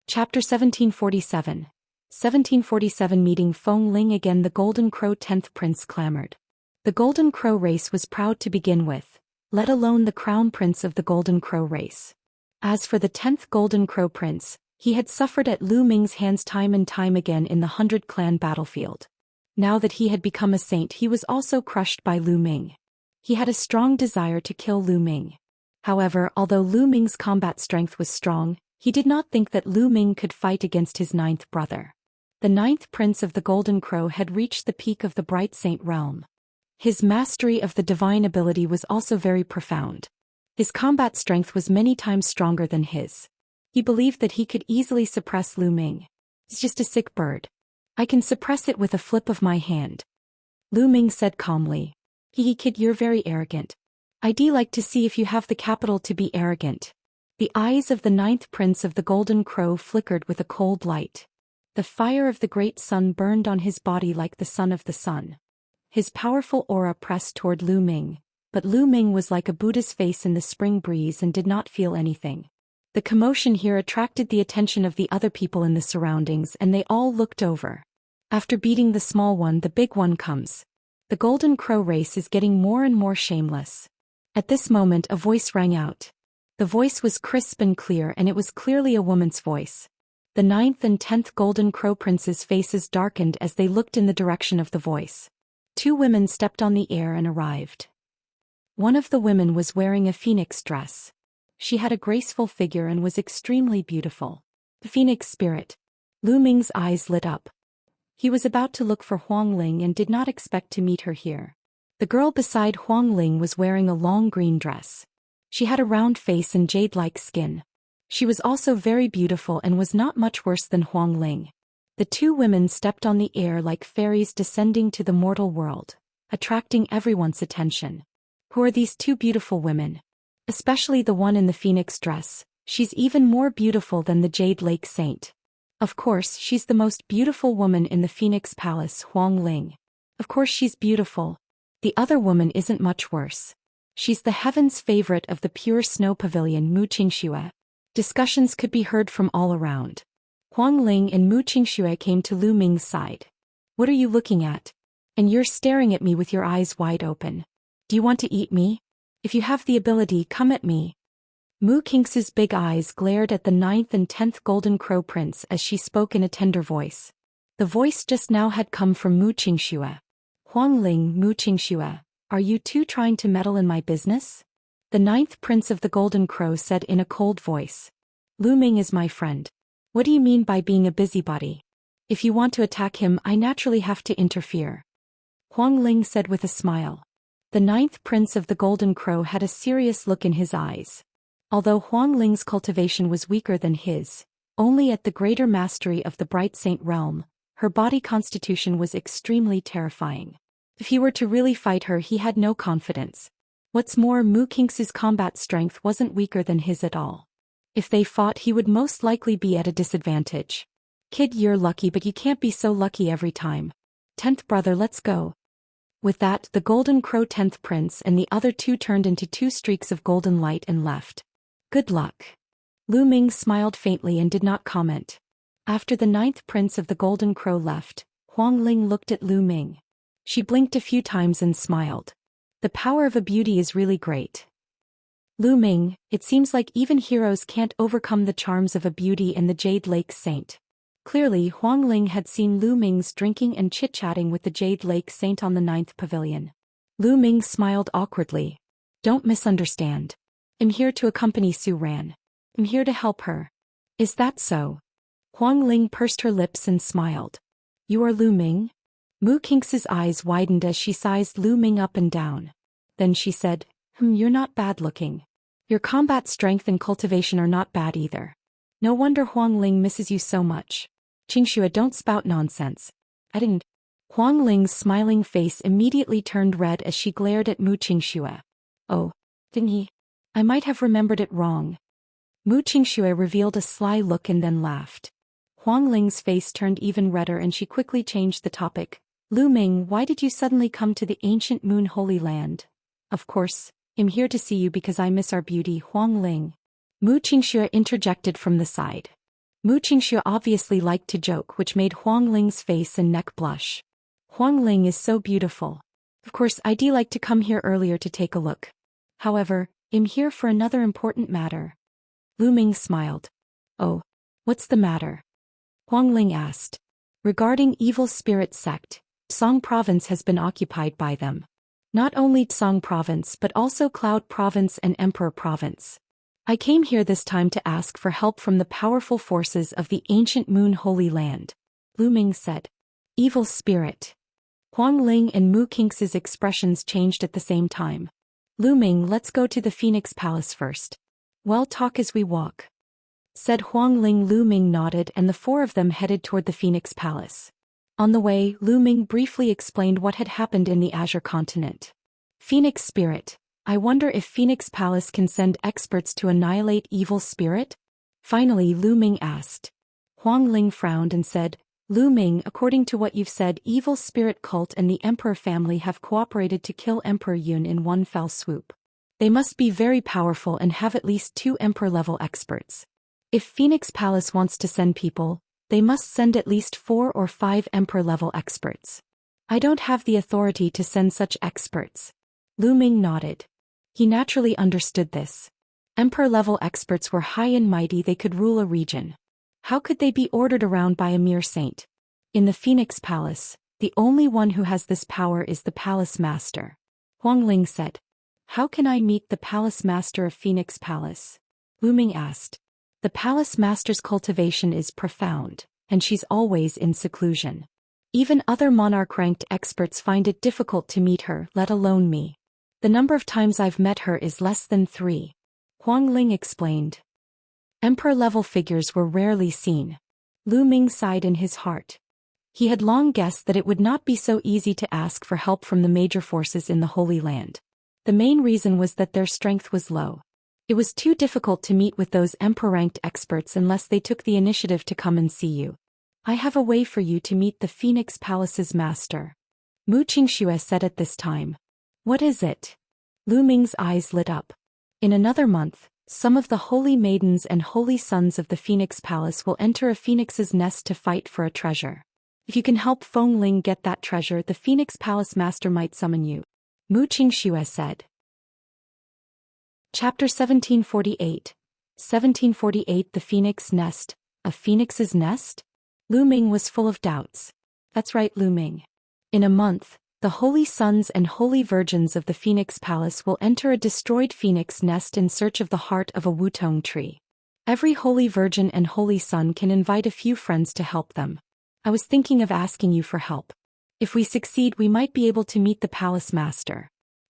Chapter 1747. 1747 Meeting Feng Ling again. The Golden Crow 10th Prince clamored. The Golden Crow race was proud to begin with, let alone the crown prince of the Golden Crow race. As for the 10th Golden Crow prince, he had suffered at Lu Ming's hands time and time again in the 100-clan battlefield. Now that he had become a saint, he was also crushed by Lu Ming. He had a strong desire to kill Lu Ming. However, although Lu Ming's combat strength was strong, he did not think that Lu Ming could fight against his 9th brother. The 9th prince of the Golden Crow had reached the peak of the Bright Saint realm. His mastery of the divine ability was also very profound. His combat strength was many times stronger than his. He believed that he could easily suppress Lu Ming. It's just a sick bird. I can suppress it with a flip of my hand. Lu Ming said calmly. Kid, you're very arrogant. I'd like to see if you have the capital to be arrogant. The eyes of the 9th prince of the Golden Crow flickered with a cold light. The fire of the great sun burned on his body like the sun of the sun. His powerful aura pressed toward Lu Ming, but Lu Ming was like a Buddha's face in the spring breeze and did not feel anything. The commotion here attracted the attention of the other people in the surroundings, and they all looked over. After beating the small one, the big one comes. The Golden Crow race is getting more and more shameless. At this moment a voice rang out. The voice was crisp and clear, and it was clearly a woman's voice. The 9th and 10th Golden Crow princes' faces darkened as they looked in the direction of the voice. 2 women stepped on the air and arrived. One of the women was wearing a phoenix dress. She had a graceful figure and was extremely beautiful. The phoenix spirit. Lu Ming's eyes lit up. He was about to look for Huang Ling and did not expect to meet her here. The girl beside Huang Ling was wearing a long green dress. She had a round face and jade-like skin. She was also very beautiful and was not much worse than Huang Ling. The 2 women stepped on the air like fairies descending to the mortal world, attracting everyone's attention. Who are these 2 beautiful women? Especially the one in the phoenix dress. She's even more beautiful than the Jade Lake Saint. Of course, she's the most beautiful woman in the Phoenix Palace, Huang Ling. Of course she's beautiful. The other woman isn't much worse. She's the heaven's favorite of the pure snow pavilion, Xianxia. Discussions could be heard from all around. Huang Ling and Xianxia came to Lu Ming's side. What are you looking at? And you're staring at me with your eyes wide open. Do you want to eat me? If you have the ability, come at me. Xianxia's big eyes glared at the 9th and 10th Golden Crow prince as she spoke in a tender voice. The voice just now had come from Xianxia. Huang Ling, Xianxia. Are you 2 trying to meddle in my business? The 9th prince of the Golden Crow said in a cold voice. Lu Ming is my friend. What do you mean by being a busybody? If you want to attack him, I naturally have to interfere. Huang Ling said with a smile. The 9th prince of the Golden Crow had a serious look in his eyes. Although Huang Ling's cultivation was weaker than his, only at the greater mastery of the Bright Saint realm, her body constitution was extremely terrifying. If he were to really fight her, he had no confidence. What's more, Xianxia's combat strength wasn't weaker than his at all. If they fought, he would most likely be at a disadvantage. Kid, you're lucky, but you can't be so lucky every time. 10th brother, let's go. With that, the Golden Crow 10th prince and the other 2 turned into 2 streaks of golden light and left. Good luck. Lu Ming smiled faintly and did not comment. After the 9th prince of the Golden Crow left, Huang Ling looked at Lu Ming. She blinked a few times and smiled. The power of a beauty is really great. Lu Ming, it seems like even heroes can't overcome the charms of a beauty and the Jade Lake Saint. Clearly, Huang Ling had seen Lu Ming's drinking and chit-chatting with the Jade Lake Saint on the 9th pavilion. Lu Ming smiled awkwardly. Don't misunderstand. I'm here to accompany Su Ran. I'm here to help her. Is that so? Huang Ling pursed her lips and smiled. You are Lu Ming? Xianxia's eyes widened as she sized Lu Ming up and down. Then she said, you're not bad looking. Your combat strength and cultivation are not bad either. No wonder Huang Ling misses you so much. Xianxia, don't spout nonsense. I didn't. Huang Ling's smiling face immediately turned red as she glared at Xianxia. Oh, didn't he? I might have remembered it wrong. Xianxia revealed a sly look and then laughed. Huang Ling's face turned even redder and she quickly changed the topic. Lu Ming, why did you suddenly come to the ancient Moon Holy Land? Of course, I'm here to see you because I miss our beauty, Huang Ling. Xianxia interjected from the side. Xianxia obviously liked to joke, which made Huang Ling's face and neck blush. Huang Ling is so beautiful. Of course, I'd like to come here earlier to take a look. However, I'm here for another important matter. Lu Ming smiled. Oh, what's the matter? Huang Ling asked. Regarding evil spirit sect, Song province has been occupied by them. Not only Song province but also Cloud province and Emperor province. I came here this time to ask for help from the powerful forces of the ancient Moon Holy Land. Lu Ming said. Evil spirit. Huang Ling and Mu Qing's expressions changed at the same time. Lu Ming, let's go to the Phoenix Palace first. Well, talk as we walk, said Huang Ling. Lu Ming nodded and the four of them headed toward the Phoenix Palace. On the way, Lu Ming briefly explained what had happened in the Azure continent. Phoenix spirit. I wonder if Phoenix Palace can send experts to annihilate evil spirit? Finally, Lu Ming asked. Huang Ling frowned and said, Lu Ming, according to what you've said, evil spirit cult and the Emperor family have cooperated to kill Emperor Yun in one fell swoop. They must be very powerful and have at least 2 Emperor-level experts. If Phoenix Palace wants to send people, they must send at least 4 or 5 Emperor-level experts. I don't have the authority to send such experts. Lu Ming nodded. He naturally understood this. Emperor-level experts were high and mighty, they could rule a region. How could they be ordered around by a mere saint? In the Phoenix Palace, the only one who has this power is the Palace Master. Huang Ling said. How can I meet the Palace Master of Phoenix Palace? Lu Ming asked. The Palace Master's cultivation is profound, and she's always in seclusion. Even other monarch-ranked experts find it difficult to meet her, let alone me. The number of times I've met her is less than 3. Huang Ling explained. Emperor-level figures were rarely seen. Lu Ming sighed in his heart. He had long guessed that it would not be so easy to ask for help from the major forces in the Holy Land. The main reason was that their strength was low. It was too difficult to meet with those Emperor-ranked experts unless they took the initiative to come and see you. I have a way for you to meet the Phoenix Palace's master. Mu Qingxue said at this time. What is it? Lu Ming's eyes lit up. In another month, some of the holy maidens and holy sons of the Phoenix Palace will enter a phoenix's nest to fight for a treasure. If you can help Feng Ling get that treasure, the Phoenix Palace master might summon you. Mu Qingxue said. Chapter 1748. 1748 The Phoenix Nest. A phoenix's nest? Lu Ming was full of doubts. That's right, Lu Ming. In a month, the holy sons and holy virgins of the Phoenix Palace will enter a destroyed phoenix nest in search of the heart of a wutong tree. Every holy virgin and holy son can invite a few friends to help them. I was thinking of asking you for help. If we succeed, we might be able to meet the palace master.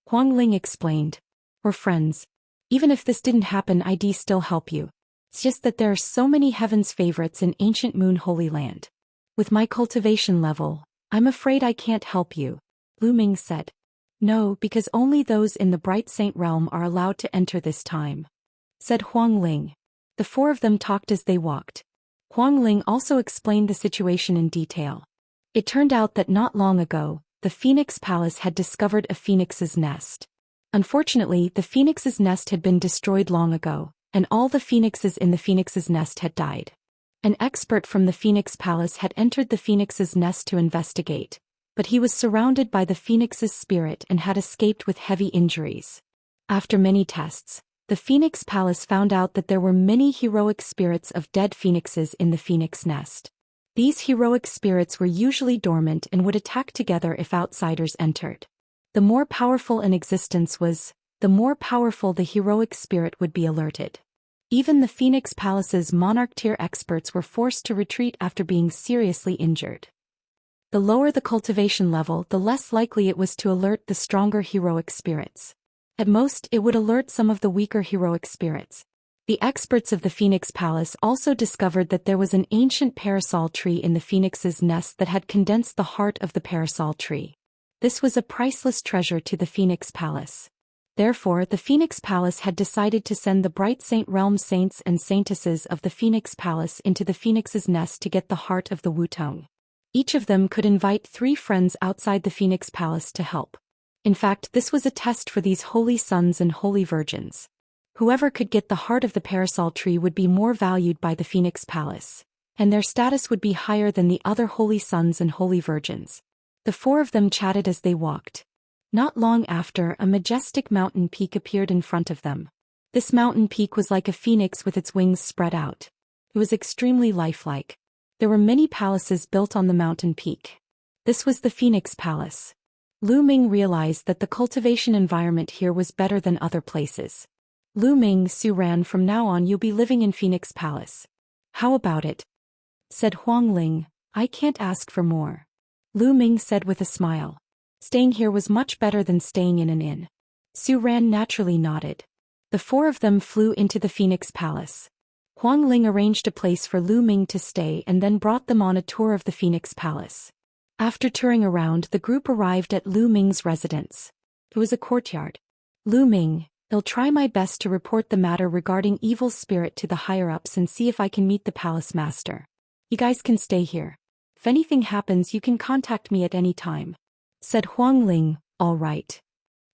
Huang Ling explained. Or friends. Even if this didn't happen, I'd still help you. It's just that there are so many heaven's favorites in ancient Moon Holy Land. With my cultivation level, I'm afraid I can't help you. Lu Ming said. No, because only those in the Bright Saint realm are allowed to enter this time, said Huang Ling. The four of them talked as they walked. Huang Ling also explained the situation in detail. It turned out that not long ago, the Phoenix Palace had discovered a phoenix's nest. Unfortunately, the phoenix's nest had been destroyed long ago, and all the phoenixes in the phoenix's nest had died. An expert from the Phoenix Palace had entered the phoenix's nest to investigate, but he was surrounded by the phoenix's spirit and had escaped with heavy injuries. After many tests, the Phoenix Palace found out that there were many heroic spirits of dead phoenixes in the phoenix nest. These heroic spirits were usually dormant and would attack together if outsiders entered. The more powerful an existence was, the more powerful the heroic spirit would be alerted. Even the Phoenix Palace's monarch-tier experts were forced to retreat after being seriously injured. The lower the cultivation level, the less likely it was to alert the stronger heroic spirits. At most, it would alert some of the weaker heroic spirits. The experts of the Phoenix Palace also discovered that there was an ancient parasol tree in the phoenix's nest that had condensed the heart of the parasol tree. This was a priceless treasure to the Phoenix Palace. Therefore, the Phoenix Palace had decided to send the Bright Saint realm saints and saintesses of the Phoenix Palace into the phoenix's nest to get the heart of the wutong. Each of them could invite 3 friends outside the Phoenix Palace to help. In fact, this was a test for these holy sons and holy virgins. Whoever could get the heart of the parasol tree would be more valued by the Phoenix Palace, and their status would be higher than the other holy sons and holy virgins. The four of them chatted as they walked. Not long after, a majestic mountain peak appeared in front of them. This mountain peak was like a phoenix with its wings spread out. It was extremely lifelike. There were many palaces built on the mountain peak. This was the Phoenix Palace. Lu Ming realized that the cultivation environment here was better than other places. Lu Ming, Su Ran, from now on you'll be living in Phoenix Palace. How about it? Said Huang Ling. I can't ask for more. Lu Ming said with a smile. Staying here was much better than staying in an inn. Su Ran naturally nodded. The four of them flew into the Phoenix Palace. Huang Ling arranged a place for Lu Ming to stay and then brought them on a tour of the Phoenix Palace. After touring around, the group arrived at Lu Ming's residence. It was a courtyard. Lu Ming, I'll try my best to report the matter regarding evil spirit to the higher-ups and see if I can meet the palace master. You guys can stay here. If anything happens you can contact me at any time. Said Huang Ling. All right.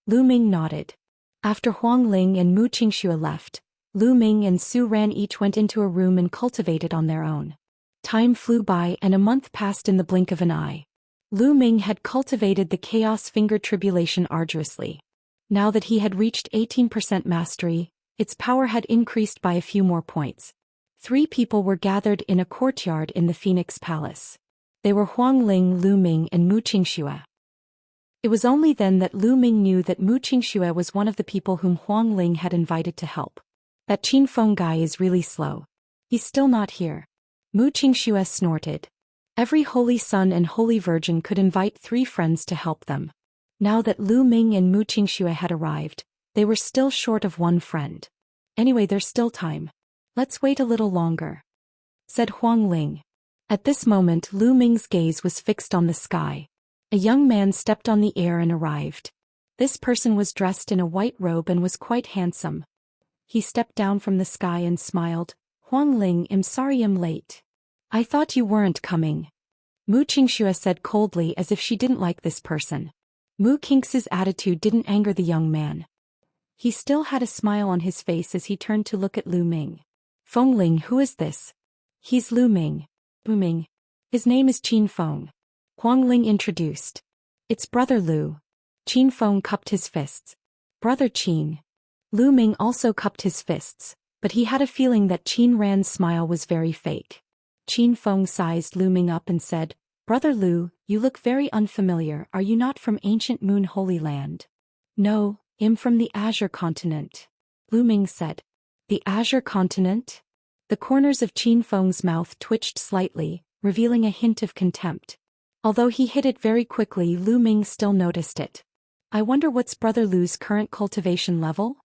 Lu Ming nodded. After Huang Ling and Mu Qingxue left, Lu Ming and Su Ran each went into a room and cultivated on their own. Time flew by and a month passed in the blink of an eye. Lu Ming had cultivated the Chaos Finger Tribulation arduously. Now that he had reached 18% mastery, its power had increased by a few more points. 3 people were gathered in a courtyard in the Phoenix Palace. They were Huang Ling, Lu Ming, and Mu Qingxue. It was only then that Lu Ming knew that Mu Qingxue was one of the people whom Huang Ling had invited to help. That Qin Feng guy is really slow. He's still not here. Mu Qingxue snorted. Every holy son and holy virgin could invite 3 friends to help them. Now that Lu Ming and Mu Qingxue had arrived, they were still short of 1 friend. Anyway, there's still time. Let's wait a little longer. Said Huang Ling. At this moment Lu Ming's gaze was fixed on the sky. A young man stepped on the air and arrived. This person was dressed in a white robe and was quite handsome. He stepped down from the sky and smiled. Huang Ling, I'm sorry I'm late. I thought you weren't coming. Mu Qingxue said coldly as if she didn't like this person. Mu Qingxue's attitude didn't anger the young man. He still had a smile on his face as he turned to look at Lu Ming. Feng Ling, who is this? He's Lu Ming. Lu Ming. His name is Qin Feng. Huang Ling introduced. It's brother Lu. Qin Feng cupped his fists. Brother Qin. Lu Ming also cupped his fists, but he had a feeling that Qin Ran's smile was very fake. Qin Feng sized Lu Ming up and said, Brother Lu, you look very unfamiliar. Are you not from ancient Moon Holy Land? No, I'm from the Azure Continent. Lu Ming said. The Azure Continent? The corners of Qin Feng's mouth twitched slightly, revealing a hint of contempt. Although he hid it very quickly, Lu Ming still noticed it. I wonder what's Brother Lu's current cultivation level?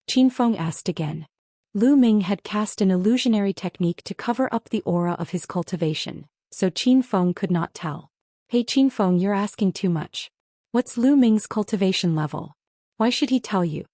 Qin Feng asked again. Lu Ming had cast an illusionary technique to cover up the aura of his cultivation, so Qin Feng could not tell. Hey Qin Feng, you're asking too much. What's Lu Ming's cultivation level? Why should he tell you?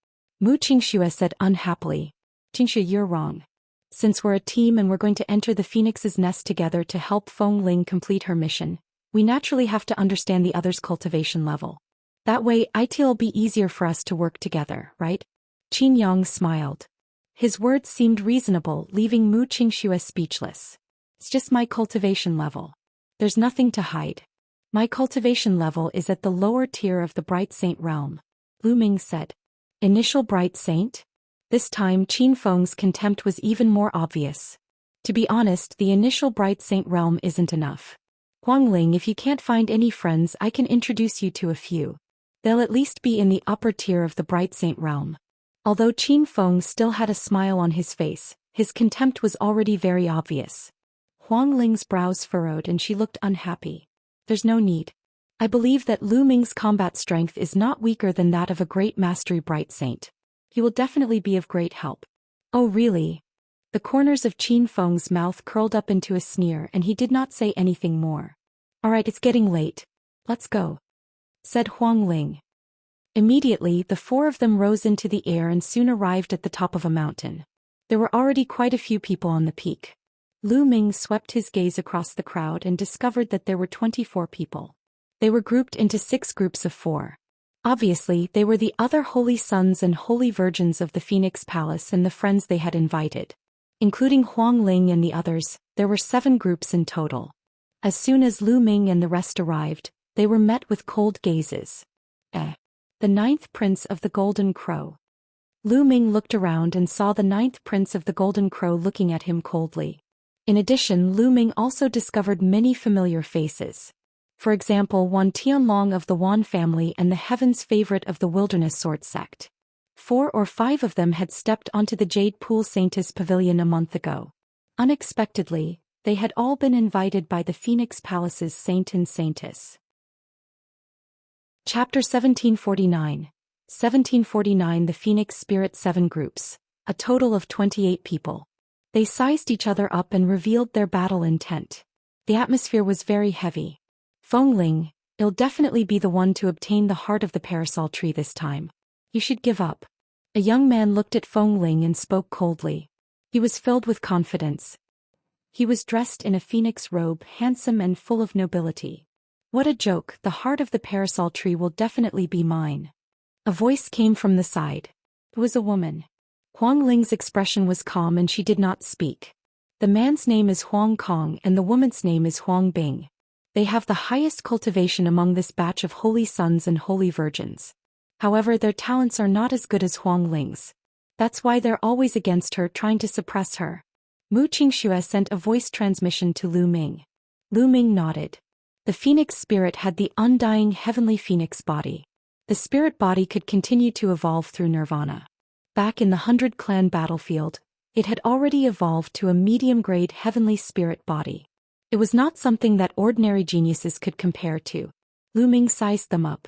Mu Qingxue said unhappily. Qingxue, you're wrong. Since we're a team and we're going to enter the Phoenix's nest together to help Feng Ling complete her mission, we naturally have to understand the other's cultivation level. That way, it'll be easier for us to work together, right? Qin Yang smiled. His words seemed reasonable, leaving Mu Qingxue speechless. It's just my cultivation level. There's nothing to hide. My cultivation level is at the lower tier of the Bright Saint realm. Lu Ming said. Initial Bright Saint? This time Qin Feng's contempt was even more obvious. To be honest, the initial Bright Saint realm isn't enough. Huang Ling, if you can't find any friends, I can introduce you to a few. They'll at least be in the upper tier of the Bright Saint realm. Although Qin Feng still had a smile on his face, his contempt was already very obvious. Huang Ling's brows furrowed and she looked unhappy. There's no need. I believe that Lu Ming's combat strength is not weaker than that of a great mastery Bright Saint. He will definitely be of great help. Oh really? The corners of Qin Feng's mouth curled up into a sneer and he did not say anything more. Alright, it's getting late. Let's go. Said Huang Ling. Immediately, the 4 of them rose into the air and soon arrived at the top of a mountain. There were already quite a few people on the peak. Lu Ming swept his gaze across the crowd and discovered that there were 24 people. They were grouped into 6 groups of 4. Obviously, they were the other holy sons and holy virgins of the Phoenix Palace and the friends they had invited. Including Huang Ling and the others, there were 7 groups in total. As soon as Lu Ming and the rest arrived, they were met with cold gazes. The 9th Prince of the Golden Crow. Lu Ming looked around and saw the 9th Prince of the Golden Crow looking at him coldly. In addition, Lu Ming also discovered many familiar faces. For example, Wan Tianlong of the Wan family and the Heaven's favorite of the Wilderness Sword sect. 4 or 5 of them had stepped onto the Jade Pool Saintess Pavilion a month ago. Unexpectedly, they had all been invited by the Phoenix Palace's Saint and Saintess. Chapter 1749. 1749 The Phoenix Spirit 7 groups, a total of 28 people. They sized each other up and revealed their battle intent. The atmosphere was very heavy. Feng Ling, you'll definitely be the one to obtain the heart of the parasol tree this time. You should give up. A young man looked at Feng Ling and spoke coldly. He was filled with confidence. He was dressed in a phoenix robe, handsome and full of nobility. What a joke, the heart of the parasol tree will definitely be mine. A voice came from the side. It was a woman. Huang Ling's expression was calm and she did not speak. The man's name is Huang Kong and the woman's name is Huang Bing. They have the highest cultivation among this batch of holy sons and holy virgins. However, their talents are not as good as Huang Ling's. That's why they're always against her, trying to suppress her. Mu Qingxue sent a voice transmission to Lu Ming. Lu Ming nodded. The phoenix spirit had the undying heavenly phoenix body. The spirit body could continue to evolve through nirvana. Back in the 100 Clan battlefield, it had already evolved to a medium-grade heavenly spirit body. It was not something that ordinary geniuses could compare to. Lu Ming sized them up.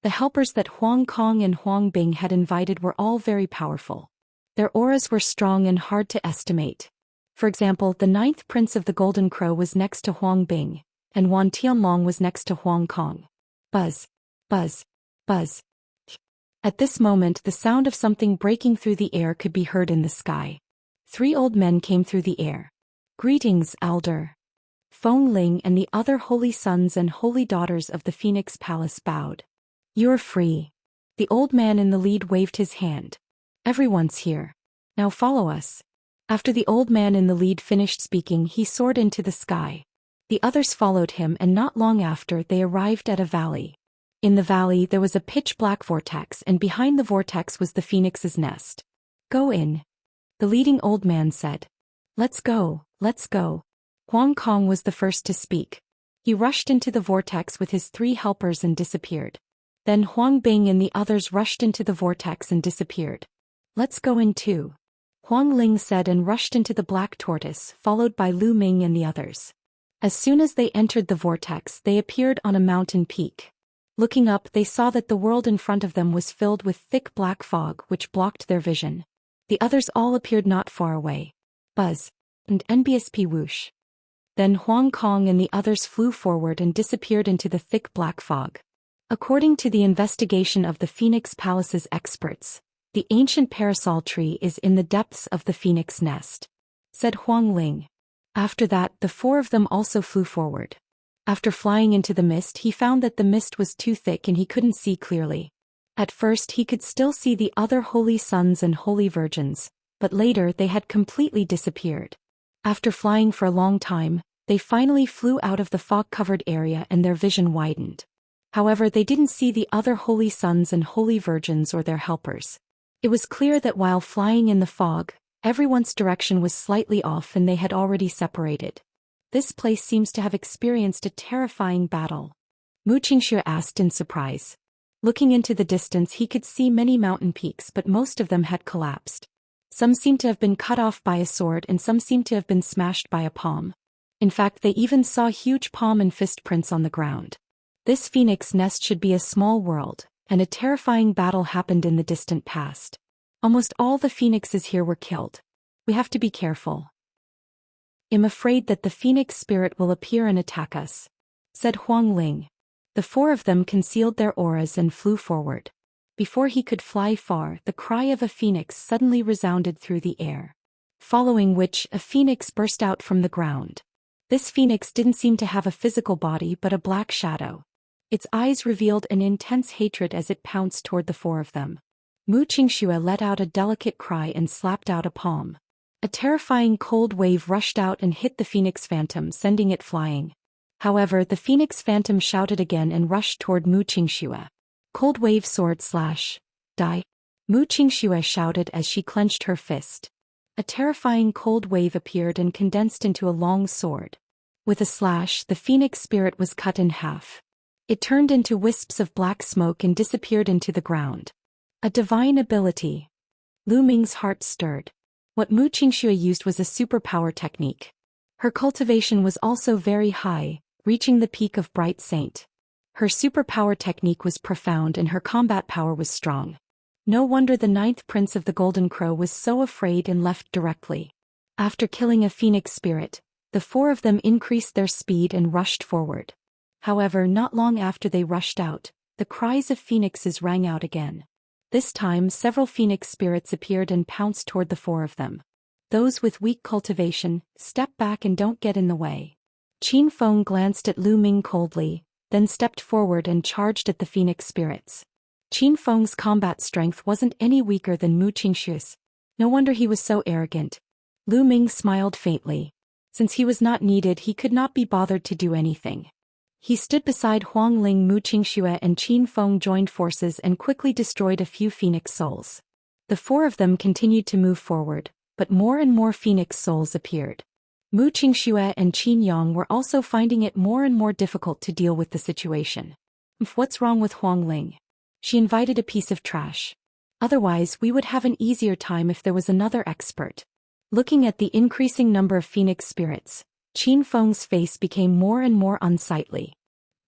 The helpers that Huang Kong and Huang Bing had invited were all very powerful. Their auras were strong and hard to estimate. For example, the 9th Prince of the Golden Crow was next to Huang Bing, and Wan Tianlong was next to Huang Kong. Buzz. Buzz. Buzz. At this moment, the sound of something breaking through the air could be heard in the sky. 3 old men came through the air. Greetings, Elder. Feng Ling and the other holy sons and holy daughters of the Phoenix Palace bowed. You're free. The old man in the lead waved his hand. Everyone's here. Now follow us. After the old man in the lead finished speaking, he soared into the sky. The others followed him, and not long after they arrived at a valley. In the valley there was a pitch-black vortex, and behind the vortex was the phoenix's nest. Go in. The leading old man said. Let's go, let's go. Huang Kong was the first to speak. He rushed into the vortex with his 3 helpers and disappeared. Then Huang Bing and the others rushed into the vortex and disappeared. Let's go in too. Huang Ling said and rushed into the black tortoise, followed by Lu Ming and the others. As soon as they entered the vortex, they appeared on a mountain peak. Looking up, they saw that the world in front of them was filled with thick black fog which blocked their vision. The others all appeared not far away. Buzz. And NBSP whoosh. Then Huang Kong and the others flew forward and disappeared into the thick black fog. According to the investigation of the Phoenix Palace's experts, the ancient parasol tree is in the depths of the phoenix nest, said Huang Ling. After that, the 4 of them also flew forward. After flying into the mist, he found that the mist was too thick and he couldn't see clearly. At first he could still see the other holy sons and holy virgins, but later they had completely disappeared. After flying for a long time, they finally flew out of the fog-covered area and their vision widened. However, they didn't see the other holy sons and holy virgins or their helpers. It was clear that while flying in the fog, everyone's direction was slightly off and they had already separated. This place seems to have experienced a terrifying battle. Mu Qingxue asked in surprise. Looking into the distance, he could see many mountain peaks, but most of them had collapsed. Some seemed to have been cut off by a sword and some seemed to have been smashed by a palm. In fact, they even saw huge palm and fist prints on the ground. This phoenix nest should be a small world, and a terrifying battle happened in the distant past. Almost all the phoenixes here were killed. We have to be careful. I'm afraid that the phoenix spirit will appear and attack us, said Huang Ling. The 4 of them concealed their auras and flew forward. Before he could fly far, the cry of a phoenix suddenly resounded through the air. Following which, a phoenix burst out from the ground. This phoenix didn't seem to have a physical body but a black shadow. Its eyes revealed an intense hatred as it pounced toward the four of them. Xianxia let out a delicate cry and slapped out a palm. A terrifying cold wave rushed out and hit the Phoenix Phantom, sending it flying. However, the Phoenix Phantom shouted again and rushed toward Xianxia. Cold wave sword slash. Die. Xianxia shouted as she clenched her fist. A terrifying cold wave appeared and condensed into a long sword. With a slash, the Phoenix spirit was cut in half. It turned into wisps of black smoke and disappeared into the ground. A divine ability. Lu Ming's heart stirred. What Xianxia used was a superpower technique. Her cultivation was also very high, reaching the peak of Bright Saint. Her superpower technique was profound and her combat power was strong. No wonder the 9th Prince of the Golden Crow was so afraid and left directly. After killing a Phoenix spirit, the four of them increased their speed and rushed forward. However, not long after they rushed out, the cries of phoenixes rang out again. This time several Phoenix spirits appeared and pounced toward the four of them. Those with weak cultivation, step back and don't get in the way. Qin Feng glanced at Lu Ming coldly, then stepped forward and charged at the Phoenix spirits. Qin Feng's combat strength wasn't any weaker than Xianxia's. No wonder he was so arrogant. Lu Ming smiled faintly. Since he was not needed, he could not be bothered to do anything. He stood beside Huang Ling. Xianxia and Qin Feng joined forces and quickly destroyed a few Phoenix souls. The four of them continued to move forward, but more and more Phoenix souls appeared. Xianxia and Qin Yang were also finding it more and more difficult to deal with the situation. What's wrong with Huang Ling? She invited a piece of trash. Otherwise, we would have an easier time if there was another expert. Looking at the increasing number of Phoenix spirits, Qin Feng's face became more and more unsightly.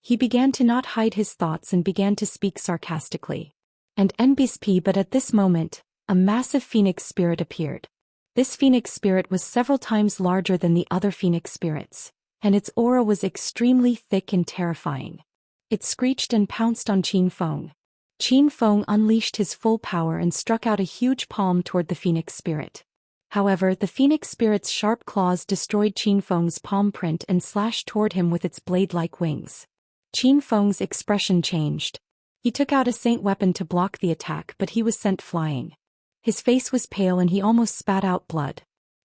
He began to not hide his thoughts and began to speak sarcastically. And NBSP, but at this moment, a massive Phoenix spirit appeared. This Phoenix spirit was several times larger than the other Phoenix spirits, and its aura was extremely thick and terrifying. It screeched and pounced on Qin Feng. Qin Feng unleashed his full power and struck out a huge palm toward the Phoenix spirit. However, the Phoenix spirit's sharp claws destroyed Qin Feng's palm print and slashed toward him with its blade-like wings. Qin Feng's expression changed. He took out a saint weapon to block the attack, but he was sent flying. His face was pale and he almost spat out blood.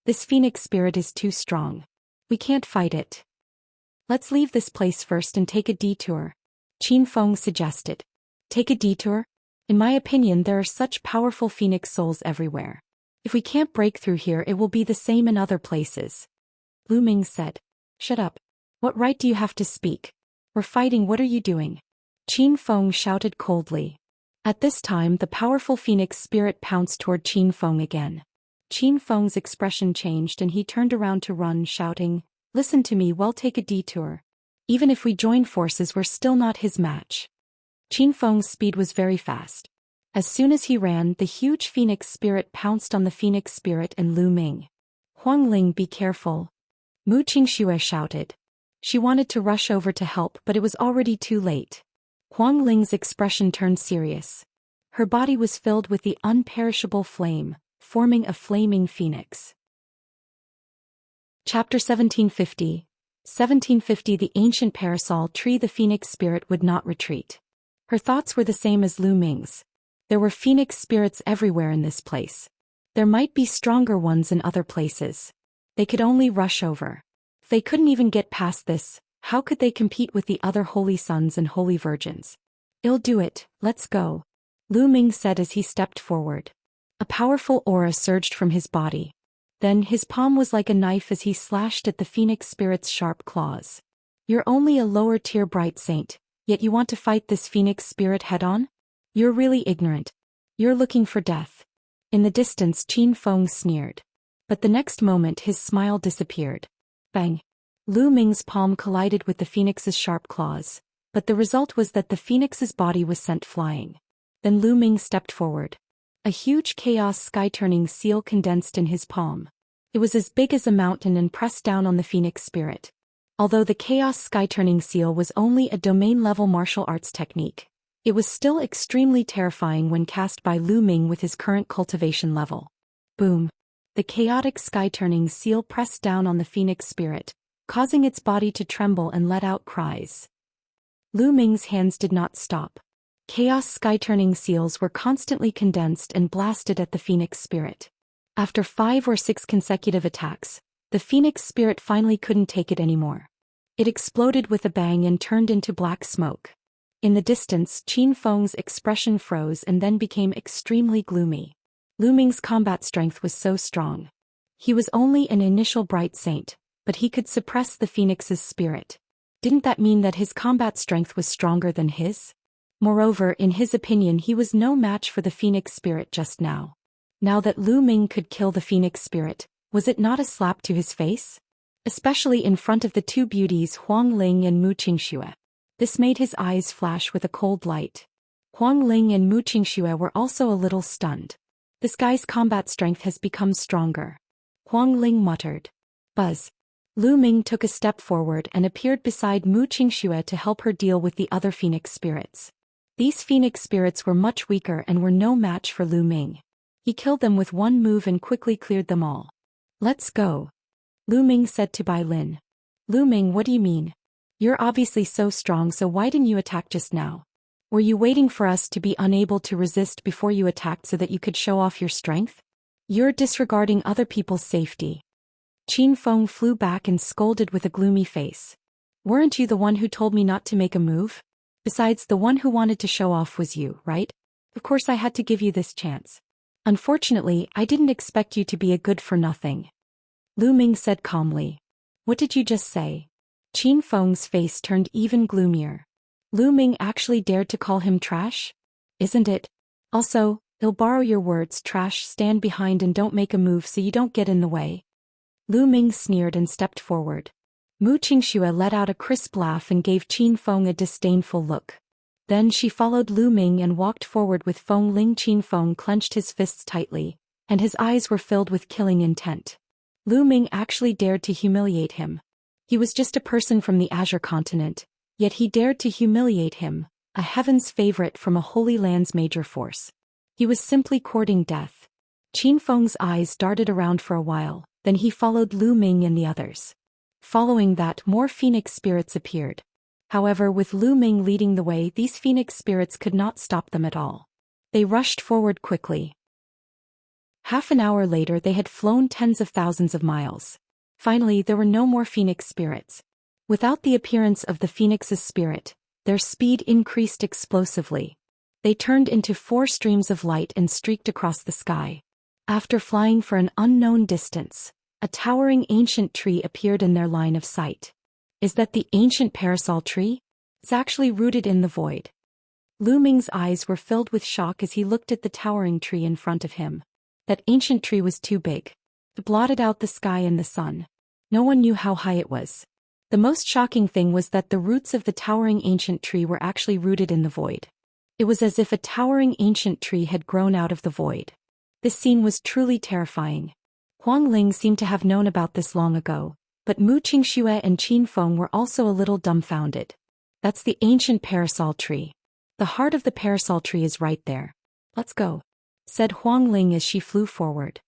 This Phoenix spirit is too strong. We can't fight it. Let's leave this place first and take a detour, Qin Feng suggested. Take a detour? In my opinion, there are such powerful Phoenix souls everywhere. If we can't break through here, it will be the same in other places. Lu Ming said. Shut up. What right do you have to speak? We're fighting, what are you doing? Qin Feng shouted coldly. At this time, the powerful Phoenix spirit pounced toward Qin Feng again. Qin Feng's expression changed and he turned around to run, shouting, Listen to me, we'll take a detour. Even if we join forces, we're still not his match. Qin Feng's speed was very fast. As soon as he ran, the huge Phoenix spirit pounced on the Phoenix spirit and Lu Ming. Huang Ling, be careful. Xianxia shouted. She wanted to rush over to help, but it was already too late. Huang Ling's expression turned serious. Her body was filled with the unperishable flame, forming a flaming phoenix. Chapter 1750. 1750. The ancient parasol tree. The Phoenix spirit would not retreat. Her thoughts were the same as Lu Ming's. There were Phoenix spirits everywhere in this place. There might be stronger ones in other places. They could only rush over. If they couldn't even get past this, how could they compete with the other holy sons and holy virgins? I'll do it, let's go, Lu Ming said as he stepped forward. A powerful aura surged from his body. Then his palm was like a knife as he slashed at the Phoenix spirit's sharp claws. You're only a lower tier bright saint, yet you want to fight this Phoenix spirit head-on? You're really ignorant. You're looking for death. In the distance, Qin Feng sneered. But the next moment his smile disappeared. Bang! Lu Ming's palm collided with the Phoenix's sharp claws, but the result was that the Phoenix's body was sent flying. Then Lu Ming stepped forward. A huge chaos sky-turning seal condensed in his palm. It was as big as a mountain and pressed down on the Phoenix spirit. Although the chaos sky-turning seal was only a domain-level martial arts technique, it was still extremely terrifying when cast by Lu Ming with his current cultivation level. Boom! The chaotic sky-turning seal pressed down on the Phoenix spirit, causing its body to tremble and let out cries. Lu Ming's hands did not stop. Chaos sky-turning seals were constantly condensed and blasted at the phoenix spirit. After 5 or 6 consecutive attacks, the phoenix spirit finally couldn't take it anymore. It exploded with a bang and turned into black smoke. In the distance, Qin Feng's expression froze and then became extremely gloomy. Lu Ming's combat strength was so strong. He was only an initial bright saint, but he could suppress the phoenix's spirit. Didn't that mean that his combat strength was stronger than his? Moreover, in his opinion, he was no match for the phoenix spirit just now. Now that Lu Ming could kill the phoenix spirit, was it not a slap to his face? Especially in front of the two beauties Huang Ling and Mu Qingxue. This made his eyes flash with a cold light. Huang Ling and Mu Qingxue were also a little stunned. This guy's combat strength has become stronger. Huang Ling muttered. Buzz. Lu Ming took a step forward and appeared beside Mu Qingxue to help her deal with the other phoenix spirits. These phoenix spirits were much weaker and were no match for Lu Ming. He killed them with one move and quickly cleared them all. Let's go. Lu Ming said to Bai Lin. Lu Ming, what do you mean? You're obviously so strong, so why didn't you attack just now? Were you waiting for us to be unable to resist before you attacked so that you could show off your strength? You're disregarding other people's safety. Qin Feng flew back and scolded with a gloomy face. Weren't you the one who told me not to make a move? Besides, the one who wanted to show off was you, right? Of course I had to give you this chance. Unfortunately, I didn't expect you to be a good-for-nothing. Lu Ming said calmly. What did you just say? Qin Feng's face turned even gloomier. Lu Ming actually dared to call him trash? Isn't it? Also, I'll borrow your words, trash, stand behind and don't make a move so you don't get in the way. Lu Ming sneered and stepped forward. Mu Qingxue let out a crisp laugh and gave Qin Feng a disdainful look. Then she followed Lu Ming and walked forward with Feng Ling. Qin Feng clenched his fists tightly, and his eyes were filled with killing intent. Lu Ming actually dared to humiliate him. He was just a person from the Azure continent, yet he dared to humiliate him, a heaven's favorite from a Holy Land's major force. He was simply courting death. Qin Feng's eyes darted around for a while, then he followed Lu Ming and the others. Following that, more phoenix spirits appeared. However, with Lu Ming leading the way, these phoenix spirits could not stop them at all. They rushed forward quickly. Half an hour later, they had flown tens of thousands of miles. Finally, there were no more phoenix spirits. Without the appearance of the phoenix's spirit, their speed increased explosively. They turned into 4 streams of light and streaked across the sky. After flying for an unknown distance, a towering ancient tree appeared in their line of sight. Is that the ancient parasol tree? It's actually rooted in the void. Lu Ming's eyes were filled with shock as he looked at the towering tree in front of him. That ancient tree was too big. It blotted out the sky and the sun. No one knew how high it was. The most shocking thing was that the roots of the towering ancient tree were actually rooted in the void. It was as if a towering ancient tree had grown out of the void. This scene was truly terrifying. Huang Ling seemed to have known about this long ago, but Mu Qingxue and Qin Feng were also a little dumbfounded. That's the ancient parasol tree. The heart of the parasol tree is right there. Let's go, said Huang Ling as she flew forward.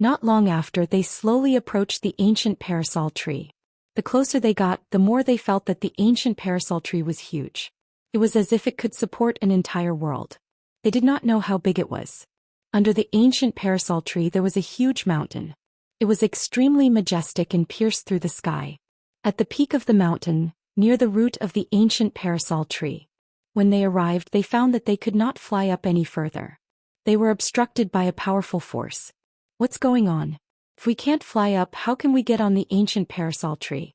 Not long after, they slowly approached the ancient parasol tree. The closer they got, the more they felt that the ancient parasol tree was huge. It was as if it could support an entire world. They did not know how big it was. Under the ancient parasol tree there was a huge mountain. It was extremely majestic and pierced through the sky. At the peak of the mountain, near the root of the ancient parasol tree. When they arrived, they found that they could not fly up any further. They were obstructed by a powerful force. What's going on? If we can't fly up, how can we get on the ancient parasol tree?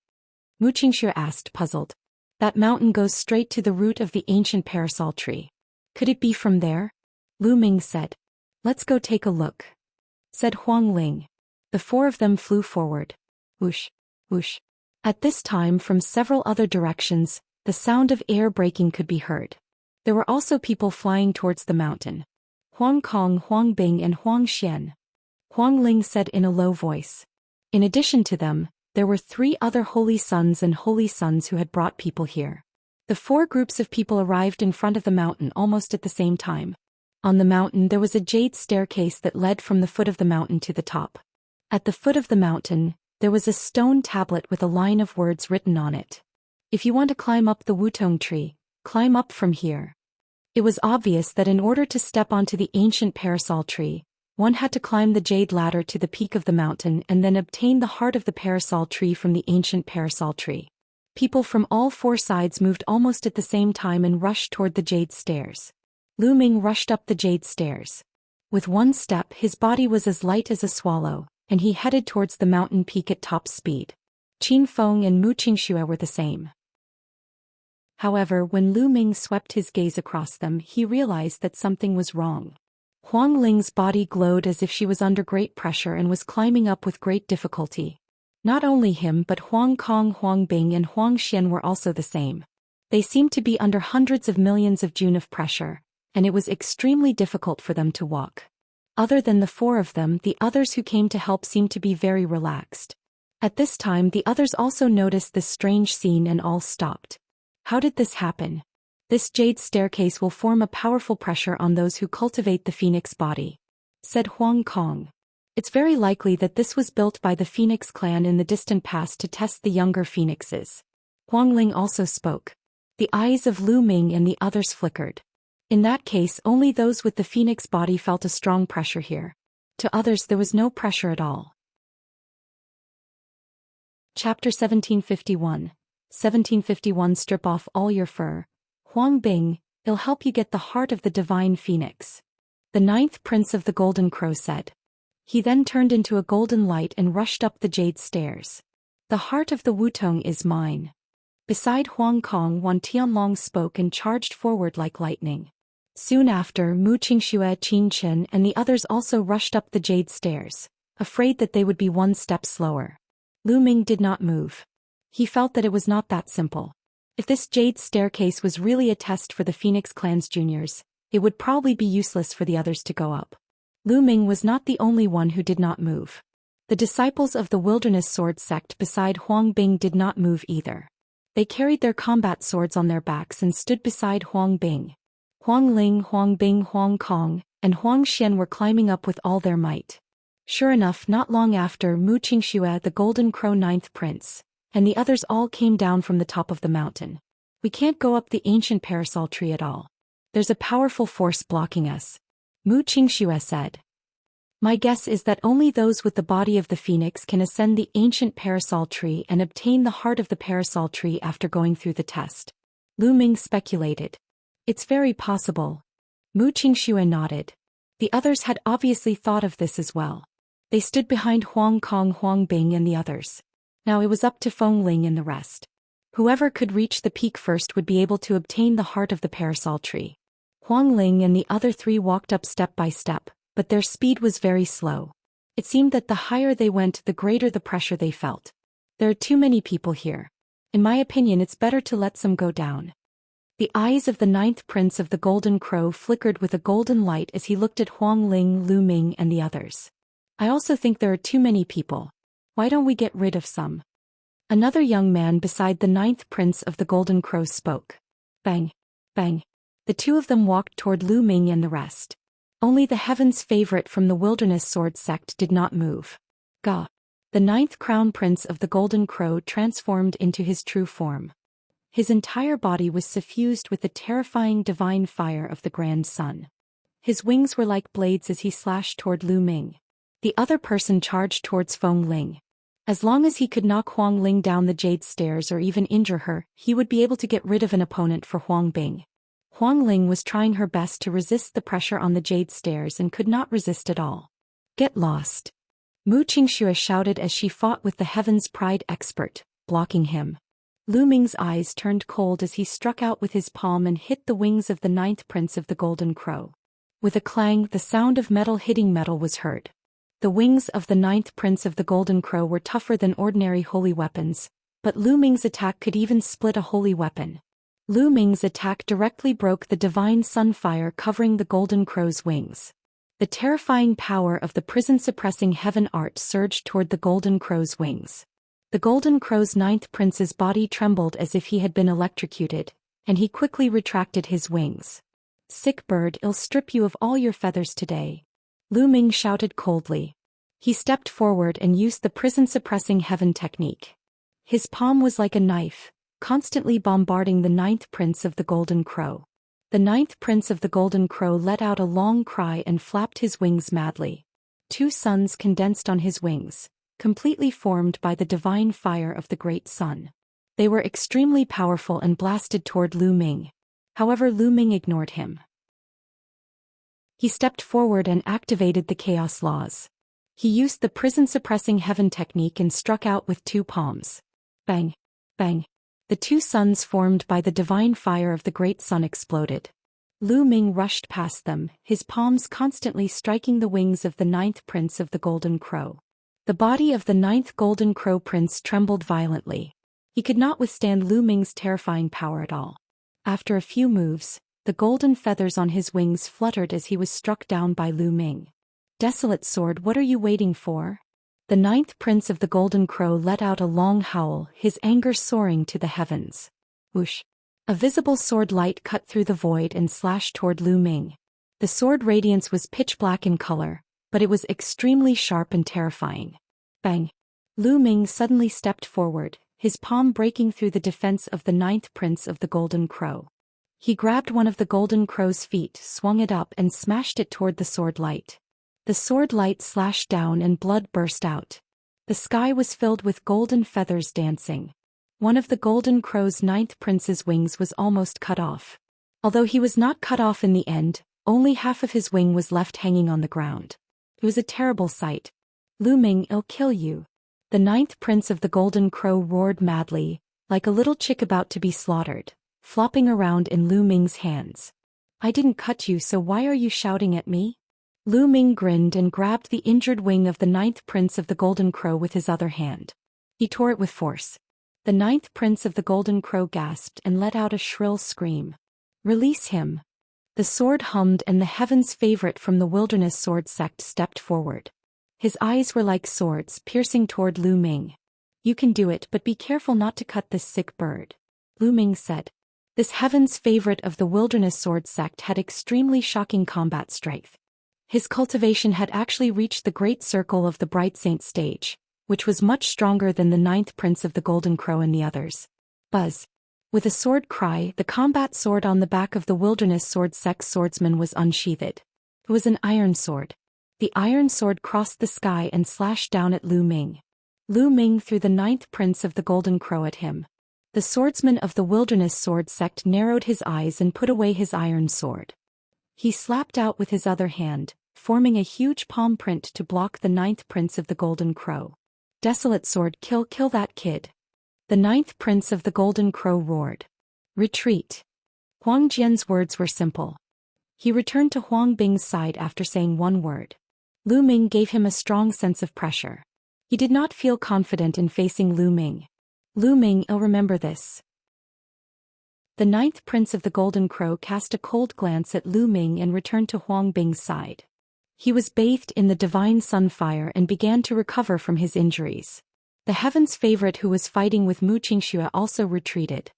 Mu Qingxue asked, puzzled. That mountain goes straight to the root of the ancient parasol tree. Could it be from there? Lu Ming said. Let's go take a look, said Huang Ling. The 4 of them flew forward. Whoosh, whoosh. At this time, from several other directions, the sound of air breaking could be heard. There were also people flying towards the mountain. Huang Kong, Huang Bing and Huang Xian. Huang Ling said in a low voice. In addition to them, there were 3 other holy sons and holy sons who had brought people here. The 4 groups of people arrived in front of the mountain almost at the same time. On the mountain there was a jade staircase that led from the foot of the mountain to the top. At the foot of the mountain, there was a stone tablet with a line of words written on it. If you want to climb up the Wutong tree, Climb up from here. It was obvious that in order to step onto the ancient parasol tree, one had to climb the jade ladder to the peak of the mountain and then obtain the heart of the parasol tree from the ancient parasol tree. People from all four sides moved almost at the same time and rushed toward the jade stairs. Lu Ming rushed up the jade stairs. With one step, his body was as light as a swallow, and he headed towards the mountain peak at top speed. Qin Feng and Mu Qingxue were the same. However, when Lu Ming swept his gaze across them, he realized that something was wrong. Huang Ling's body glowed as if she was under great pressure and was climbing up with great difficulty. Not only him but Huang Kong, Huang Bing and Huang Xian were also the same. They seemed to be under hundreds of millions of joule of pressure, and it was extremely difficult for them to walk. Other than the four of them, the others who came to help seemed to be very relaxed. At this time, the others also noticed this strange scene and all stopped. How did this happen? This jade staircase will form a powerful pressure on those who cultivate the phoenix body, said Huang Kong. It's very likely that this was built by the Phoenix clan in the distant past to test the younger phoenixes. Huang Ling also spoke. The eyes of Lu Ming and the others flickered. In that case, only those with the phoenix body felt a strong pressure here. To others there was no pressure at all. Chapter 1751. 1751 Strip off all your fur. Huang Bing, it'll help you get the heart of the divine phoenix. The ninth prince of the Golden Crow said. He then turned into a golden light and rushed up the jade stairs. The heart of the Wutong is mine. Beside Huang Kong, Wan Tianlong spoke and charged forward like lightning. Soon after, Mu Qingxue, Qin Chen and the others also rushed up the jade stairs, afraid that they would be one step slower. Lu Ming did not move. He felt that it was not that simple. If this jade staircase was really a test for the Phoenix Clan's juniors, it would probably be useless for the others to go up. Lu Ming was not the only one who did not move. The disciples of the Wilderness Sword sect beside Huang Bing did not move either. They carried their combat swords on their backs and stood beside Huang Bing. Huang Ling, Huang Bing, Huang Kong, and Huang Xian were climbing up with all their might. Sure enough, not long after, Mu Qingxue, the Golden Crow ninth prince, and the others all came down from the top of the mountain. We can't go up the ancient parasol tree at all. There's a powerful force blocking us, Mu Qingxue said. My guess is that only those with the body of the phoenix can ascend the ancient parasol tree and obtain the heart of the parasol tree after going through the test. Lu Ming speculated. It's very possible. Mu Qingxue nodded. The others had obviously thought of this as well. They stood behind Huang Kong, Huang Bing and the others. Now it was up to Feng Ling and the rest. Whoever could reach the peak first would be able to obtain the heart of the parasol tree. Huang Ling and the other three walked up step by step, but their speed was very slow. It seemed that the higher they went, the greater the pressure they felt. There are too many people here. In my opinion, it's better to let some go down. The eyes of the ninth prince of the Golden Crow flickered with a golden light as he looked at Huang Ling, Lu Ming and the others. I also think there are too many people. Why don't we get rid of some? Another young man beside the ninth prince of the Golden Crow spoke. Bang! Bang! The two of them walked toward Lu Ming and the rest. Only the heaven's favorite from the Wilderness Sword sect did not move. Gah! The ninth crown prince of the Golden Crow transformed into his true form. His entire body was suffused with the terrifying divine fire of the Grand Sun. His wings were like blades as he slashed toward Lu Ming. The other person charged towards Feng Ling. As long as he could knock Huang Ling down the jade stairs or even injure her, he would be able to get rid of an opponent for Huang Bing. Huang Ling was trying her best to resist the pressure on the jade stairs and could not resist at all. Get lost! Mu Qingxue shouted as she fought with the Heaven's Pride expert, blocking him. Lu Ming's eyes turned cold as he struck out with his palm and hit the wings of the ninth prince of the Golden Crow. With a clang, the sound of metal hitting metal was heard. The wings of the ninth prince of the Golden Crow were tougher than ordinary holy weapons, but Lu Ming's attack could even split a holy weapon. Lu Ming's attack directly broke the divine sunfire covering the Golden Crow's wings. The terrifying power of the prison-suppressing heaven art surged toward the Golden Crow's wings. The Golden Crow's ninth prince's body trembled as if he had been electrocuted, and he quickly retracted his wings. Sick bird, I'll strip you of all your feathers today. Lu Ming shouted coldly. He stepped forward and used the prison-suppressing heaven technique. His palm was like a knife, constantly bombarding the ninth prince of the Golden Crow. The ninth prince of the Golden Crow let out a long cry and flapped his wings madly. 2 suns condensed on his wings, completely formed by the divine fire of the great sun. They were extremely powerful and blasted toward Lu Ming. However, Lu Ming ignored him. He stepped forward and activated the chaos laws. He used the prison-suppressing heaven technique and struck out with 2 palms. Bang! Bang! The 2 suns formed by the divine fire of the great sun exploded. Lu Ming rushed past them, his palms constantly striking the wings of the ninth prince of the Golden Crow. The body of the ninth Golden Crow prince trembled violently. He could not withstand Lu Ming's terrifying power at all. After a few moves, the golden feathers on his wings fluttered as he was struck down by Lu Ming. Desolate sword, what are you waiting for? The ninth prince of the Golden Crow let out a long howl, his anger soaring to the heavens. Whoosh! A visible sword light cut through the void and slashed toward Lu Ming. The sword radiance was pitch black in color, but it was extremely sharp and terrifying. Bang! Lu Ming suddenly stepped forward, his palm breaking through the defense of the ninth prince of the Golden Crow. He grabbed one of the Golden Crow's feet, swung it up and smashed it toward the sword light. The sword light slashed down and blood burst out. The sky was filled with golden feathers dancing. One of the Golden Crow's ninth prince's wings was almost cut off. Although he was not cut off in the end, only half of his wing was left hanging on the ground. It was a terrible sight. Lu Ming, I'll kill you. The ninth prince of the Golden Crow roared madly, like a little chick about to be slaughtered, flopping around in Lu Ming's hands. I didn't cut you, so why are you shouting at me? Lu Ming grinned and grabbed the injured wing of the ninth prince of the Golden Crow with his other hand. He tore it with force. The ninth prince of the Golden Crow gasped and let out a shrill scream. Release him. The sword hummed and the heaven's favorite from the wilderness sword sect stepped forward. His eyes were like swords piercing toward Lu Ming. You can do it, but be careful not to cut this sick bird. Lu Ming said. This heaven's favorite of the wilderness sword sect had extremely shocking combat strength. His cultivation had actually reached the great circle of the Bright Saint stage, which was much stronger than the ninth prince of the Golden Crow and the others. Buzz! With a sword cry, the combat sword on the back of the wilderness sword sect swordsman was unsheathed. It was an iron sword. The iron sword crossed the sky and slashed down at Lu Ming. Lu Ming threw the ninth prince of the Golden Crow at him. The swordsman of the wilderness sword sect narrowed his eyes and put away his iron sword. He slapped out with his other hand, forming a huge palm print to block the ninth prince of the Golden Crow. Desolate sword, kill that kid. The ninth prince of the Golden Crow roared. Retreat. Huang Jian's words were simple. He returned to Huang Bing's side after saying one word. Lu Ming gave him a strong sense of pressure. He did not feel confident in facing Lu Ming. Lu Ming, I'll remember this. The ninth prince of the Golden Crow cast a cold glance at Lu Ming and returned to Huang Bing's side. He was bathed in the divine sunfire and began to recover from his injuries. The heaven's favorite who was fighting with Mu Qingxue also retreated.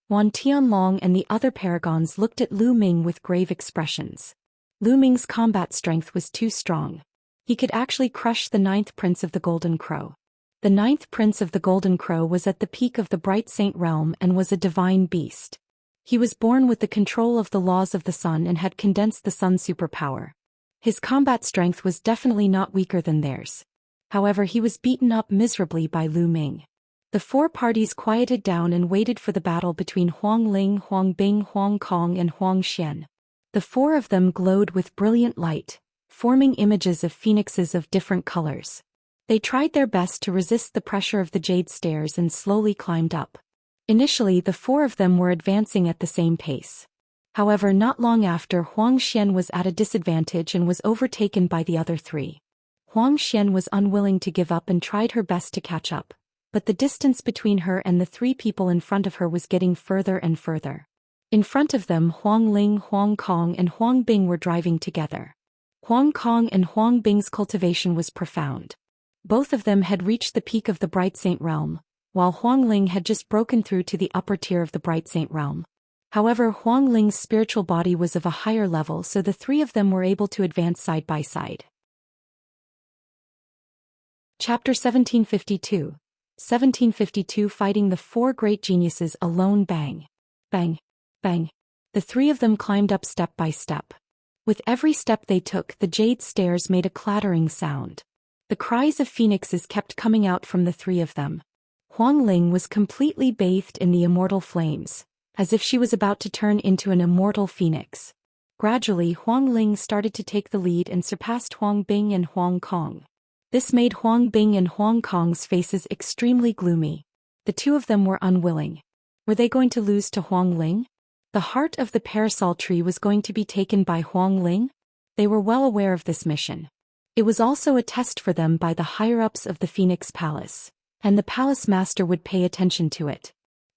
Wan Tianlong and the other paragons looked at Lu Ming with grave expressions. Lu Ming's combat strength was too strong. He could actually crush the ninth prince of the Golden Crow. The ninth prince of the Golden Crow was at the peak of the Bright Saint realm and was a divine beast. He was born with the control of the laws of the sun and had condensed the sun's superpower. His combat strength was definitely not weaker than theirs. However, he was beaten up miserably by Lu Ming. The 4 parties quieted down and waited for the battle between Huang Ling, Huang Bing, Huang Kong and Zhou Xian. The 4 of them glowed with brilliant light, forming images of phoenixes of different colors. They tried their best to resist the pressure of the jade stairs and slowly climbed up. Initially, the 4 of them were advancing at the same pace. However, not long after, Zhou Xian was at a disadvantage and was overtaken by the other 3. Zhou Xian was unwilling to give up and tried her best to catch up, but the distance between her and the 3 people in front of her was getting further and further. In front of them, Huang Ling, Huang Kong and Huang Bing were driving together. Huang Kong and Huang Bing's cultivation was profound. Both of them had reached the peak of the Bright Saint realm, while Huang Ling had just broken through to the upper tier of the Bright Saint realm. However, Huang Ling's spiritual body was of a higher level, so the 3 of them were able to advance side by side. Chapter 1752. 1752 Fighting the four great geniuses alone. Bang. Bang. Bang. The three of them climbed up step by step. With every step they took, the jade stairs made a clattering sound. The cries of phoenixes kept coming out from the three of them. Huang Ling was completely bathed in the immortal flames, as if she was about to turn into an immortal phoenix. Gradually, Huang Ling started to take the lead and surpassed Huang Bing and Huang Kong. This made Huang Bing and Huang Kong's faces extremely gloomy. The two of them were unwilling. Were they going to lose to Huang Ling? The heart of the parasol tree was going to be taken by Huang Ling? They were well aware of this mission. It was also a test for them by the higher-ups of the Phoenix Palace, and the palace master would pay attention to it.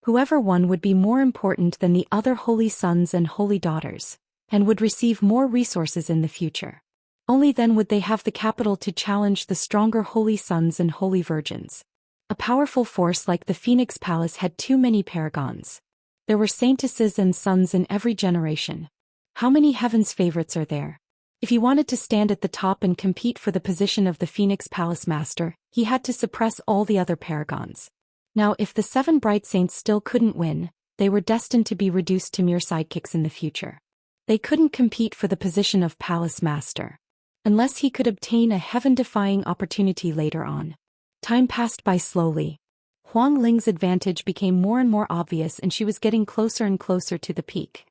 Whoever won would be more important than the other holy sons and holy daughters, and would receive more resources in the future. Only then would they have the capital to challenge the stronger holy sons and holy virgins. A powerful force like the Phoenix Palace had too many paragons. There were saintesses and sons in every generation. How many heaven's favorites are there? If he wanted to stand at the top and compete for the position of the Phoenix Palace Master, he had to suppress all the other paragons. Now, if the 7 bright saints still couldn't win, they were destined to be reduced to mere sidekicks in the future. They couldn't compete for the position of Palace Master, unless he could obtain a heaven-defying opportunity later on. Time passed by slowly. Huang Ling's advantage became more and more obvious, and she was getting closer and closer to the peak.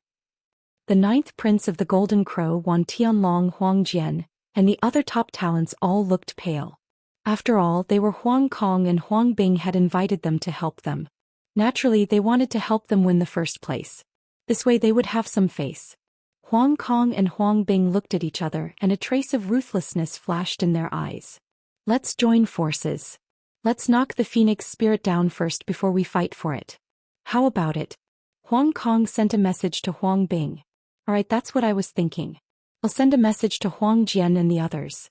The 9th prince of the Golden Crow, Wan Tianlong, Huang Jian, and the other top talents all looked pale. After all, they were Huang Kong and Huang Bing had invited them to help them. Naturally, they wanted to help them win the first place. This way they would have some face. Huang Kong and Huang Bing looked at each other, and a trace of ruthlessness flashed in their eyes. Let's join forces. Let's knock the phoenix spirit down first before we fight for it. How about it? Huang Kong sent a message to Huang Bing. Alright, that's what I was thinking. I'll send a message to Huang Jian and the others.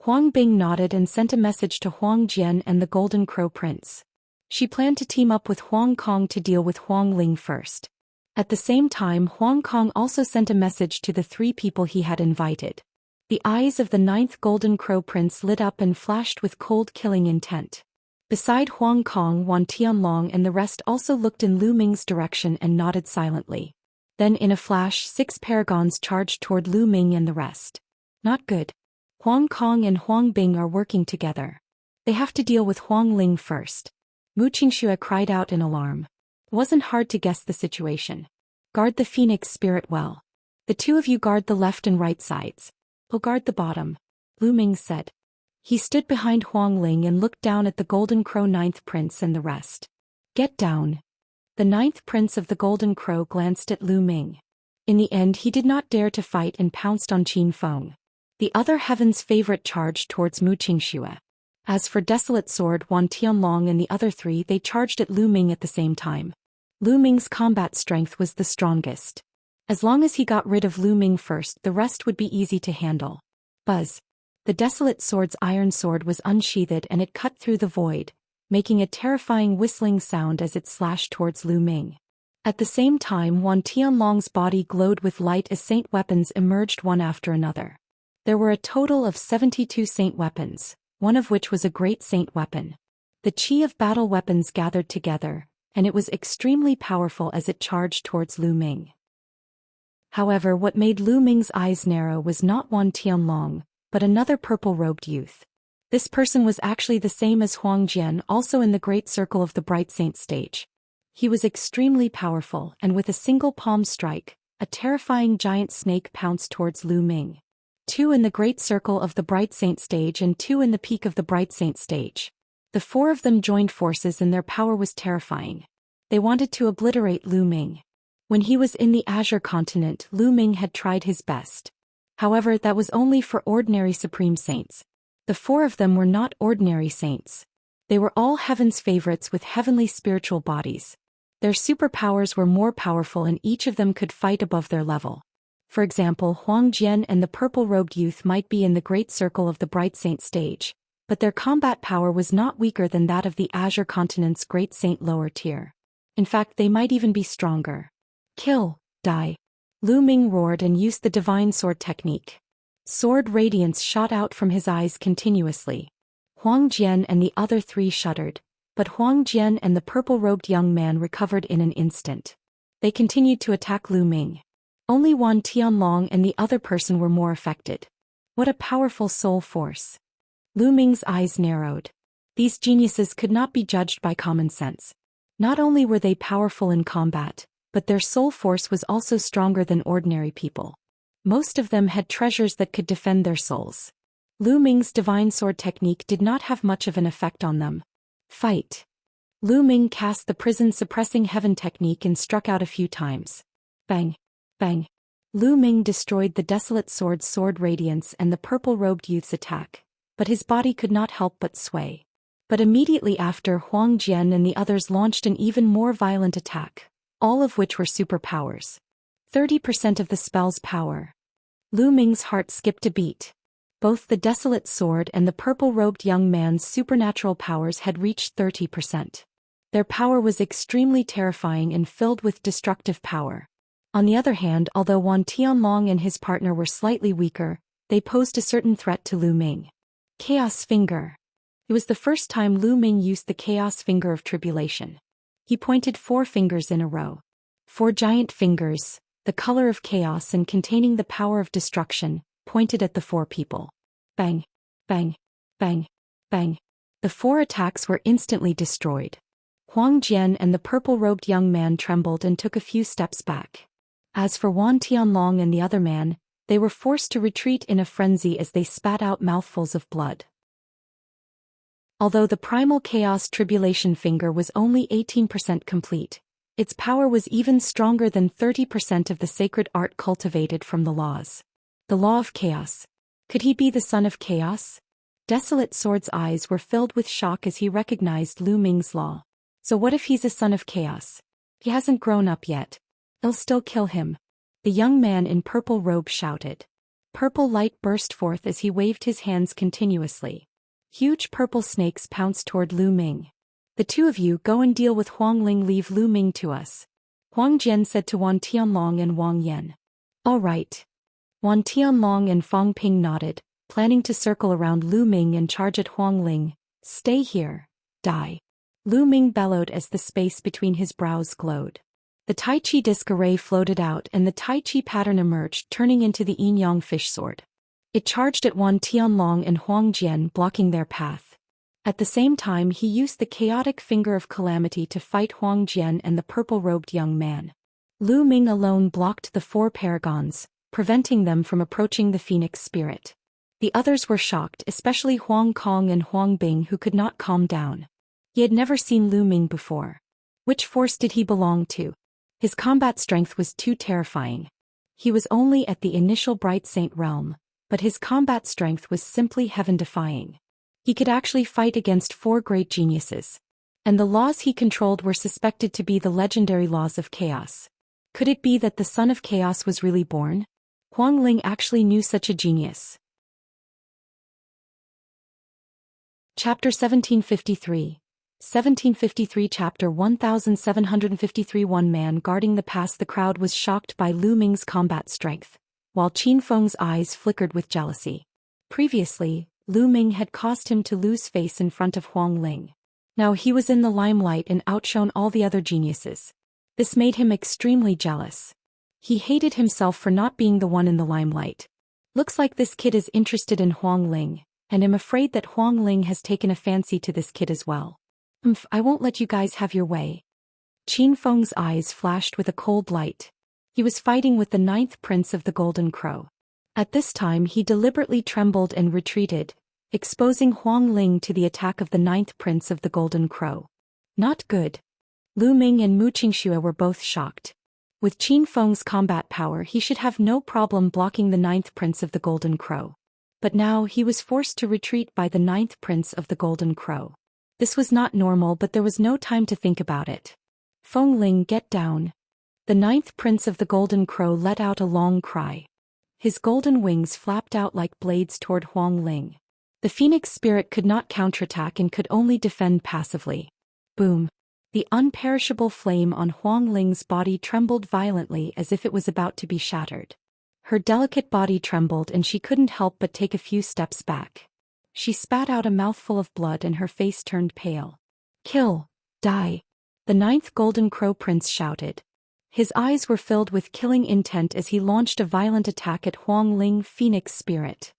Huang Bing nodded and sent a message to Huang Jian and the Golden Crow Prince. She planned to team up with Huang Kong to deal with Huang Ling first. At the same time, Huang Kong also sent a message to the 3 people he had invited. The eyes of the 9th Golden Crow Prince lit up and flashed with cold killing intent. Beside Huang Kong, Wan Tianlong and the rest also looked in Lu Ming's direction and nodded silently. Then in a flash, 6 paragons charged toward Lu Ming and the rest. Not good. Huang Kong and Huang Bing are working together. They have to deal with Huang Ling first. Xianxia cried out in alarm. It wasn't hard to guess the situation. Guard the phoenix spirit well. The 2 of you guard the left and right sides. I'll guard the bottom, Lu Ming said. He stood behind Huang Ling and looked down at the Golden Crow 9th Prince and the rest. Get down. The 9th Prince of the Golden Crow glanced at Lu Ming. In the end, he did not dare to fight and pounced on Qin Feng. The other heaven's favorite charged towards Xianxia. As for Desolate Sword, Wan Tianlong and the other 3, they charged at Lu Ming at the same time. Lu Ming's combat strength was the strongest. As long as he got rid of Lu Ming first, the rest would be easy to handle. Buzz. The Desolate Sword's iron sword was unsheathed and it cut through the void, making a terrifying whistling sound as it slashed towards Lu Ming. At the same time, Wan Tianlong's body glowed with light as saint weapons emerged one after another. There were a total of 72 saint weapons, one of which was a great saint weapon. The chi of battle weapons gathered together, and it was extremely powerful as it charged towards Lu Ming. However, what made Lu Ming's eyes narrow was not Wan Tianlong, but another purple-robed youth. This person was actually the same as Huang Jian, also in the great circle of the Bright Saint stage. He was extremely powerful, and with a single palm strike, a terrifying giant snake pounced towards Lu Ming. 2 in the great circle of the Bright Saint stage and 2 in the peak of the Bright Saint stage. The 4 of them joined forces and their power was terrifying. They wanted to obliterate Lu Ming. When he was in the Azure continent, Lu Ming had tried his best. However, that was only for ordinary supreme saints. The 4 of them were not ordinary saints. They were all heaven's favorites with heavenly spiritual bodies. Their superpowers were more powerful and each of them could fight above their level. For example, Huang Jian and the purple-robed youth might be in the great circle of the Bright Saint stage, but their combat power was not weaker than that of the Azure continent's great saint lower tier. In fact, they might even be stronger. Kill, die. Lu Ming roared and used the divine sword technique. Sword radiance shot out from his eyes continuously. Huang Jian and the other 3 shuddered, But Huang Jian and the purple-robed young man recovered in an instant. They continued to attack Lu Ming. Only Wan Tianlong and the other person were more affected. What a powerful soul force. Lu Ming's eyes narrowed. These geniuses could not be judged by common sense. Not only were they powerful in combat, but their soul force was also stronger than ordinary people. Most of them had treasures that could defend their souls. Lu Ming's divine sword technique did not have much of an effect on them. Fight. Lu Ming cast the prison-suppressing heaven technique and struck out a few times. Bang. Bang. Lu Ming destroyed the desolate sword radiance and the purple-robed youth's attack, but his body could not help but sway. But immediately after, Huang Jian and the others launched an even more violent attack, all of which were superpowers. 30% of the spell's power. Lu Ming's heart skipped a beat. Both the desolate sword and the purple-robed young man's supernatural powers had reached 30%. Their power was extremely terrifying and filled with destructive power. On the other hand, although Wan Tianlong and his partner were slightly weaker, they posed a certain threat to Lu Ming. Chaos Finger. It was the first time Lu Ming used the Chaos Finger of Tribulation. He pointed 4 fingers in a row. 4 giant fingers, the color of chaos and containing the power of destruction, pointed at the 4 people. Bang, bang, bang, bang. The 4 attacks were instantly destroyed. Huang Jian and the purple-robed young man trembled and took a few steps back. As for Wan Tianlong and the other man, they were forced to retreat in a frenzy as they spat out mouthfuls of blood. Although the primal chaos tribulation finger was only 18% complete, its power was even stronger than 30% of the sacred art cultivated from the laws. The law of chaos. Could he be the son of chaos? Desolate Sword's eyes were filled with shock as he recognized Lu Ming's law. So what if he's a son of chaos? He hasn't grown up yet. They'll still kill him. The young man in purple robe shouted. Purple light burst forth as he waved his hands continuously. Huge purple snakes pounced toward Lu Ming. The 2 of you go and deal with Huang Ling, leave Lu Ming to us. Huang Jian said to Wan Tianlong and Wang Yan. All right. Wan Tianlong and Fang Ping nodded, planning to circle around Lu Ming and charge at Huang Ling. Stay here. Die. Lu Ming bellowed as the space between his brows glowed. The Tai Chi disc array floated out and the Tai Chi pattern emerged, turning into the yin-yang fish sword. It charged at Wan Tianlong and Huang Jian, blocking their path. At the same time, he used the chaotic finger of calamity to fight Huang Jian and the purple-robed young man. Lu Ming alone blocked the 4 paragons, preventing them from approaching the phoenix spirit. The others were shocked, especially Huang Kong and Huang Bing, who could not calm down. He had never seen Lu Ming before. Which force did he belong to? His combat strength was too terrifying. He was only at the initial Bright Saint realm, but his combat strength was simply heaven-defying. He could actually fight against 4 great geniuses. And the laws he controlled were suspected to be the legendary laws of chaos. Could it be that the son of chaos was really born? Huang Ling actually knew such a genius. Chapter 1753. 1753 Chapter 1753 One man guarding the pass. The crowd was shocked by Lu Ming's combat strength, while Qin Feng's eyes flickered with jealousy. Previously, Lu Ming had caused him to lose face in front of Huang Ling. Now he was in the limelight and outshone all the other geniuses. This made him extremely jealous. He hated himself for not being the one in the limelight. Looks like this kid is interested in Huang Ling, and I'm afraid that Huang Ling has taken a fancy to this kid as well. I won't let you guys have your way. Qin Feng's eyes flashed with a cold light. He was fighting with the 9th Prince of the Golden Crow. At this time he deliberately trembled and retreated, exposing Huang Ling to the attack of the 9th Prince of the Golden Crow. Not good. Lu Ming and Mu Qingxue were both shocked. With Qin Feng's combat power, he should have no problem blocking the 9th Prince of the Golden Crow. But now he was forced to retreat by the 9th Prince of the Golden Crow. This was not normal, but there was no time to think about it. Feng Ling, get down. The 9th Prince of the Golden Crow let out a long cry. His golden wings flapped out like blades toward Huang Ling. The phoenix spirit could not counterattack and could only defend passively. Boom. The unperishable flame on Huang Ling's body trembled violently as if it was about to be shattered. Her delicate body trembled and she couldn't help but take a few steps back. She spat out a mouthful of blood and her face turned pale. Kill! Die! The ninth Golden Crow Prince shouted. His eyes were filled with killing intent as he launched a violent attack at Huang Ling Phoenix Spirit.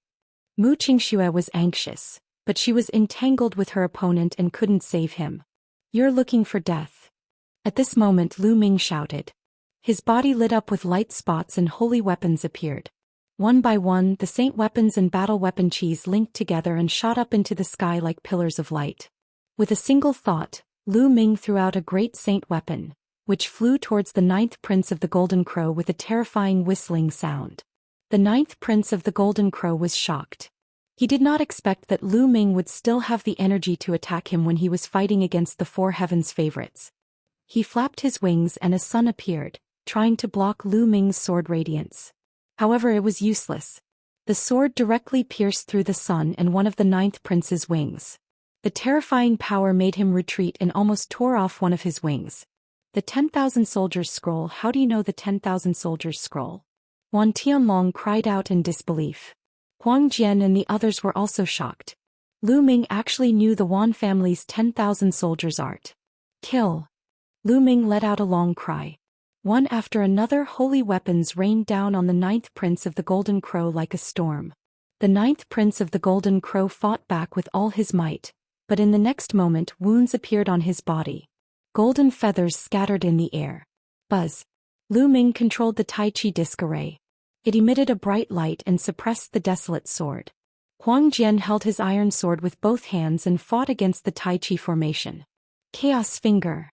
Mu Qingxue was anxious, but she was entangled with her opponent and couldn't save him. You're looking for death. At this moment Lu Ming shouted. His body lit up with light spots and holy weapons appeared. One by one the saint weapons and battle weapon cheese linked together and shot up into the sky like pillars of light. With a single thought, Lu Ming threw out a great saint weapon, which flew towards the ninth prince of the Golden Crow with a terrifying whistling sound. The ninth prince of the Golden Crow was shocked. He did not expect that Lu Ming would still have the energy to attack him when he was fighting against the four heavens favorites. He flapped his wings and a sun appeared, trying to block Lu Ming's sword radiance. However, it was useless. The sword directly pierced through the sun and one of the ninth prince's wings. The terrifying power made him retreat and almost tore off one of his wings. The 10,000 Soldiers Scroll. How do you know the 10,000 Soldiers Scroll? Wan Tianlong cried out in disbelief. Huang Jian and the others were also shocked. Lu Ming actually knew the Wan family's 10,000 soldiers art. Kill! Lu Ming let out a long cry. One after another holy weapons rained down on the ninth prince of the Golden Crow like a storm. The ninth prince of the Golden Crow fought back with all his might, but in the next moment wounds appeared on his body. Golden feathers scattered in the air. Buzz! Lu Ming controlled the Tai Chi disc array. It emitted a bright light and suppressed the desolate sword. Huang Jian held his iron sword with both hands and fought against the Tai Chi formation. Chaos finger!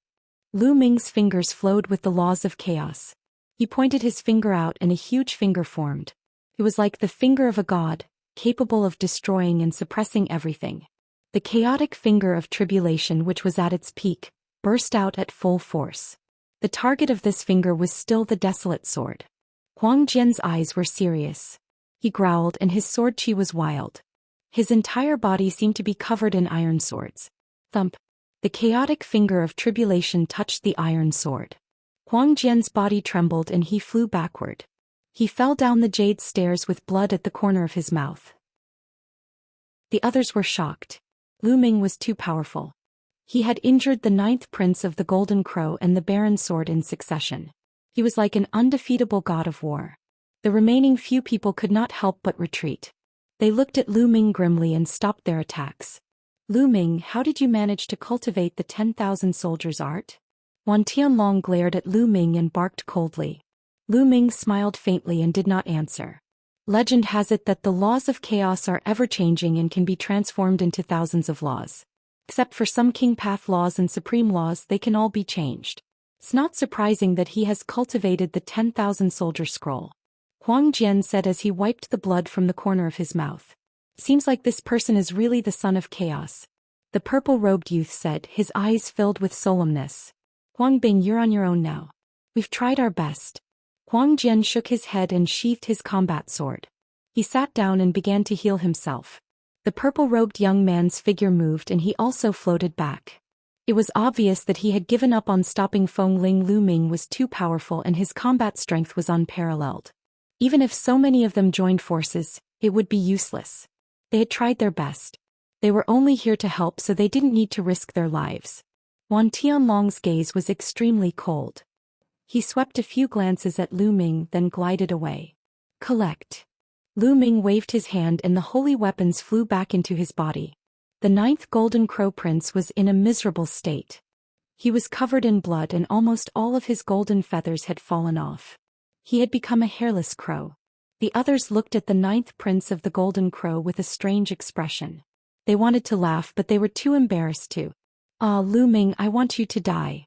Lu Ming's fingers flowed with the laws of chaos. He pointed his finger out and a huge finger formed. It was like the finger of a god, capable of destroying and suppressing everything. The chaotic finger of tribulation, which was at its peak, burst out at full force. The target of this finger was still the desolate sword. Huang Jian's eyes were serious. He growled and his sword chi was wild. His entire body seemed to be covered in iron swords. Thump! The chaotic finger of tribulation touched the iron sword. Huang Jian's body trembled and he flew backward. He fell down the jade stairs with blood at the corner of his mouth. The others were shocked. Lu Ming was too powerful. He had injured the ninth prince of the Golden Crow and the Baron Sword in succession. He was like an undefeatable god of war. The remaining few people could not help but retreat. They looked at Lu Ming grimly and stopped their attacks. Lu Ming, how did you manage to cultivate the 10,000 soldiers art? Wan Tianlong glared at Lu Ming and barked coldly. Lu Ming smiled faintly and did not answer. Legend has it that the laws of chaos are ever-changing and can be transformed into thousands of laws. Except for some king path laws and supreme laws, they can all be changed. It's not surprising that he has cultivated the 10,000 soldier scroll. Huang Jian said as he wiped the blood from the corner of his mouth. Seems like this person is really the son of chaos. The purple-robed youth said, his eyes filled with solemnness. Huang Bing, you're on your own now. We've tried our best. Huang Jian shook his head and sheathed his combat sword. He sat down and began to heal himself. The purple-robed young man's figure moved and he also floated back. It was obvious that he had given up on stopping Feng Ling. Lu Ming was too powerful and his combat strength was unparalleled. Even if so many of them joined forces, it would be useless. They had tried their best. They were only here to help, so they didn't need to risk their lives. Wan Tianlong's gaze was extremely cold. He swept a few glances at Lu Ming, then glided away. Collect. Lu Ming waved his hand and the holy weapons flew back into his body. The ninth Golden Crow Prince was in a miserable state. He was covered in blood and almost all of his golden feathers had fallen off. He had become a hairless crow. The others looked at the ninth Prince of the Golden Crow with a strange expression. They wanted to laugh but they were too embarrassed to. Ah, Lu Ming, I want you to die.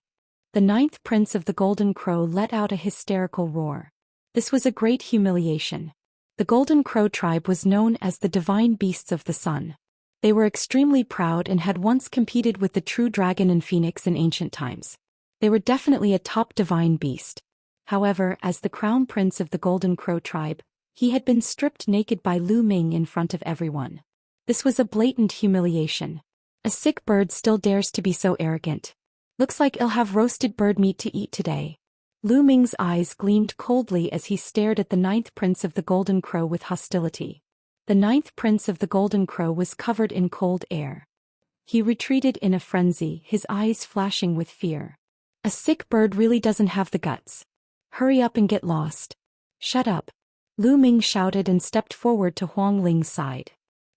The ninth Prince of the Golden Crow let out a hysterical roar. This was a great humiliation. The Golden Crow tribe was known as the divine beasts of the sun. They were extremely proud and had once competed with the true dragon and phoenix in ancient times. They were definitely a top divine beast. However, as the crown prince of the Golden Crow tribe, he had been stripped naked by Lu Ming in front of everyone. This was a blatant humiliation. A sick bird still dares to be so arrogant. Looks like I'll have roasted bird meat to eat today. Lu Ming's eyes gleamed coldly as he stared at the ninth prince of the Golden Crow with hostility. The ninth prince of the Golden Crow was covered in cold air. He retreated in a frenzy, his eyes flashing with fear. A sick bird really doesn't have the guts. Hurry up and get lost. Shut up. Lu Ming shouted and stepped forward to Huang Ling's side.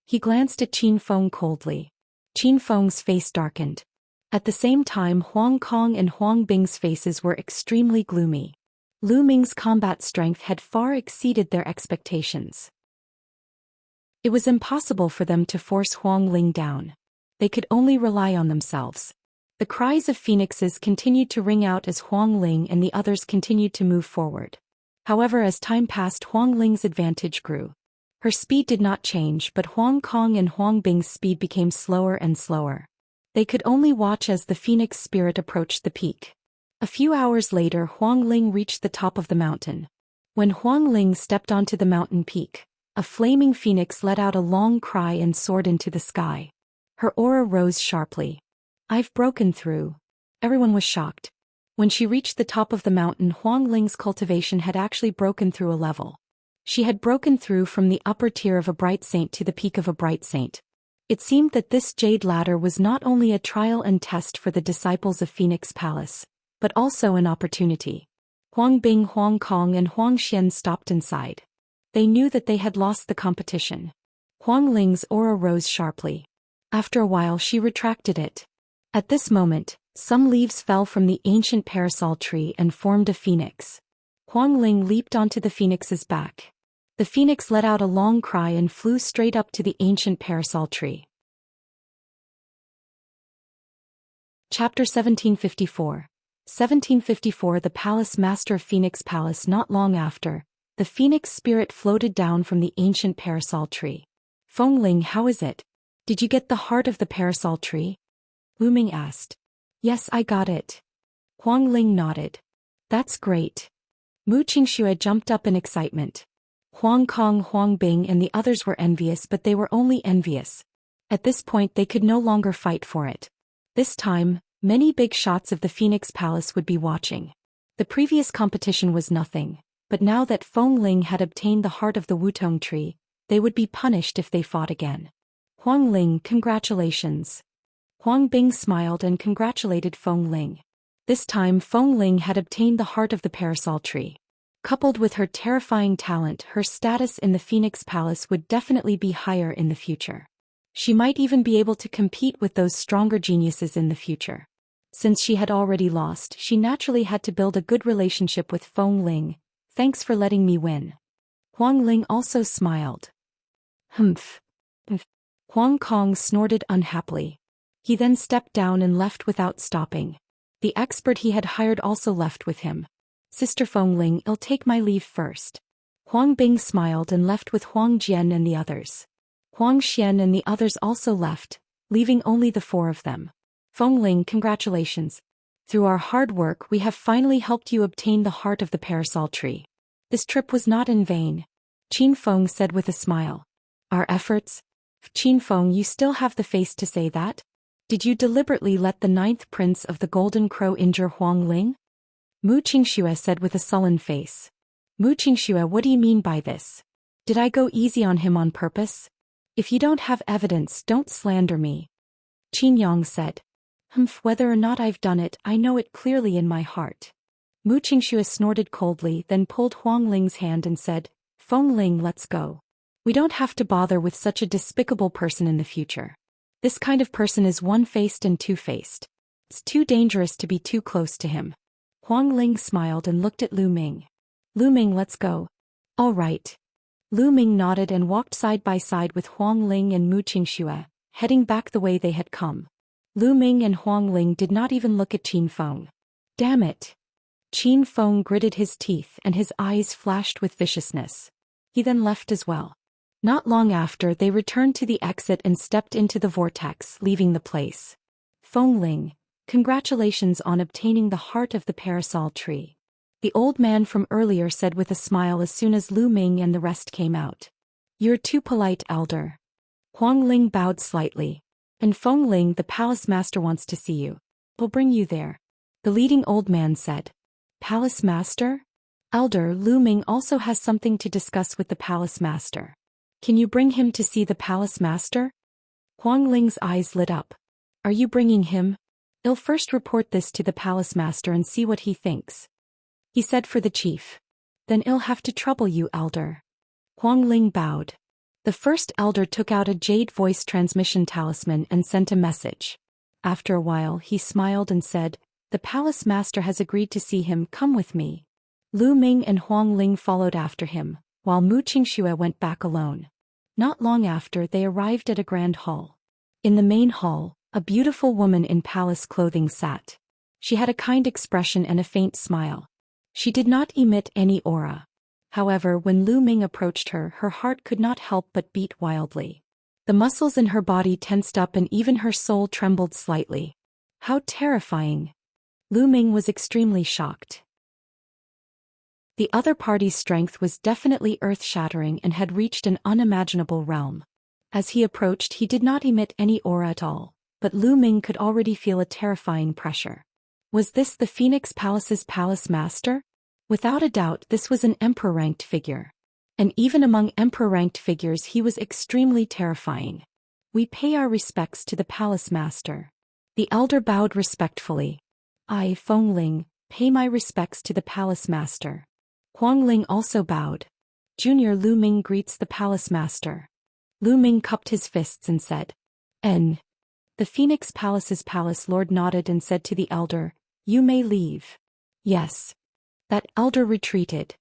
He glanced at Qin Feng coldly. Qin Feng's face darkened. At the same time, Huang Kong and Huang Bing's faces were extremely gloomy. Lu Ming's combat strength had far exceeded their expectations. It was impossible for them to force Huang Ling down. They could only rely on themselves. The cries of phoenixes continued to ring out as Huang Ling and the others continued to move forward. However, as time passed, Huang Ling's advantage grew. Her speed did not change, but Huang Kong and Huang Bing's speed became slower and slower. They could only watch as the phoenix spirit approached the peak. A few hours later, Huang Ling reached the top of the mountain. When Huang Ling stepped onto the mountain peak, a flaming phoenix let out a long cry and soared into the sky. Her aura rose sharply. "I've broken through." Everyone was shocked. When she reached the top of the mountain, Huang Ling's cultivation had actually broken through a level. She had broken through from the upper tier of a bright saint to the peak of a bright saint. It seemed that this jade ladder was not only a trial and test for the disciples of Phoenix Palace, but also an opportunity. Huang Bing, Huang Kong and Huang Xian stopped inside. They knew that they had lost the competition. Huang Ling's aura rose sharply. After a while she retracted it. At this moment, some leaves fell from the ancient parasol tree and formed a phoenix. Huang Ling leaped onto the phoenix's back. The phoenix let out a long cry and flew straight up to the ancient parasol tree. Chapter 1754. 1754. The Palace Master of Phoenix Palace. Not long after, the phoenix spirit floated down from the ancient parasol tree. "Feng Ling, how is it? Did you get the heart of the parasol tree?" Lu Ming asked. "Yes, I got it." Huang Ling nodded. "That's great." Mu Qingxue jumped up in excitement. Huang Kong, Huang Bing and the others were envious, but they were only envious. At this point they could no longer fight for it. This time, many big shots of the Phoenix Palace would be watching. The previous competition was nothing, but now that Feng Ling had obtained the heart of the Wutong tree, they would be punished if they fought again. "Huang Ling, congratulations." Huang Bing smiled and congratulated Feng Ling. This time Feng Ling had obtained the heart of the parasol tree. Coupled with her terrifying talent, her status in the Phoenix Palace would definitely be higher in the future. She might even be able to compete with those stronger geniuses in the future. Since she had already lost, she naturally had to build a good relationship with Feng Ling. "Thanks for letting me win." Huang Ling also smiled. Humph. Huang Kong snorted unhappily. He then stepped down and left without stopping. The expert he had hired also left with him. "Sister Feng Ling, I'll take my leave first." Huang Bing smiled and left with Huang Jian and the others. Huang Xian and the others also left, leaving only the four of them. "Feng Ling, congratulations. Through our hard work we have finally helped you obtain the heart of the parasol tree. This trip was not in vain," Qin Feng said with a smile. "Our efforts?" "Qin Feng, you still have the face to say that? Did you deliberately let the 9th prince of the Golden Crow injure Huang Ling?" Mu Qingxue said with a sullen face. "Mu Qingxue, what do you mean by this? Did I go easy on him on purpose? If you don't have evidence, don't slander me." Qin Yang said. Whether or not I've done it, I know it clearly in my heart." Mu Qingxue snorted coldly, then pulled Huang Ling's hand and said, "Feng Ling, let's go. We don't have to bother with such a despicable person in the future. This kind of person is one-faced and two-faced. It's too dangerous to be too close to him." Huang Ling smiled and looked at Lu Ming. "Lu Ming, let's go." "All right." Lu Ming nodded and walked side by side with Huang Ling and Mu Qingxue, heading back the way they had come. Lu Ming and Huang Ling did not even look at Qin Feng. "Damn it." Qin Feng gritted his teeth and his eyes flashed with viciousness. He then left as well. Not long after, they returned to the exit and stepped into the vortex, leaving the place. "Feng Ling, congratulations on obtaining the heart of the parasol tree," the old man from earlier said with a smile as soon as Lu Ming and the rest came out. "You're too polite, elder." Huang Ling bowed slightly. "And Feng Ling, the palace master wants to see you. We'll bring you there," the leading old man said. "Palace master?" "Elder, Lu Ming also has something to discuss with the palace master. Can you bring him to see the palace master?" Huang Ling's eyes lit up. Are you bringing him? I'll first report this to the palace master and see what he thinks. He said for the chief. Then I'll have to trouble you, elder. Huang Ling bowed. The first elder took out a jade voice transmission talisman and sent a message. After a while he smiled and said, the palace master has agreed to see him. Come with me. Lu Ming and Huang Ling followed after him, while Mu Qingxue went back alone. Not long after they arrived at a grand hall. In the main hall, a beautiful woman in palace clothing sat. She had a kind expression and a faint smile. She did not emit any aura. However, when Lu Ming approached her, her heart could not help but beat wildly. The muscles in her body tensed up and even her soul trembled slightly. How terrifying! Lu Ming was extremely shocked. The other party's strength was definitely earth-shattering and had reached an unimaginable realm. As he approached, he did not emit any aura at all, but Lu Ming could already feel a terrifying pressure. Was this the Phoenix Palace's palace master? Without a doubt, this was an emperor-ranked figure. And even among emperor-ranked figures, he was extremely terrifying. We pay our respects to the palace master. The elder bowed respectfully. I, Feng Ling, pay my respects to the palace master. Huang Ling also bowed. Junior Lu Ming greets the palace master. Lu Ming cupped his fists and said, N. The Phoenix Palace's palace lord nodded and said to the elder, you may leave. Yes. That elder retreated.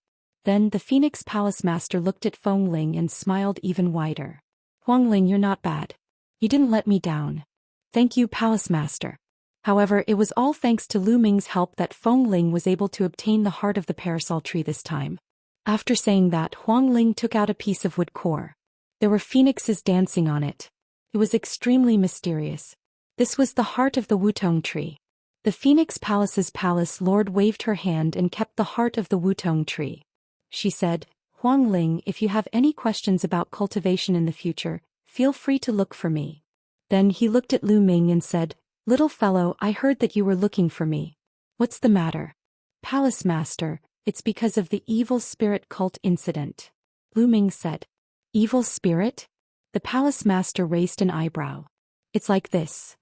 Then the Phoenix Palace master looked at Feng Ling and smiled even wider. Huang Ling, you're not bad. You didn't let me down. Thank you, palace master. However, it was all thanks to Lu Ming's help that Feng Ling was able to obtain the heart of the parasol tree this time. After saying that, Huang Ling took out a piece of wood core. There were phoenixes dancing on it. It was extremely mysterious. This was the heart of the Wutong tree. The Phoenix Palace's palace lord waved her hand and kept the heart of the Wutong tree. She said, Huang Ling, if you have any questions about cultivation in the future, feel free to look for me. Then he looked at Lu Ming and said, little fellow, I heard that you were looking for me. What's the matter? Palace master, it's because of the evil spirit cult incident. Lu Ming said. Evil spirit? The palace master raised an eyebrow. It's like this.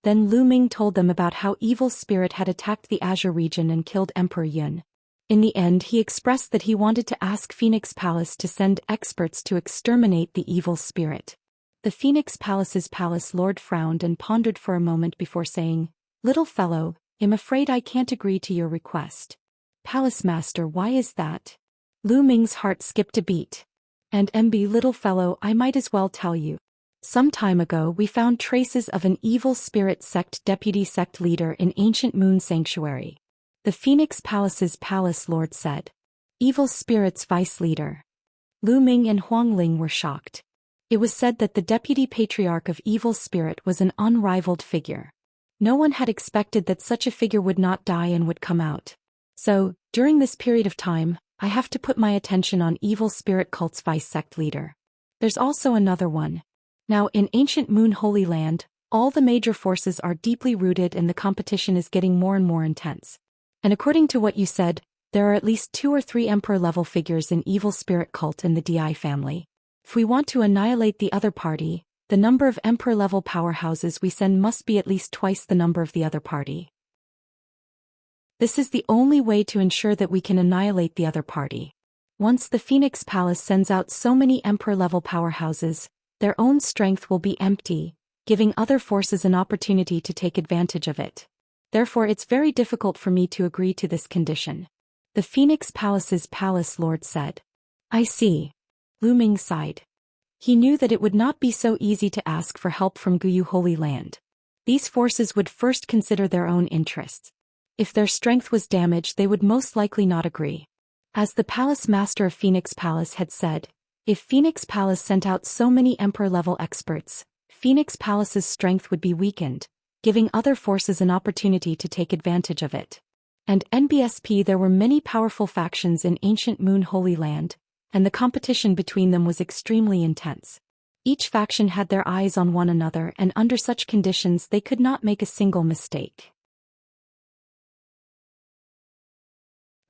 Then Lu Ming told them about how evil spirit had attacked the Azure region and killed Emperor Yun. In the end, he expressed that he wanted to ask Phoenix Palace to send experts to exterminate the evil spirit. The Phoenix Palace's palace lord frowned and pondered for a moment before saying, little fellow, I'm afraid I can't agree to your request. Palace master, why is that? Lu Ming's heart skipped a beat. And MB, little fellow, I might as well tell you. Some time ago we found traces of an evil spirit sect deputy sect leader in ancient moon sanctuary. The Phoenix Palace's palace lord said. Evil spirit's vice leader. Lu Ming and Huang Ling were shocked. It was said that the deputy patriarch of evil spirit was an unrivaled figure. No one had expected that such a figure would not die and would come out. So, during this period of time, I have to put my attention on evil spirit cult's vice sect leader. There's also another one. Now, in ancient Moon Holy Land, all the major forces are deeply rooted and the competition is getting more and more intense. And according to what you said, there are at least 2 or 3 emperor-level figures in evil spirit cult in the DI family. If we want to annihilate the other party, the number of emperor-level powerhouses we send must be at least twice the number of the other party. This is the only way to ensure that we can annihilate the other party. Once the Phoenix Palace sends out so many emperor-level powerhouses, their own strength will be empty, giving other forces an opportunity to take advantage of it. Therefore, it's very difficult for me to agree to this condition. The Phoenix Palace's palace lord said. I see. Lu Ming sighed. He knew that it would not be so easy to ask for help from Guyu Holy Land. These forces would first consider their own interests. If their strength was damaged, they would most likely not agree. As the palace master of Phoenix Palace had said, if Phoenix Palace sent out so many emperor-level experts, Phoenix Palace's strength would be weakened, giving other forces an opportunity to take advantage of it. And NBSP, there were many powerful factions in ancient Moon Holy Land, and the competition between them was extremely intense. Each faction had their eyes on one another, and under such conditions they could not make a single mistake.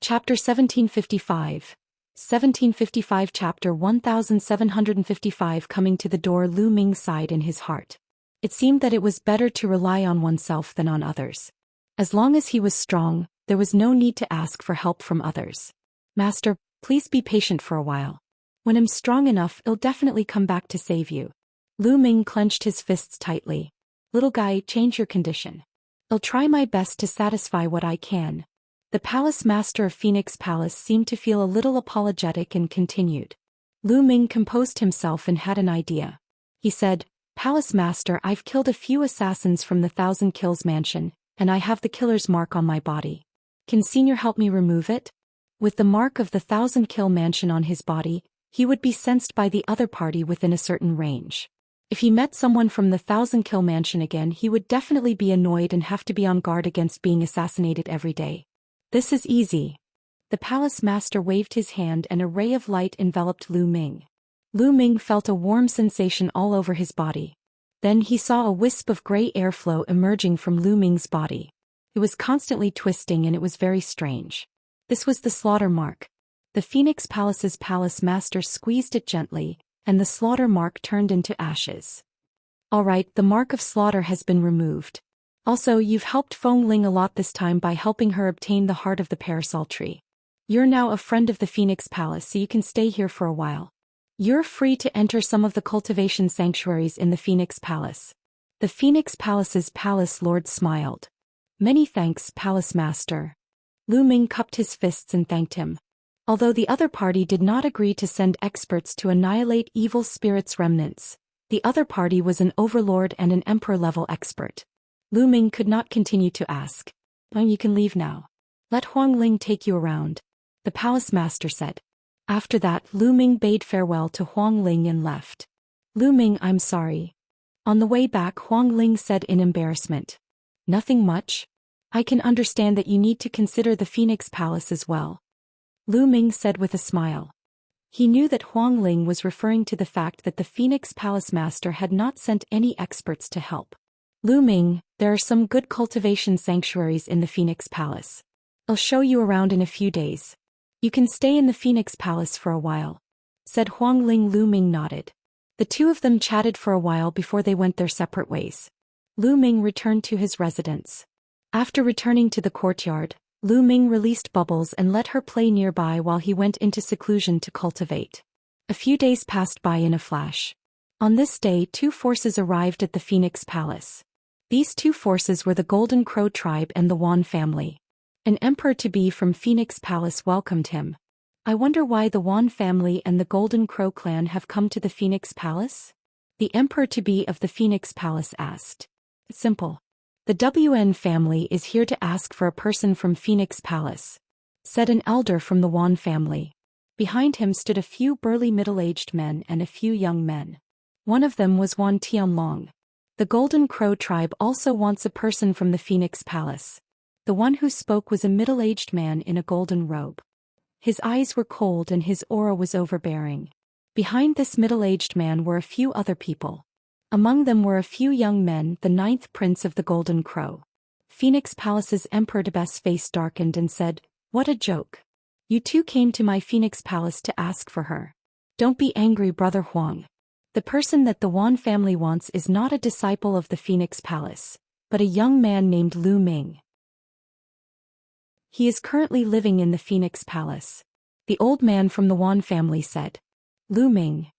Chapter 1755. 1755 Chapter 1755 Coming to the door. Lu Ming sighed in his heart. It seemed that it was better to rely on oneself than on others. As long as he was strong, there was no need to ask for help from others. Master, please be patient for a while. When I'm strong enough, I'll definitely come back to save you. Lu Ming clenched his fists tightly. Little guy, change your condition. I'll try my best to satisfy what I can. The palace master of Phoenix Palace seemed to feel a little apologetic and continued. Lu Ming composed himself and had an idea. He said, Palace master, I've killed a few assassins from the 1,000 Kills mansion, and I have the killer's mark on my body. Can senior help me remove it? With the mark of the 1,000 Kill mansion on his body, he would be sensed by the other party within a certain range. If he met someone from the 1,000 Kill mansion again, he would definitely be annoyed and have to be on guard against being assassinated every day. This is easy. The palace master waved his hand and a ray of light enveloped Lu Ming. Lu Ming felt a warm sensation all over his body. Then he saw a wisp of gray airflow emerging from Lu Ming's body. It was constantly twisting and it was very strange. This was the slaughter mark. The Phoenix Palace's palace master squeezed it gently, and the slaughter mark turned into ashes. All right, the mark of slaughter has been removed. Also, you've helped Feng Ling a lot this time by helping her obtain the heart of the parasol tree. You're now a friend of the Phoenix Palace, so you can stay here for a while. You're free to enter some of the cultivation sanctuaries in the Phoenix Palace. The Phoenix Palace's palace lord smiled. Many thanks, Palace Master. Lu Ming cupped his fists and thanked him. Although the other party did not agree to send experts to annihilate evil spirits' remnants, the other party was an overlord and an emperor-level expert. Lu Ming could not continue to ask. You can leave now. Let Huang Ling take you around, the Palace Master said. After that, Lu Ming bade farewell to Huang Ling and left. Lu Ming, I'm sorry. On the way back, Huang Ling said in embarrassment. Nothing much. I can understand that you need to consider the Phoenix Palace as well. Lu Ming said with a smile. He knew that Huang Ling was referring to the fact that the Phoenix Palace Master had not sent any experts to help. Lu Ming, there are some good cultivation sanctuaries in the Phoenix Palace. I'll show you around in a few days. You can stay in the Phoenix Palace for a while, said Huang Ling. Lu Ming nodded. The two of them chatted for a while before they went their separate ways. Lu Ming returned to his residence. After returning to the courtyard, Lu Ming released Bubbles and let her play nearby while he went into seclusion to cultivate. A few days passed by in a flash. On this day, two forces arrived at the Phoenix Palace. These two forces were the Golden Crow tribe and the Wan family. An emperor-to-be from Phoenix Palace welcomed him. I wonder why the Wan family and the Golden Crow clan have come to the Phoenix Palace? The emperor-to-be of the Phoenix Palace asked. Simple. The WN family is here to ask for a person from Phoenix Palace, said an elder from the Wan family. Behind him stood a few burly middle-aged men and a few young men. One of them was Wan Tianlong. The Golden Crow tribe also wants a person from the Phoenix Palace. The one who spoke was a middle-aged man in a golden robe. His eyes were cold and his aura was overbearing. Behind this middle-aged man were a few other people. Among them were a few young men, the 9th prince of the Golden Crow. Phoenix Palace's emperor-to-be's face darkened and said, What a joke. You two came to my Phoenix Palace to ask for her. Don't be angry, Brother Huang. The person that the Wan family wants is not a disciple of the Phoenix Palace, but a young man named Lu Ming. He is currently living in the Phoenix Palace. The old man from the Wan family said. Lu Ming.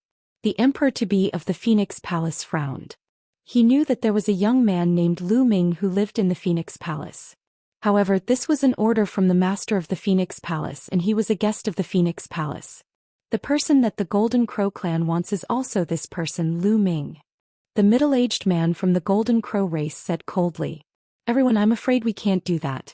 The emperor-to-be of the Phoenix Palace frowned. He knew that there was a young man named Lu Ming who lived in the Phoenix Palace. However, this was an order from the master of the Phoenix Palace and he was a guest of the Phoenix Palace. The person that the Golden Crow clan wants is also this person, Lu Ming. The middle-aged man from the Golden Crow race said coldly. Everyone, I'm afraid we can't do that.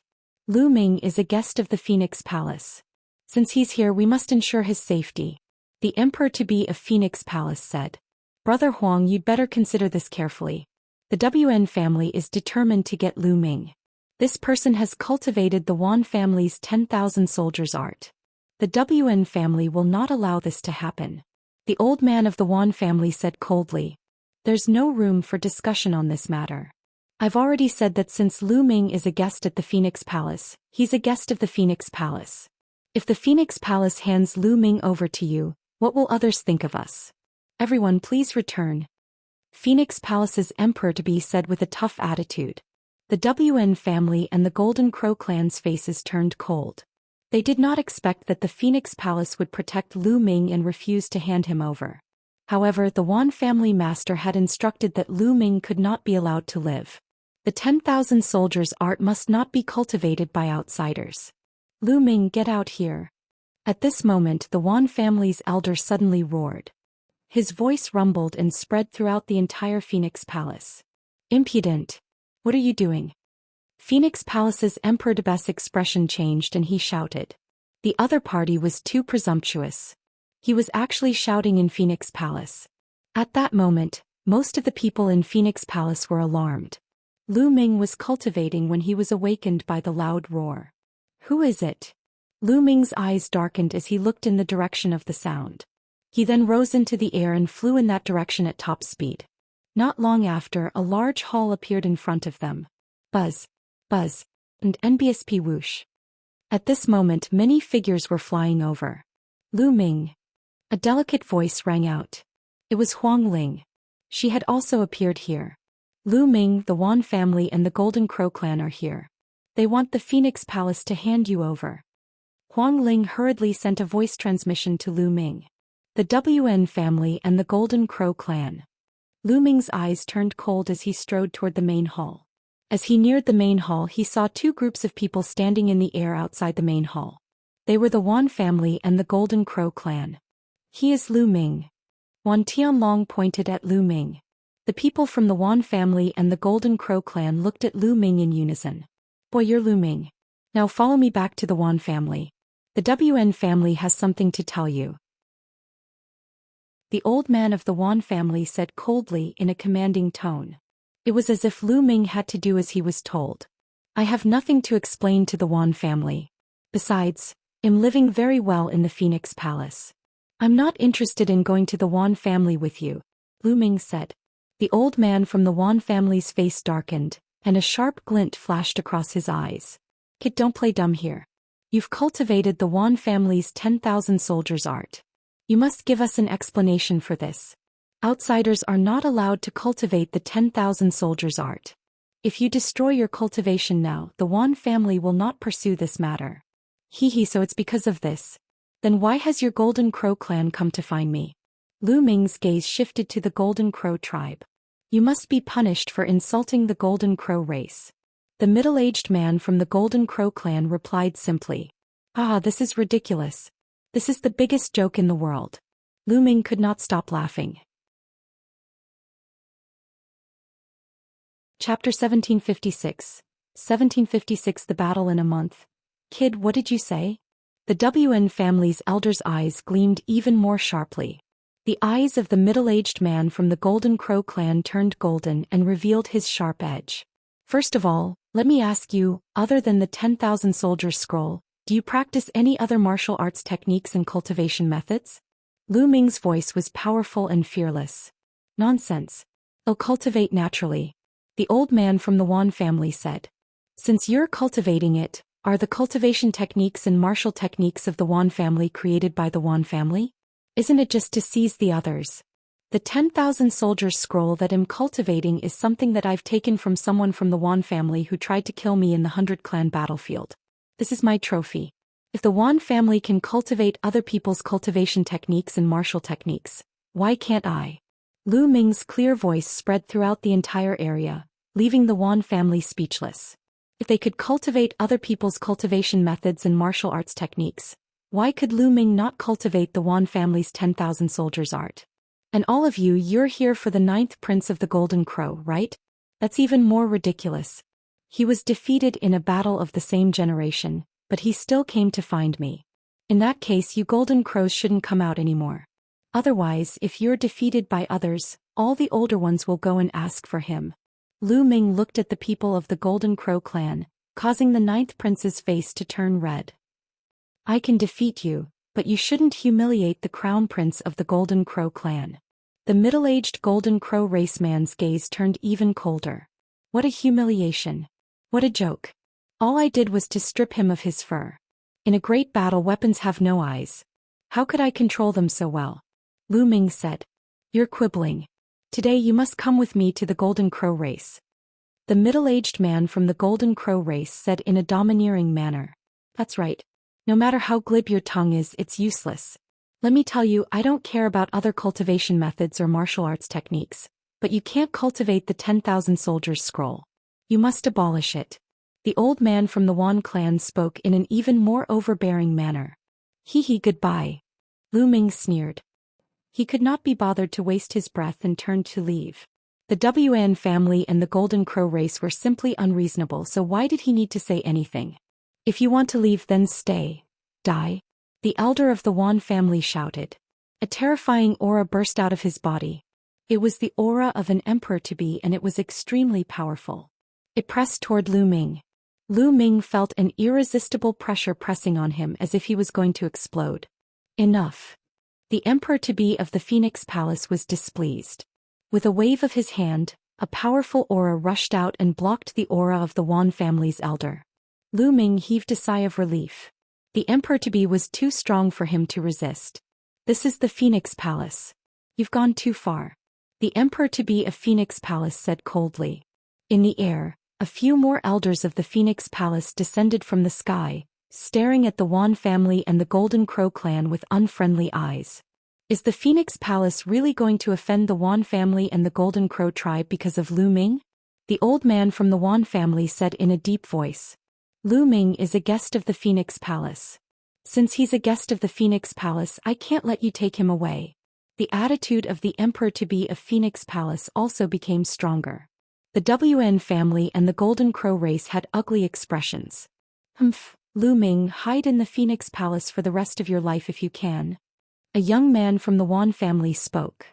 Lu Ming is a guest of the Phoenix Palace. Since he's here, we must ensure his safety. The emperor-to-be of Phoenix Palace said. Brother Huang, you'd better consider this carefully. The WN family is determined to get Lu Ming. This person has cultivated the Wan family's 10,000 soldiers art. The WN family will not allow this to happen. The old man of the Wan family said coldly. There's no room for discussion on this matter. I've already said that since Lu Ming is a guest at the Phoenix Palace, he's a guest of the Phoenix Palace. If the Phoenix Palace hands Lu Ming over to you, what will others think of us? Everyone, please return. Phoenix Palace's emperor-to-be said with a tough attitude. The WN family and the Golden Crow clan's faces turned cold. They did not expect that the Phoenix Palace would protect Lu Ming and refuse to hand him over. However, the Wan family master had instructed that Lu Ming could not be allowed to live. The 10,000 soldiers' art must not be cultivated by outsiders. Lu Ming, get out here. At this moment, the Wan family's elder suddenly roared. His voice rumbled and spread throughout the entire Phoenix Palace. Impudent! What are you doing? Phoenix Palace's emperor-to-be's expression changed and he shouted. The other party was too presumptuous. He was actually shouting in Phoenix Palace. At that moment, most of the people in Phoenix Palace were alarmed. Lu Ming was cultivating when he was awakened by the loud roar. Who is it? Lu Ming's eyes darkened as he looked in the direction of the sound. He then rose into the air and flew in that direction at top speed. Not long after, a large hall appeared in front of them. Buzz, buzz, and NBSP whoosh. At this moment, many figures were flying over. Lu Ming. A delicate voice rang out. It was Huang Ling. She had also appeared here. Lu Ming, the Wan family and the Golden Crow clan are here. They want the Phoenix Palace to hand you over. Huang Ling hurriedly sent a voice transmission to Lu Ming. The WN family and the Golden Crow clan. Lu Ming's eyes turned cold as he strode toward the main hall. As he neared the main hall, he saw two groups of people standing in the air outside the main hall. They were the Wan family and the Golden Crow clan. He is Lu Ming. Wan Tianlong pointed at Lu Ming. The people from the Wan family and the Golden Crow clan looked at Lu Ming in unison. Boy, you're Lu Ming. Now follow me back to the Wan family. The WN family has something to tell you. The old man of the Wan family said coldly in a commanding tone. It was as if Lu Ming had to do as he was told. I have nothing to explain to the Wan family. Besides, I'm living very well in the Phoenix Palace. I'm not interested in going to the Wan family with you, Lu Ming said. The old man from the Wan family's face darkened, and a sharp glint flashed across his eyes. Kid, don't play dumb here. You've cultivated the Wan family's 10,000 soldiers' art. You must give us an explanation for this. Outsiders are not allowed to cultivate the 10,000 soldiers' art. If you destroy your cultivation now, the Wan family will not pursue this matter. So it's because of this. Then why has your Golden Crow clan come to find me? Lu Ming's gaze shifted to the Golden Crow tribe. You must be punished for insulting the Golden Crow race. The middle-aged man from the Golden Crow clan replied simply. This is ridiculous. This is the biggest joke in the world. Lu Ming could not stop laughing. Chapter 1756. 1756 The Battle in a Month. Kid, what did you say? The WN family's elder's eyes gleamed even more sharply. The eyes of the middle-aged man from the Golden Crow clan turned golden and revealed his sharp edge. First of all, let me ask you, other than the 10,000 soldiers scroll, do you practice any other martial arts techniques and cultivation methods? Lu Ming's voice was powerful and fearless. Nonsense. I'll cultivate naturally. The old man from the Wan family said. Since you're cultivating it, are the cultivation techniques and martial techniques of the Wan family created by the Wan family? Isn't it just to seize the others? The 10,000 soldiers scroll that I'm cultivating is something that I've taken from someone from the Wan family who tried to kill me in the 100 Clan battlefield. This is my trophy. If the Wan family can cultivate other people's cultivation techniques and martial techniques, why can't I? Lu Ming's clear voice spread throughout the entire area, leaving the Wan family speechless. If they could cultivate other people's cultivation methods and martial arts techniques, why could Lu Ming not cultivate the Wan family's 10,000 soldiers' art? And all of you, you're here for the 9th Prince of the Golden Crow, right? That's even more ridiculous. He was defeated in a battle of the same generation, but he still came to find me. In that case, you Golden Crows shouldn't come out anymore. Otherwise, if you're defeated by others, all the older ones will go and ask for him. Lu Ming looked at the people of the Golden Crow clan, causing the 9th Prince's face to turn red. I can defeat you, but you shouldn't humiliate the Crown Prince of the Golden Crow clan. The middle-aged Golden Crow race man's gaze turned even colder. What a humiliation. What a joke. All I did was to strip him of his fur. In a great battle, weapons have no eyes. How could I control them so well? Lu Ming said. You're quibbling. Today you must come with me to the Golden Crow race. The middle-aged man from the Golden Crow race said in a domineering manner. That's right. No matter how glib your tongue is, it's useless. Let me tell you, I don't care about other cultivation methods or martial arts techniques, but you can't cultivate the 10,000 soldiers scroll. You must abolish it. The old man from the Wan clan spoke in an even more overbearing manner. Hee, goodbye. Lu Ming sneered. He could not be bothered to waste his breath and turned to leave. The Wan family and the Golden Crow race were simply unreasonable, so why did he need to say anything? If you want to leave, then stay. Die. The elder of the Wan family shouted. A terrifying aura burst out of his body. It was the aura of an emperor-to-be, and it was extremely powerful. It pressed toward Lu Ming. Lu Ming felt an irresistible pressure pressing on him as if he was going to explode. Enough. The emperor-to-be of the Phoenix Palace was displeased. With a wave of his hand, a powerful aura rushed out and blocked the aura of the Wan family's elder. Lu Ming heaved a sigh of relief. The emperor-to-be was too strong for him to resist. This is the Phoenix Palace. You've gone too far. The emperor-to-be of Phoenix Palace said coldly. In the air, a few more elders of the Phoenix Palace descended from the sky, staring at the Wan family and the Golden Crow clan with unfriendly eyes. Is the Phoenix Palace really going to offend the Wan family and the Golden Crow tribe because of Lu Ming? The old man from the Wan family said in a deep voice. Lu Ming is a guest of the Phoenix Palace. Since he's a guest of the Phoenix Palace, I can't let you take him away. The attitude of the emperor-to-be of Phoenix Palace also became stronger. The Wan family and the Golden Crow race had ugly expressions. Humph, Lu Ming, hide in the Phoenix Palace for the rest of your life if you can. A young man from the Wan family spoke.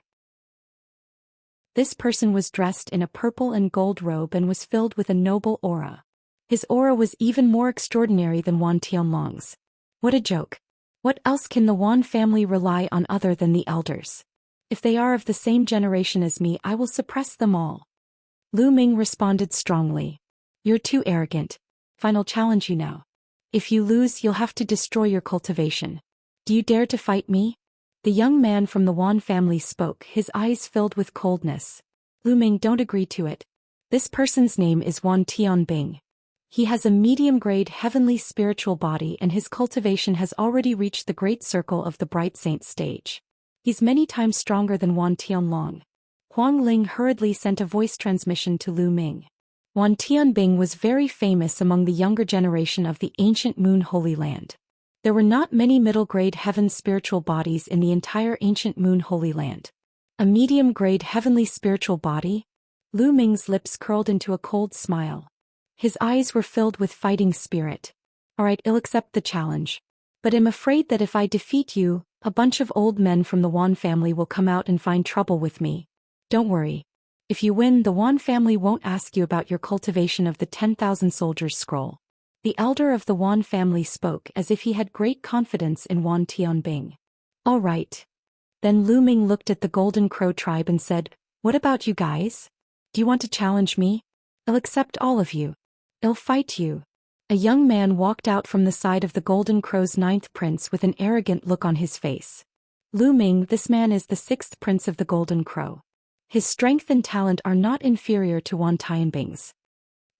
This person was dressed in a purple and gold robe and was filled with a noble aura. His aura was even more extraordinary than Wan Tianlong's. What a joke. What else can the Wan family rely on other than the elders? If they are of the same generation as me, I will suppress them all. Lu Ming responded strongly. You're too arrogant. Final challenge you now. If you lose, you'll have to destroy your cultivation. Do you dare to fight me? The young man from the Wan family spoke, his eyes filled with coldness. Lu Ming, don't agree to it. This person's name is Wan Tianbing. He has a medium-grade heavenly spiritual body and his cultivation has already reached the great circle of the Bright Saint stage. He's many times stronger than Wan Tianlong. Huang Ling hurriedly sent a voice transmission to Lu Ming. Wan Tianbing was very famous among the younger generation of the ancient Moon Holy Land. There were not many middle-grade heaven spiritual bodies in the entire ancient Moon Holy Land. A medium-grade heavenly spiritual body? Lu Ming's lips curled into a cold smile. His eyes were filled with fighting spirit. Alright, I'll accept the challenge. But I'm afraid that if I defeat you, a bunch of old men from the Wan family will come out and find trouble with me. Don't worry. If you win, the Wan family won't ask you about your cultivation of the 10,000 soldiers scroll. The elder of the Wan family spoke as if he had great confidence in Wan Tianbing. All right. Then Lu Ming looked at the Golden Crow tribe and said, what about you guys? Do you want to challenge me? I'll accept all of you. I'll fight you. A young man walked out from the side of the Golden Crow's 9th prince with an arrogant look on his face. Lu Ming, this man is the 6th prince of the Golden Crow. His strength and talent are not inferior to Wan Tianbing's.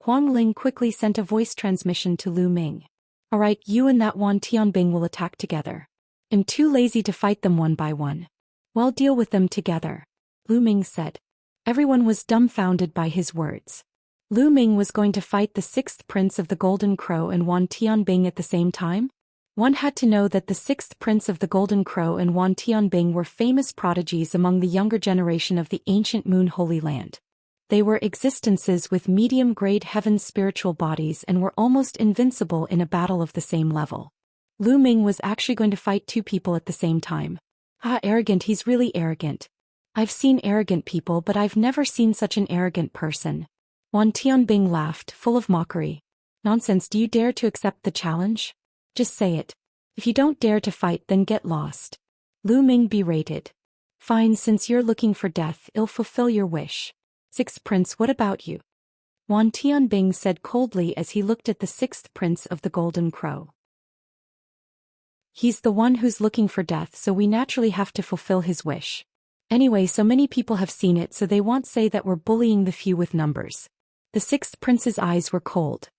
Huang Ling quickly sent a voice transmission to Lu Ming. Alright, you and that Wan Tianbing will attack together. I'm too lazy to fight them one by one. Well, deal with them together. Lu Ming said. Everyone was dumbfounded by his words. Lu Ming was going to fight the 6th prince of the Golden Crow and Wan Tianbing at the same time? One had to know that the 6th prince of the Golden Crow and Wan Tianbing were famous prodigies among the younger generation of the ancient Moon Holy Land. They were existences with medium-grade heaven spiritual bodies and were almost invincible in a battle of the same level. Lu Ming was actually going to fight two people at the same time. Ah, arrogant, he's really arrogant. I've seen arrogant people, but I've never seen such an arrogant person. Wan Tianbing laughed, full of mockery. Nonsense, do you dare to accept the challenge? Just say it. If you don't dare to fight, then get lost. Lu Ming berated. Fine, since you're looking for death, I'll fulfill your wish. 6th prince, what about you? Wan Tianbing said coldly as he looked at the 6th prince of the Golden Crow. He's the one who's looking for death, so we naturally have to fulfill his wish. Anyway, so many people have seen it, so they won't say that we're bullying the few with numbers. The sixth prince's eyes were cold.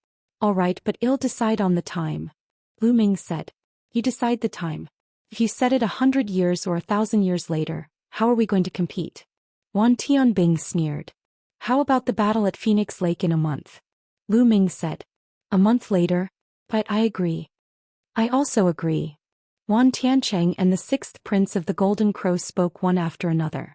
All right, but I'll decide on the time. Lu Ming said. You decide the time. If you set it 100 years or 1,000 years later, how are we going to compete? Wan Tianbing sneered. How about the battle at Phoenix Lake in a month? Lu Ming said. A month later? But I agree. I also agree. Wan Tiancheng and the sixth prince of the Golden Crow spoke one after another.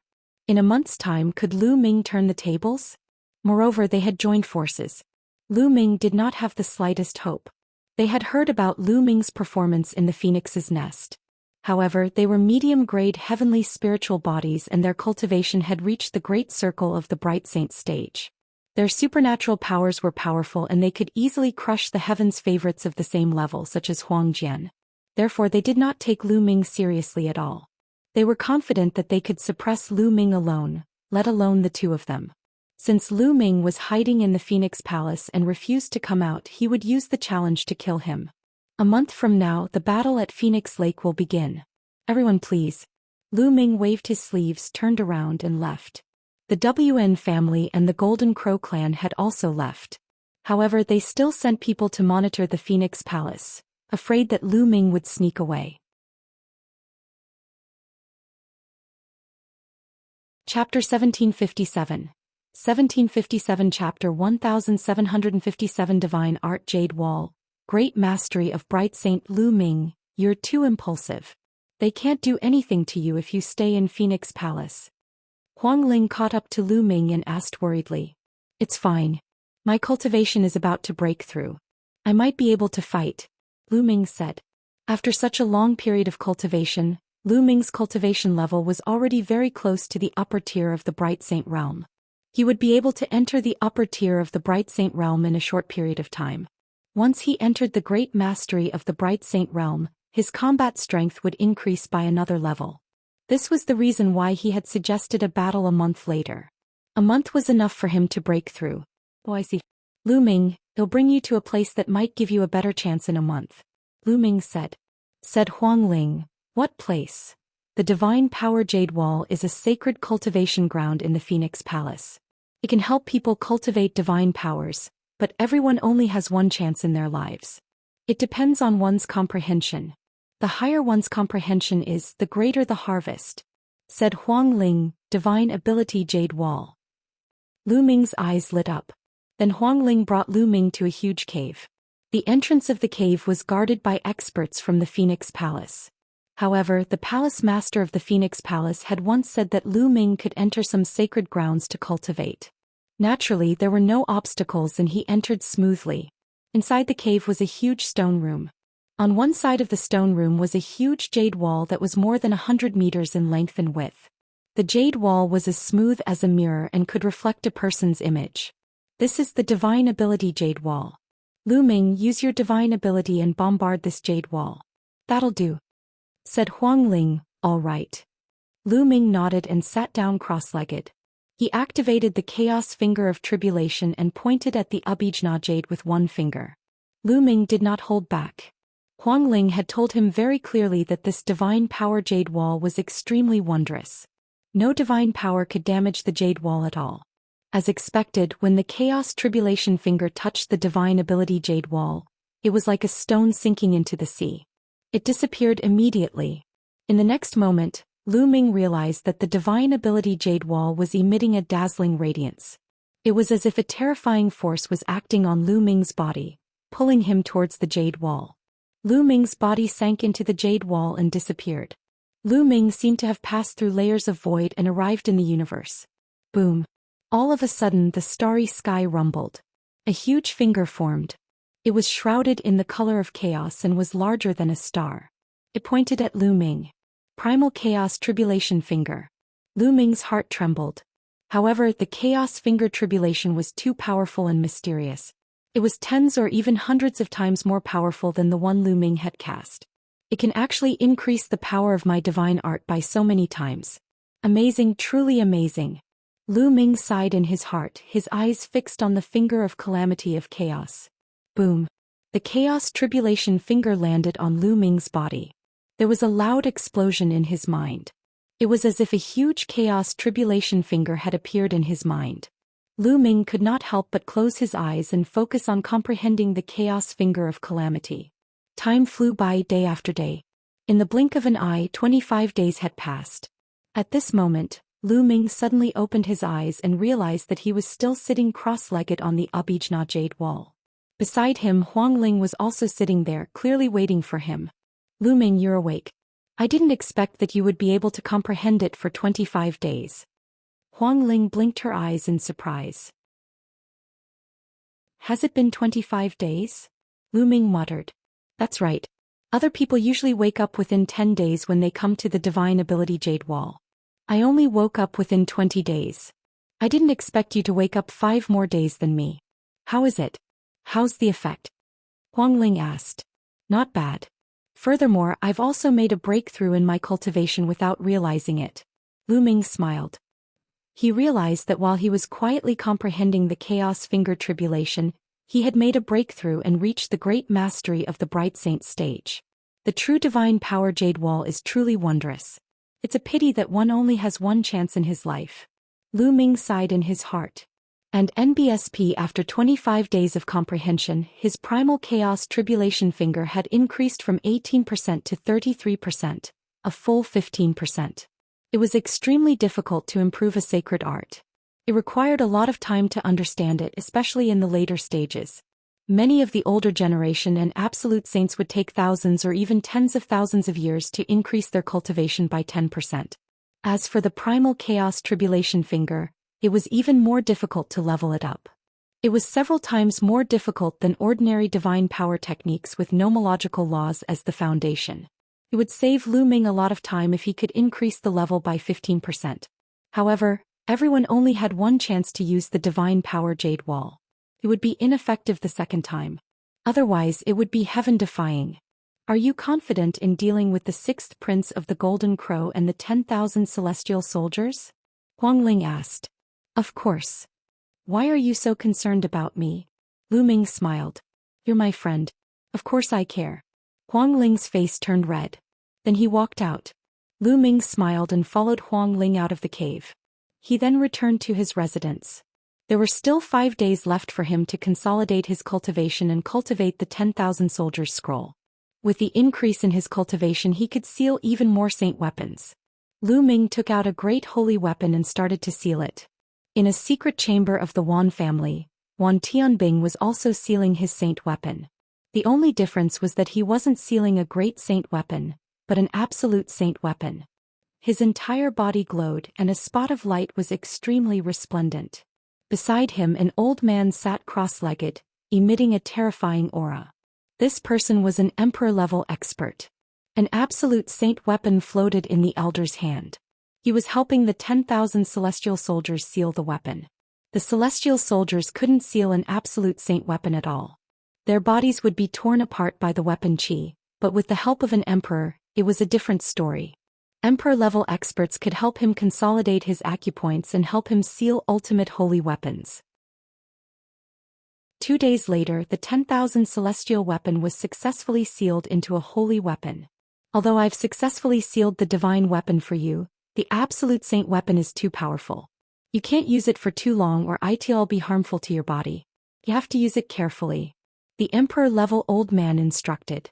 In a month's time, could Lu Ming turn the tables? Moreover, they had joined forces. Lu Ming did not have the slightest hope. They had heard about Lu Ming's performance in the Phoenix's nest. However, they were medium-grade heavenly spiritual bodies, and their cultivation had reached the great circle of the Bright Saint stage. Their supernatural powers were powerful, and they could easily crush the heavens' favorites of the same level, such as Huang Jian. Therefore, they did not take Lu Ming seriously at all. They were confident that they could suppress Lu Ming alone, let alone the two of them. Since Lu Ming was hiding in the Phoenix Palace and refused to come out, he would use the challenge to kill him. A month from now, the battle at Phoenix Lake will begin. Everyone please. Lu Ming waved his sleeves, turned around and left. The WN family and the Golden Crow clan had also left. However, they still sent people to monitor the Phoenix Palace, afraid that Lu Ming would sneak away. Chapter 1757. 1757 Chapter 1757 Divine Art Jade Wall. Great mastery of Bright Saint Lu Ming, you're too impulsive. They can't do anything to you if you stay in Phoenix Palace. Huang Ling caught up to Lu Ming and asked worriedly. It's fine. My cultivation is about to break through. I might be able to fight, Lu Ming said. After such a long period of cultivation, Lu Ming's cultivation level was already very close to the upper tier of the Bright Saint realm. He would be able to enter the upper tier of the Bright Saint realm in a short period of time. Once he entered the great mastery of the Bright Saint realm, his combat strength would increase by another level. This was the reason why he had suggested a battle a month later. A month was enough for him to break through. Oh, I see. Lu Ming, it'll bring you to a place that might give you a better chance in a month. Lu Ming said. Said Huang Ling, what place? The Divine Power Jade Wall is a sacred cultivation ground in the Phoenix Palace. It can help people cultivate divine powers, but everyone only has one chance in their lives. It depends on one's comprehension. The higher one's comprehension is, the greater the harvest. Said Huang Ling, Divine Ability Jade Wall. Lu Ming's eyes lit up. Then Huang Ling brought Lu Ming to a huge cave. The entrance of the cave was guarded by experts from the Phoenix Palace. However, the palace master of the Phoenix Palace had once said that Lu Ming could enter some sacred grounds to cultivate. Naturally, there were no obstacles and he entered smoothly. Inside the cave was a huge stone room. On one side of the stone room was a huge jade wall that was more than 100 meters in length and width. The jade wall was as smooth as a mirror and could reflect a person's image. This is the Divine Ability Jade Wall. Lu Ming, use your divine ability and bombard this jade wall. That'll do. Said Huang Ling, all right. Lu Ming nodded and sat down cross-legged. He activated the Chaos Finger of Tribulation and pointed at the Abhijna Jade with one finger. Lu Ming did not hold back. Huang Ling had told him very clearly that this Divine Power Jade Wall was extremely wondrous. No divine power could damage the Jade Wall at all. As expected, when the Chaos Tribulation Finger touched the Divine Ability Jade Wall, it was like a stone sinking into the sea. It disappeared immediately. In the next moment, Lu Ming realized that the Divine Ability Jade Wall was emitting a dazzling radiance. It was as if a terrifying force was acting on Lu Ming's body, pulling him towards the Jade Wall. Lu Ming's body sank into the Jade Wall and disappeared. Lu Ming seemed to have passed through layers of void and arrived in the universe. Boom. All of a sudden the starry sky rumbled. A huge finger formed. It was shrouded in the color of chaos and was larger than a star. It pointed at Lu Ming. Primal Chaos Tribulation Finger. Lu Ming's heart trembled. However, the Chaos Finger Tribulation was too powerful and mysterious. It was tens or even hundreds of times more powerful than the one Lu Ming had cast. It can actually increase the power of my divine art by so many times. Amazing, truly amazing. Lu Ming sighed in his heart, his eyes fixed on the finger of calamity of chaos. Boom. The Chaos Tribulation Finger landed on Lu Ming's body. There was a loud explosion in his mind. It was as if a huge chaos tribulation finger had appeared in his mind. Lu Ming could not help but close his eyes and focus on comprehending the chaos finger of calamity. Time flew by day after day. In the blink of an eye, 25 days had passed. At this moment, Lu Ming suddenly opened his eyes and realized that he was still sitting cross-legged on the Abijna jade wall. Beside him, Huang Ling was also sitting there, clearly waiting for him. Lu Ming, you're awake. I didn't expect that you would be able to comprehend it for 25 days. Huang Ling blinked her eyes in surprise. Has it been 25 days? Lu Ming muttered. That's right. Other people usually wake up within 10 days when they come to the Divine Ability Jade Wall. I only woke up within 20 days. I didn't expect you to wake up 5 more days than me. How is it? How's the effect? Huang Ling asked. Not bad. Furthermore, I've also made a breakthrough in my cultivation without realizing it. Lu Ming smiled. He realized that while he was quietly comprehending the Chaos Finger Tribulation, he had made a breakthrough and reached the great mastery of the Bright Saint stage. The true Divine Power Jade Wall is truly wondrous. It's a pity that one only has one chance in his life. Lu Ming sighed in his heart. And NBSP, after 25 days of comprehension, his primal chaos tribulation finger had increased from 18% to 33%, a full 15%. It was extremely difficult to improve a sacred art. It required a lot of time to understand it, especially in the later stages. Many of the older generation and absolute saints would take thousands or even tens of thousands of years to increase their cultivation by 10%. As for the primal chaos tribulation finger, it was even more difficult to level it up. It was several times more difficult than ordinary divine power techniques with nomological laws as the foundation. It would save Lu Ming a lot of time if he could increase the level by 15%. However, everyone only had one chance to use the divine power jade wall. It would be ineffective the second time. Otherwise, it would be heaven-defying. Are you confident in dealing with the 6th prince of the Golden Crow and the 10,000 celestial soldiers? Huang Ling asked. Of course. Why are you so concerned about me? Lu Ming smiled. You're my friend. Of course I care. Huang Ling's face turned red. Then he walked out. Lu Ming smiled and followed Huang Ling out of the cave. He then returned to his residence. There were still 5 days left for him to consolidate his cultivation and cultivate the 10,000 soldiers scroll. With the increase in his cultivation, he could seal even more saint weapons. Lu Ming took out a great holy weapon and started to seal it. In a secret chamber of the Wan family, Wan Tianbing was also sealing his saint weapon. The only difference was that he wasn't sealing a great saint weapon, but an absolute saint weapon. His entire body glowed and a spot of light was extremely resplendent. Beside him, an old man sat cross-legged, emitting a terrifying aura. This person was an emperor-level expert. An absolute saint weapon floated in the elder's hand. He was helping the 10,000 celestial soldiers seal the weapon. The celestial soldiers couldn't seal an absolute saint weapon at all. Their bodies would be torn apart by the weapon chi, but with the help of an emperor, it was a different story. Emperor-level experts could help him consolidate his acupoints and help him seal ultimate holy weapons. 2 days later, the 10,000 celestial weapon was successfully sealed into a holy weapon. Although I've successfully sealed the divine weapon for you, the absolute saint weapon is too powerful. You can't use it for too long or it'll be harmful to your body. You have to use it carefully. The emperor-level old man instructed.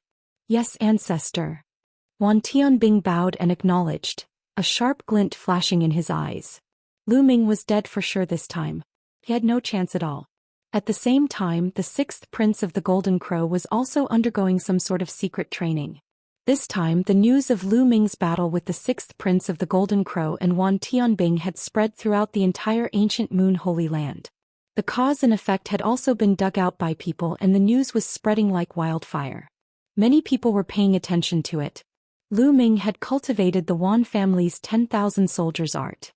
Yes, ancestor. Wan Tianbing bowed and acknowledged, a sharp glint flashing in his eyes. Lu Ming was dead for sure this time. He had no chance at all. At the same time, the 6th prince of the Golden Crow was also undergoing some sort of secret training. This time, the news of Lu Ming's battle with the 6th prince of the Golden Crow and Wan Tianbing had spread throughout the entire ancient Moon Holy Land. The cause and effect had also been dug out by people and the news was spreading like wildfire. Many people were paying attention to it. Lu Ming had cultivated the Wan family's 10,000 soldiers art.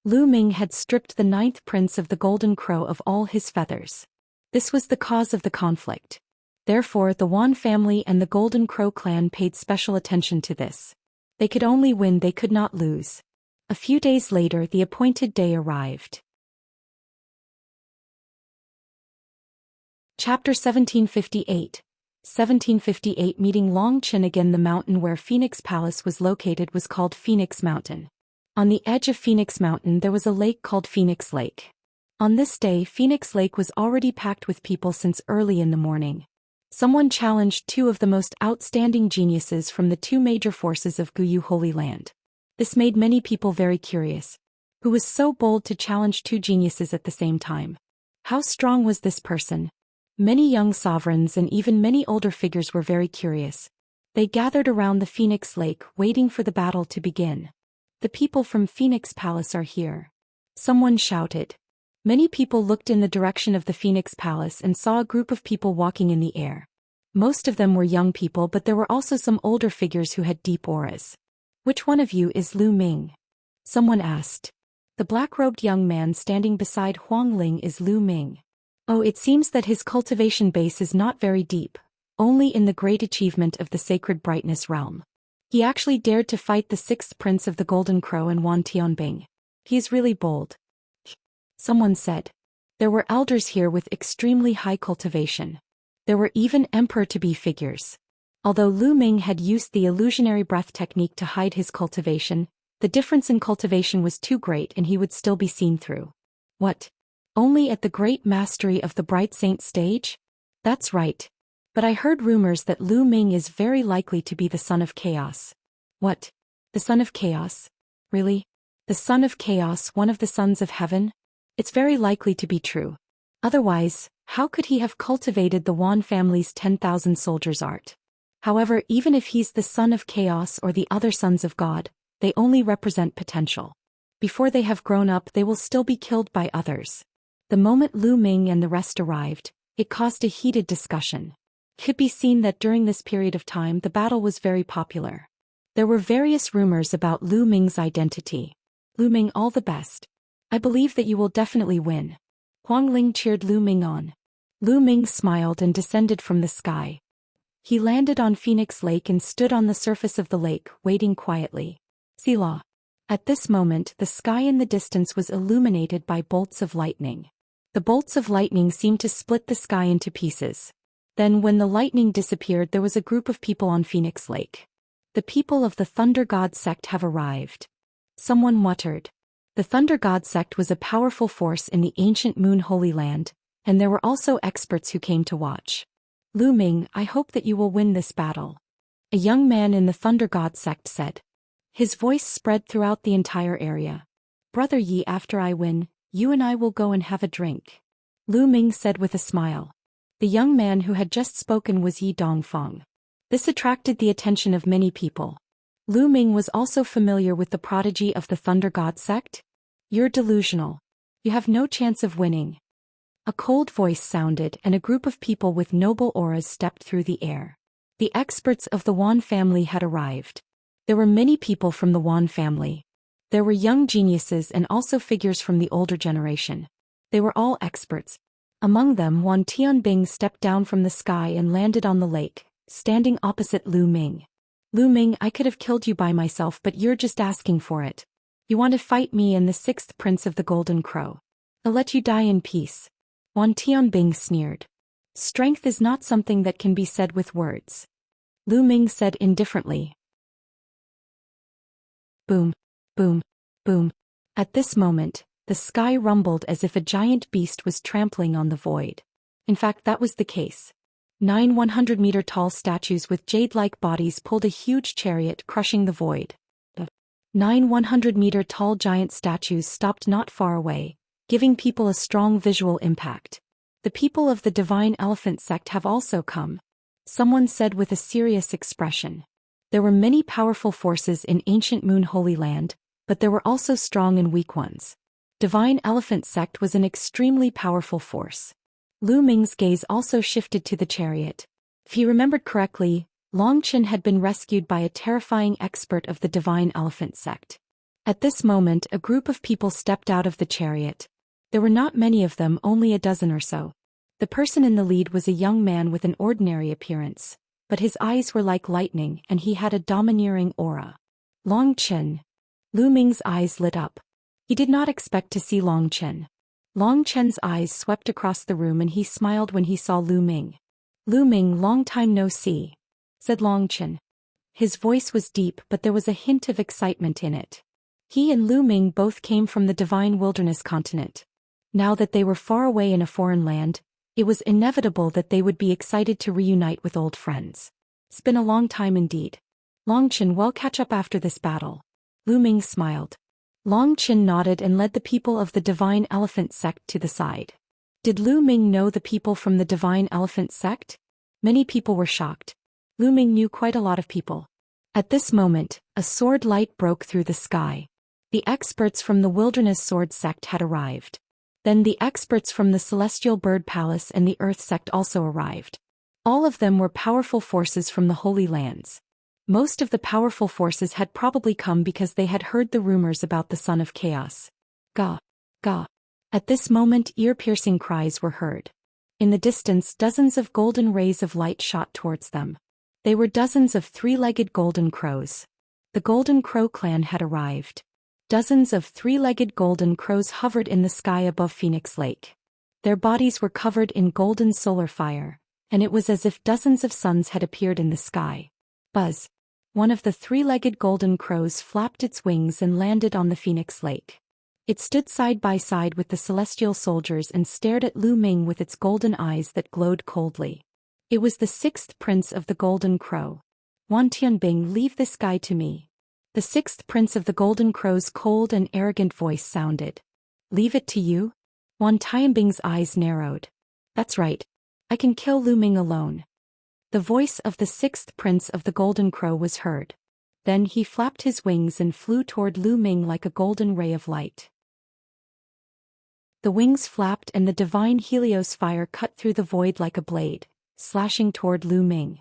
Lu Ming had stripped the 9th prince of the Golden Crow of all his feathers. This was the cause of the conflict. Therefore, the Wan family and the Golden Crow clan paid special attention to this. They could only win, they could not lose. A few days later, the appointed day arrived. Chapter 1758. 1758 Meeting Long Chin again. The mountain where Phoenix Palace was located was called Phoenix Mountain. On the edge of Phoenix Mountain there was a lake called Phoenix Lake. On this day Phoenix Lake was already packed with people since early in the morning. Someone challenged two of the most outstanding geniuses from the two major forces of Guyu Holy Land. This made many people very curious. Who was so bold to challenge two geniuses at the same time? How strong was this person? Many young sovereigns and even many older figures were very curious. They gathered around the Phoenix Lake waiting for the battle to begin. The people from Phoenix Palace are here. Someone shouted. Many people looked in the direction of the Phoenix Palace and saw a group of people walking in the air. Most of them were young people, but there were also some older figures who had deep auras. Which one of you is Lu Ming? Someone asked. The black-robed young man standing beside Huang Ling is Lu Ming. Oh, it seems that his cultivation base is not very deep, only in the great achievement of the sacred brightness realm. He actually dared to fight the sixth prince of the Golden Crow and Wan Tianbing. He is really bold. Someone said. There were elders here with extremely high cultivation. There were even emperor-to-be figures. Although Lu Ming had used the illusionary breath technique to hide his cultivation, the difference in cultivation was too great and he would still be seen through. What? Only at the great mastery of the Bright Saint stage? That's right. But I heard rumors that Lu Ming is very likely to be the son of chaos. What? The son of chaos? Really? The son of chaos, one of the sons of heaven? It's very likely to be true. Otherwise, how could he have cultivated the Wan family's 10,000 soldiers' art? However, even if he's the son of chaos or the other sons of God, they only represent potential. Before they have grown up, they will still be killed by others. The moment Lu Ming and the rest arrived, it caused a heated discussion. It could be seen that during this period of time the battle was very popular. There were various rumors about Lu Ming's identity. Lu Ming, all the best. I believe that you will definitely win. Huang Ling cheered Lu Ming on. Lu Ming smiled and descended from the sky. He landed on Phoenix Lake and stood on the surface of the lake, waiting quietly. Selah. At this moment the sky in the distance was illuminated by bolts of lightning. The bolts of lightning seemed to split the sky into pieces. Then when the lightning disappeared there was a group of people on Phoenix Lake. The people of the Thunder God sect have arrived. Someone muttered. The Thunder God sect was a powerful force in the ancient Moon Holy Land, and there were also experts who came to watch. Lu Ming, I hope that you will win this battle. A young man in the Thunder God sect said. His voice spread throughout the entire area. Brother Yi, after I win, you and I will go and have a drink. Lu Ming said with a smile. The young man who had just spoken was Yi Dongfeng. This attracted the attention of many people. Lu Ming was also familiar with the prodigy of the Thunder God sect. You're delusional. You have no chance of winning. A cold voice sounded and a group of people with noble auras stepped through the air. The experts of the Wan family had arrived. There were many people from the Wan family. There were young geniuses and also figures from the older generation. They were all experts. Among them, Wan Tianbing stepped down from the sky and landed on the lake, standing opposite Lu Ming. Lu Ming, I could have killed you by myself, but you're just asking for it. You want to fight me and the sixth prince of the Golden Crow. I'll let you die in peace. Wan Tianbing sneered. Strength is not something that can be said with words. Lu Ming said indifferently. Boom, boom, boom. At this moment, the sky rumbled as if a giant beast was trampling on the void. In fact, that was the case. 9 100-meter-tall statues with jade-like bodies pulled a huge chariot, crushing the void. The 9 100-meter-tall giant statues stopped not far away, giving people a strong visual impact. The people of the Divine Elephant sect have also come. Someone said with a serious expression. There were many powerful forces in ancient Moon Holy Land, but there were also strong and weak ones. Divine Elephant sect was an extremely powerful force. Lu Ming's gaze also shifted to the chariot. If he remembered correctly, Long Chen had been rescued by a terrifying expert of the Divine Elephant sect. At this moment a group of people stepped out of the chariot. There were not many of them, only a dozen or so. The person in the lead was a young man with an ordinary appearance, but his eyes were like lightning and he had a domineering aura. Long Chen. Lu Ming's eyes lit up. He did not expect to see Long Chen. Long Chen's eyes swept across the room and he smiled when he saw Lu Ming. Lu Ming, long time no see, said Long Chen. His voice was deep but there was a hint of excitement in it. He and Lu Ming both came from the divine wilderness continent. Now that they were far away in a foreign land, it was inevitable that they would be excited to reunite with old friends. It's been a long time indeed. Long Qin will catch up after this battle. Lu Ming smiled. Long Qin nodded and led the people of the Divine Elephant Sect to the side. Did Lu Ming know the people from the Divine Elephant Sect? Many people were shocked. Lu Ming knew quite a lot of people. At this moment, a sword light broke through the sky. The experts from the Wilderness Sword Sect had arrived. Then the experts from the Celestial Bird Palace and the Earth Sect also arrived. All of them were powerful forces from the Holy Lands. Most of the powerful forces had probably come because they had heard the rumors about the Son of Chaos. Ga! Ga! At this moment ear-piercing cries were heard. In the distance dozens of golden rays of light shot towards them. They were dozens of three-legged golden crows. The Golden Crow clan had arrived. Dozens of three-legged golden crows hovered in the sky above Phoenix Lake. Their bodies were covered in golden solar fire, and it was as if dozens of suns had appeared in the sky. Buzz! One of the three-legged golden crows flapped its wings and landed on the Phoenix Lake. It stood side by side with the celestial soldiers and stared at Lu Ming with its golden eyes that glowed coldly. It was the sixth prince of the Golden Crow. Wan Tianbing, leave this guy to me. The sixth prince of the Golden Crow's cold and arrogant voice sounded. Leave it to you? Wan Tianbing's eyes narrowed. That's right. I can kill Lu Ming alone. The voice of the sixth prince of the Golden Crow was heard. Then he flapped his wings and flew toward Lu Ming like a golden ray of light. The wings flapped and the divine Helios fire cut through the void like a blade, slashing toward Lu Ming.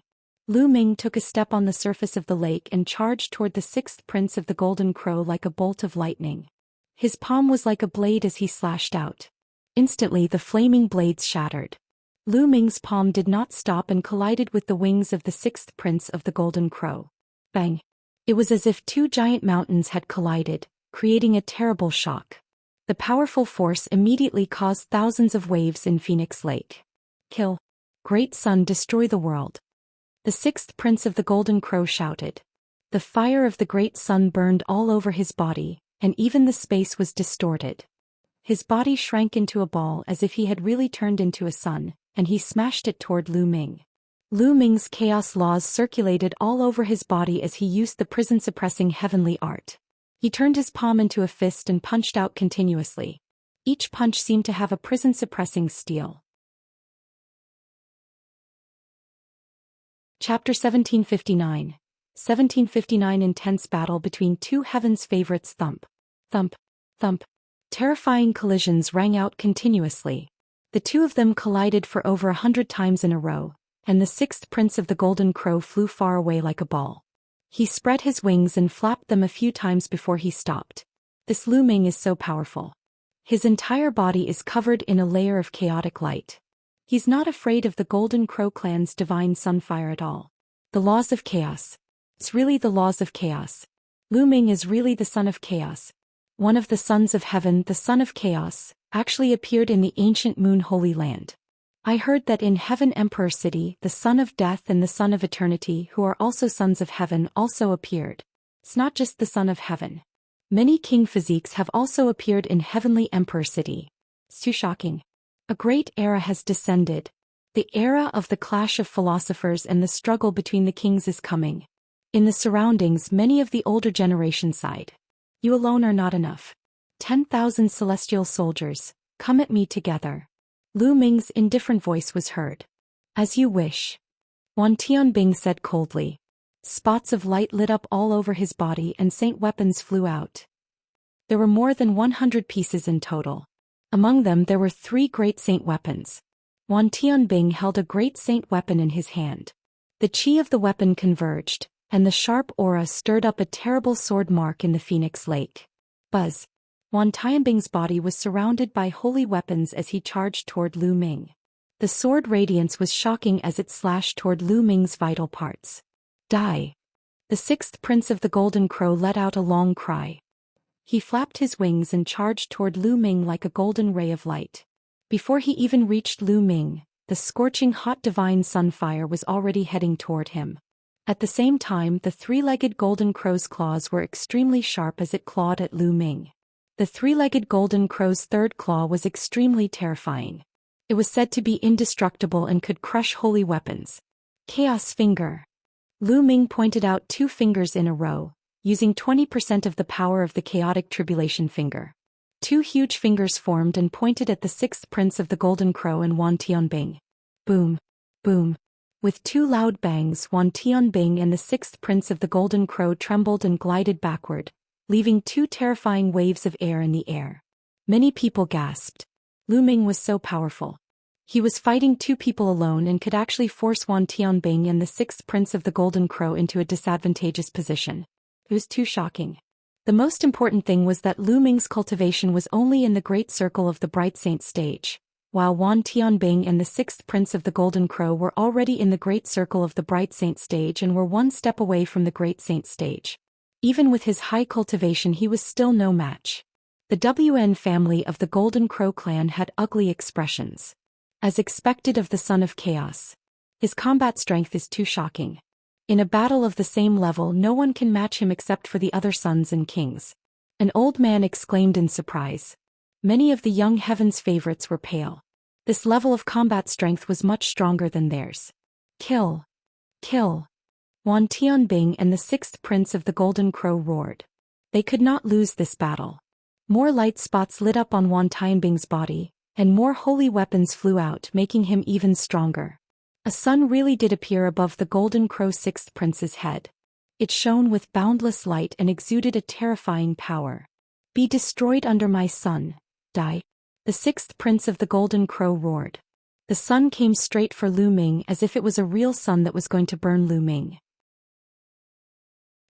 Lu Ming took a step on the surface of the lake and charged toward the sixth prince of the Golden Crow like a bolt of lightning. His palm was like a blade as he slashed out. Instantly the flaming blades shattered. Lu Ming's palm did not stop and collided with the wings of the sixth prince of the Golden Crow. Bang! It was as if two giant mountains had collided, creating a terrible shock. The powerful force immediately caused thousands of waves in Phoenix Lake. Kill! Great Sun, destroy the world! The sixth prince of the Golden Crow shouted. The fire of the great sun burned all over his body, and even the space was distorted. His body shrank into a ball as if he had really turned into a sun, and he smashed it toward Lu Ming. Lu Ming's chaos laws circulated all over his body as he used the prison-suppressing heavenly art. He turned his palm into a fist and punched out continuously. Each punch seemed to have a prison-suppressing steel. Chapter 1759. 1759. Intense battle between two heaven's favorites. Thump. Thump. Thump. Terrifying collisions rang out continuously. The two of them collided for over 100 times in a row, and the sixth prince of the Golden Crow flew far away like a ball. He spread his wings and flapped them a few times before he stopped. This Lu Ming is so powerful. His entire body is covered in a layer of chaotic light. He's not afraid of the Golden Crow clan's divine sunfire at all. The laws of chaos. It's really the laws of chaos. Lu Ming is really the son of chaos. One of the sons of heaven, the son of chaos, actually appeared in the ancient Moon Holy Land. I heard that in Heaven Emperor City, the son of death and the son of eternity, who are also sons of heaven, also appeared. It's not just the son of heaven. Many king physiques have also appeared in Heavenly Emperor City. It's too shocking. A great era has descended. The era of the clash of philosophers and the struggle between the kings is coming. In the surroundings, many of the older generation sighed. You alone are not enough. 10,000 celestial soldiers, come at me together. Lu Ming's indifferent voice was heard. As you wish. Wan Tianbing said coldly. Spots of light lit up all over his body and saint weapons flew out. There were more than 100 pieces in total. Among them there were 3 great saint weapons. Wan Tianbing held a great saint weapon in his hand. The chi of the weapon converged, and the sharp aura stirred up a terrible sword mark in the Phoenix Lake. Buzz! Wan Tianbing's body was surrounded by holy weapons as he charged toward Lu Ming. The sword radiance was shocking as it slashed toward Lu Ming's vital parts. Die! The sixth prince of the Golden Crow let out a long cry. He flapped his wings and charged toward Lu Ming like a golden ray of light. Before he even reached Lu Ming, the scorching hot divine sunfire was already heading toward him. At the same time, the three-legged golden crow's claws were extremely sharp as it clawed at Lu Ming. The three-legged golden crow's third claw was extremely terrifying. It was said to be indestructible and could crush holy weapons. Chaos Finger. Lu Ming pointed out 2 fingers in a row, using 20% of the power of the chaotic tribulation finger. 2 huge fingers formed and pointed at the 6th prince of the Golden Crow and Wan Tianbing. Boom. Boom. With 2 loud bangs, Wan Tianbing and the 6th prince of the Golden Crow trembled and glided backward, leaving 2 terrifying waves of air in the air. Many people gasped. Lu Ming was so powerful. He was fighting 2 people alone and could actually force Wan Tianbing and the 6th prince of the Golden Crow into a disadvantageous position. It was too shocking. The most important thing was that Lu Ming's cultivation was only in the Great Circle of the Bright Saint stage, while Wan Tianbing and the 6th prince of the Golden Crow were already in the Great Circle of the Bright Saint stage and were 1 step away from the Great Saint stage. Even with his high cultivation, he was still no match. The WN family of the Golden Crow clan had ugly expressions. As expected of the Son of Chaos. His combat strength is too shocking. In a battle of the same level, no one can match him except for the other sons and kings. An old man exclaimed in surprise. Many of the young heaven's favorites were pale. This level of combat strength was much stronger than theirs. Kill! Kill! Wan Tianbing and the 6th prince of the Golden Crow roared. They could not lose this battle. More light spots lit up on Wan Tianbing's body, and more holy weapons flew out, making him even stronger. A sun really did appear above the Golden Crow 6th prince's head. It shone with boundless light and exuded a terrifying power. Be destroyed under my sun. Die. The 6th prince of the Golden Crow roared. The sun came straight for Lu Ming as if it was a real sun that was going to burn Lu Ming.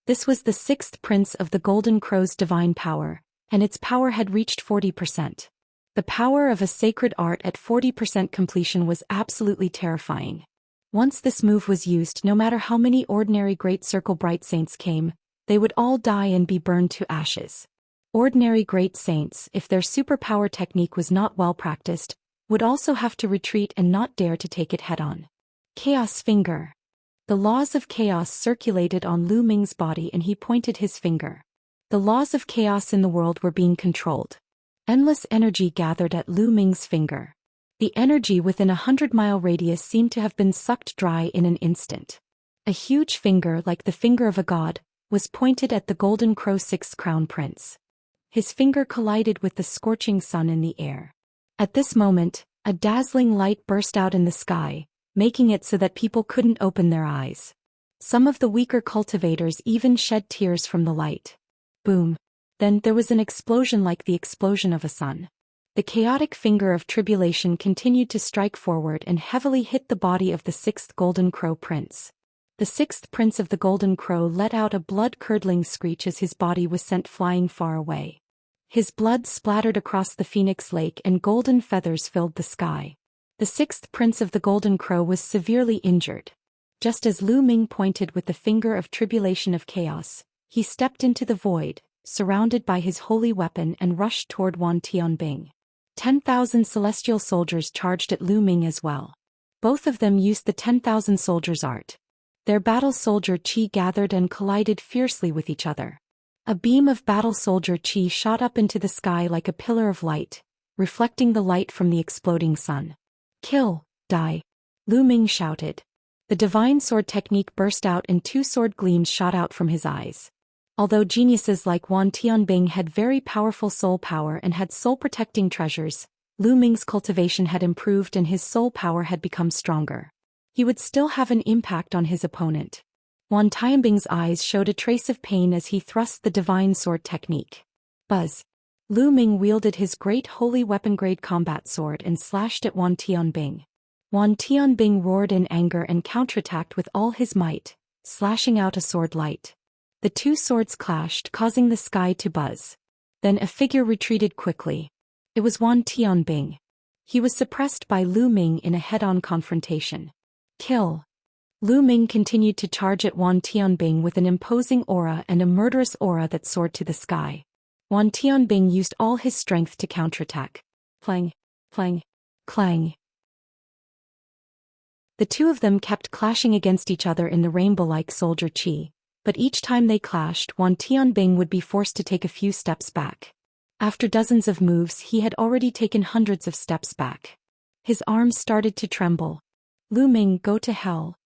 This was the 6th prince of the Golden Crow's divine power, and its power had reached 40%. The power of a sacred art at 40% completion was absolutely terrifying. Once this move was used, no matter how many ordinary Great Circle Bright Saints came, they would all die and be burned to ashes. Ordinary Great Saints, if their superpower technique was not well practiced, would also have to retreat and not dare to take it head-on. Chaos Finger. The laws of chaos circulated on Lu Ming's body and he pointed his finger. The laws of chaos in the world were being controlled. Endless energy gathered at Lu Ming's finger. The energy within a 100-mile radius seemed to have been sucked dry in an instant. A huge finger, like the finger of a god, was pointed at the Golden Crow 6th Crown Prince. His finger collided with the scorching sun in the air. At this moment, a dazzling light burst out in the sky, making it so that people couldn't open their eyes. Some of the weaker cultivators even shed tears from the light. Boom. Then there was an explosion like the explosion of a sun. The chaotic finger of tribulation continued to strike forward and heavily hit the body of the 6th Golden Crow Prince. The 6th Prince of the Golden Crow let out a blood-curdling screech as his body was sent flying far away. His blood splattered across the Phoenix Lake and golden feathers filled the sky. The 6th Prince of the Golden Crow was severely injured. Just as Lu Ming pointed with the finger of tribulation of chaos, he stepped into the void, surrounded by his holy weapon, and rushed toward Wan Tianbing. 10,000 celestial soldiers charged at Lu Ming as well. Both of them used the 10,000 soldiers' art. Their battle soldier chi gathered and collided fiercely with each other. A beam of battle soldier chi shot up into the sky like a pillar of light, reflecting the light from the exploding sun. Kill, die. Lu Ming shouted. The divine sword technique burst out and 2 sword gleams shot out from his eyes. Although geniuses like Wan Tianbing had very powerful soul power and had soul-protecting treasures, Lu Ming's cultivation had improved and his soul power had become stronger. He would still have an impact on his opponent. Wan Tianbing's eyes showed a trace of pain as he thrust the divine sword technique. Buzz. Lu Ming wielded his great holy weapon-grade combat sword and slashed at Wan Tianbing. Wan Tianbing roared in anger and counterattacked with all his might, slashing out a sword light. The 2 swords clashed, causing the sky to buzz. Then a figure retreated quickly. It was Wan Tianbing. He was suppressed by Lu Ming in a head-on confrontation. Kill. Lu Ming continued to charge at Wan Tianbing with an imposing aura and a murderous aura that soared to the sky. Wan Tianbing used all his strength to counterattack. Clang, clang, clang. The two of them kept clashing against each other in the rainbow-like soldier chi, but each time they clashed, Wan Tianbing would be forced to take a few steps back. After dozens of moves, he had already taken hundreds of steps back. His arms started to tremble. Lu Ming, go to hell.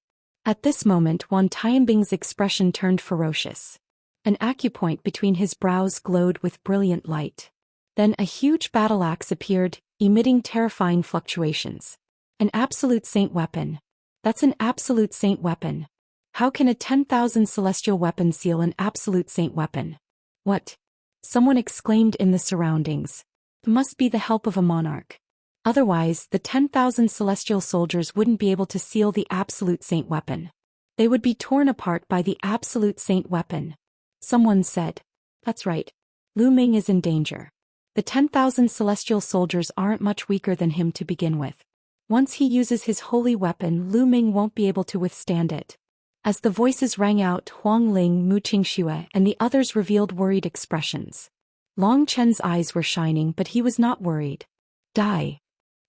At this moment, Wan Tianbing's expression turned ferocious. An acupoint between his brows glowed with brilliant light. Then a huge battle axe appeared, emitting terrifying fluctuations. An absolute saint weapon. That's an absolute saint weapon. How can a 10,000 celestial weapon seal an absolute saint weapon? What? Someone exclaimed in the surroundings. It must be the help of a monarch. Otherwise, the 10,000 celestial soldiers wouldn't be able to seal the absolute saint weapon. They would be torn apart by the absolute saint weapon. Someone said. That's right. Lu Ming is in danger. The 10,000 celestial soldiers aren't much weaker than him to begin with. Once he uses his holy weapon, Lu Ming won't be able to withstand it. As the voices rang out, Huang Ling, Mu Qingxue, and the others revealed worried expressions. Long Chen's eyes were shining, but he was not worried. Die.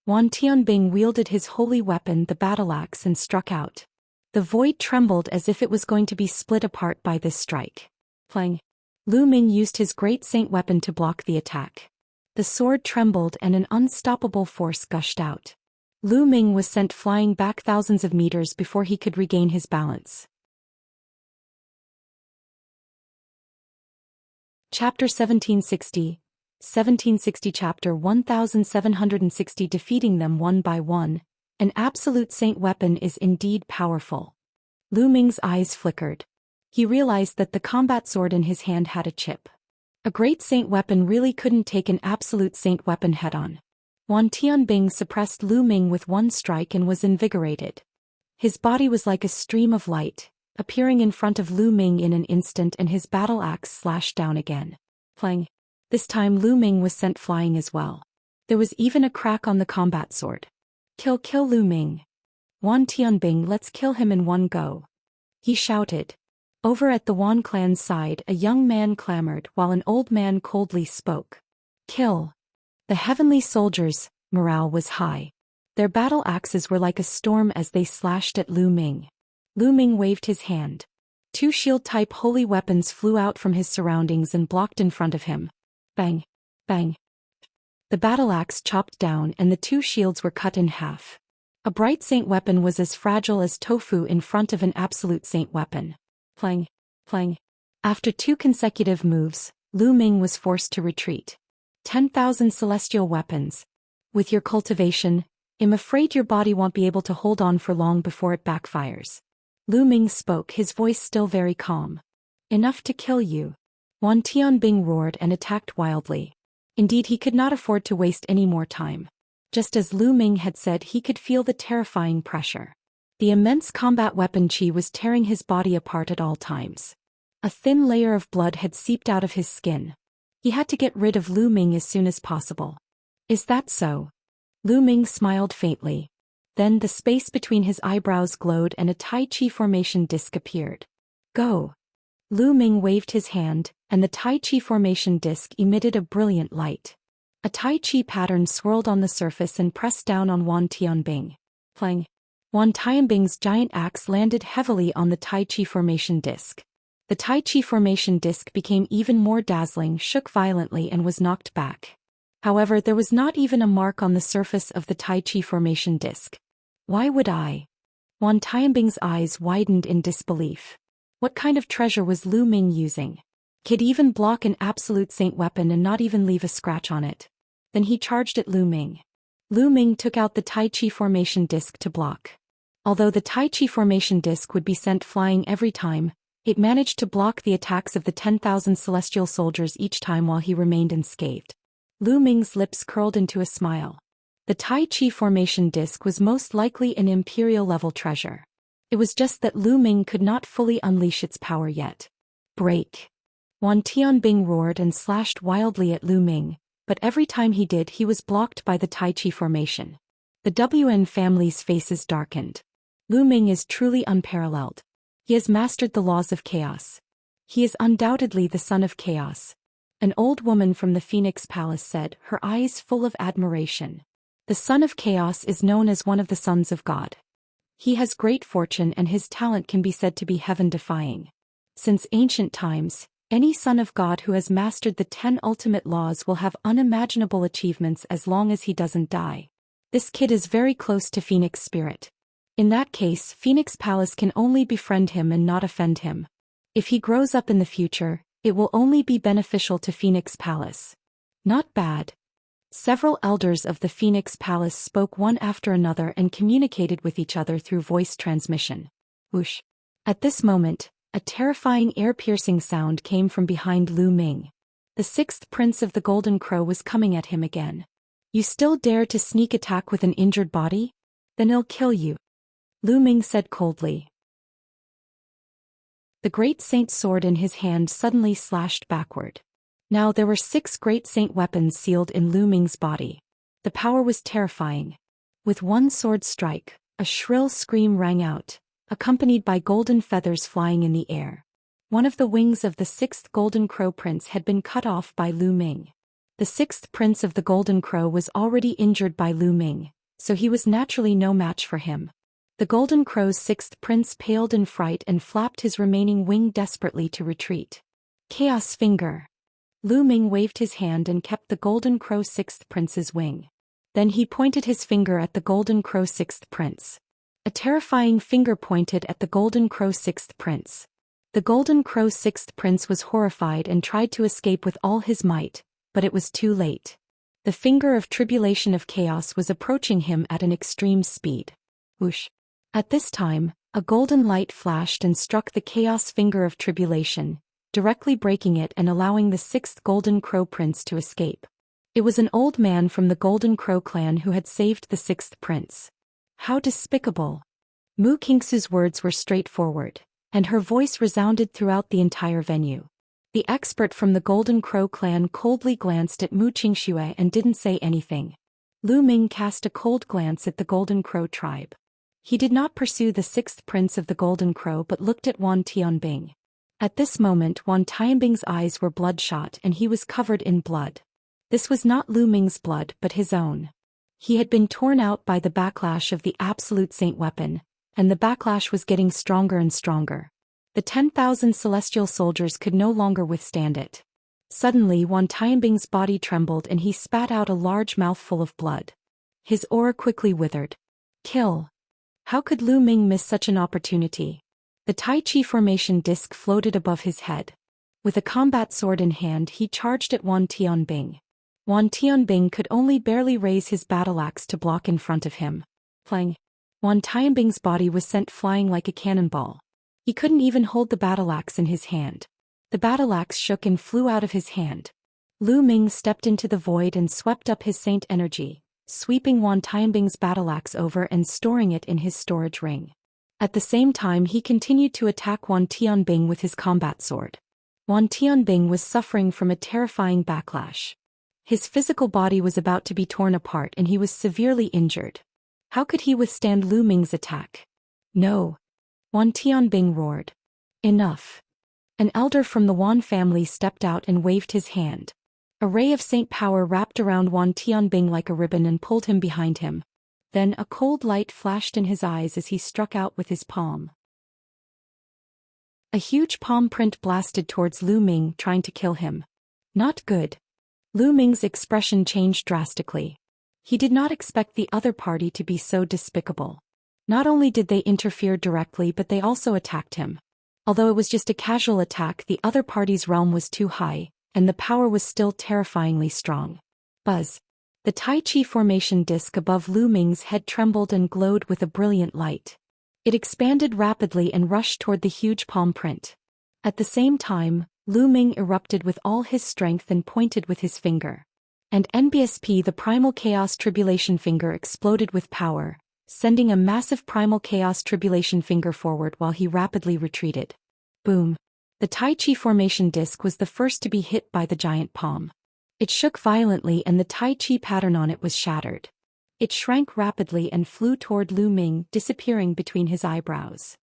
Wan Tianbing wielded his holy weapon, the battle axe, and struck out. The void trembled as if it was going to be split apart by this strike. Plang. Lu Ming used his great saint weapon to block the attack. The sword trembled and an unstoppable force gushed out. Lu Ming was sent flying back thousands of meters before he could regain his balance. Chapter 1760. 1760 Chapter 1760 Defeating them one by one. An absolute saint weapon is indeed powerful. Lu Ming's eyes flickered. He realized that the combat sword in his hand had a chip. A great saint weapon really couldn't take an absolute saint weapon head-on. Wan Tianbing suppressed Lu Ming with one strike and was invigorated. His body was like a stream of light, appearing in front of Lu Ming in an instant, and his battle axe slashed down again. Plang. This time Lu Ming was sent flying as well. There was even a crack on the combat sword. Kill Lu Ming. Wan Tianbing, let's kill him in one go. He shouted. Over at the Wan clan's side, a young man clamored while an old man coldly spoke. Kill. The heavenly soldiers' morale was high. Their battle axes were like a storm as they slashed at Lu Ming. Lu Ming waved his hand. Two shield-type holy weapons flew out from his surroundings and blocked in front of him. Bang. Bang. The battle axe chopped down and the two shields were cut in half. A bright saint weapon was as fragile as tofu in front of an absolute saint weapon. Plang. Plang. After two consecutive moves, Lu Ming was forced to retreat. 10,000 celestial weapons. With your cultivation, I'm afraid your body won't be able to hold on for long before it backfires. Lu Ming spoke, his voice still very calm. Enough to kill you. Wan Tianbing roared and attacked wildly. Indeed, he could not afford to waste any more time. Just as Lu Ming had said, he could feel the terrifying pressure. The immense combat weapon chi was tearing his body apart at all times. A thin layer of blood had seeped out of his skin. He had to get rid of Lu Ming as soon as possible. Is that so? Lu Ming smiled faintly. Then the space between his eyebrows glowed and a Tai Chi formation disc appeared. Go! Lu Ming waved his hand, and the Tai Chi formation disc emitted a brilliant light. A Tai Chi pattern swirled on the surface and pressed down on Wan Tianbing. Plang. Wan Tianbing's giant axe landed heavily on the Tai Chi formation disc. The Tai Chi formation disc became even more dazzling, shook violently, and was knocked back. However, there was not even a mark on the surface of the Tai Chi formation disc. Why would I? Wan Tianbing's eyes widened in disbelief. What kind of treasure was Lu Ming using? Could even block an absolute saint weapon and not even leave a scratch on it. Then he charged at Lu Ming. Lu Ming took out the Tai Chi formation disc to block. Although the Tai Chi formation disc would be sent flying every time, it managed to block the attacks of the 10,000 celestial soldiers each time while he remained unscathed. Lu Ming's lips curled into a smile. The Tai Chi formation disc was most likely an imperial-level treasure. It was just that Lu Ming could not fully unleash its power yet. Break! Wan Tianbing roared and slashed wildly at Lu Ming, but every time he did, he was blocked by the Tai Chi formation. The WN family's faces darkened. Lu Ming is truly unparalleled. He has mastered the laws of chaos. He is undoubtedly the son of chaos. An old woman from the Phoenix Palace said, her eyes full of admiration. The son of chaos is known as one of the sons of God. He has great fortune and his talent can be said to be heaven-defying. Since ancient times, any son of God who has mastered the 10 ultimate laws will have unimaginable achievements as long as he doesn't die. This kid is very close to Phoenix Spirit. In that case, Phoenix Palace can only befriend him and not offend him. If he grows up in the future, it will only be beneficial to Phoenix Palace. Not bad. Several elders of the Phoenix Palace spoke one after another and communicated with each other through voice transmission. Whoosh. At this moment, a terrifying ear-piercing sound came from behind Lu Ming. The 6th prince of the Golden Crow was coming at him again. You still dare to sneak attack with an injured body? Then I'll kill you. Lu Ming said coldly. The great saint's sword in his hand suddenly slashed backward. Now there were 6 great saint weapons sealed in Lu Ming's body. The power was terrifying. With one sword strike, a shrill scream rang out, accompanied by golden feathers flying in the air. One of the wings of the 6th Golden Crow Prince had been cut off by Lu Ming. The 6th Prince of the Golden Crow was already injured by Lu Ming, so he was naturally no match for him. The Golden Crow's 6th Prince paled in fright and flapped his remaining wing desperately to retreat. Chaos Finger. Lu Ming waved his hand and kept the Golden Crow 6th Prince's wing. Then he pointed his finger at the Golden Crow 6th Prince. A terrifying finger pointed at the Golden Crow 6th Prince. The Golden Crow 6th Prince was horrified and tried to escape with all his might, but it was too late. The finger of tribulation of chaos was approaching him at an extreme speed. Whoosh. At this time, a golden light flashed and struck the chaos finger of tribulation, directly breaking it and allowing the 6th Golden Crow Prince to escape. It was an old man from the Golden Crow clan who had saved the 6th Prince. How despicable! Mu Qingsu's words were straightforward, and her voice resounded throughout the entire venue. The expert from the Golden Crow clan coldly glanced at Mu Qingxue and didn't say anything. Lu Ming cast a cold glance at the Golden Crow tribe. He did not pursue the 6th Prince of the Golden Crow but looked at Wan Tianbing. At this moment Wan Tianbing's eyes were bloodshot and he was covered in blood. This was not Lu Ming's blood but his own. He had been torn out by the backlash of the Absolute Saint weapon, and the backlash was getting stronger and stronger. The 10,000 celestial soldiers could no longer withstand it. Suddenly Wan Tianbing's body trembled and he spat out a large mouthful of blood. His aura quickly withered. Kill. How could Lu Ming miss such an opportunity? The Tai Chi formation disc floated above his head. With a combat sword in hand he charged at Wan Tianbing. Wan Tianbing could only barely raise his battle axe to block in front of him. Clang. Wan Tianbing's body was sent flying like a cannonball. He couldn't even hold the battle axe in his hand. The battle axe shook and flew out of his hand. Lu Ming stepped into the void and swept up his saint energy, sweeping Wan Tianbing's battle axe over and storing it in his storage ring. At the same time he continued to attack Wan Tianbing with his combat sword. Wan Tianbing was suffering from a terrifying backlash. His physical body was about to be torn apart and he was severely injured. How could he withstand Lu Ming's attack? No. Wan Tianbing roared. Enough. An elder from the Wan family stepped out and waved his hand. A ray of saint power wrapped around Wan Tianbing like a ribbon and pulled him behind him. Then a cold light flashed in his eyes as he struck out with his palm. A huge palm print blasted towards Lu Ming, trying to kill him. Not good. Lu Ming's expression changed drastically. He did not expect the other party to be so despicable. Not only did they interfere directly but they also attacked him. Although it was just a casual attack, the other party's realm was too high, and the power was still terrifyingly strong. Buzz. The Tai Chi formation disc above Lu Ming's head trembled and glowed with a brilliant light. It expanded rapidly and rushed toward the huge palm print. At the same time, Lu Ming erupted with all his strength and pointed with his finger. And NBSP, the Primal Chaos Tribulation Finger, exploded with power, sending a massive Primal Chaos Tribulation Finger forward while he rapidly retreated. Boom. The Tai Chi formation disc was the first to be hit by the giant palm. It shook violently and the Tai Chi pattern on it was shattered. It shrank rapidly and flew toward Lu Ming, disappearing between his eyebrows.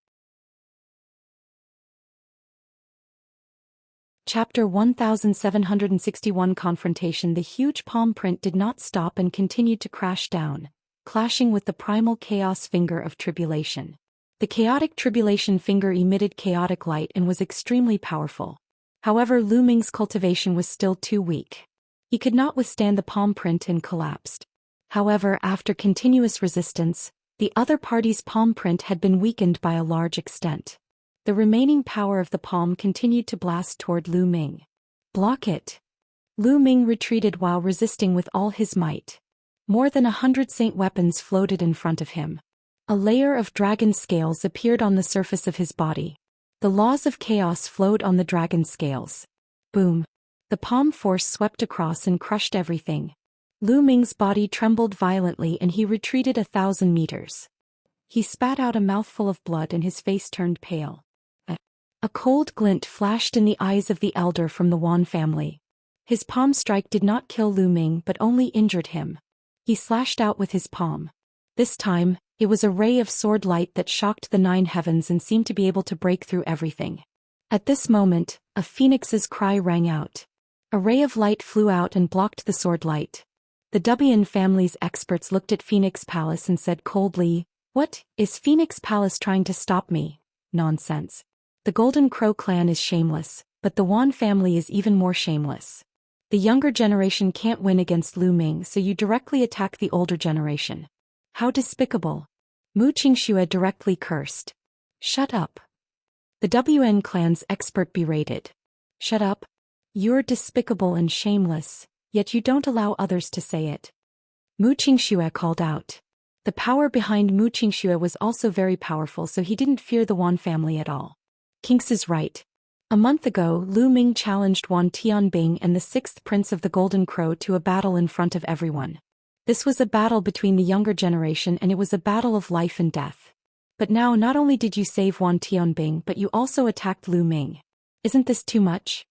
Chapter 1761 Confrontation. The huge palm print did not stop and continued to crash down, clashing with the primal chaos finger of tribulation. The chaotic tribulation finger emitted chaotic light and was extremely powerful. However, Lu Ming's cultivation was still too weak. He could not withstand the palm print and collapsed. However, after continuous resistance, the other party's palm print had been weakened by a large extent. The remaining power of the palm continued to blast toward Lu Ming. Block it! Lu Ming retreated while resisting with all his might. More than 100 saint weapons floated in front of him. A layer of dragon scales appeared on the surface of his body. The laws of chaos flowed on the dragon scales. Boom! The palm force swept across and crushed everything. Lu Ming's body trembled violently and he retreated 1,000 meters. He spat out a mouthful of blood and his face turned pale. A cold glint flashed in the eyes of the elder from the Wan family. His palm strike did not kill Lu Ming but only injured him. He slashed out with his palm. This time, it was a ray of sword light that shocked the 9 heavens and seemed to be able to break through everything. At this moment, a phoenix's cry rang out. A ray of light flew out and blocked the sword light. The Wuxian family's experts looked at Phoenix Palace and said coldly, "What, is Phoenix Palace trying to stop me? Nonsense. The Golden Crow clan is shameless, but the Wan family is even more shameless. The younger generation can't win against Lu Ming, so you directly attack the older generation. How despicable." Mu Qingxue directly cursed. "Shut up." The WN clan's expert berated. "Shut up? You're despicable and shameless, yet you don't allow others to say it." Mu Qingxue called out. The power behind Mu Qingxue was also very powerful, so he didn't fear the Wan family at all. Kinx is right. A month ago, Lu Ming challenged Wan Tianbing and the 6th Prince of the Golden Crow to a battle in front of everyone. This was a battle between the younger generation and it was a battle of life and death. But now not only did you save Wan Tianbing but you also attacked Lu Ming. Isn't this too much?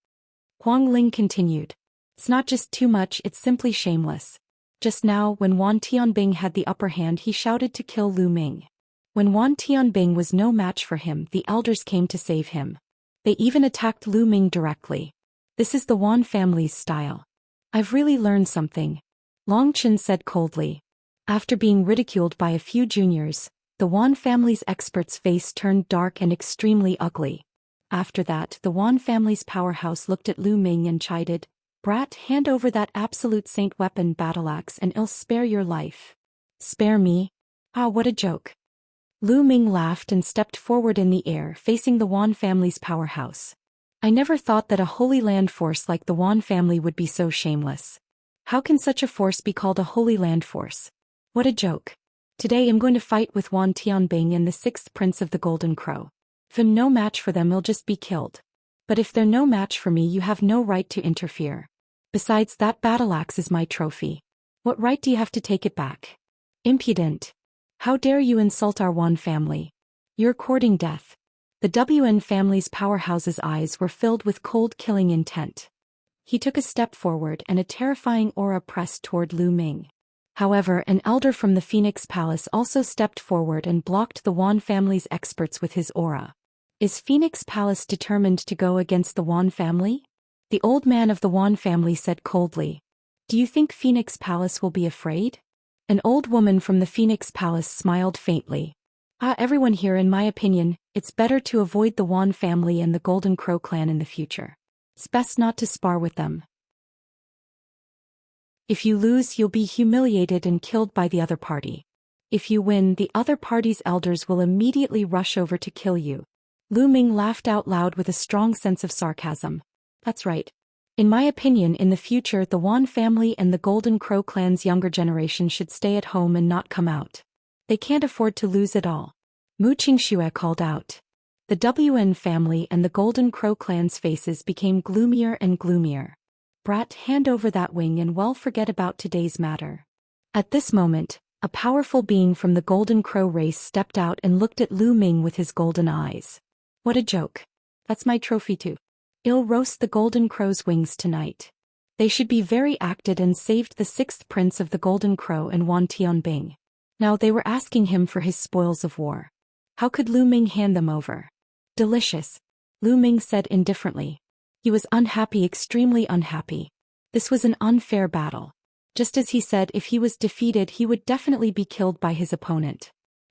Huang Ling continued. It's not just too much, it's simply shameless. Just now, when Wan Tianbing had the upper hand, he shouted to kill Lu Ming. When Wan Tianbing was no match for him, the elders came to save him. They even attacked Lu Ming directly. This is the Wan family's style. I've really learned something. Long Chen said coldly. After being ridiculed by a few juniors, the Wan family's expert's face turned dark and extremely ugly. After that, the Wan family's powerhouse looked at Lu Ming and chided, "Brat, hand over that absolute saint weapon battle-axe and I'll spare your life." "Spare me? Ah, what a joke." Lu Ming laughed and stepped forward in the air, facing the Wan family's powerhouse. "I never thought that a Holy Land force like the Wan family would be so shameless. How can such a force be called a Holy Land force? What a joke. Today I'm going to fight with Wan Tianbing and the 6th Prince of the Golden Crow. If I'm no match for them, I'll just be killed. But if they're no match for me, you have no right to interfere. Besides, that battle-axe is my trophy. What right do you have to take it back? Impudent. How dare you insult our Wan family? You're courting death." The WN family's powerhouse's eyes were filled with cold killing intent. He took a step forward and a terrifying aura pressed toward Lu Ming. However, an elder from the Phoenix Palace also stepped forward and blocked the Wan family's experts with his aura. Is Phoenix Palace determined to go against the Wan family? The old man of the Wan family said coldly. "Do you think Phoenix Palace will be afraid?" An old woman from the Phoenix Palace smiled faintly. Everyone here, in my opinion, it's better to avoid the Wan family and the Golden Crow clan in the future. It's best not to spar with them. If you lose, you'll be humiliated and killed by the other party. If you win, the other party's elders will immediately rush over to kill you. Lu Ming laughed out loud with a strong sense of sarcasm. That's right. In my opinion, in the future, the Wan family and the Golden Crow clan's younger generation should stay at home and not come out. They can't afford to lose it all. Mu Qingxue called out. The WN family and the Golden Crow clan's faces became gloomier and gloomier. "Brat, hand over that wing and well forget about today's matter." At this moment, a powerful being from the Golden Crow race stepped out and looked at Lu Ming with his golden eyes. "What a joke. That's my trophy too. I'll roast the Golden Crow's wings tonight." They should be very acted and saved the 6th Prince of the Golden Crow and Wan Tianbing. Now they were asking him for his spoils of war. How could Lu Ming hand them over? "Delicious," Lu Ming said indifferently. He was unhappy, extremely unhappy. This was an unfair battle. just as he said if he was defeated he would definitely be killed by his opponent.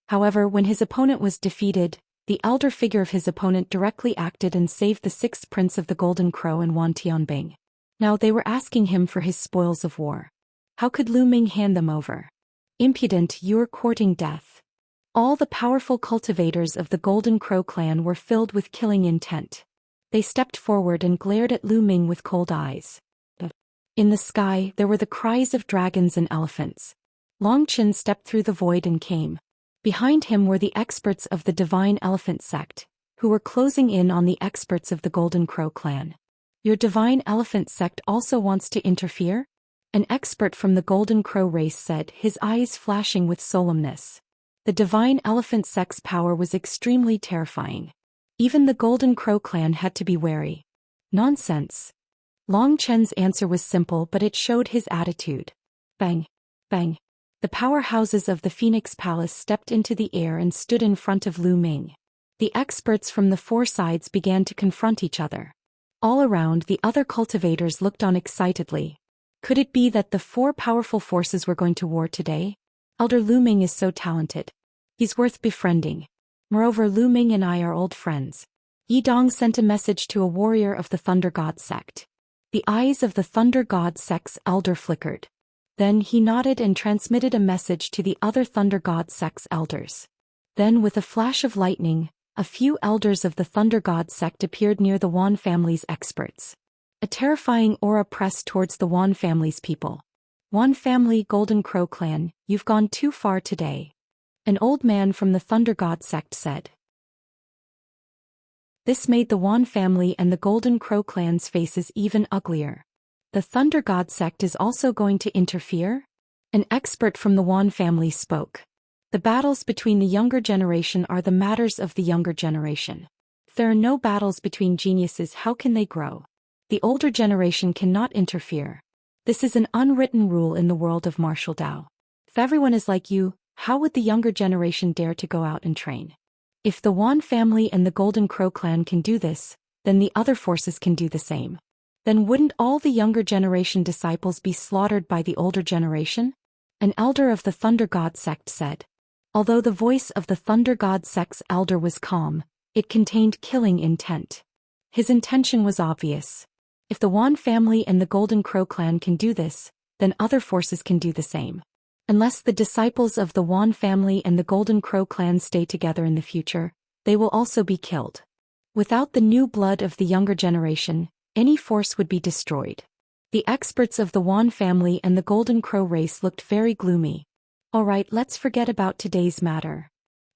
However, when his opponent was defeated, the elder figure of his opponent directly acted and saved the sixth prince of the Golden Crow and Wan Tianbing. Now they were asking him for his spoils of war. How could Lu Ming hand them over? Impudent, you're courting death. All the powerful cultivators of the Golden Crow clan were filled with killing intent. They stepped forward and glared at Lu Ming with cold eyes. In the sky, there were the cries of dragons and elephants. Long Qin stepped through the void and came. Behind him were the experts of the Divine Elephant sect, who were closing in on the experts of the Golden Crow clan. Your Divine Elephant sect also wants to interfere? An expert from the Golden Crow race said, his eyes flashing with solemnness. The Divine Elephant sect's power was extremely terrifying. Even the Golden Crow clan had to be wary. Nonsense. Long Chen's answer was simple, but it showed his attitude. Bang. Bang. The powerhouses of the Phoenix Palace stepped into the air and stood in front of Lu Ming. The experts from the four sides began to confront each other. All around, the other cultivators looked on excitedly. Could it be that the four powerful forces were going to war today? Elder Lu Ming is so talented. He's worth befriending. Moreover, Lu Ming and I are old friends. Yi Dong sent a message to a warrior of the Thunder God sect. The eyes of the Thunder God sect's elder flickered. Then he nodded and transmitted a message to the other Thunder God sect's elders. Then with a flash of lightning, a few elders of the Thunder God sect appeared near the Wan family's experts. A terrifying aura pressed towards the Wan family's people. Wan family, Golden Crow clan, you've gone too far today. An old man from the Thunder God sect said. This made the Wan family and the Golden Crow clan's faces even uglier. The Thunder God sect is also going to interfere? An expert from the Wan family spoke. The battles between the younger generation are the matters of the younger generation. If there are no battles between geniuses, how can they grow? The older generation cannot interfere. This is an unwritten rule in the world of martial Dao. If everyone is like you, how would the younger generation dare to go out and train? If the Wan family and the Golden Crow clan can do this, then the other forces can do the same. Then wouldn't all the younger generation disciples be slaughtered by the older generation? An elder of the Thunder God sect said. Although the voice of the Thunder God sect's elder was calm, it contained killing intent. His intention was obvious. If the Wan family and the Golden Crow clan can do this, then other forces can do the same. Unless the disciples of the Wan family and the Golden Crow clan stay together in the future, they will also be killed. Without the new blood of the younger generation, any force would be destroyed. The experts of the Wan family and the Golden Crow race looked very gloomy. All right, let's forget about today's matter.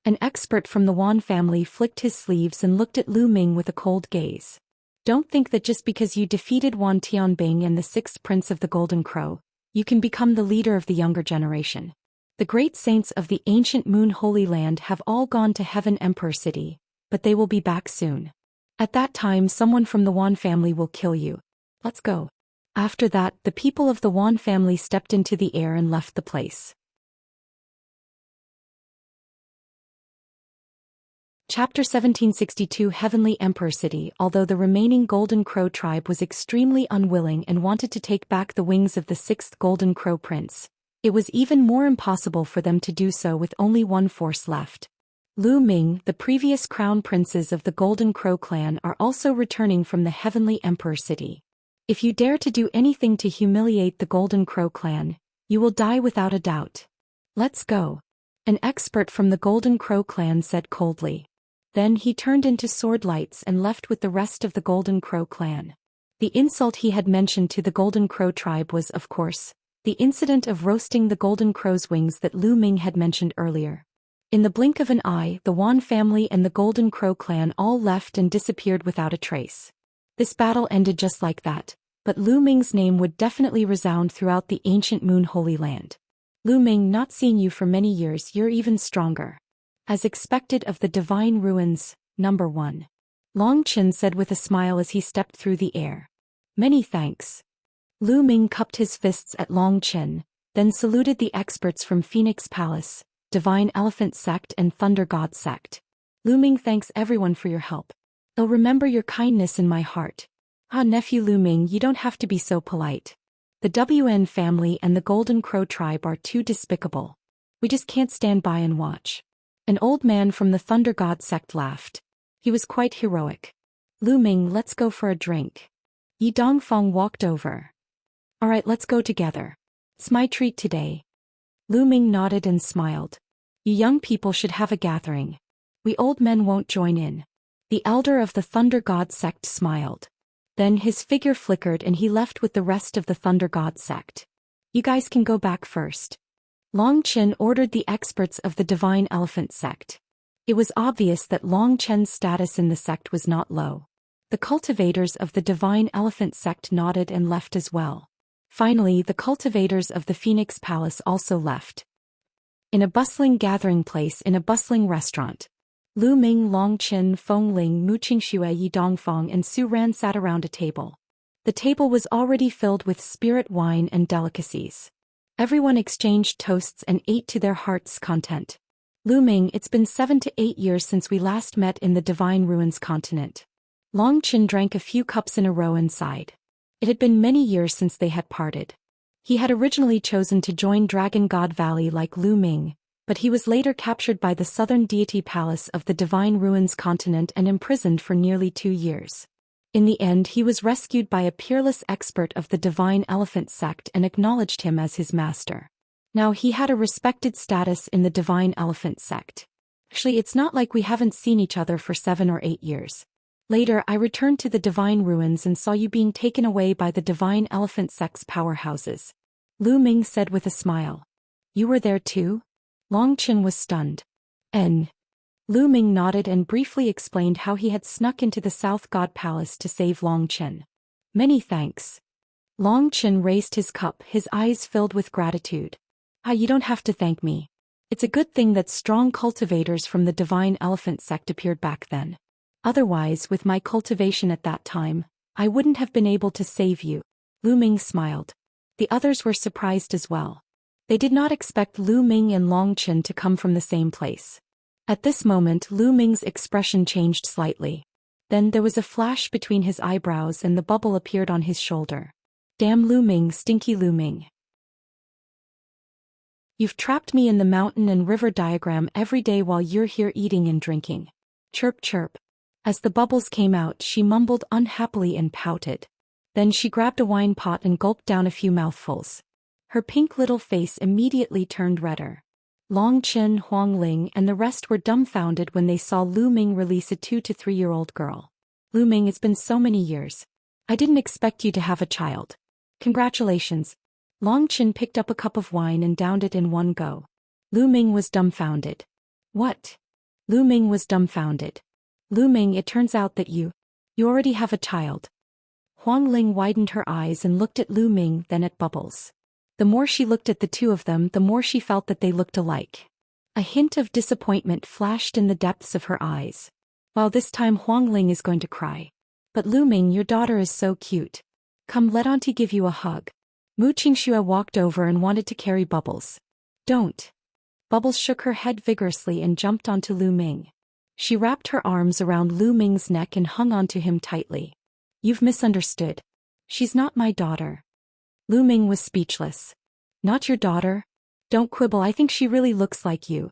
An expert from the Wan family flicked his sleeves and looked at Lu Ming with a cold gaze. Don't think that just because you defeated Wan Tianbing and the sixth prince of the Golden Crow, you can become the leader of the younger generation. The great saints of the ancient Moon Holy Land have all gone to Heaven Emperor City, but they will be back soon. At that time someone from the Wan family will kill you. Let's go. After that, the people of the Wan family stepped into the air and left the place. Chapter 1762 Heavenly Emperor City. Although the remaining Golden Crow tribe was extremely unwilling and wanted to take back the wings of the sixth Golden Crow prince, it was even more impossible for them to do so with only one force left. Lu Ming, the previous crown princes of the Golden Crow clan, are also returning from the Heavenly Emperor City. If you dare to do anything to humiliate the Golden Crow clan, you will die without a doubt. Let's go. An expert from the Golden Crow clan said coldly. Then he turned into sword lights and left with the rest of the Golden Crow clan. The insult he had mentioned to the Golden Crow tribe was, of course, the incident of roasting the Golden Crow's wings that Lu Ming had mentioned earlier. In the blink of an eye, the Wan family and the Golden Crow clan all left and disappeared without a trace. This battle ended just like that, but Lu Ming's name would definitely resound throughout the ancient Moon Holy Land. Lu Ming, not seeing you for many years, you're even stronger. As expected of the Divine Ruins, number 1. Long Qin said with a smile as he stepped through the air. Many thanks. Lu Ming cupped his fists at Long Qin, then saluted the experts from Phoenix Palace, Divine Elephant Sect and Thunder God Sect. Lu Ming thanks everyone for your help. I'll remember your kindness in my heart. Ah, nephew Lu Ming, you don't have to be so polite. The WN family and the Golden Crow tribe are too despicable. We just can't stand by and watch. An old man from the Thunder God sect laughed. He was quite heroic. Lu Ming, let's go for a drink. Yi Dongfeng walked over. Alright, let's go together. It's my treat today. Lu Ming nodded and smiled. You young people should have a gathering. We old men won't join in. The elder of the Thunder God sect smiled. Then his figure flickered and he left with the rest of the Thunder God sect. You guys can go back first. Long Chen ordered the experts of the Divine Elephant sect. It was obvious that Long Chen's status in the sect was not low. The cultivators of the Divine Elephant sect nodded and left as well. Finally, the cultivators of the Phoenix Palace also left. In a bustling gathering place in a bustling restaurant, Lu Ming, Long Chen, Feng Ling, Mu Qingxue, Yi Dongfeng and Su Ran sat around a table. The table was already filled with spirit wine and delicacies. Everyone exchanged toasts and ate to their heart's content. Lu Ming, it's been 7 to 8 years since we last met in the Divine Ruins continent. Long Chen drank a few cups in a row and sighed. It had been many years since they had parted. He had originally chosen to join Dragon God Valley like Lu Ming, but he was later captured by the Southern Deity Palace of the Divine Ruins continent and imprisoned for nearly 2 years. In the end, he was rescued by a peerless expert of the Divine Elephant sect and acknowledged him as his master. Now he had a respected status in the Divine Elephant sect. Actually, it's not like we haven't seen each other for 7 or 8 years. Later, I returned to the Divine Ruins and saw you being taken away by the Divine Elephant sect's powerhouses. Lu Ming said with a smile. You were there too? Long Chen was stunned. Lu Ming nodded and briefly explained how he had snuck into the South God Palace to save Long Chen. Many thanks. Long Chen raised his cup, his eyes filled with gratitude. You don't have to thank me. It's a good thing that strong cultivators from the Divine Elephant sect appeared back then. Otherwise, with my cultivation at that time, I wouldn't have been able to save you. Lu Ming smiled. The others were surprised as well. They did not expect Lu Ming and Long Chen to come from the same place. At this moment, Lu Ming's expression changed slightly. Then there was a flash between his eyebrows and the bubble appeared on his shoulder. Damn Lu Ming, stinky Lu Ming. You've trapped me in the mountain and river diagram every day while you're here eating and drinking. Chirp chirp. As the bubbles came out, she mumbled unhappily and pouted. Then she grabbed a wine pot and gulped down a few mouthfuls. Her pink little face immediately turned redder. Long Chen, Huang Ling and the rest were dumbfounded when they saw Lu Ming release a 2 to 3-year-old girl. Lu Ming, it's been so many years. I didn't expect you to have a child. Congratulations. Long Chen picked up a cup of wine and downed it in one go. Lu Ming was dumbfounded. What? Lu Ming was dumbfounded. Lu Ming, it turns out that you already have a child. Huang Ling widened her eyes and looked at Lu Ming, then at Bubbles. The more she looked at the two of them, the more she felt that they looked alike. A hint of disappointment flashed in the depths of her eyes. Wow, this time Huang Ling is going to cry. But Lu Ming, your daughter is so cute. Come, let auntie give you a hug. Mu Qingxue walked over and wanted to carry Bubbles. Don't. Bubbles shook her head vigorously and jumped onto Lu Ming. She wrapped her arms around Lu Ming's neck and hung onto him tightly. You've misunderstood. She's not my daughter. Lu Ming was speechless. Not your daughter? Don't quibble, I think she really looks like you.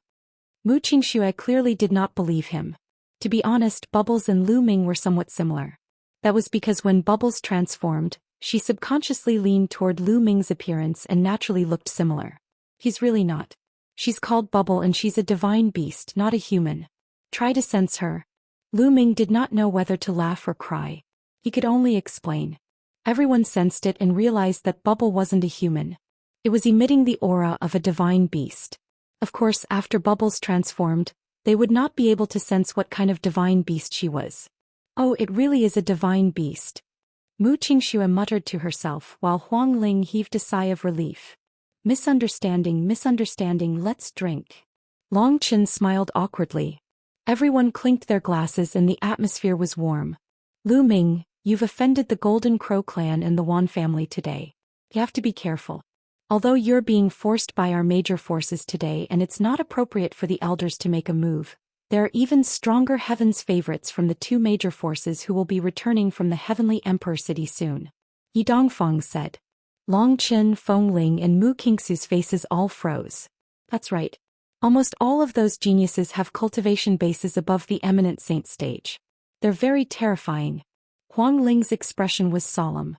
Mu Qingxue clearly did not believe him. To be honest, Bubbles and Lu Ming were somewhat similar. That was because when Bubbles transformed, she subconsciously leaned toward Lu Ming's appearance and naturally looked similar. He's really not. She's called Bubble and she's a divine beast, not a human. Try to sense her. Lu Ming did not know whether to laugh or cry. He could only explain. Everyone sensed it and realized that Bubble wasn't a human. It was emitting the aura of a divine beast. Of course, after Bubbles transformed, they would not be able to sense what kind of divine beast she was. Oh, it really is a divine beast. Mu Qingxue muttered to herself while Huang Ling heaved a sigh of relief. Misunderstanding, let's drink. Long Chen smiled awkwardly. Everyone clinked their glasses and the atmosphere was warm. Lu Ming, you've offended the Golden Crow clan and the Wan family today. You have to be careful. Although you're being forced by our major forces today and it's not appropriate for the elders to make a move, there are even stronger heaven's favorites from the 2 major forces who will be returning from the Heavenly Emperor City soon. Yi Dongfeng said. Long Chen, Feng Ling and Mu Qingsu's faces all froze. That's right. Almost all of those geniuses have cultivation bases above the eminent saint stage. They're very terrifying. Huang Ling's expression was solemn.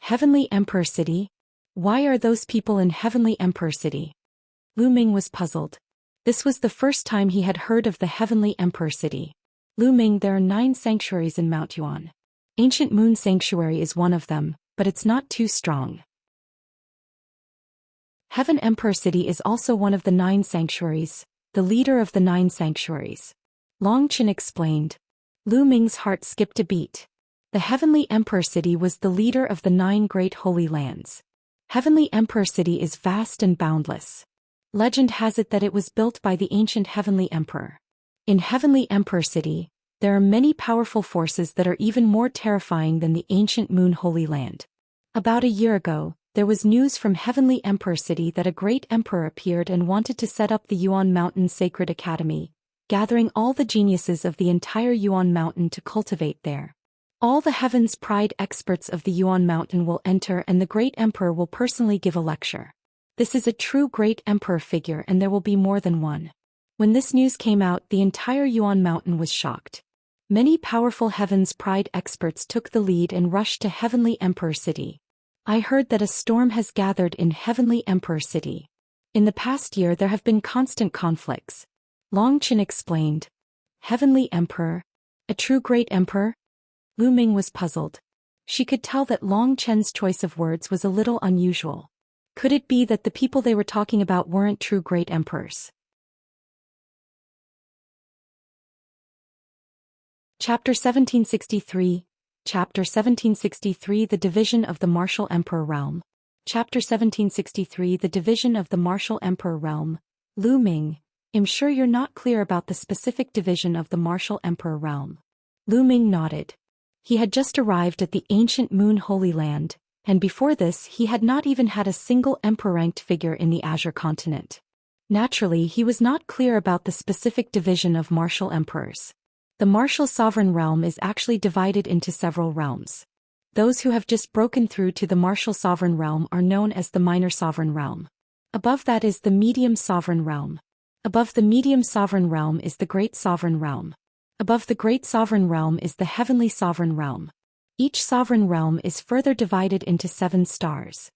Heavenly Emperor City? Why are those people in Heavenly Emperor City? Lu Ming was puzzled. This was the first time he had heard of the Heavenly Emperor City. Lu Ming, there are 9 sanctuaries in Mount Yuan. Ancient Moon Sanctuary is one of them, but it's not too strong. Heaven Emperor City is also one of the 9 sanctuaries, the leader of the 9 sanctuaries. Long Chen explained. Lu Ming's heart skipped a beat. The Heavenly Emperor City was the leader of the 9 great holy lands. Heavenly Emperor City is vast and boundless. Legend has it that it was built by the ancient Heavenly Emperor. In Heavenly Emperor City, there are many powerful forces that are even more terrifying than the ancient Moon Holy Land. About a year ago, there was news from Heavenly Emperor City that a great emperor appeared and wanted to set up the Yuan Mountain Sacred Academy, gathering all the geniuses of the entire Yuan Mountain to cultivate there. All the Heaven's Pride experts of the Yuan Mountain will enter and the great emperor will personally give a lecture. This is a true great emperor figure and there will be more than one. When this news came out, the entire Yuan Mountain was shocked. Many powerful Heaven's Pride experts took the lead and rushed to Heavenly Emperor City. I heard that a storm has gathered in Heavenly Emperor City. In the past year there have been constant conflicts. Long Chen explained. Heavenly Emperor? A true great emperor? Lu Ming was puzzled. She could tell that Long Chen's choice of words was a little unusual. Could it be that the people they were talking about weren't true great emperors? Chapter 1763. Chapter 1763 The Division of the Martial Emperor Realm. Chapter 1763 The Division of the Martial Emperor Realm. Lu Ming, I'm sure you're not clear about the specific division of the Martial Emperor Realm. Lu Ming nodded. He had just arrived at the ancient Moon Holy Land, and before this he had not even had a single emperor-ranked figure in the Azure continent. Naturally, he was not clear about the specific division of martial emperors. The martial sovereign realm is actually divided into several realms. Those who have just broken through to the martial sovereign realm are known as the minor sovereign realm. Above that is the medium sovereign realm. Above the medium sovereign realm is the great sovereign realm. Above the great sovereign realm is the heavenly sovereign realm. Each sovereign realm is further divided into 7 stars.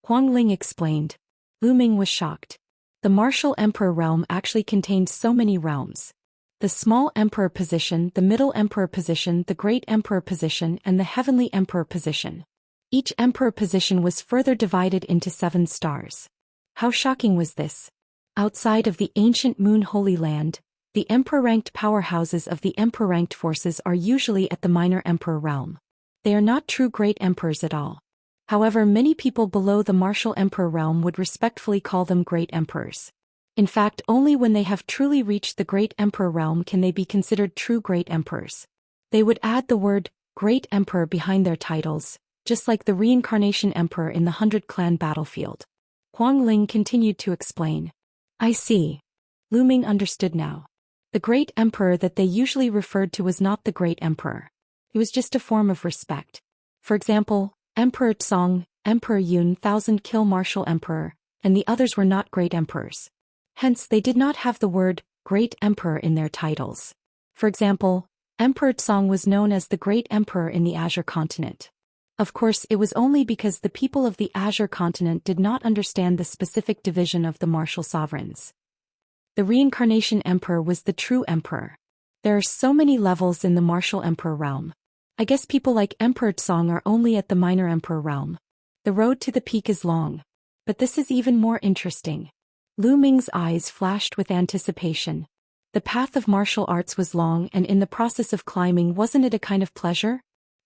Huang Ling explained. Lu Ming was shocked. The martial emperor realm actually contained so many realms. The small emperor position, the middle emperor position, the great emperor position, and the heavenly emperor position. Each emperor position was further divided into 7 stars. How shocking was this? Outside of the ancient Moon Holy Land, the emperor-ranked powerhouses of the emperor-ranked forces are usually at the minor emperor realm. They are not true great emperors at all. However, many people below the martial emperor realm would respectfully call them great emperors. In fact, only when they have truly reached the great emperor realm can they be considered true great emperors. They would add the word great emperor behind their titles, just like the reincarnation emperor in the 100-clan battlefield. Huang Ling continued to explain. I see. Lu Ming understood now. The great emperor that they usually referred to was not the great emperor. It was just a form of respect. For example, Emperor Tsong, Emperor Yun, 1000-kill martial emperor, and the others were not great emperors. Hence, they did not have the word great emperor in their titles. For example, Emperor Tsong was known as the great emperor in the Azure continent. Of course, it was only because the people of the Azure continent did not understand the specific division of the martial sovereigns. The reincarnation emperor was the true emperor. There are so many levels in the martial emperor realm. I guess people like Emperor Tsong are only at the minor emperor realm. The road to the peak is long. But this is even more interesting. Lu Ming's eyes flashed with anticipation. The path of martial arts was long, and in the process of climbing, wasn't it a kind of pleasure?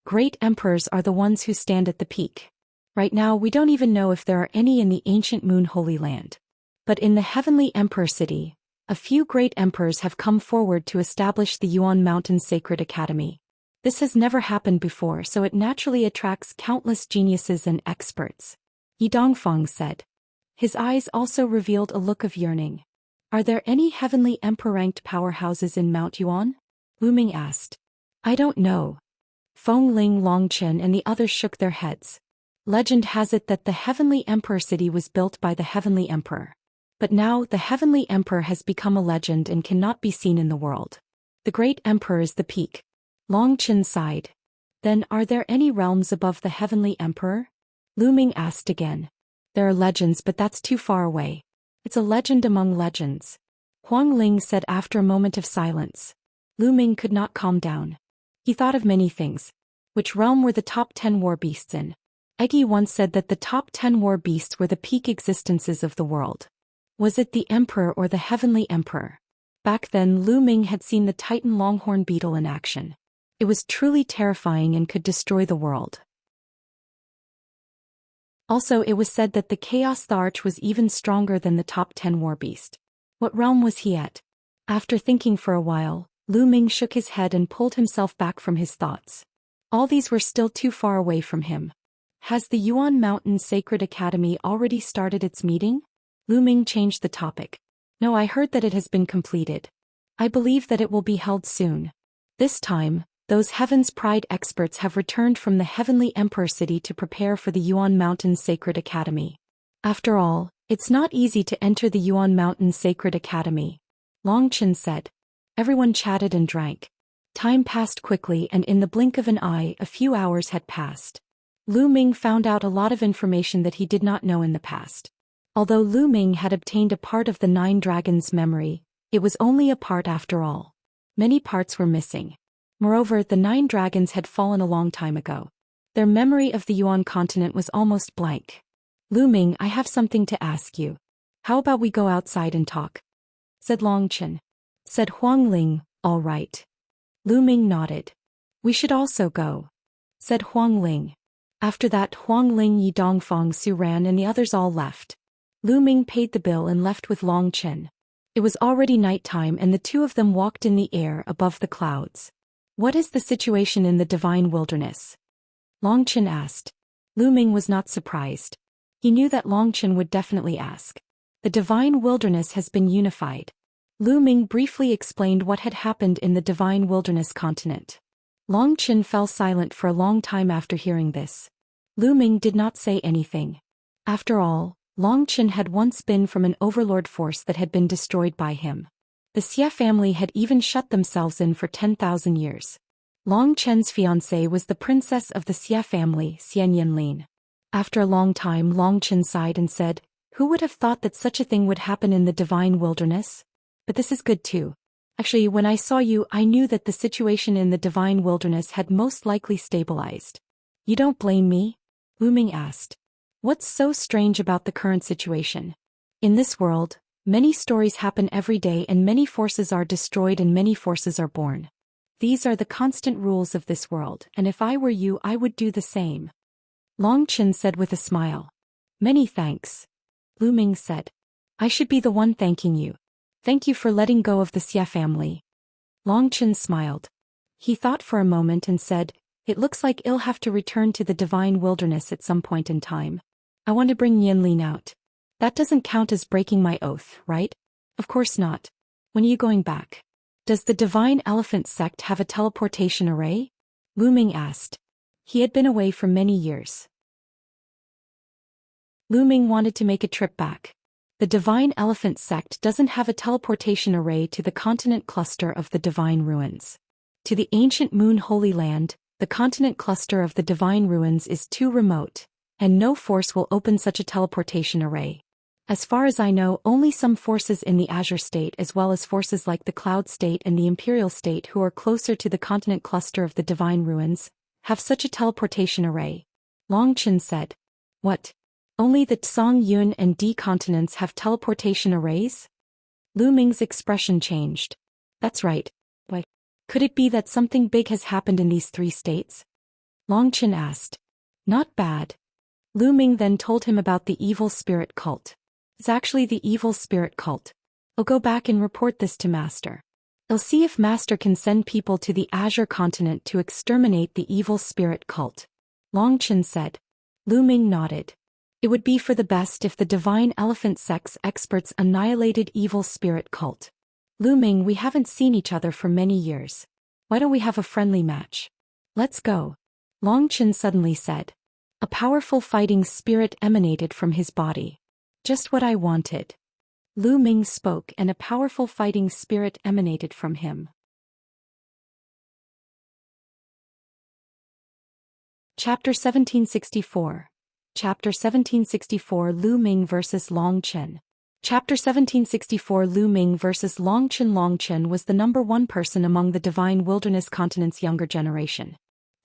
Great emperors are the ones who stand at the peak. Right now, we don't even know if there are any in the ancient Moon Holy Land. But in the Heavenly Emperor City, a few great emperors have come forward to establish the Yuan Mountain Sacred Academy. This has never happened before, so it naturally attracts countless geniuses and experts. Yi Dongfang said. His eyes also revealed a look of yearning. Are there any heavenly emperor-ranked powerhouses in Mount Yuan? Lu Ming asked. I don't know. Feng Ling, Long Chen and the others shook their heads. Legend has it that the Heavenly Emperor city was built by the Heavenly Emperor. But now the Heavenly Emperor has become a legend and cannot be seen in the world. The Great Emperor is the peak. Long Chen sighed. Then are there any realms above the Heavenly Emperor? Lu Ming asked again. There are legends, but that's too far away. It's a legend among legends. Huang Ling said after a moment of silence. Lu Ming could not calm down. He thought of many things. Which realm were the top 10 war beasts in? Eggy once said that the top 10 war beasts were the peak existences of the world. Was it the Emperor or the Heavenly Emperor? Back then Lu Ming had seen the Titan longhorn beetle in action. It was truly terrifying and could destroy the world. Also, it was said that the Chaos Arch was even stronger than the top 10 war beast. What realm was he at? After thinking for a while, Lu Ming shook his head and pulled himself back from his thoughts. All these were still too far away from him. Has the Yuan Mountain Sacred Academy already started its meeting? Lu Ming changed the topic. No, I heard that it has been completed. I believe that it will be held soon. This time, those Heaven's Pride experts have returned from the Heavenly Emperor city to prepare for the Yuan Mountain Sacred Academy. After all, it's not easy to enter the Yuan Mountain Sacred Academy. Long Chen said. Everyone chatted and drank. Time passed quickly, and in the blink of an eye a few hours had passed. Lu Ming found out a lot of information that he did not know in the past. Although Lu Ming had obtained a part of the 9 dragons' memory, it was only a part after all. Many parts were missing. Moreover, the 9 dragons had fallen a long time ago. Their memory of the Yuan continent was almost blank. Lu Ming, I have something to ask you. How about we go outside and talk? Said Long Chen. Said Huang Ling, all right. Lu Ming nodded. We should also go. Said Huang Ling. After that, Huang Ling, Yi Dongfang, Su Ran and the others all left. Lu Ming paid the bill and left with Long Chen. It was already nighttime and the two of them walked in the air above the clouds. What is the situation in the Divine Wilderness? Long Chen asked. Lu Ming was not surprised. He knew that Long Chen would definitely ask. The Divine Wilderness has been unified. Lu Ming briefly explained what had happened in the Divine Wilderness continent. Long Chen fell silent for a long time after hearing this. Lu Ming did not say anything. After all, Long Chen had once been from an overlord force that had been destroyed by him. The Xia family had even shut themselves in for 10,000 years. Long Chen's fiancée was the princess of the Xia family, Xian Yanlin. After a long time, Long Chen sighed and said, who would have thought that such a thing would happen in the Divine Wilderness? But this is good too. Actually, when I saw you, I knew that the situation in the Divine Wilderness had most likely stabilized. You don't blame me? Lu Ming asked. What's so strange about the current situation? In this world, many stories happen every day and many forces are destroyed and many forces are born. These are the constant rules of this world, and if I were you, I would do the same. Long Chen said with a smile. Many thanks. Lu Ming said. I should be the one thanking you. Thank you for letting go of the Xia family. Long Chen smiled. He thought for a moment and said, it looks like I'll have to return to the Divine Wilderness at some point in time. I want to bring Yanlin out. That doesn't count as breaking my oath, right? Of course not. When are you going back? Does the Divine Elephant sect have a teleportation array? Lu Ming asked. He had been away for many years. Lu Ming wanted to make a trip back. The Divine Elephant sect doesn't have a teleportation array to the continent cluster of the Divine Ruins. To the ancient Moon Holy Land, the continent cluster of the Divine Ruins is too remote, and no force will open such a teleportation array. As far as I know, only some forces in the Azure State as well as forces like the Cloud State and the Imperial State who are closer to the continent cluster of the Divine Ruins, have such a teleportation array. Long Chen said. What? Only the Tsang Yun and D continents have teleportation arrays? Lu Ming's expression changed. That's right. Why? Could it be that something big has happened in these 3 states? Long Chen asked. Not bad. Lu Ming then told him about the evil spirit cult. It's actually the evil spirit cult. I'll go back and report this to Master. I'll see if Master can send people to the Azure continent to exterminate the evil spirit cult. Long Chen said. Lu Ming nodded. It would be for the best if the Divine Elephant sect's experts annihilated evil spirit cult. Lu Ming, we haven't seen each other for many years. Why don't we have a friendly match? Let's go. Long Chen suddenly said. A powerful fighting spirit emanated from his body. Just what I wanted. Lu Ming spoke and a powerful fighting spirit emanated from him. Chapter 1764. Chapter 1764 Lu Ming vs. Long Chen. Chapter 1764 Lu Ming vs. Long Chen. Long Chen was the #1 person among the Divine Wilderness Continent's younger generation.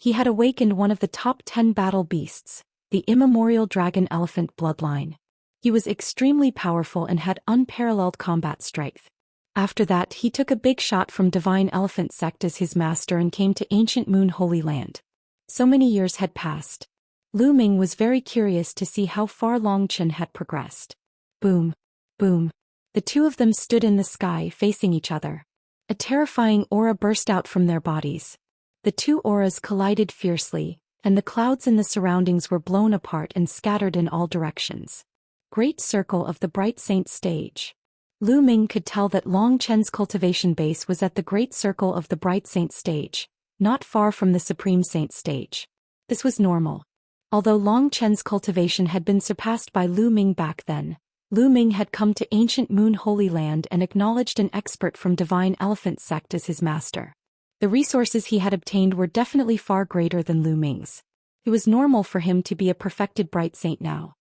He had awakened one of the top 10 battle beasts, the immemorial dragon elephant bloodline. He was extremely powerful and had unparalleled combat strength. After that he took a big shot from Divine Elephant Sect as his master and came to ancient Moon Holy Land. So many years had passed. Lu Ming was very curious to see how far Long Chen had progressed. Boom. Boom. The two of them stood in the sky facing each other. A terrifying aura burst out from their bodies. The two auras collided fiercely, and the clouds in the surroundings were blown apart and scattered in all directions. Great Circle of the Bright Saint Stage. Lu Ming could tell that Long Chen's cultivation base was at the Great Circle of the Bright Saint Stage, not far from the Supreme Saint Stage. This was normal. Although Long Chen's cultivation had been surpassed by Lu Ming back then, Lu Ming had come to ancient Moon Holy Land and acknowledged an expert from Divine Elephant Sect as his master. The resources he had obtained were definitely far greater than Lu Ming's. It was normal for him to be a perfected Bright Saint now.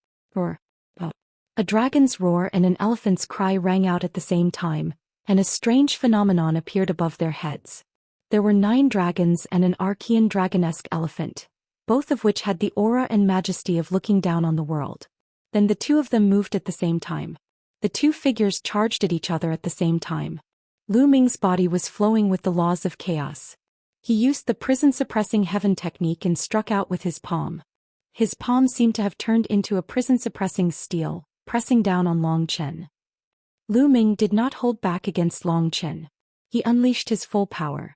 A dragon's roar and an elephant's cry rang out at the same time, and a strange phenomenon appeared above their heads. There were 9 dragons and an Archean dragonesque elephant, both of which had the aura and majesty of looking down on the world. Then the two of them moved at the same time. The two figures charged at each other at the same time. Lu Ming's body was flowing with the laws of chaos. He used the prison-suppressing heaven technique and struck out with his palm. His palm seemed to have turned into a prison-suppressing steel, pressing down on Long Chen. Lu Ming did not hold back against Long Chen. He unleashed his full power.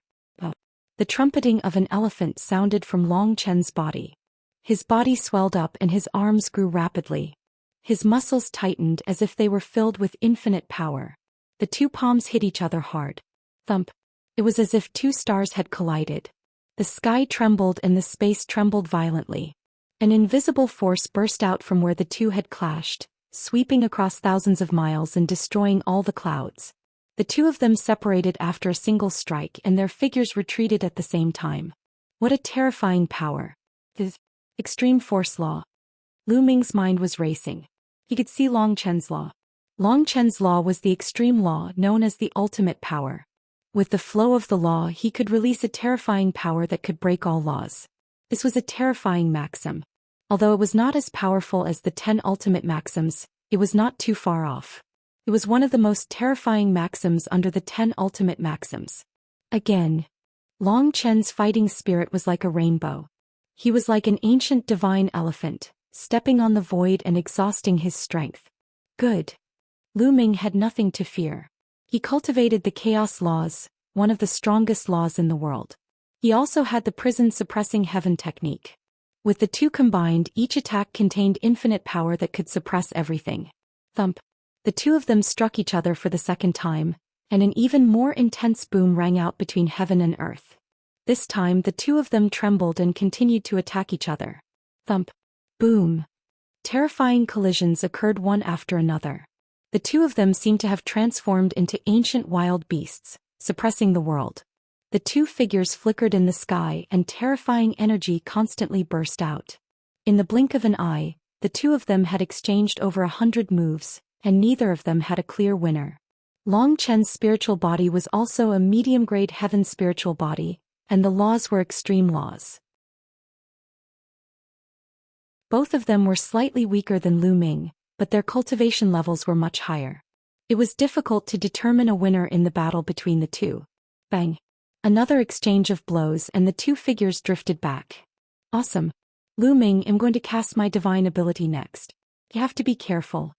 The trumpeting of an elephant sounded from Long Chen's body. His body swelled up and his arms grew rapidly. His muscles tightened as if they were filled with infinite power. The two palms hit each other hard. Thump. It was as if 2 stars had collided. The sky trembled and the space trembled violently. An invisible force burst out from where the two had clashed, sweeping across thousands of miles and destroying all the clouds. The two of them separated after a single strike and their figures retreated at the same time. What a terrifying power. The extreme force law. Lu Ming's mind was racing. He could see Long Chen's law. Long Chen's law was the extreme law known as the ultimate power. With the flow of the law he could release a terrifying power that could break all laws. This was a terrifying maxim. Although it was not as powerful as the 10 ultimate maxims, it was not too far off. It was one of the most terrifying maxims under the 10 ultimate maxims. Again. Long Chen's fighting spirit was like a rainbow. He was like an ancient divine elephant, stepping on the void and exhausting his strength. Good. Lu Ming had nothing to fear. He cultivated the chaos laws, one of the strongest laws in the world. He also had the prison-suppressing heaven technique. With the two combined, each attack contained infinite power that could suppress everything. Thump. The two of them struck each other for the second time, and an even more intense boom rang out between heaven and earth. This time the two of them trembled and continued to attack each other. Thump. Boom. Terrifying collisions occurred one after another. The two of them seemed to have transformed into ancient wild beasts, suppressing the world. The two figures flickered in the sky and terrifying energy constantly burst out. In the blink of an eye, the two of them had exchanged over 100 moves, and neither of them had a clear winner. Long Chen's spiritual body was also a medium-grade heaven spiritual body, and the laws were extreme laws. Both of them were slightly weaker than Lu Ming, but their cultivation levels were much higher. It was difficult to determine a winner in the battle between the two. Bang. Another exchange of blows and the two figures drifted back. Awesome. Lu Ming, I'm going to cast my divine ability next. You have to be careful.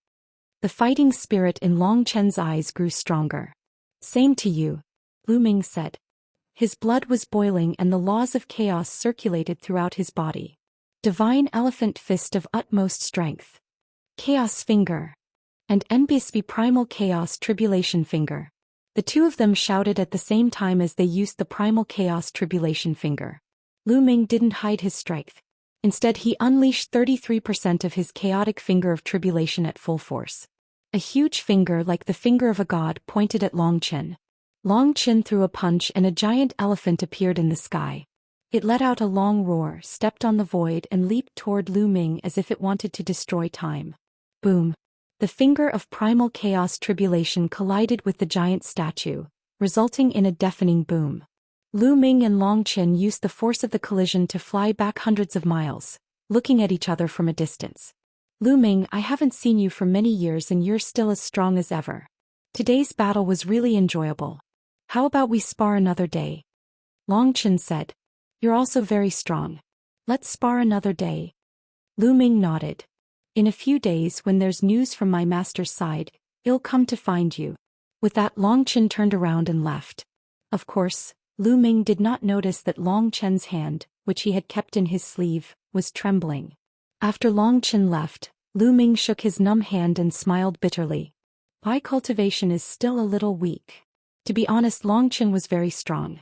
The fighting spirit in Long Chen's eyes grew stronger. Same to you, Lu Ming said. His blood was boiling and the laws of chaos circulated throughout his body. Divine Elephant Fist of utmost strength. Chaos Finger. And NBSB Primal Chaos Tribulation Finger. The two of them shouted at the same time as they used the Primal Chaos Tribulation Finger. Lu Ming didn't hide his strength. Instead, he unleashed 33% of his chaotic finger of tribulation at full force. A huge finger like the finger of a god pointed at Long Chen. Long Chen threw a punch and a giant elephant appeared in the sky. It let out a long roar, stepped on the void and leaped toward Lu Ming as if it wanted to destroy time. Boom! The finger of primal chaos tribulation collided with the giant statue, resulting in a deafening boom. Lu Ming and Long Chen used the force of the collision to fly back hundreds of miles, looking at each other from a distance. Lu Ming, I haven't seen you for many years and you're still as strong as ever. Today's battle was really enjoyable. How about we spar another day? Long Chen said. You're also very strong. Let's spar another day. Lu Ming nodded. In a few days when there's news from my master's side, he'll come to find you. With that, Long Chen turned around and left. Of course, Lu Ming did not notice that Long Chen's hand, which he had kept in his sleeve, was trembling. After Long Chen left, Lu Ming shook his numb hand and smiled bitterly. My cultivation is still a little weak. To be honest, Long Chen was very strong.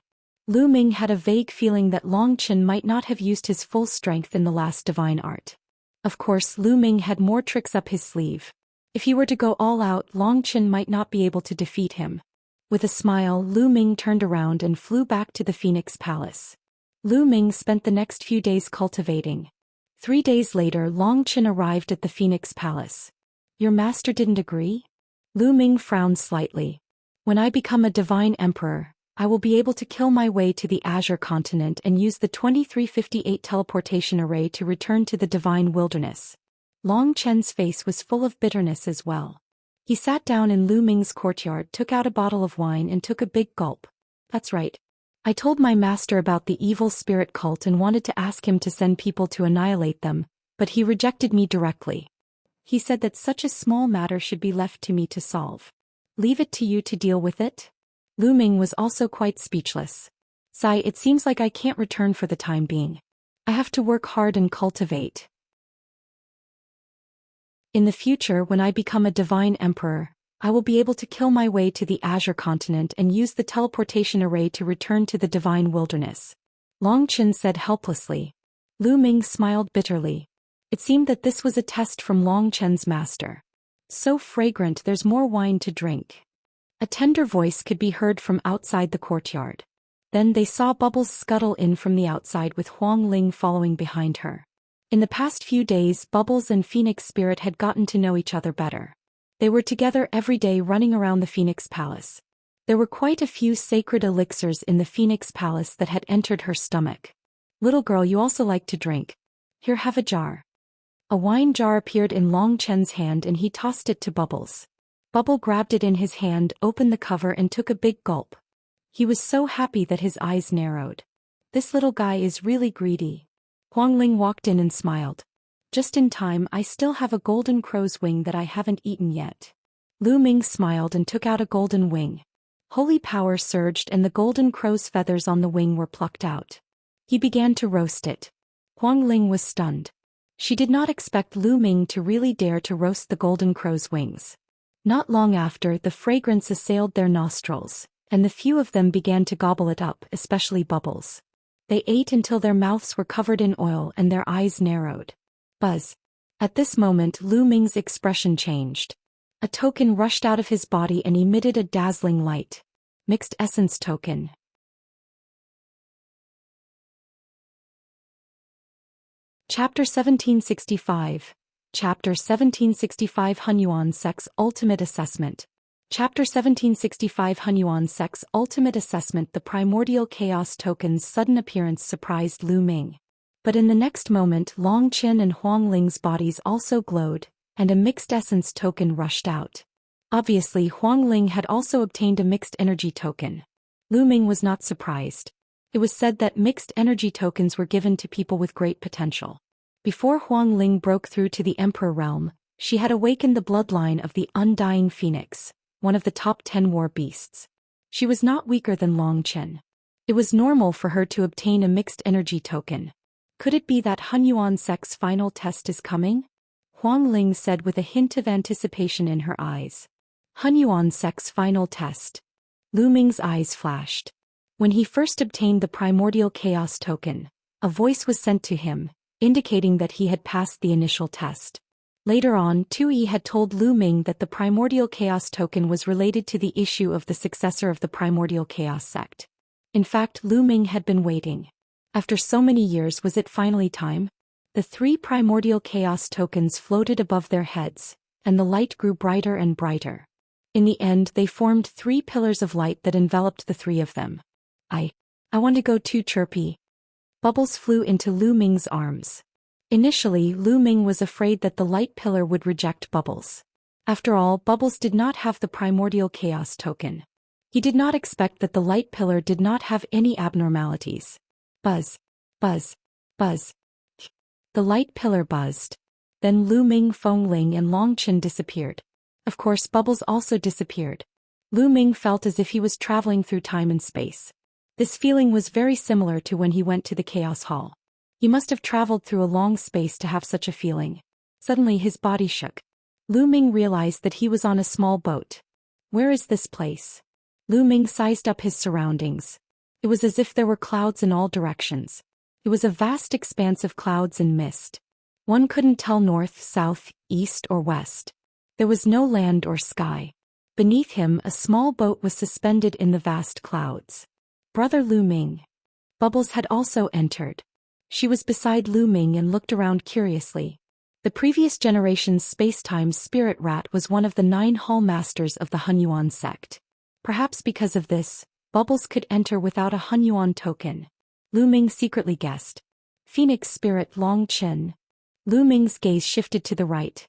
Lu Ming had a vague feeling that Long Chen might not have used his full strength in the last divine art. Of course, Lu Ming had more tricks up his sleeve. If he were to go all out, Long Chen might not be able to defeat him. With a smile, Lu Ming turned around and flew back to the Phoenix Palace. Lu Ming spent the next few days cultivating. 3 days later, Long Chen arrived at the Phoenix Palace. Your master didn't agree? Lu Ming frowned slightly. When I become a divine emperor, I will be able to kill my way to the Azure continent and use the 2358 teleportation array to return to the divine wilderness. Long Chen's face was full of bitterness as well. He sat down in Lu Ming's courtyard, took out a bottle of wine and took a big gulp. That's right. I told my master about the evil spirit cult and wanted to ask him to send people to annihilate them, but he rejected me directly. He said that such a small matter should be left to me to solve. Leave it to you to deal with it? Lu Ming was also quite speechless. Sigh, it seems like I can't return for the time being. I have to work hard and cultivate. In the future, when I become a divine emperor, I will be able to kill my way to the Azure continent and use the teleportation array to return to the divine wilderness. Long Chen said helplessly. Lu Ming smiled bitterly. It seemed that this was a test from Long Chen's master. So fragrant, there's more wine to drink. A tender voice could be heard from outside the courtyard. Then they saw Bubbles scuttle in from the outside with Huang Ling following behind her. In the past few days, Bubbles and Phoenix Spirit had gotten to know each other better. They were together every day running around the Phoenix Palace. There were quite a few sacred elixirs in the Phoenix Palace that had entered her stomach. Little girl, you also like to drink. Here, have a jar. A wine jar appeared in Long Chen's hand and he tossed it to Bubbles. Bubble grabbed it in his hand, opened the cover and took a big gulp. He was so happy that his eyes narrowed. This little guy is really greedy. Huang Ling walked in and smiled. Just in time, I still have a golden crow's wing that I haven't eaten yet. Lu Ming smiled and took out a golden wing. Holy power surged and the golden crow's feathers on the wing were plucked out. He began to roast it. Huang Ling was stunned. She did not expect Lu Ming to really dare to roast the golden crow's wings. Not long after, the fragrance assailed their nostrils, and the few of them began to gobble it up, especially Bubbles. They ate until their mouths were covered in oil and their eyes narrowed. Buzz. At this moment, Lu Ming's expression changed. A token rushed out of his body and emitted a dazzling light. Mixed essence token. Chapter 1765. Chapter 1765 Hunyuan Sect's Ultimate Assessment. Chapter 1765 Hunyuan Sect's Ultimate Assessment. The primordial chaos token's sudden appearance surprised Lu Ming. But in the next moment, Long Chen and Huang Ling's bodies also glowed, and a mixed essence token rushed out. Obviously, Huang Ling had also obtained a mixed energy token. Lu Ming was not surprised. It was said that mixed energy tokens were given to people with great potential. Before Huang Ling broke through to the Emperor realm, she had awakened the bloodline of the Undying Phoenix, one of the top 10 war beasts. She was not weaker than Long Chen. It was normal for her to obtain a mixed energy token. Could it be that Hunyuan Sect's final test is coming? Huang Ling said with a hint of anticipation in her eyes. Hunyuan Sect's final test. Lu Ming's eyes flashed. When he first obtained the primordial chaos token, a voice was sent to him. indicating that he had passed the initial test. Later on, Tui had told Lu Ming that the primordial chaos token was related to the issue of the successor of the primordial chaos sect. In fact, Lu Ming had been waiting. After so many years, was it finally time? The 3 primordial chaos tokens floated above their heads, and the light grew brighter and brighter. In the end, they formed 3 pillars of light that enveloped the 3 of them. I want to go too, Chirpy. Bubbles flew into Lu Ming's arms. Initially, Lu Ming was afraid that the light pillar would reject Bubbles. After all, Bubbles did not have the primordial chaos token. He did not expect that the light pillar did not have any abnormalities. Buzz. Buzz. Buzz. The light pillar buzzed. Then Lu Ming, Feng Ling and Long Chen disappeared. Of course, Bubbles also disappeared. Lu Ming felt as if he was traveling through time and space. This feeling was very similar to when he went to the Chaos Hall. He must have traveled through a long space to have such a feeling. Suddenly his body shook. Lu Ming realized that he was on a small boat. Where is this place? Lu Ming sized up his surroundings. It was as if there were clouds in all directions. It was a vast expanse of clouds and mist. One couldn't tell north, south, east or west. There was no land or sky. Beneath him, a small boat was suspended in the vast clouds. Brother Lu Ming. Bubbles had also entered. She was beside Lu Ming and looked around curiously. The previous generation's space-time spirit rat was one of the 9 hall masters of the Hunyuan sect. Perhaps because of this, Bubbles could enter without a Hunyuan token. Lu Ming secretly guessed. Phoenix spirit Long Chen. Lu Ming's gaze shifted to the right.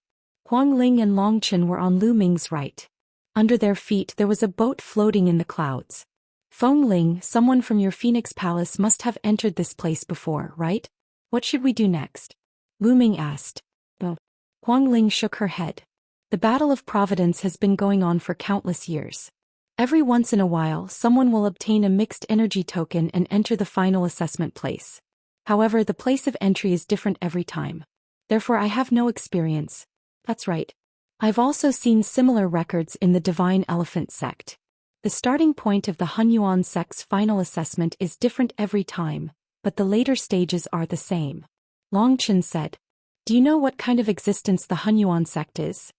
Huang Ling and Long Chen were on Lu Ming's right. Under their feet there was a boat floating in the clouds. Feng Ling, someone from your Phoenix Palace must have entered this place before, right? What should we do next? Lu Ming asked. Oh. Huang Ling shook her head. The Battle of Providence has been going on for countless years. Every once in a while, someone will obtain a mixed energy token and enter the final assessment place. However, the place of entry is different every time. Therefore, I have no experience. That's right. I've also seen similar records in the Divine Elephant sect. The starting point of the Hunyuan sect's final assessment is different every time, but the later stages are the same. Long Chen said. Do you know what kind of existence the Hunyuan sect is?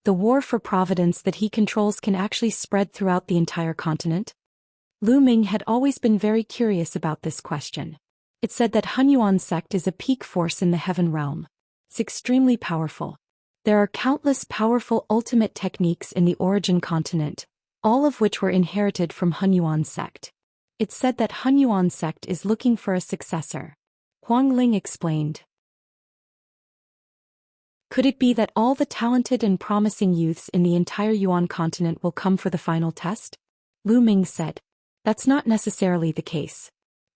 The war for providence that he controls can actually spread throughout the entire continent? Lu Ming had always been very curious about this question. It said that Hunyuan sect is a peak force in the heaven realm. It's extremely powerful. There are countless powerful ultimate techniques in the origin continent, all of which were inherited from Hunyuan sect. It said that Hunyuan sect is looking for a successor. Huang Ling explained. Could it be that all the talented and promising youths in the entire Yuan continent will come for the final test? Lu Ming said. That's not necessarily the case.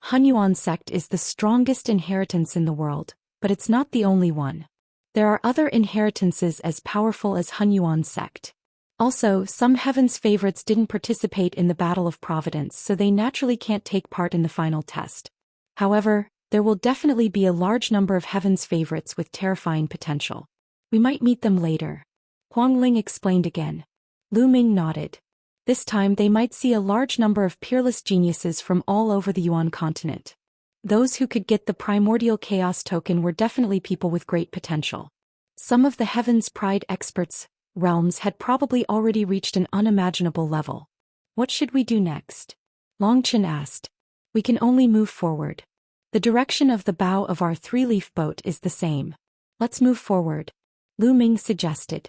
Hunyuan sect is the strongest inheritance in the world, but it's not the only one. There are other inheritances as powerful as Hunyuan sect. Also, some heaven's favorites didn't participate in the Battle of Providence, so they naturally can't take part in the final test. However, there will definitely be a large number of heaven's favorites with terrifying potential. We might meet them later. Huang Ling explained again. Lu Ming nodded. This time they might see a large number of peerless geniuses from all over the Yuan continent. Those who could get the primordial chaos token were definitely people with great potential. Some of the Heaven's Pride experts' realms had probably already reached an unimaginable level. What should we do next? Long Chen asked. We can only move forward. The direction of the bow of our 3-leaf boat is the same. Let's move forward. Lu Ming suggested.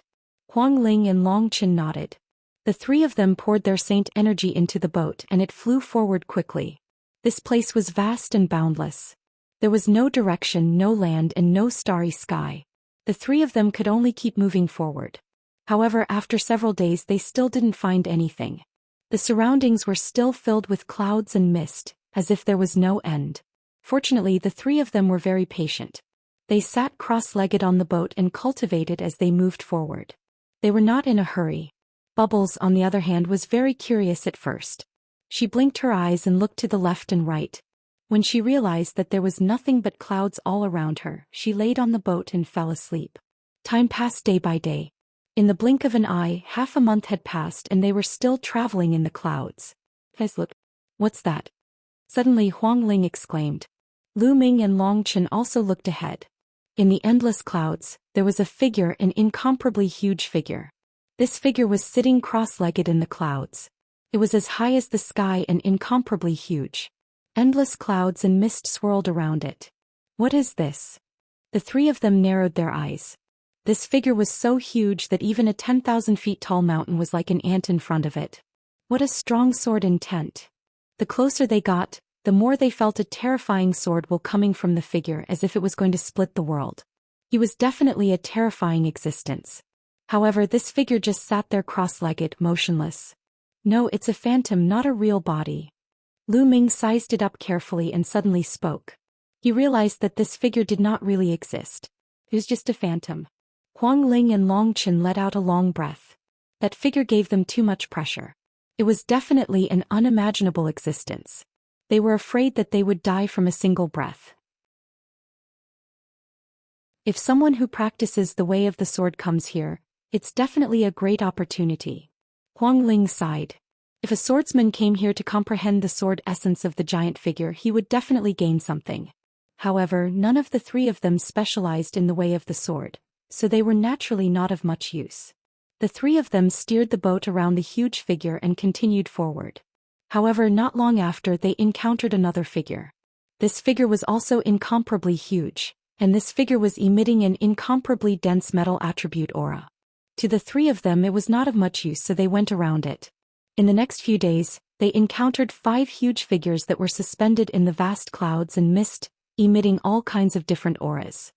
Huang Ling and Long Chen nodded. The 3 of them poured their saint energy into the boat and it flew forward quickly. This place was vast and boundless. There was no direction, no land and no starry sky. The 3 of them could only keep moving forward. However, after several days they still didn't find anything. The surroundings were still filled with clouds and mist, as if there was no end. Fortunately, the 3 of them were very patient. They sat cross-legged on the boat and cultivated as they moved forward. They were not in a hurry. Bubbles, on the other hand, was very curious at first. She blinked her eyes and looked to the left and right. When she realized that there was nothing but clouds all around her, she laid on the boat and fell asleep. Time passed day by day. In the blink of an eye, half a month had passed and they were still traveling in the clouds. Guys, look. What's that? Suddenly Huang Ling exclaimed. Lu Ming and Long Chen also looked ahead. In the endless clouds, there was a figure, an incomparably huge figure. This figure was sitting cross-legged in the clouds. It was as high as the sky and incomparably huge. Endless clouds and mist swirled around it. What is this? The three of them narrowed their eyes. This figure was so huge that even a 10,000 feet tall mountain was like an ant in front of it. What a strong sword intent. The closer they got, the more they felt a terrifying sword will coming from the figure, as if it was going to split the world. He was definitely a terrifying existence. However, this figure just sat there cross-legged, motionless. No, it's a phantom, not a real body. Lu Ming sized it up carefully and suddenly spoke. He realized that this figure did not really exist. It was just a phantom. Huang Ling and Long Chen let out a long breath. That figure gave them too much pressure. It was definitely an unimaginable existence. They were afraid that they would die from a single breath. If someone who practices the way of the sword comes here, it's definitely a great opportunity. Huang Ling sighed. If a swordsman came here to comprehend the sword essence of the giant figure, he would definitely gain something. However, none of the three of them specialized in the way of the sword, so they were naturally not of much use. The three of them steered the boat around the huge figure and continued forward. However, not long after they encountered another figure. This figure was also incomparably huge, and this figure was emitting an incomparably dense metal attribute aura. To the three of them it was not of much use, so they went around it. In the next few days, they encountered 5 huge figures that were suspended in the vast clouds and mist, emitting all kinds of different auras.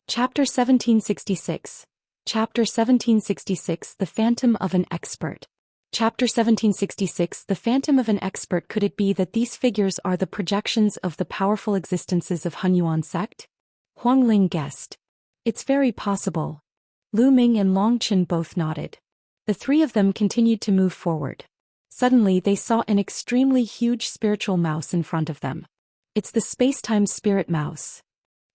Chapter 1766. Chapter 1766 The Phantom of an Expert. Chapter 1766 The Phantom of an Expert. Could it be that these figures are the projections of the powerful existences of Hunyuan sect? Huang Ling guessed. It's very possible. Lu Ming and Long Chen both nodded. The three of them continued to move forward. Suddenly they saw an extremely huge spiritual mouse in front of them. It's the space-time spirit mouse.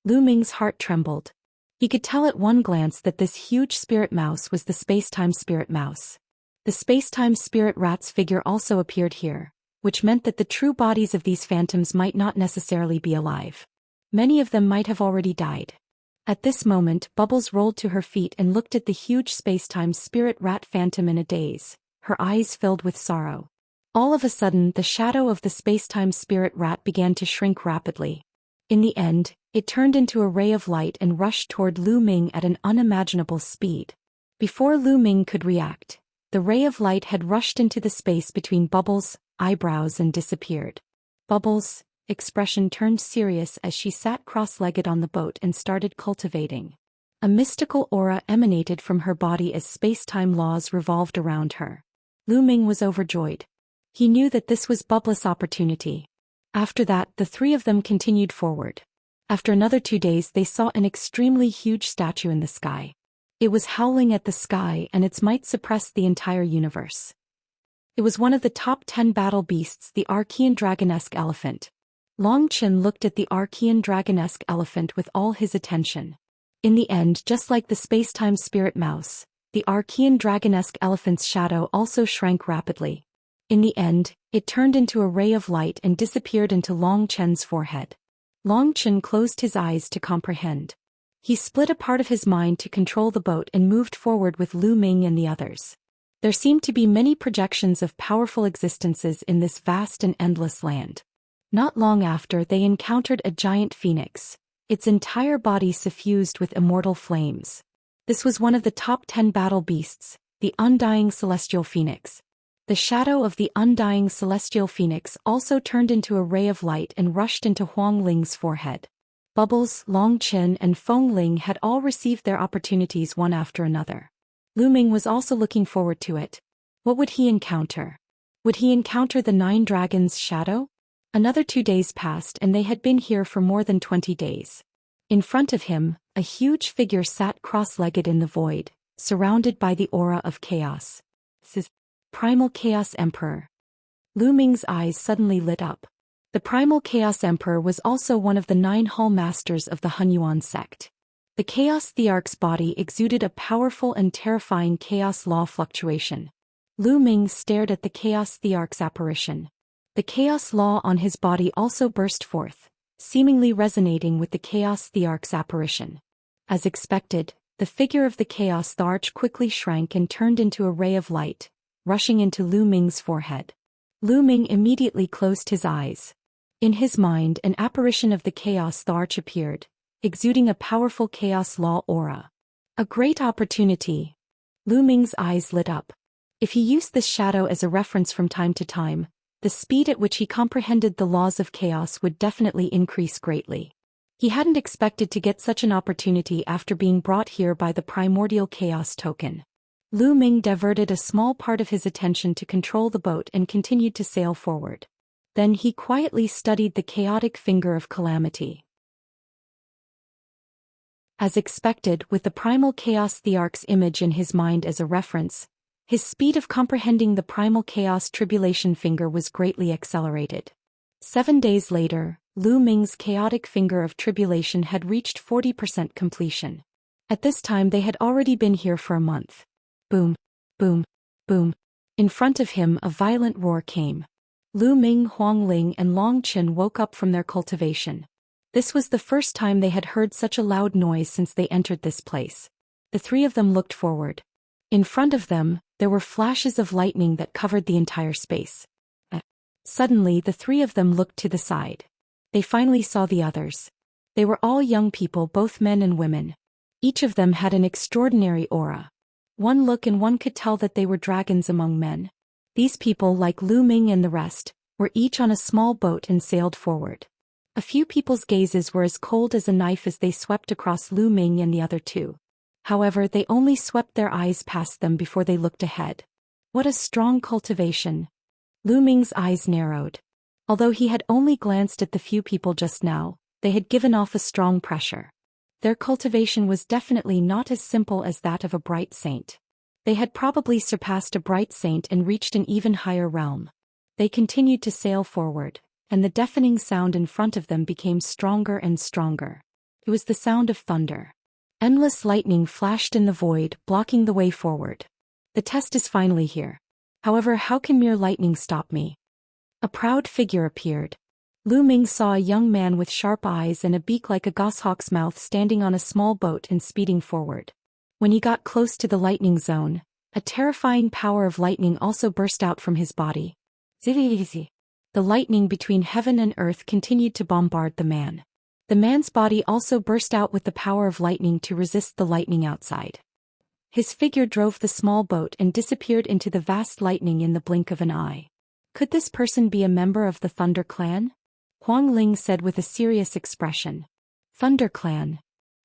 Lu Ming's heart trembled. He could tell at one glance that this huge spirit mouse was the space-time spirit mouse. The space-time spirit rat's figure also appeared here, which meant that the true bodies of these phantoms might not necessarily be alive. Many of them might have already died. At this moment, Bubbles rolled to her feet and looked at the huge space-time spirit rat phantom in a daze, her eyes filled with sorrow. All of a sudden, the shadow of the space-time spirit rat began to shrink rapidly. In the end, it turned into a ray of light and rushed toward Lu Ming at an unimaginable speed. Before Lu Ming could react, the ray of light had rushed into the space between Bubbles' eyebrows and disappeared. Bubbles' expression turned serious as she sat cross-legged on the boat and started cultivating. A mystical aura emanated from her body as space-time laws revolved around her. Lu Ming was overjoyed. He knew that this was Bubbles' opportunity. After that, the three of them continued forward. After another 2 days, they saw an extremely huge statue in the sky. It was howling at the sky, and its might suppressed the entire universe. It was one of the top 10 battle beasts, the Archean dragonesque elephant. Long Chen looked at the Archean dragonesque elephant with all his attention. In the end, just like the space-time spirit mouse, the Archean dragonesque elephant's shadow also shrank rapidly. In the end, it turned into a ray of light and disappeared into Long Chen's forehead. Long Chen closed his eyes to comprehend. He split a part of his mind to control the boat and moved forward with Lu Ming and the others. There seemed to be many projections of powerful existences in this vast and endless land. Not long after, they encountered a giant phoenix, its entire body suffused with immortal flames. This was one of the top 10 battle beasts, the undying celestial phoenix. The shadow of the undying celestial phoenix also turned into a ray of light and rushed into Huang Ling's forehead. Bubbles, Long Chen and Feng Ling had all received their opportunities one after another. Lu Ming was also looking forward to it. What would he encounter? Would he encounter the 9 dragons' shadow? Another 2 days passed and they had been here for more than 20 days. In front of him, a huge figure sat cross-legged in the void, surrounded by the aura of chaos. This is Primal Chaos Emperor. Lu Ming's eyes suddenly lit up. The Primal Chaos Emperor was also one of the 9 hall masters of the Hunyuan sect. The Chaos Thearch's body exuded a powerful and terrifying chaos law fluctuation. Lu Ming stared at the Chaos Thearch's apparition. The chaos law on his body also burst forth, seemingly resonating with the chaos thearch's apparition. As expected, the figure of the chaos thearch quickly shrank and turned into a ray of light, rushing into Lu Ming's forehead. Lu Ming immediately closed his eyes. In his mind, an apparition of the chaos thearch appeared, exuding a powerful chaos law aura. A great opportunity. Lu Ming's eyes lit up. If he used this shadow as a reference from time to time, the speed at which he comprehended the laws of chaos would definitely increase greatly. He hadn't expected to get such an opportunity after being brought here by the primordial chaos token. Lu Ming diverted a small part of his attention to control the boat and continued to sail forward. Then he quietly studied the chaotic finger of calamity. As expected, with the primal chaos thearch's image in his mind as a reference, his speed of comprehending the primal chaos tribulation finger was greatly accelerated. 7 days later, Lu Ming's chaotic finger of tribulation had reached 40% completion. At this time they had already been here for a month. Boom, boom, boom. In front of him a violent roar came. Lu Ming, Huang Ling and Long Chen woke up from their cultivation. This was the first time they had heard such a loud noise since they entered this place. The three of them looked forward. In front of them, there were flashes of lightning that covered the entire space. Suddenly the three of them looked to the side. They finally saw the others. They were all young people, both men and women. Each of them had an extraordinary aura. One look and one could tell that they were dragons among men. These people, like Lu Ming and the rest, were each on a small boat and sailed forward. A few people's gazes were as cold as a knife as they swept across Lu Ming and the other two. However, they only swept their eyes past them before they looked ahead. What a strong cultivation! Lu Ming's eyes narrowed. Although he had only glanced at the few people just now, they had given off a strong pressure. Their cultivation was definitely not as simple as that of a bright saint. They had probably surpassed a bright saint and reached an even higher realm. They continued to sail forward, and the deafening sound in front of them became stronger and stronger. It was the sound of thunder. Endless lightning flashed in the void, blocking the way forward. The test is finally here. However, how can mere lightning stop me? A proud figure appeared. Lu Ming saw a young man with sharp eyes and a beak like a goshawk's mouth standing on a small boat and speeding forward. When he got close to the lightning zone, a terrifying power of lightning also burst out from his body. The lightning between heaven and earth continued to bombard the man. The man's body also burst out with the power of lightning to resist the lightning outside. His figure drove the small boat and disappeared into the vast lightning in the blink of an eye. Could this person be a member of the Thunder Clan? Huang Ling said with a serious expression. Thunder Clan.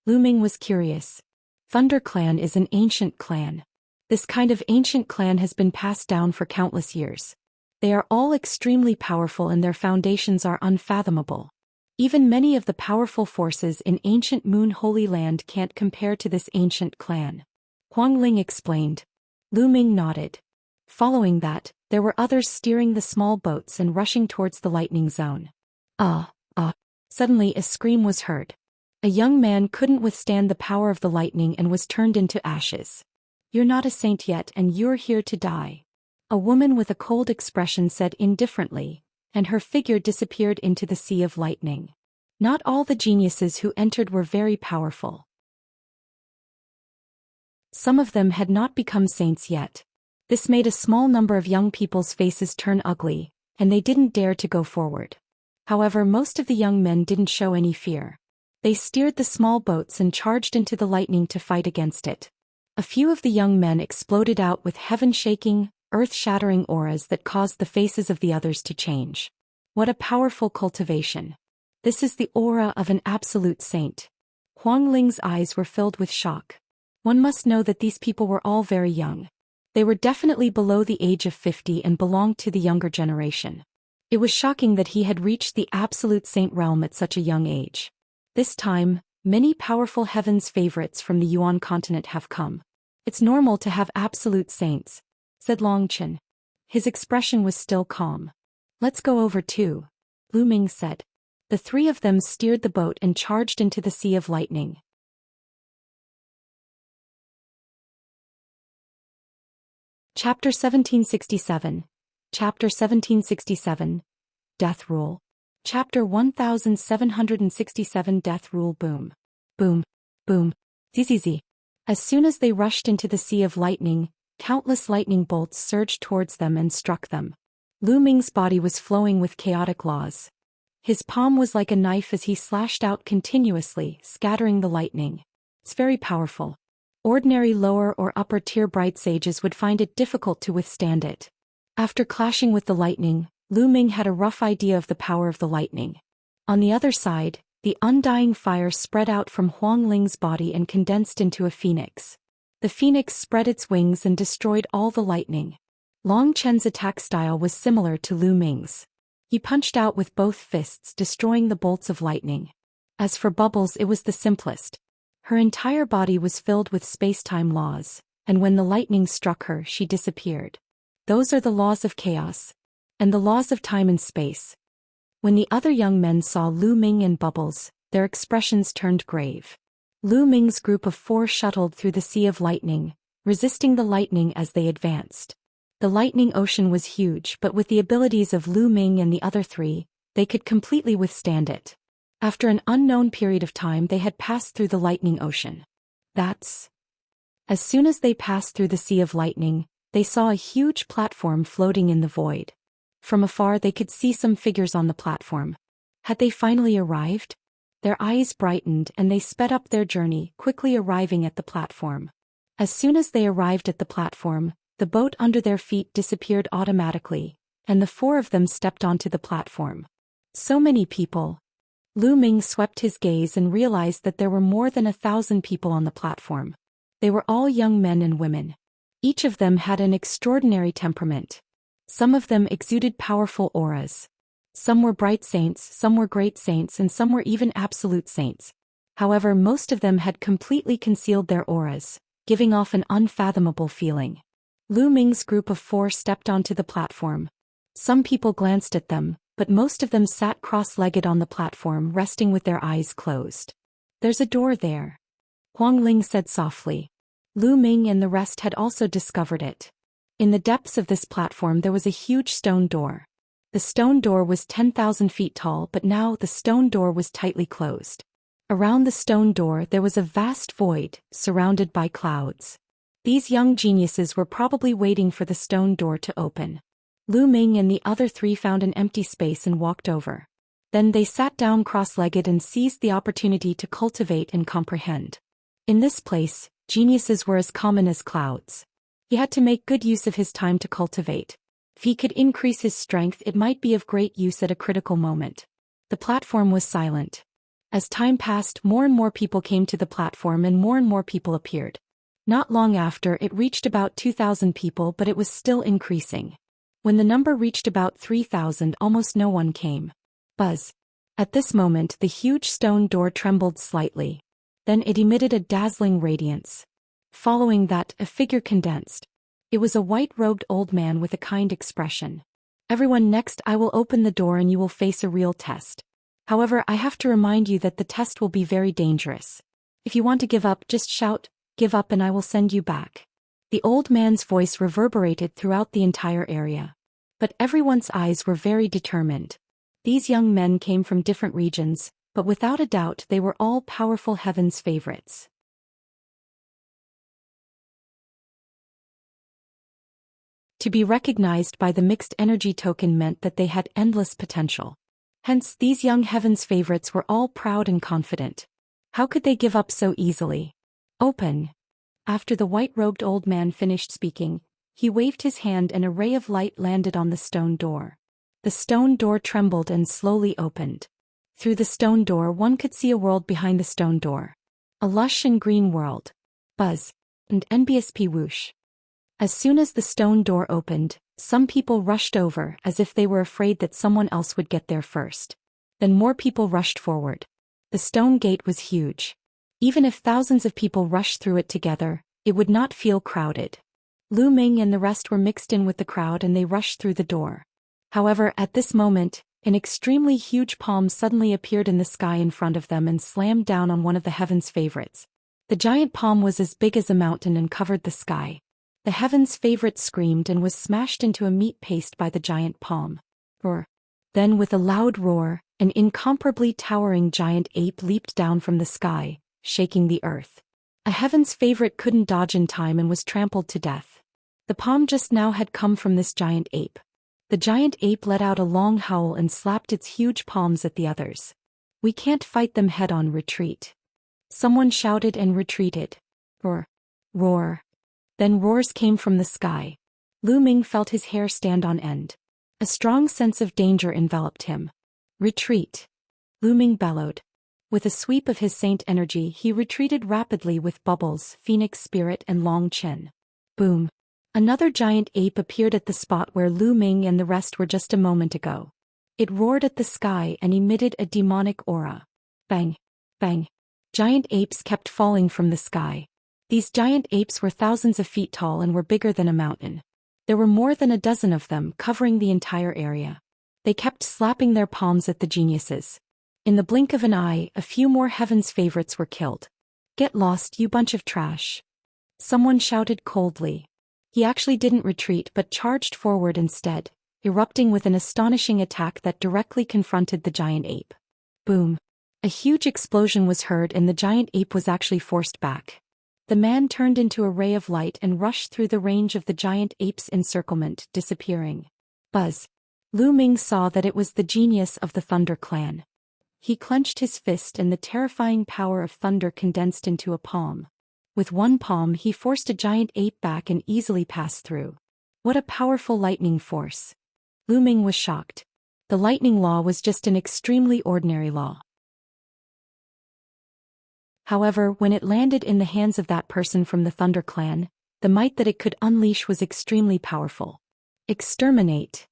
Lu Ming was curious. Thunder Clan is an ancient clan. This kind of ancient clan has been passed down for countless years. They are all extremely powerful and their foundations are unfathomable. Even many of the powerful forces in ancient Moon Holy Land can't compare to this ancient clan. Huang Ling explained. Lu Ming nodded. Following that, there were others steering the small boats and rushing towards the lightning zone. Suddenly a scream was heard. A young man couldn't withstand the power of the lightning and was turned into ashes. You're not a saint yet and you're here to die. A woman with a cold expression said indifferently, and her figure disappeared into the sea of lightning. Not all the geniuses who entered were very powerful. Some of them had not become saints yet. This made a small number of young people's faces turn ugly, and they didn't dare to go forward. However, most of the young men didn't show any fear. They steered the small boats and charged into the lightning to fight against it. A few of the young men exploded out with heaven-shaking, earth-shattering auras that caused the faces of the others to change. What a powerful cultivation. This is the aura of an absolute saint. Huang Ling's eyes were filled with shock. One must know that these people were all very young. They were definitely below the age of 50 and belonged to the younger generation. It was shocking that he had reached the absolute saint realm at such a young age. This time, many powerful heaven's favorites from the Yuan continent have come. It's normal to have absolute saints, said Long Chen. His expression was still calm. Let's go over too, Lu Ming said. The three of them steered the boat and charged into the sea of lightning. Chapter 1767. Chapter 1767. Death Rule. Chapter 1767 Death Rule. Boom. Boom. Boom. Zzz. As soon as they rushed into the sea of lightning, countless lightning bolts surged towards them and struck them. Lu Ming's body was flowing with chaotic laws. His palm was like a knife as he slashed out continuously, scattering the lightning. It's very powerful. Ordinary lower or upper tier bright sages would find it difficult to withstand it. After clashing with the lightning, Lu Ming had a rough idea of the power of the lightning. On the other side, the undying fire spread out from Huang Ling's body and condensed into a phoenix. The phoenix spread its wings and destroyed all the lightning. Long Chen's attack style was similar to Lu Ming's. He punched out with both fists, destroying the bolts of lightning. As for Bubbles, it was the simplest. Her entire body was filled with space-time laws, and when the lightning struck her, she disappeared. Those are the laws of chaos, and the laws of time and space. When the other young men saw Lu Ming and Bubbles, their expressions turned grave. Lu Ming's group of 4 shuttled through the sea of lightning, resisting the lightning as they advanced. The lightning ocean was huge, but with the abilities of Lu Ming and the other 3, they could completely withstand it. After an unknown period of time, they had passed through the lightning ocean. As soon as they passed through the sea of lightning, they saw a huge platform floating in the void. From afar they could see some figures on the platform. Had they finally arrived? Their eyes brightened and they sped up their journey, quickly arriving at the platform. As soon as they arrived at the platform, the boat under their feet disappeared automatically, and the 4 of them stepped onto the platform. So many people. Lu Ming swept his gaze and realized that there were more than 1,000 people on the platform. They were all young men and women. Each of them had an extraordinary temperament. Some of them exuded powerful auras. Some were bright saints, some were great saints, and some were even absolute saints. However, most of them had completely concealed their auras, giving off an unfathomable feeling. Lu Ming's group of 4 stepped onto the platform. Some people glanced at them, but most of them sat cross-legged on the platform, resting with their eyes closed. "There's a door there," Huang Ling said softly. Lu Ming and the rest had also discovered it. In the depths of this platform there was a huge stone door. The stone door was 10,000 feet tall, but now the stone door was tightly closed. Around the stone door there was a vast void, surrounded by clouds. These young geniuses were probably waiting for the stone door to open. Lu Ming and the other 3 found an empty space and walked over. Then they sat down cross-legged and seized the opportunity to cultivate and comprehend. In this place, geniuses were as common as clouds. He had to make good use of his time to cultivate. If he could increase his strength, it might be of great use at a critical moment. The platform was silent. As time passed, more and more people came to the platform and more people appeared. Not long after, it reached about 2,000 people, but it was still increasing. When the number reached about 3,000, almost no one came. Buzz. At this moment, the huge stone door trembled slightly. Then it emitted a dazzling radiance. Following that, a figure condensed. It was a white-robed old man with a kind expression. "Everyone, next I will open the door and you will face a real test. However, I have to remind you that the test will be very dangerous. If you want to give up, just shout, 'Give up,' and I will send you back." The old man's voice reverberated throughout the entire area. But everyone's eyes were very determined. These young men came from different regions, but without a doubt they were all powerful heaven's favorites. To be recognized by the mixed energy token meant that they had endless potential. Hence, these young heaven's favorites were all proud and confident. How could they give up so easily? "Open." After the white-robed old man finished speaking, he waved his hand and a ray of light landed on the stone door. The stone door trembled and slowly opened. Through the stone door one could see a world behind the stone door. A lush and green world. Buzz. And NBSP whoosh. As soon as the stone door opened, some people rushed over as if they were afraid that someone else would get there first. Then more people rushed forward. The stone gate was huge. Even if thousands of people rushed through it together, it would not feel crowded. Lu Ming and the rest were mixed in with the crowd and they rushed through the door. However, at this moment, an extremely huge palm suddenly appeared in the sky in front of them and slammed down on one of the heaven's favorites. The giant palm was as big as a mountain and covered the sky. The heaven's favorite screamed and was smashed into a meat paste by the giant palm. Roar. Then with a loud roar, an incomparably towering giant ape leaped down from the sky, shaking the earth. A heaven's favorite couldn't dodge in time and was trampled to death. The palm just now had come from this giant ape. The giant ape let out a long howl and slapped its huge palms at the others. "We can't fight them head-on, retreat." Someone shouted and retreated. Roar. Roar. Then roars came from the sky. Lu Ming felt his hair stand on end. A strong sense of danger enveloped him. "Retreat." Lu Ming bellowed. With a sweep of his saint energy, he retreated rapidly with Bubbles, Phoenix Spirit and Long Chen. Boom. Another giant ape appeared at the spot where Lu Ming and the rest were just a moment ago. It roared at the sky and emitted a demonic aura. Bang. Bang. Giant apes kept falling from the sky. These giant apes were thousands of feet tall and were bigger than a mountain. There were more than a dozen of them covering the entire area. They kept slapping their palms at the geniuses. In the blink of an eye, a few more heaven's favorites were killed. "Get lost, you bunch of trash." Someone shouted coldly. He actually didn't retreat but charged forward instead, erupting with an astonishing attack that directly confronted the giant ape. Boom. A huge explosion was heard and the giant ape was actually forced back. The man turned into a ray of light and rushed through the range of the giant ape's encirclement, disappearing. Buzz. Lu Ming saw that it was the genius of the Thunder Clan. He clenched his fist and the terrifying power of thunder condensed into a palm. With one palm he forced a giant ape back and easily passed through. What a powerful lightning force. Lu Ming was shocked. The lightning law was just an extremely ordinary law. However, when it landed in the hands of that person from the Thunder Clan, the might that it could unleash was extremely powerful. Exterminate.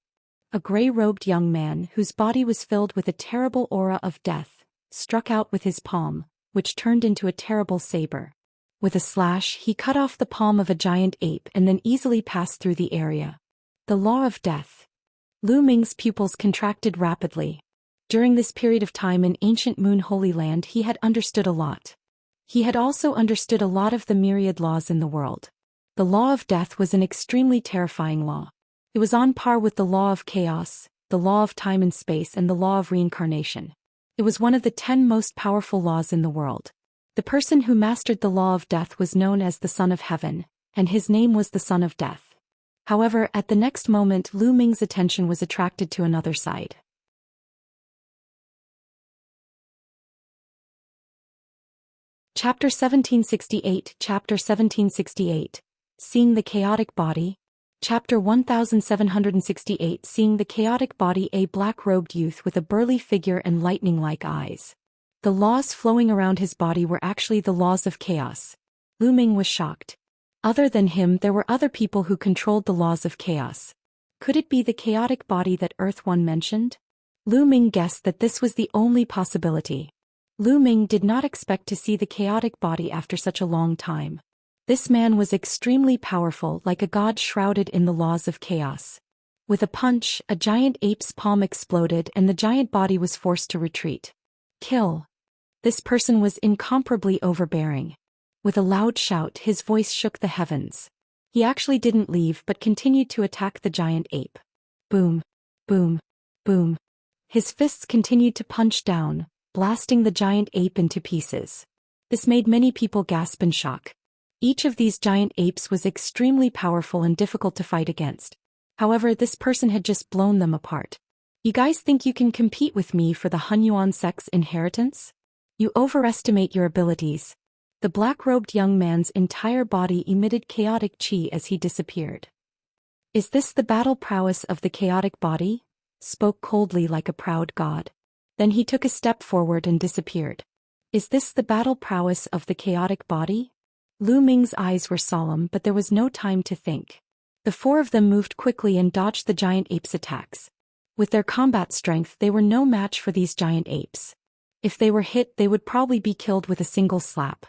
A gray-robed young man, whose body was filled with a terrible aura of death, struck out with his palm, which turned into a terrible saber. With a slash, he cut off the palm of a giant ape and then easily passed through the area. The law of death. Lu Ming's pupils contracted rapidly. During this period of time in ancient Moon Holy Land he had understood a lot. He had also understood a lot of the myriad laws in the world. The law of death was an extremely terrifying law. It was on par with the law of chaos, the law of time and space and the law of reincarnation. It was one of the 10 most powerful laws in the world. The person who mastered the law of death was known as the Son of Heaven, and his name was the Son of Death. However, at the next moment Lu Ming's attention was attracted to another side. Chapter 1768 Chapter 1768 Seeing the Chaotic Body. Chapter 1768 Seeing the Chaotic Body. A black-robed youth with a burly figure and lightning-like eyes. The laws flowing around his body were actually the laws of chaos. Lu Ming was shocked. Other than him there were other people who controlled the laws of chaos. Could it be the chaotic body that Earth One mentioned? Lu Ming guessed that this was the only possibility. Lu Ming did not expect to see the chaotic body after such a long time. This man was extremely powerful, like a god shrouded in the laws of chaos. With a punch, a giant ape's palm exploded and the giant body was forced to retreat. Kill. This person was incomparably overbearing. With a loud shout, his voice shook the heavens. He actually didn't leave but continued to attack the giant ape. Boom. Boom. Boom. His fists continued to punch down, blasting the giant ape into pieces. This made many people gasp in shock. Each of these giant apes was extremely powerful and difficult to fight against. However, this person had just blown them apart. You guys think you can compete with me for the Hunyuan sect's inheritance? You overestimate your abilities. The black-robed young man's entire body emitted chaotic chi as he disappeared. Is this the battle prowess of the chaotic body? Spoke coldly like a proud god. Then he took a step forward and disappeared. Is this the battle prowess of the chaotic body? Lu Ming's eyes were solemn but there was no time to think. The 4 of them moved quickly and dodged the giant ape's attacks. With their combat strength they were no match for these giant apes. If they were hit they would probably be killed with a single slap.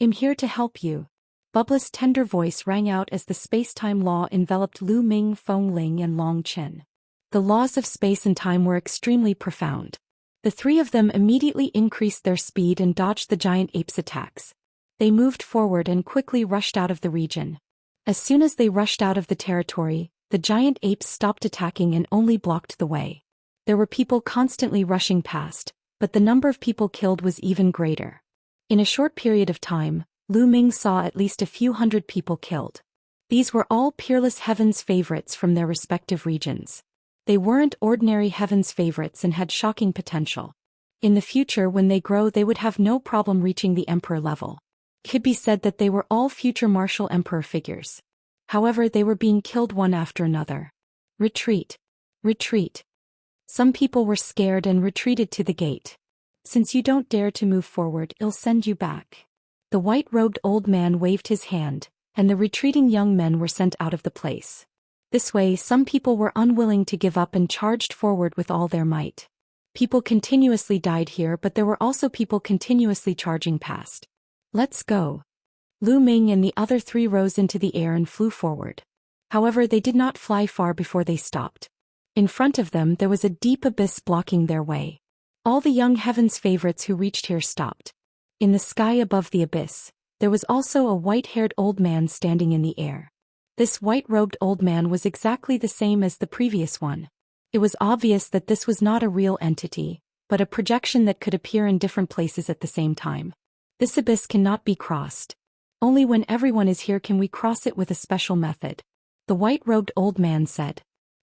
I'm here to help you. Bubbles' tender voice rang out as the space-time law enveloped Lu Ming, Feng Ling and Long Chen. The laws of space and time were extremely profound. The 3 of them immediately increased their speed and dodged the giant ape's attacks. They moved forward and quickly rushed out of the region. As soon as they rushed out of the territory, the giant apes stopped attacking and only blocked the way. There were people constantly rushing past, but the number of people killed was even greater. In a short period of time, Lu Ming saw at least a few hundred people killed. These were all peerless heaven's favorites from their respective regions. They weren't ordinary heaven's favorites and had shocking potential. In the future, when they grow, they would have no problem reaching the emperor level. It could be said that they were all future martial emperor figures. However, they were being killed one after another. Retreat. Retreat. Some people were scared and retreated to the gate. Since you don't dare to move forward, I'll send you back. The white-robed old man waved his hand, and the retreating young men were sent out of the place. This way, some people were unwilling to give up and charged forward with all their might. People continuously died here, but there were also people continuously charging past. Let's go. Lu Ming and the other three rose into the air and flew forward. However, they did not fly far before they stopped. In front of them there was a deep abyss blocking their way. All the young heaven's favorites who reached here stopped. In the sky above the abyss, there was also a white-haired old man standing in the air. This white-robed old man was exactly the same as the previous one. It was obvious that this was not a real entity, but a projection that could appear in different places at the same time. This abyss cannot be crossed. Only when everyone is here can we cross it with a special method. The white-robed old man said.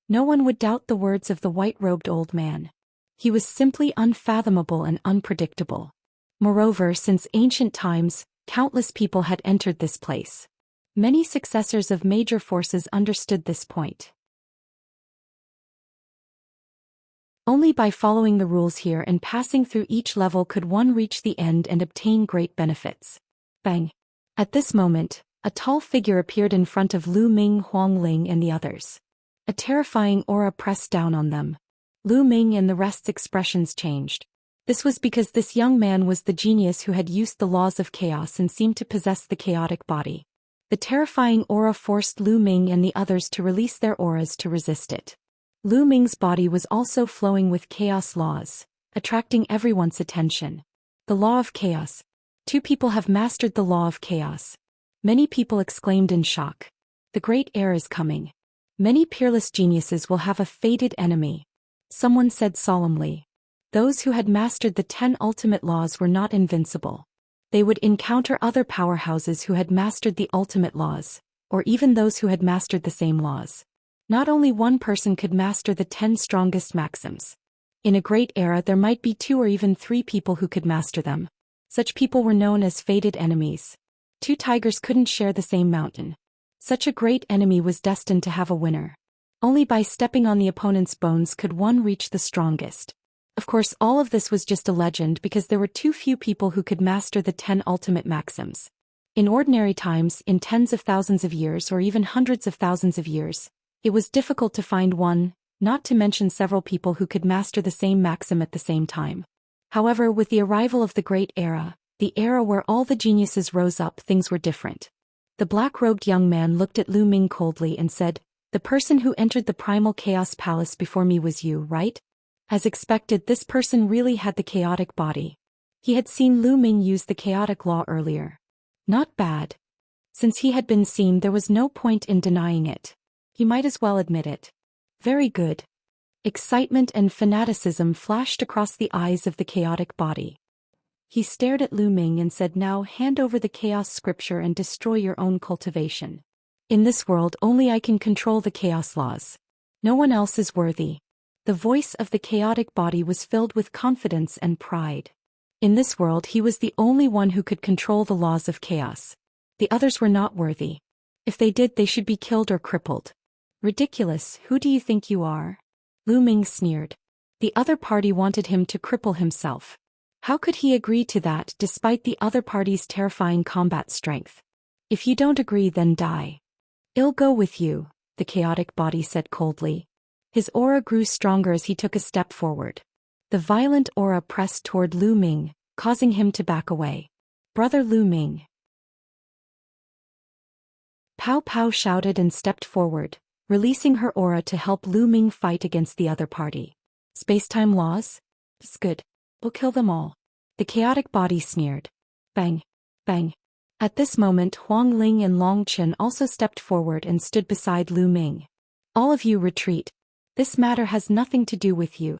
No one would doubt the words of the white-robed old man. He was simply unfathomable and unpredictable. Moreover, since ancient times, countless people had entered this place. Many successors of major forces understood this point. Only by following the rules here and passing through each level could one reach the end and obtain great benefits. Bang! At this moment, a tall figure appeared in front of Lu Ming, Huang Ling and the others. A terrifying aura pressed down on them. Lu Ming and the rest's expressions changed. This was because this young man was the genius who had used the laws of chaos and seemed to possess the chaotic body. The terrifying aura forced Lu Ming and the others to release their auras to resist it. Lu Ming's body was also flowing with chaos laws, attracting everyone's attention. The law of chaos. 2 people have mastered the law of chaos. Many people exclaimed in shock. The great era is coming. Many peerless geniuses will have a fated enemy. Someone said solemnly. Those who had mastered the 10 ultimate laws were not invincible. They would encounter other powerhouses who had mastered the ultimate laws, or even those who had mastered the same laws. Not only one person could master the 10 strongest maxims. In a great era there might be 2 or even 3 people who could master them. Such people were known as fated enemies. 2 tigers couldn't share the same mountain. Such a great enemy was destined to have a winner. Only by stepping on the opponent's bones could one reach the strongest. Of course, all of this was just a legend because there were too few people who could master the 10 ultimate maxims. In ordinary times, in tens of thousands of years or even hundreds of thousands of years, it was difficult to find one, not to mention several people who could master the same maxim at the same time. However, with the arrival of the Great Era, the era where all the geniuses rose up, things were different. The black-robed young man looked at Lu Ming coldly and said, "The person who entered the primal chaos palace before me was you, right?" As expected, this person really had the chaotic body. He had seen Lu Ming use the chaotic law earlier. Not bad. Since he had been seen, there was no point in denying it. He might as well admit it. Very good. Excitement and fanaticism flashed across the eyes of the chaotic body. He stared at Lu Ming and said, "Now hand over the chaos scripture and destroy your own cultivation. In this world only I can control the chaos laws. No one else is worthy." The voice of the chaotic body was filled with confidence and pride. In this world he was the only one who could control the laws of chaos. The others were not worthy. If they did, they should be killed or crippled. Ridiculous, who do you think you are? Lu Ming sneered. The other party wanted him to cripple himself. How could he agree to that despite the other party's terrifying combat strength? If you don't agree, then die. I'll go with you, the chaotic body said coldly. His aura grew stronger as he took a step forward. The violent aura pressed toward Lu Ming, causing him to back away. Brother Lu Ming. Pow Pow shouted and stepped forward, releasing her aura to help Lu Ming fight against the other party. Space-time laws? It's good. We'll kill them all. The chaotic body sneered. Bang. Bang. At this moment, Huang Ling and Long Chen also stepped forward and stood beside Lu Ming. All of you retreat. This matter has nothing to do with you.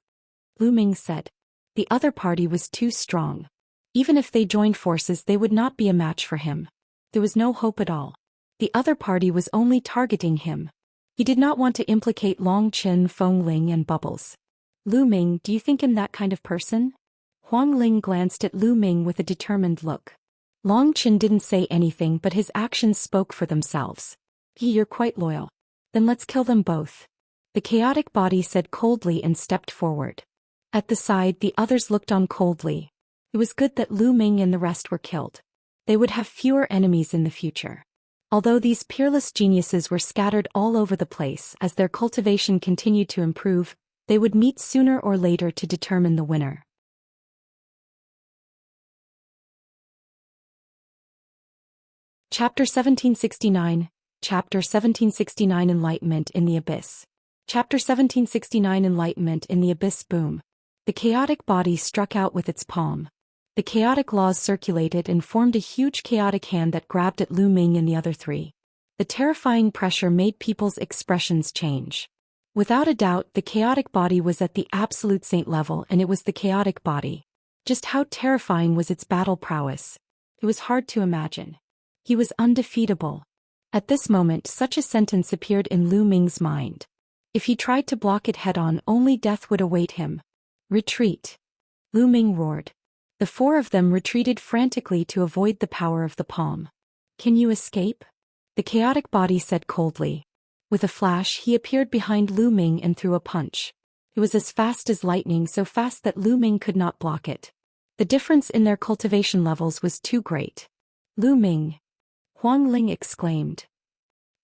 Lu Ming said. The other party was too strong. Even if they joined forces, they would not be a match for him. There was no hope at all. The other party was only targeting him. He did not want to implicate Long Qin, Feng Ling and Bubbles. Lu Ming, do you think him that kind of person? Huang Ling glanced at Lu Ming with a determined look. Long Qin didn't say anything, but his actions spoke for themselves. You're quite loyal. Then let's kill them both. The chaotic body said coldly and stepped forward. At the side, the others looked on coldly. It was good that Lu Ming and the rest were killed. They would have fewer enemies in the future. Although these peerless geniuses were scattered all over the place as their cultivation continued to improve, they would meet sooner or later to determine the winner. Chapter 1769. Chapter 1769 Enlightenment in the Abyss. Chapter 1769 Enlightenment in the Abyss. Boom. The chaotic body struck out with its palm. The chaotic laws circulated and formed a huge chaotic hand that grabbed at Lu Ming and the other three. The terrifying pressure made people's expressions change. Without a doubt, the chaotic body was at the absolute saint level, and it was the chaotic body. Just how terrifying was its battle prowess? It was hard to imagine. He was undefeatable. At this moment, such a sentence appeared in Lu Ming's mind. If he tried to block it head-on, only death would await him. Retreat! Lu Ming roared. The four of them retreated frantically to avoid the power of the palm. Can you escape? The chaotic body said coldly. With a flash, he appeared behind Lu Ming and threw a punch. It was as fast as lightning, so fast that Lu Ming could not block it. The difference in their cultivation levels was too great. Lu Ming! Huang Ling exclaimed.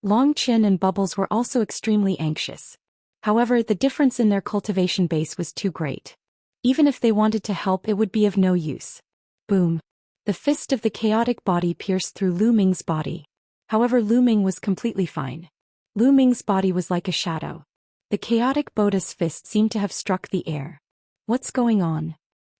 Long Qin and Bubbles were also extremely anxious. However, the difference in their cultivation base was too great. Even if they wanted to help, it would be of no use. Boom. The fist of the chaotic body pierced through Lu Ming's body. However, Lu Ming was completely fine. Lu Ming's body was like a shadow. The chaotic Buddha's fist seemed to have struck the air. What's going on?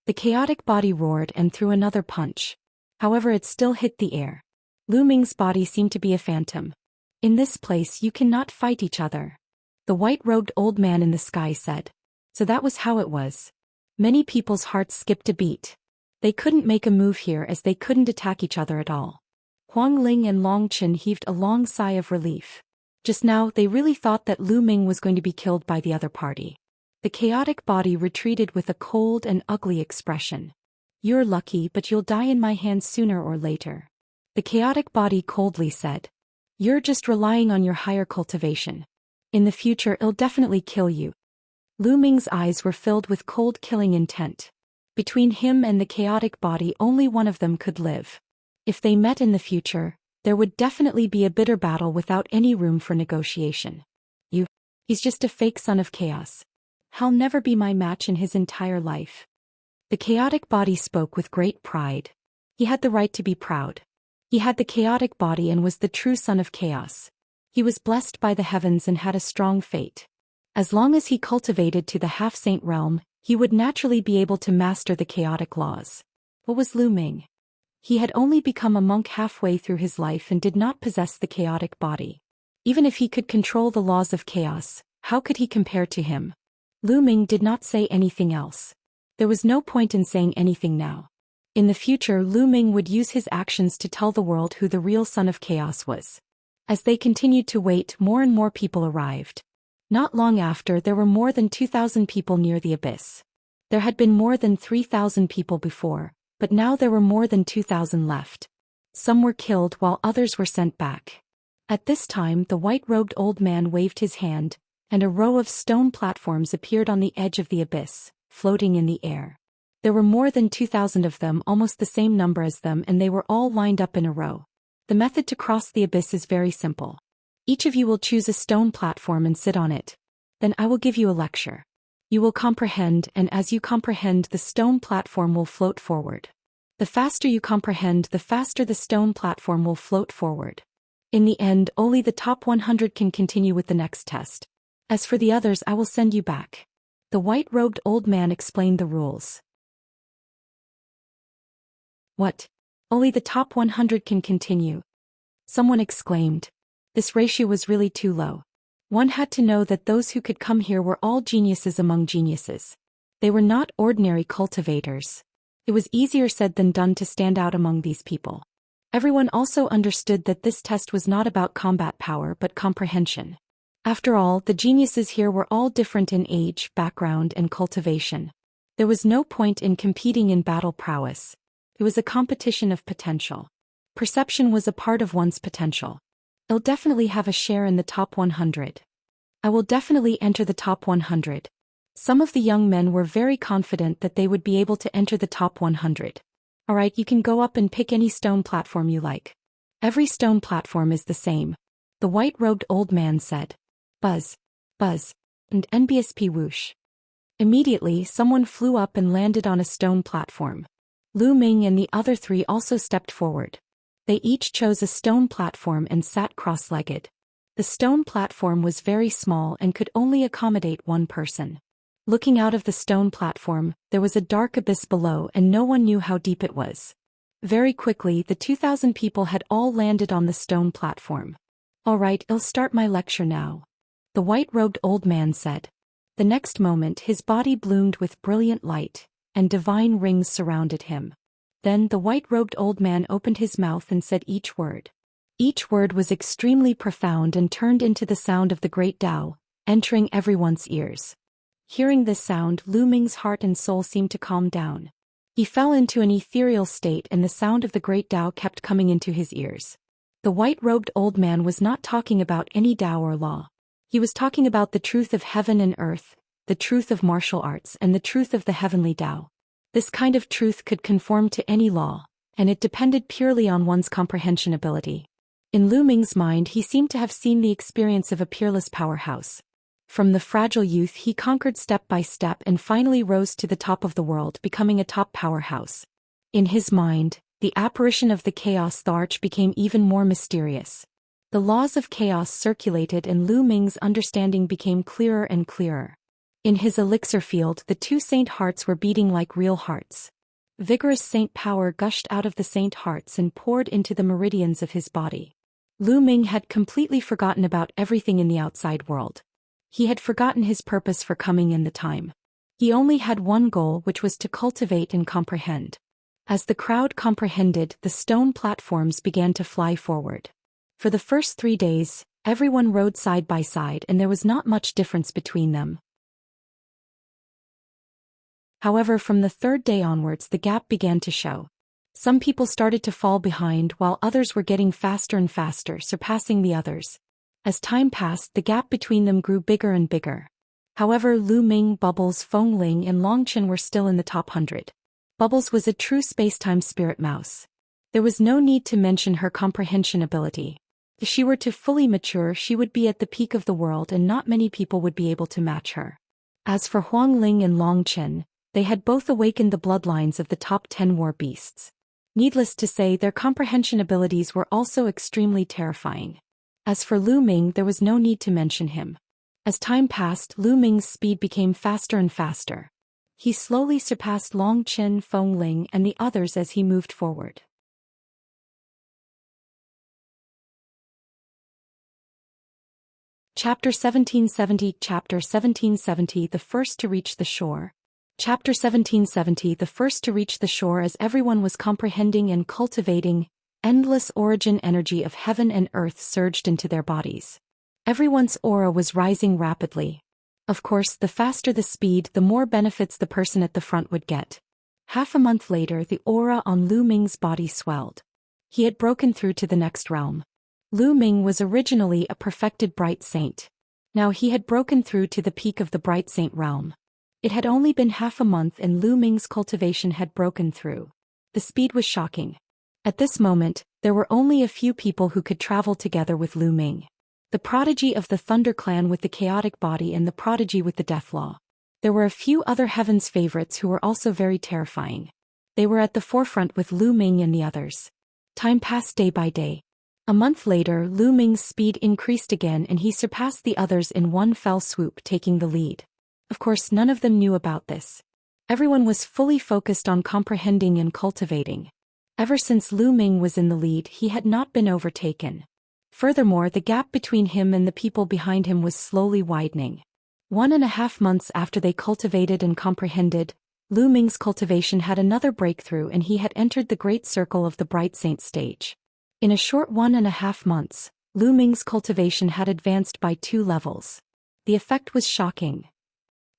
The chaotic body roared and threw another punch. However, it still hit the air. Lu Ming's body seemed to be a phantom. In this place, you cannot fight each other. The white-robed old man in the sky said. So that was how it was. Many people's hearts skipped a beat. They couldn't make a move here as they couldn't attack each other at all. Huang Ling and Long Qin heaved a long sigh of relief. Just now, they really thought that Lu Ming was going to be killed by the other party. The chaotic body retreated with a cold and ugly expression. You're lucky, but you'll die in my hands sooner or later. The chaotic body coldly said. You're just relying on your higher cultivation. In the future, it'll definitely kill you. Lu Ming's eyes were filled with cold killing intent. Between him and the chaotic body, only one of them could live. If they met in the future, there would definitely be a bitter battle without any room for negotiation. He's just a fake son of chaos. He'll never be my match in his entire life. The chaotic body spoke with great pride. He had the right to be proud. He had the chaotic body and was the true son of chaos. He was blessed by the heavens and had a strong fate. As long as he cultivated to the half-saint realm, he would naturally be able to master the chaotic laws. What was Lu Ming? He had only become a monk halfway through his life and did not possess the chaotic body. Even if he could control the laws of chaos, how could he compare to him? Lu Ming did not say anything else. There was no point in saying anything now. In the future, Lu Ming would use his actions to tell the world who the real son of chaos was. As they continued to wait, more and more people arrived. Not long after, there were more than 2,000 people near the abyss. There had been more than 3,000 people before, but now there were more than 2,000 left. Some were killed while others were sent back. At this time, the white-robed old man waved his hand, and a row of stone platforms appeared on the edge of the abyss, floating in the air. There were more than 2,000 of them, almost the same number as them, and they were all lined up in a row. The method to cross the abyss is very simple. Each of you will choose a stone platform and sit on it. Then I will give you a lecture. You will comprehend, and as you comprehend, the stone platform will float forward. The faster you comprehend, the faster the stone platform will float forward. In the end, only the top 100 can continue with the next test. As for the others, I will send you back. The white-robed old man explained the rules. What? Only the top 100 can continue? Someone exclaimed. This ratio was really too low. One had to know that those who could come here were all geniuses among geniuses. They were not ordinary cultivators. It was easier said than done to stand out among these people. Everyone also understood that this test was not about combat power but comprehension. After all, the geniuses here were all different in age, background, and cultivation. There was no point in competing in battle prowess. It was a competition of potential. Perception was a part of one's potential. I'll definitely have a share in the top 100. I will definitely enter the top 100. Some of the young men were very confident that they would be able to enter the top 100. Alright, you can go up and pick any stone platform you like. Every stone platform is the same. The white-robed old man said. Buzz. Buzz. And NBSP whoosh. Immediately, someone flew up and landed on a stone platform. Lu Ming and the other three also stepped forward. They each chose a stone platform and sat cross-legged. The stone platform was very small and could only accommodate one person. Looking out of the stone platform, there was a dark abyss below and no one knew how deep it was. Very quickly, the 2,000 people had all landed on the stone platform. Alright, I'll start my lecture now. The white-robed old man said. The next moment his body bloomed with brilliant light, and divine rings surrounded him. Then the white-robed old man opened his mouth and said each word. Each word was extremely profound and turned into the sound of the great Tao, entering everyone's ears. Hearing this sound, Lu Ming's heart and soul seemed to calm down. He fell into an ethereal state and the sound of the great Tao kept coming into his ears. The white-robed old man was not talking about any Tao or law. He was talking about the truth of heaven and earth, the truth of martial arts and the truth of the heavenly Tao. This kind of truth could conform to any law, and it depended purely on one's comprehension ability. In Lu Ming's mind he seemed to have seen the experience of a peerless powerhouse. From the fragile youth he conquered step by step and finally rose to the top of the world, becoming a top powerhouse. In his mind, the apparition of the chaos Arch became even more mysterious. The laws of chaos circulated and Lu Ming's understanding became clearer and clearer. In his elixir field the two saint hearts were beating like real hearts. Vigorous saint power gushed out of the saint hearts and poured into the meridians of his body. Lu Ming had completely forgotten about everything in the outside world. He had forgotten his purpose for coming in the time. He only had one goal, which was to cultivate and comprehend. As the crowd comprehended, the stone platforms began to fly forward. For the first 3 days, everyone rode side by side and there was not much difference between them. However, from the 3rd day onwards the gap began to show. Some people started to fall behind while others were getting faster and faster, surpassing the others. As time passed, the gap between them grew bigger and bigger. However, Lu Ming, Bubbles, Feng Ling and Longchen were still in the top 100. Bubbles was a true space-time spirit mouse. There was no need to mention her comprehension ability. If she were to fully mature, she would be at the peak of the world and not many people would be able to match her. As for Huang Ling and Longchen, they had both awakened the bloodlines of the top 10 war beasts. Needless to say, their comprehension abilities were also extremely terrifying. As for Lu Ming, there was no need to mention him. As time passed, Lu Ming's speed became faster and faster. He slowly surpassed Longchen, Feng Ling, and the others as he moved forward. Chapter 1770 Chapter 1770 The first to reach the shore. Chapter 1770 The first to reach the shore. As everyone was comprehending and cultivating, endless origin energy of heaven and earth surged into their bodies. Everyone's aura was rising rapidly. Of course, the faster the speed, the more benefits the person at the front would get. Half a month later, the aura on Lu Ming's body swelled. He had broken through to the next realm. Lu Ming was originally a perfected bright saint. Now he had broken through to the peak of the bright saint realm. It had only been half a month and Lu Ming's cultivation had broken through. The speed was shocking. At this moment, there were only a few people who could travel together with Lu Ming. The prodigy of the Thunder Clan with the chaotic body and the prodigy with the death law. There were a few other heaven's favorites who were also very terrifying. They were at the forefront with Lu Ming and the others. Time passed day by day. A month later, Lu Ming's speed increased again and he surpassed the others in one fell swoop, taking the lead. Of course, none of them knew about this. Everyone was fully focused on comprehending and cultivating. Ever since Lu Ming was in the lead, he had not been overtaken. Furthermore, the gap between him and the people behind him was slowly widening. 1.5 months after they cultivated and comprehended, Lu Ming's cultivation had another breakthrough and he had entered the great circle of the Bright Saint stage. In a short 1.5 months, Lu Ming's cultivation had advanced by 2 levels. The effect was shocking.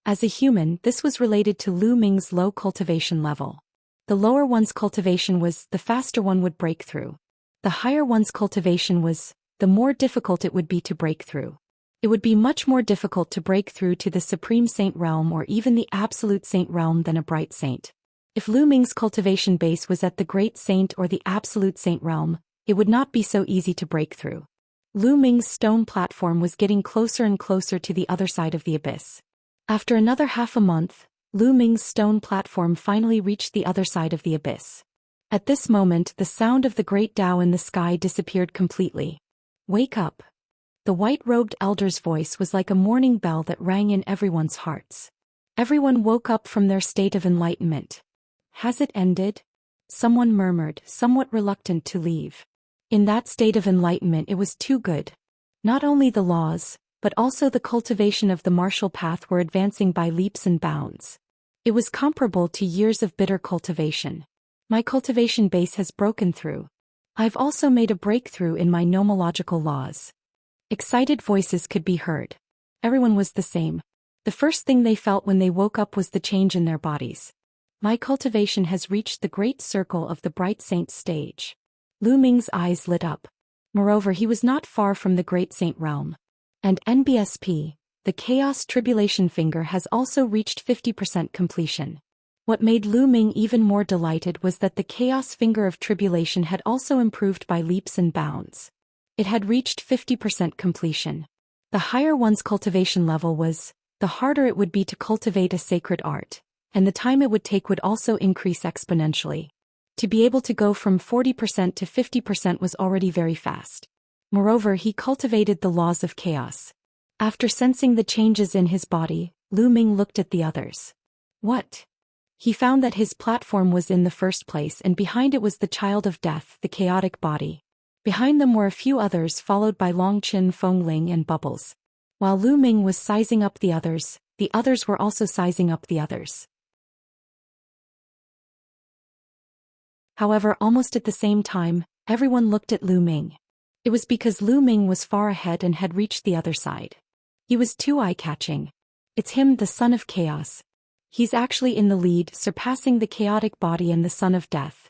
As a human, this was related to Lu Ming's low cultivation level. The lower one's cultivation was, the faster one would break through. The higher one's cultivation was, the more difficult it would be to break through. It would be much more difficult to break through to the Supreme Saint realm or even the Absolute Saint realm than a Bright Saint. If Lu Ming's cultivation base was at the Great Saint or the Absolute Saint realm, it would not be so easy to break through. Lu Ming's stone platform was getting closer and closer to the other side of the abyss. After another half a month, Lu Ming's stone platform finally reached the other side of the abyss. At this moment, the sound of the great Tao in the sky disappeared completely. Wake up. The white-robed elder's voice was like a morning bell that rang in everyone's hearts. Everyone woke up from their state of enlightenment. Has it ended? Someone murmured, somewhat reluctant to leave. In that state of enlightenment it was too good. Not only the laws, but also the cultivation of the martial path were advancing by leaps and bounds. It was comparable to years of bitter cultivation. My cultivation base has broken through. I've also made a breakthrough in my nomological laws. Excited voices could be heard. Everyone was the same. The first thing they felt when they woke up was the change in their bodies. My cultivation has reached the great circle of the Bright Saint stage. Lu Ming's eyes lit up. Moreover, he was not far from the Great Saint realm. And NBSP, the Chaos Tribulation Finger, has also reached 50% completion. What made Lu Ming even more delighted was that the Chaos Finger of Tribulation had also improved by leaps and bounds. It had reached 50% completion. The higher one's cultivation level was, the harder it would be to cultivate a sacred art, and the time it would take would also increase exponentially. To be able to go from 40% to 50% was already very fast. Moreover, he cultivated the laws of chaos. After sensing the changes in his body, Lu Ming looked at the others. What? He found that his platform was in the first place and behind it was the child of death, the chaotic body. Behind them were a few others followed by Long Qin, Feng Ling and Bubbles. While Lu Ming was sizing up the others were also sizing up the others. However, almost at the same time, everyone looked at Lu Ming. It was because Lu Ming was far ahead and had reached the other side. He was too eye-catching. It's him, the son of chaos. He's actually in the lead, surpassing the chaotic body and the son of death.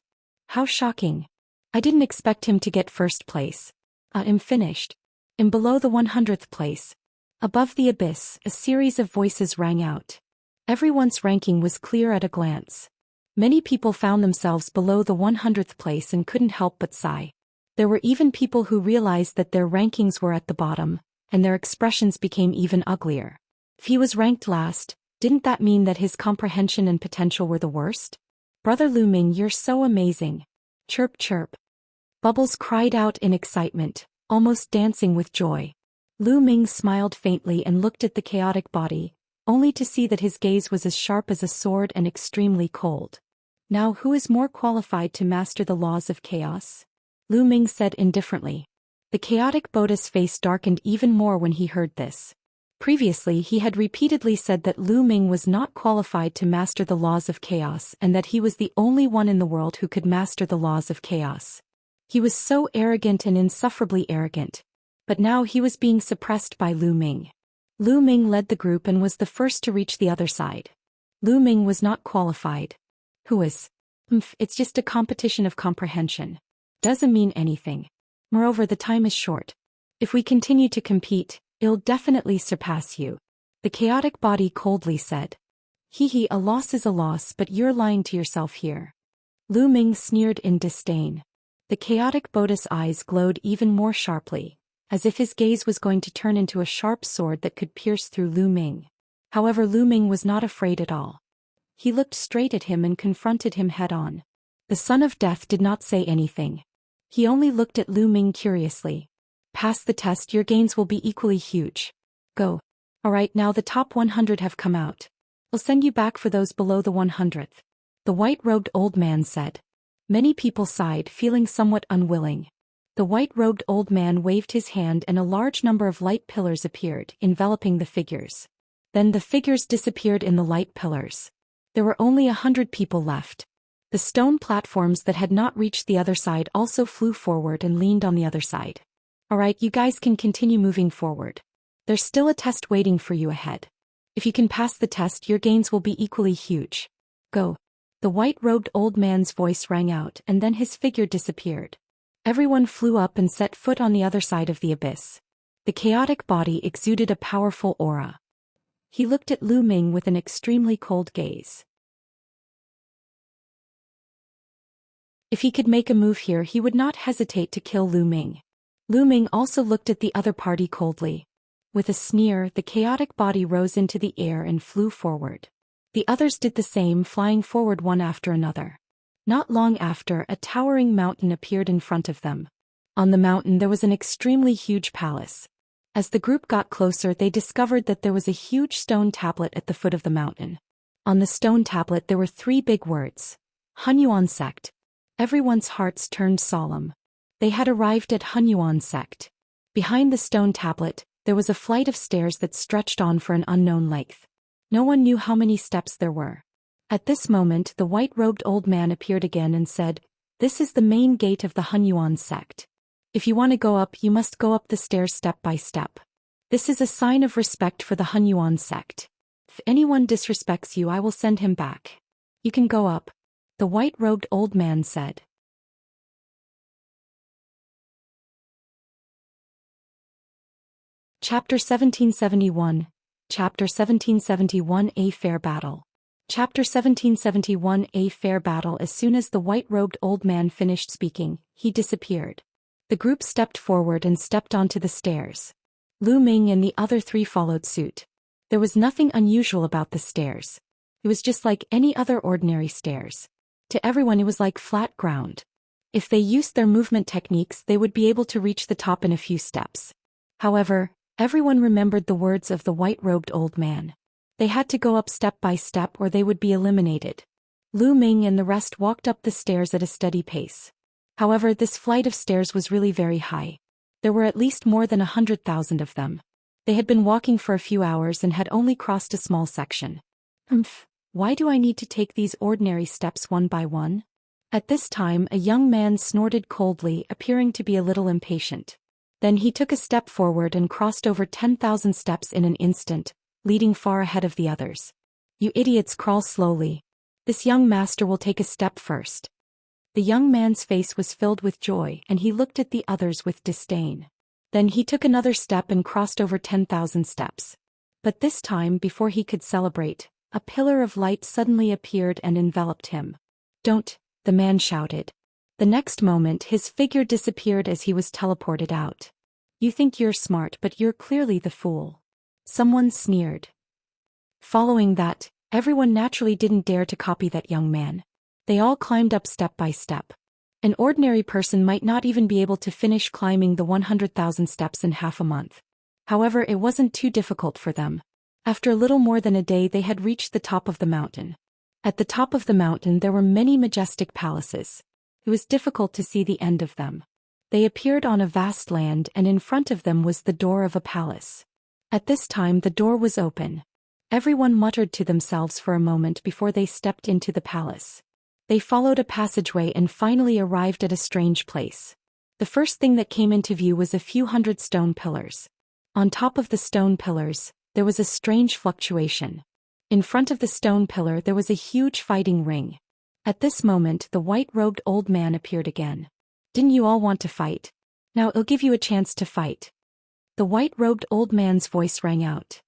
How shocking. I didn't expect him to get first place. I'm finished. I'm below the 100th place. Above the abyss, a series of voices rang out. Everyone's ranking was clear at a glance. Many people found themselves below the 100th place and couldn't help but sigh. There were even people who realized that their rankings were at the bottom, and their expressions became even uglier. If he was ranked last, didn't that mean that his comprehension and potential were the worst? Brother Lu Ming, you're so amazing. Chirp chirp. Bubbles cried out in excitement, almost dancing with joy. Lu Ming smiled faintly and looked at the chaotic body, only to see that his gaze was as sharp as a sword and extremely cold. Now who is more qualified to master the laws of chaos? Lu Ming said indifferently. The chaotic Buddha's face darkened even more when he heard this. Previously he had repeatedly said that Lu Ming was not qualified to master the laws of chaos and that he was the only one in the world who could master the laws of chaos. He was so arrogant and insufferably arrogant. But now he was being suppressed by Lu Ming. Lu Ming led the group and was the first to reach the other side. Lu Ming was not qualified. Who was? It's just a competition of comprehension. Doesn't mean anything. Moreover, the time is short. If we continue to compete, it'll definitely surpass you. The chaotic body coldly said. Hee, a loss is a loss, but you're lying to yourself here. Lu Ming sneered in disdain. The chaotic Buddha's eyes glowed even more sharply, as if his gaze was going to turn into a sharp sword that could pierce through Lu Ming. However, Lu Ming was not afraid at all. He looked straight at him and confronted him head-on. The son of death did not say anything. He only looked at Lu Ming curiously. Pass the test, your gains will be equally huge. Go. Alright, now the top 100 have come out. We'll send you back for those below the 100th. The white-robed old man said. Many people sighed, feeling somewhat unwilling. The white-robed old man waved his hand and a large number of light pillars appeared, enveloping the figures. Then the figures disappeared in the light pillars. There were only 100 people left. The stone platforms that had not reached the other side also flew forward and leaned on the other side. Alright, you guys can continue moving forward. There's still a test waiting for you ahead. If you can pass the test, your gains will be equally huge. Go. The white-robed old man's voice rang out, and then his figure disappeared. Everyone flew up and set foot on the other side of the abyss. The chaotic body exuded a powerful aura. He looked at Lu Ming with an extremely cold gaze. If he could make a move here, he would not hesitate to kill Lu Ming. Lu Ming also looked at the other party coldly. With a sneer, the chaotic body rose into the air and flew forward. The others did the same, flying forward one after another. Not long after, a towering mountain appeared in front of them. On the mountain there was an extremely huge palace. As the group got closer, they discovered that there was a huge stone tablet at the foot of the mountain. On the stone tablet there were 3 big words. Hunyuan Sect. Everyone's hearts turned solemn. They had arrived at Hunyuan Sect. Behind the stone tablet, there was a flight of stairs that stretched on for an unknown length. No one knew how many steps there were. At this moment, the white-robed old man appeared again and said, "This is the main gate of the Hunyuan Sect. If you want to go up, you must go up the stairs step by step. This is a sign of respect for the Hunyuan Sect. If anyone disrespects you, I will send him back. You can go up," the white-robed old man said. Chapter 1771. Chapter 1771, A Fair Battle. Chapter 1771, A Fair Battle. As soon as the white-robed old man finished speaking, he disappeared. The group stepped forward and stepped onto the stairs. Lu Ming and the other 3 followed suit. There was nothing unusual about the stairs. It was just like any other ordinary stairs. To everyone it was like flat ground. If they used their movement techniques, they would be able to reach the top in a few steps. However, everyone remembered the words of the white-robed old man. They had to go up step by step or they would be eliminated. Lu Ming and the rest walked up the stairs at a steady pace. However, this flight of stairs was really very high. There were at least more than 100,000 of them. They had been walking for a few hours and had only crossed a small section. Why do I need to take these ordinary steps one by one? At this time, a young man snorted coldly, appearing to be a little impatient. Then he took a step forward and crossed over 10,000 steps in an instant, leading far ahead of the others. "You idiots, crawl slowly. This young master will take a step first." The young man's face was filled with joy and he looked at the others with disdain. Then he took another step and crossed over 10,000 steps. But this time, before he could celebrate, a pillar of light suddenly appeared and enveloped him. "Don't," the man shouted. The next moment his figure disappeared as he was teleported out. "You think you're smart, but you're clearly the fool," someone sneered. Following that, everyone naturally didn't dare to copy that young man. They all climbed up step by step. An ordinary person might not even be able to finish climbing the 100,000 steps in half a month. However, it wasn't too difficult for them. After a little more than a day, they had reached the top of the mountain. At the top of the mountain there were many majestic palaces. It was difficult to see the end of them. They appeared on a vast land and in front of them was the door of a palace. At this time the door was open. Everyone muttered to themselves for a moment before they stepped into the palace. They followed a passageway and finally arrived at a strange place. The first thing that came into view was a few hundred stone pillars. On top of the stone pillars, there was a strange fluctuation. In front of the stone pillar there was a huge fighting ring. At this moment the white-robed old man appeared again. "Didn't you all want to fight? Now I'll give you a chance to fight." The white-robed old man's voice rang out.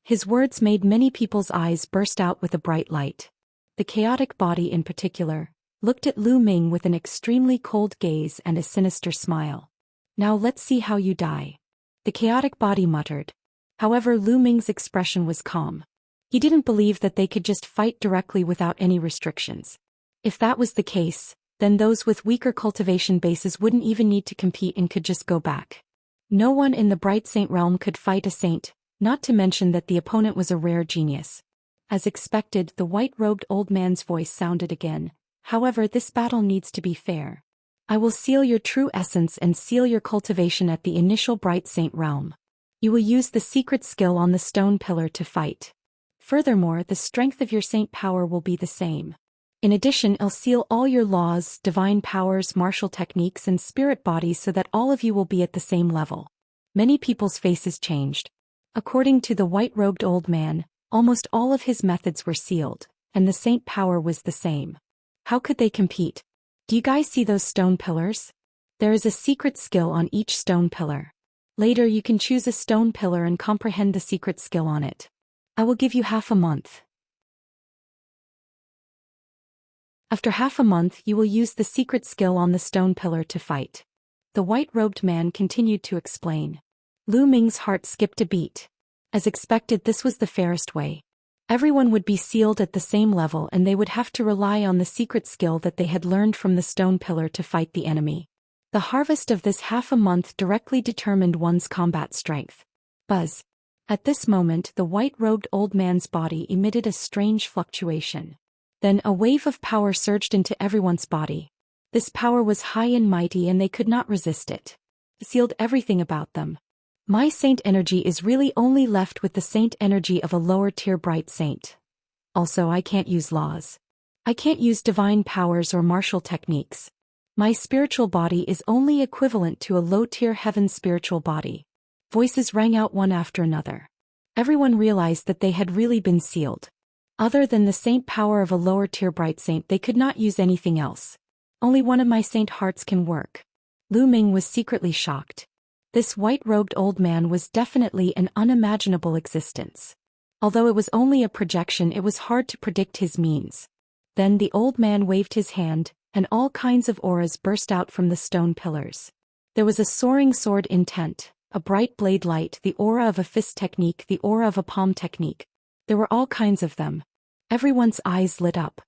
His words made many people's eyes burst out with a bright light. The chaotic body in particular looked at Lu Ming with an extremely cold gaze and a sinister smile. "Now let's see how you die," the chaotic body muttered. However, Lu Ming's expression was calm. He didn't believe that they could just fight directly without any restrictions. If that was the case, then those with weaker cultivation bases wouldn't even need to compete and could just go back. No one in the Bright Saint realm could fight a saint, not to mention that the opponent was a rare genius. As expected, the white-robed old man's voice sounded again. "However, this battle needs to be fair. I will seal your true essence and seal your cultivation at the initial Bright Saint realm. You will use the secret skill on the stone pillar to fight. Furthermore, the strength of your saint power will be the same. In addition, I'll seal all your laws, divine powers, martial techniques and spirit bodies so that all of you will be at the same level. Many people's faces changed. According to the white-robed old man, almost all of his methods were sealed, and the saint power was the same. How could they compete? Do you guys see those stone pillars? There is a secret skill on each stone pillar. Later you can choose a stone pillar and comprehend the secret skill on it. I will give you half a month. After half a month you will use the secret skill on the stone pillar to fight. The white-robed man continued to explain. Lu Ming's heart skipped a beat. As expected, this was the fairest way. Everyone would be sealed at the same level and they would have to rely on the secret skill that they had learned from the stone pillar to fight the enemy. The harvest of this half a month directly determined one's combat strength. Buzz. At this moment the white-robed old man's body emitted a strange fluctuation. Then a wave of power surged into everyone's body. This power was high and mighty and they could not resist it. It sealed everything about them. My saint energy is really only left with the saint energy of a lower-tier bright saint. Also, I can't use laws. I can't use divine powers or martial techniques. My spiritual body is only equivalent to a low-tier heaven spiritual body. Voices rang out one after another. Everyone realized that they had really been sealed. Other than the saint power of a lower-tier bright saint, they could not use anything else. Only one of my saint hearts can work. Lu Ming was secretly shocked. This white-robed old man was definitely an unimaginable existence. Although it was only a projection, it was hard to predict his means. Then the old man waved his hand, and all kinds of auras burst out from the stone pillars. There was a soaring sword intent, a bright blade light, the aura of a fist technique, the aura of a palm technique. There were all kinds of them. Everyone's eyes lit up.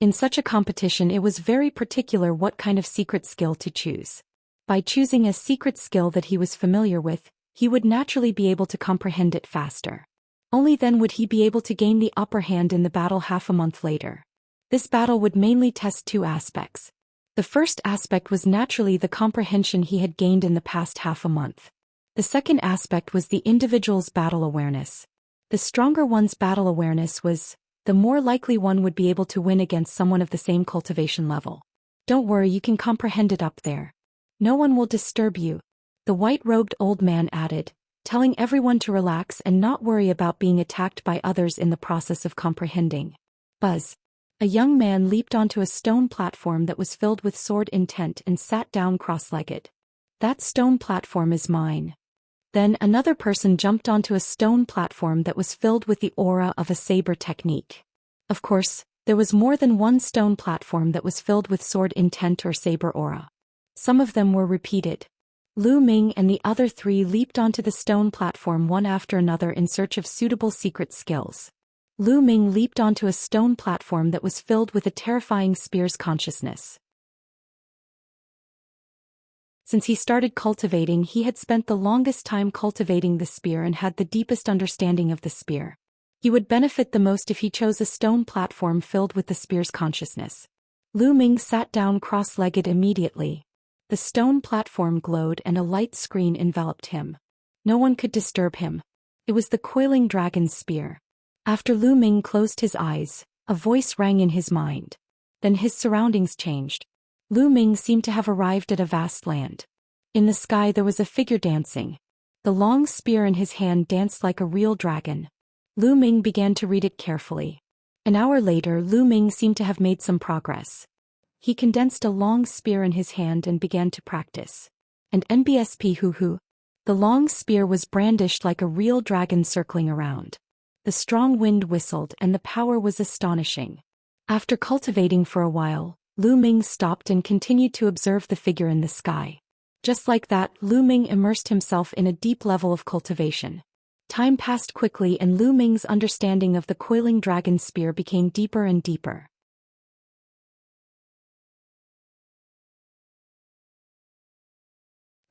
In such a competition it was very particular what kind of secret skill to choose. By choosing a secret skill that he was familiar with, he would naturally be able to comprehend it faster. Only then would he be able to gain the upper hand in the battle half a month later. This battle would mainly test two aspects. The first aspect was naturally the comprehension he had gained in the past half a month. The second aspect was the individual's battle awareness. The stronger one's battle awareness was, the more likely one would be able to win against someone of the same cultivation level. Don't worry, you can comprehend it up there. No one will disturb you. The white-robed old man added, telling everyone to relax and not worry about being attacked by others in the process of comprehending. Buzz. A young man leaped onto a stone platform that was filled with sword intent and sat down cross-legged. That stone platform is mine. Then another person jumped onto a stone platform that was filled with the aura of a saber technique. Of course, there was more than one stone platform that was filled with sword intent or saber aura. Some of them were repeated. Lu Ming and the other three leaped onto the stone platform one after another in search of suitable secret skills. Lu Ming leaped onto a stone platform that was filled with a terrifying spear's consciousness. Since he started cultivating, he had spent the longest time cultivating the spear and had the deepest understanding of the spear. He would benefit the most if he chose a stone platform filled with the spear's consciousness. Lu Ming sat down cross-legged immediately. The stone platform glowed and a light screen enveloped him. No one could disturb him. It was the coiling dragon's spear. After Lu Ming closed his eyes, a voice rang in his mind. Then his surroundings changed. Lu Ming seemed to have arrived at a vast land. In the sky there was a figure dancing. The long spear in his hand danced like a real dragon. Lu Ming began to read it carefully. An hour later, Lu Ming seemed to have made some progress. He condensed a long spear in his hand and began to practice. And NBSP hoo-hoo. The long spear was brandished like a real dragon circling around. The strong wind whistled and the power was astonishing. After cultivating for a while, Lu Ming stopped and continued to observe the figure in the sky. Just like that, Lu Ming immersed himself in a deep level of cultivation. Time passed quickly and Lu Ming's understanding of the coiling dragon spear became deeper and deeper.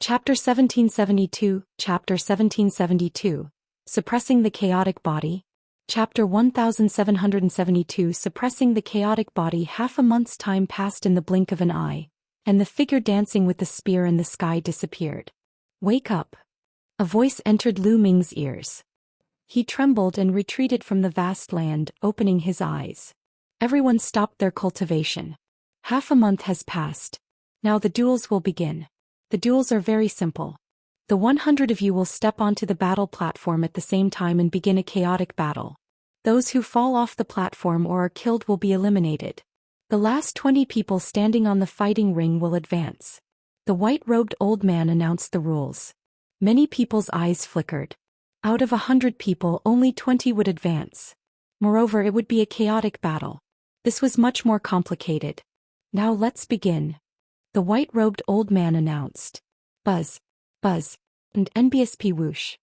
Chapter 1772, Chapter 1772, Suppressing the Chaotic Body. Chapter 1772, Suppressing the Chaotic Body. Half a month's time passed in the blink of an eye, and the figure dancing with the spear in the sky disappeared. Wake up. A voice entered Lu Ming's ears. He trembled and retreated from the vast land, opening his eyes. Everyone stopped their cultivation. Half a month has passed. Now the duels will begin. The duels are very simple. The 100 of you will step onto the battle platform at the same time and begin a chaotic battle. Those who fall off the platform or are killed will be eliminated. The last 20 people standing on the fighting ring will advance. The white-robed old man announced the rules. Many people's eyes flickered. Out of 100 people, only 20 would advance. Moreover, it would be a chaotic battle. This was much more complicated. Now let's begin. The white-robed old man announced. Buzz, buzz, and NBSP whoosh.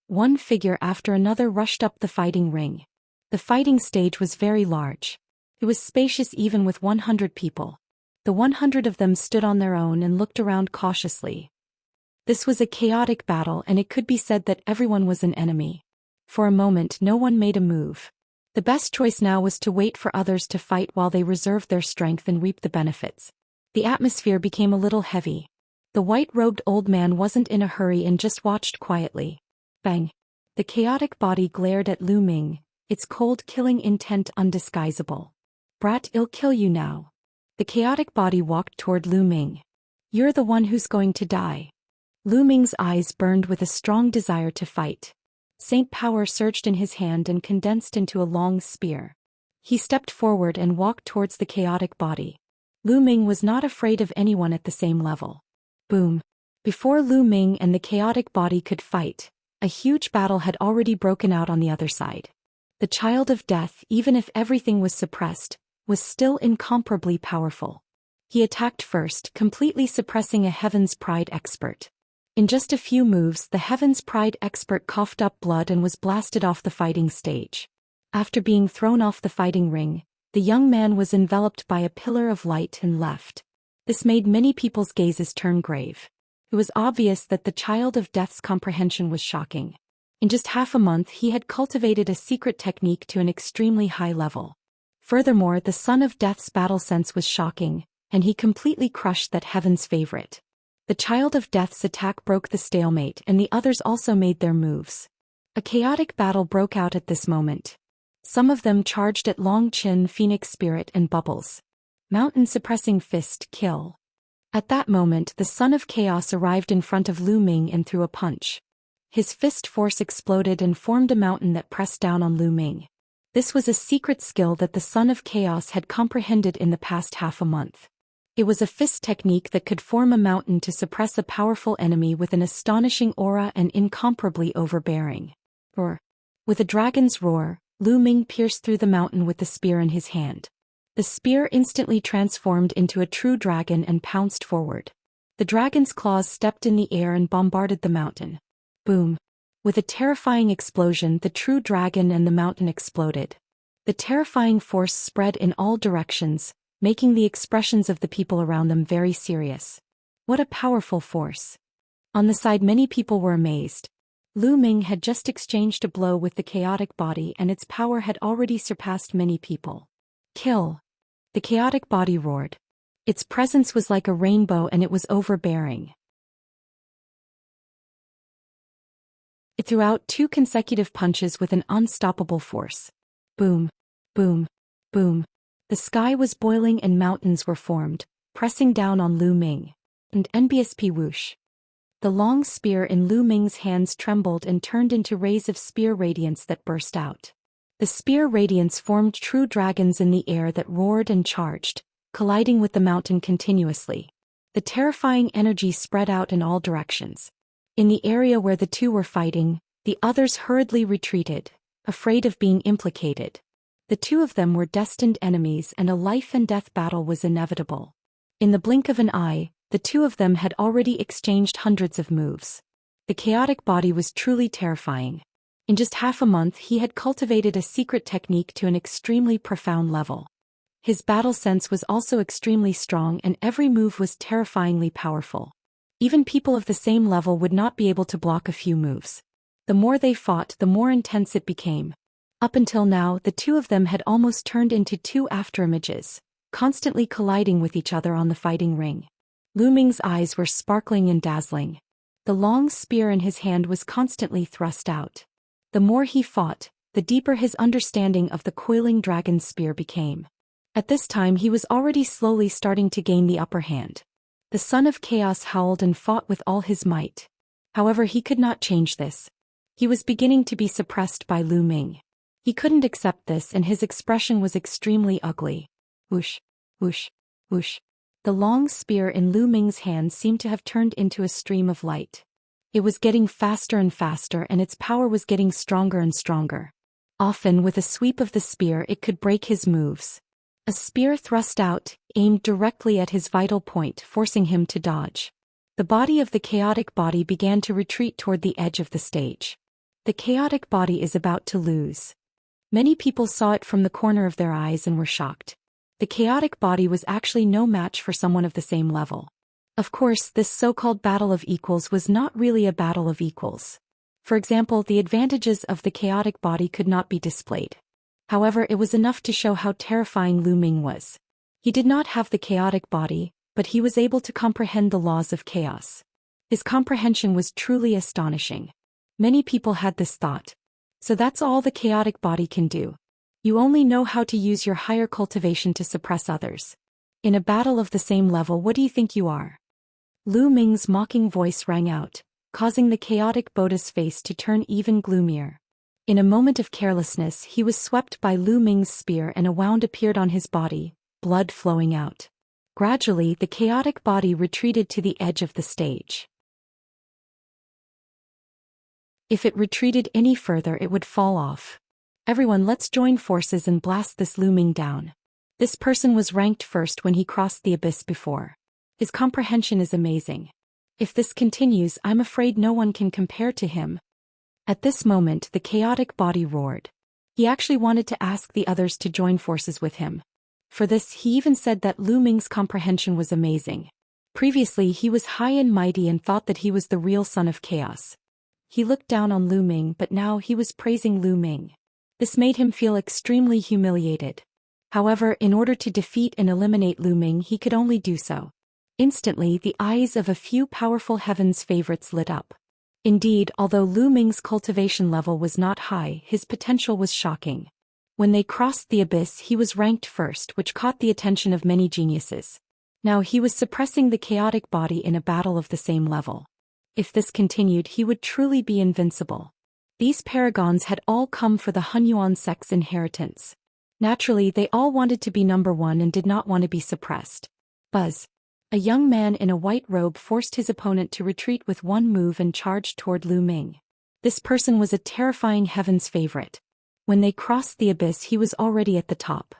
One figure after another rushed up the fighting ring. The fighting stage was very large. It was spacious even with 100 people. The 100 of them stood on their own and looked around cautiously. This was a chaotic battle, and it could be said that everyone was an enemy. For a moment no one made a move. The best choice now was to wait for others to fight while they reserved their strength and reaped the benefits. The atmosphere became a little heavy. The white-robed old man wasn't in a hurry and just watched quietly. Bang! The chaotic body glared at Lu Ming, its cold killing intent undisguisable. Brat, I'll kill you now. The chaotic body walked toward Lu Ming. You're the one who's going to die. Lu Ming's eyes burned with a strong desire to fight. Saint power surged in his hand and condensed into a long spear. He stepped forward and walked towards the chaotic body. Lu Ming was not afraid of anyone at the same level. Boom! Before Lu Ming and the chaotic body could fight, a huge battle had already broken out on the other side. The child of death, even if everything was suppressed, was still incomparably powerful. He attacked first, completely suppressing a Heaven's Pride expert. In just a few moves, the Heaven's Pride expert coughed up blood and was blasted off the fighting stage. After being thrown off the fighting ring, the young man was enveloped by a pillar of light and left. This made many people's gazes turn grave. It was obvious that the child of death's comprehension was shocking. In just half a month he had cultivated a secret technique to an extremely high level. Furthermore, the son of death's battle sense was shocking, and he completely crushed that Heaven's favorite. The child of death's attack broke the stalemate, and the others also made their moves. A chaotic battle broke out at this moment. Some of them charged at Long Chin, Phoenix Spirit, and Bubbles. Mountain suppressing fist, kill. At that moment the son of chaos arrived in front of Lu Ming and threw a punch. His fist force exploded and formed a mountain that pressed down on Lu Ming. This was a secret skill that the son of chaos had comprehended in the past half a month. It was a fist technique that could form a mountain to suppress a powerful enemy with an astonishing aura and incomparably overbearing. Roar! With a dragon's roar, Lu Ming pierced through the mountain with the spear in his hand. The spear instantly transformed into a true dragon and pounced forward. The dragon's claws stepped in the air and bombarded the mountain. Boom! With a terrifying explosion, the true dragon and the mountain exploded. The terrifying force spread in all directions, making the expressions of the people around them very serious. What a powerful force! On the side many people were amazed. Lu Ming had just exchanged a blow with the chaotic body and its power had already surpassed many people. Kill! The chaotic body roared. Its presence was like a rainbow and it was overbearing. It threw out 2 consecutive punches with an unstoppable force. Boom! Boom! Boom! The sky was boiling and mountains were formed, pressing down on Lu Ming. And NBSP whoosh. The long spear in Lu Ming's hands trembled and turned into rays of spear radiance that burst out. The spear radiance formed true dragons in the air that roared and charged, colliding with the mountain continuously. The terrifying energy spread out in all directions. In the area where the two were fighting, the others hurriedly retreated, afraid of being implicated. The two of them were destined enemies and a life-and-death battle was inevitable. In the blink of an eye, the two of them had already exchanged hundreds of moves. The chaotic body was truly terrifying. In just half a month he had cultivated a secret technique to an extremely profound level. His battle sense was also extremely strong and every move was terrifyingly powerful. Even people of the same level would not be able to block a few moves. The more they fought, the more intense it became. Up until now, the two of them had almost turned into 2 afterimages, constantly colliding with each other on the fighting ring. Lu Ming's eyes were sparkling and dazzling. The long spear in his hand was constantly thrust out. The more he fought, the deeper his understanding of the coiling dragon's spear became. At this time he was already slowly starting to gain the upper hand. The son of chaos howled and fought with all his might. However, he could not change this. He was beginning to be suppressed by Lu Ming. He couldn't accept this and his expression was extremely ugly. Whoosh, whoosh, whoosh. The long spear in Lu Ming's hand seemed to have turned into a stream of light. It was getting faster and faster and its power was getting stronger and stronger. Often with a sweep of the spear it could break his moves. A spear thrust out, aimed directly at his vital point, forcing him to dodge. The body of the chaotic body began to retreat toward the edge of the stage. The chaotic body is about to lose. Many people saw it from the corner of their eyes and were shocked. The chaotic body was actually no match for someone of the same level. Of course, this so-called battle of equals was not really a battle of equals. For example, the advantages of the chaotic body could not be displayed. However, it was enough to show how terrifying Lu Ming was. He did not have the chaotic body, but he was able to comprehend the laws of chaos. His comprehension was truly astonishing. Many people had this thought. So that's all the chaotic body can do. You only know how to use your higher cultivation to suppress others. In a battle of the same level, what do you think you are? Lu Ming's mocking voice rang out, causing the chaotic Buddha's face to turn even gloomier. In a moment of carelessness, he was swept by Lu Ming's spear and a wound appeared on his body, blood flowing out. Gradually, the chaotic body retreated to the edge of the stage. If it retreated any further, it would fall off. Everyone, let's join forces and blast this Lu Ming down. This person was ranked first when he crossed the abyss before. His comprehension is amazing. If this continues, I'm afraid no one can compare to him. At this moment, the chaotic body roared. He actually wanted to ask the others to join forces with him. For this, he even said that Lu Ming's comprehension was amazing. Previously, he was high and mighty and thought that he was the real son of chaos. He looked down on Lu Ming, but now he was praising Lu Ming. This made him feel extremely humiliated. However, in order to defeat and eliminate Lu Ming, he could only do so. Instantly, the eyes of a few powerful heaven's favorites lit up. Indeed, although Lu Ming's cultivation level was not high, his potential was shocking. When they crossed the abyss, he was ranked first, which caught the attention of many geniuses. Now he was suppressing the chaotic body in a battle of the same level. If this continued, he would truly be invincible. These paragons had all come for the Hunyuan sect's inheritance. Naturally, they all wanted to be number one and did not want to be suppressed. Buzz. A young man in a white robe forced his opponent to retreat with one move and charged toward Lu Ming. This person was a terrifying heaven's favorite. When they crossed the abyss, he was already at the top.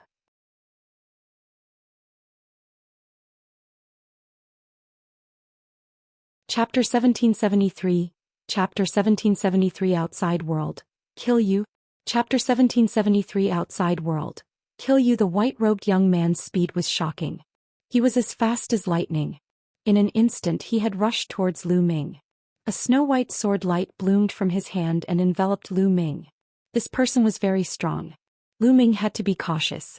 Chapter 1773, Chapter 1773 Outside World, Kill You. Chapter 1773 Outside World, Kill You. The white-robed young man's speed was shocking. He was as fast as lightning. In an instant he had rushed towards Lu Ming. A snow-white sword light bloomed from his hand and enveloped Lu Ming. This person was very strong. Lu Ming had to be cautious.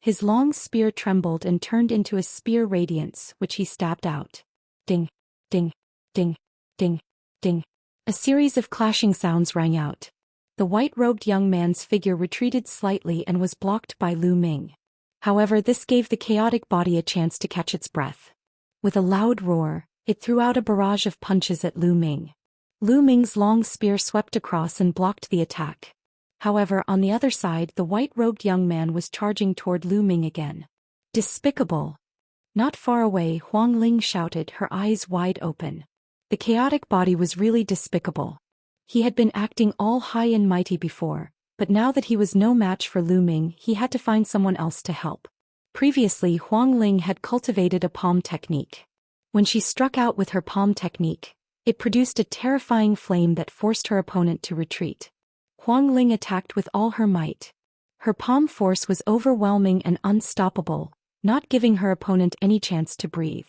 His long spear trembled and turned into a spear radiance, which he stabbed out. Ding, ding, ding, ding, ding. A series of clashing sounds rang out. The white-robed young man's figure retreated slightly and was blocked by Lu Ming. However, this gave the chaotic body a chance to catch its breath. With a loud roar, it threw out a barrage of punches at Lu Ming. Lu Ming's long spear swept across and blocked the attack. However, on the other side, the white-robed young man was charging toward Lu Ming again. Despicable! Not far away, Huang Ling shouted, her eyes wide open. The chaotic body was really despicable. He had been acting all high and mighty before, but now that he was no match for Lu Ming, he had to find someone else to help. Previously, Huang Ling had cultivated a palm technique. When she struck out with her palm technique, it produced a terrifying flame that forced her opponent to retreat. Huang Ling attacked with all her might. Her palm force was overwhelming and unstoppable, not giving her opponent any chance to breathe.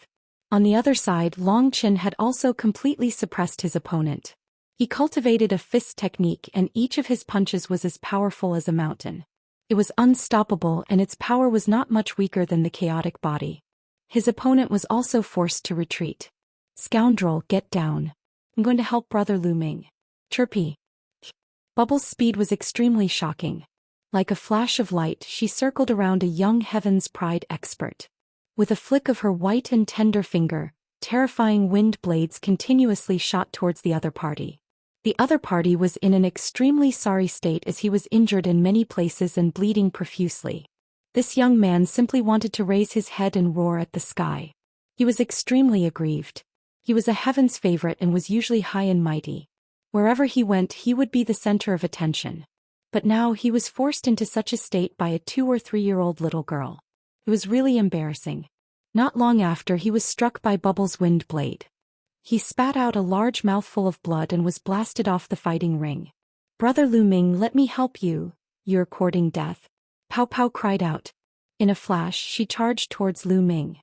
On the other side, Long Qin had also completely suppressed his opponent. He cultivated a fist technique and each of his punches was as powerful as a mountain. It was unstoppable and its power was not much weaker than the chaotic body. His opponent was also forced to retreat. Scoundrel, get down. I'm going to help Brother Lu Ming. Chirpy. Bubbles' speed was extremely shocking. Like a flash of light, she circled around a young Heaven's Pride expert. With a flick of her white and tender finger, terrifying wind blades continuously shot towards the other party. The other party was in an extremely sorry state as he was injured in many places and bleeding profusely. This young man simply wanted to raise his head and roar at the sky. He was extremely aggrieved. He was a heaven's favorite and was usually high and mighty. Wherever he went, he would be the center of attention. But now he was forced into such a state by a 2 or 3-year-old little girl. It was really embarrassing. Not long after, he was struck by Bubbles' wind blade. He spat out a large mouthful of blood and was blasted off the fighting ring. Brother Lu Ming, let me help you. You're courting death. Pow Pow cried out. In a flash, she charged towards Lu Ming.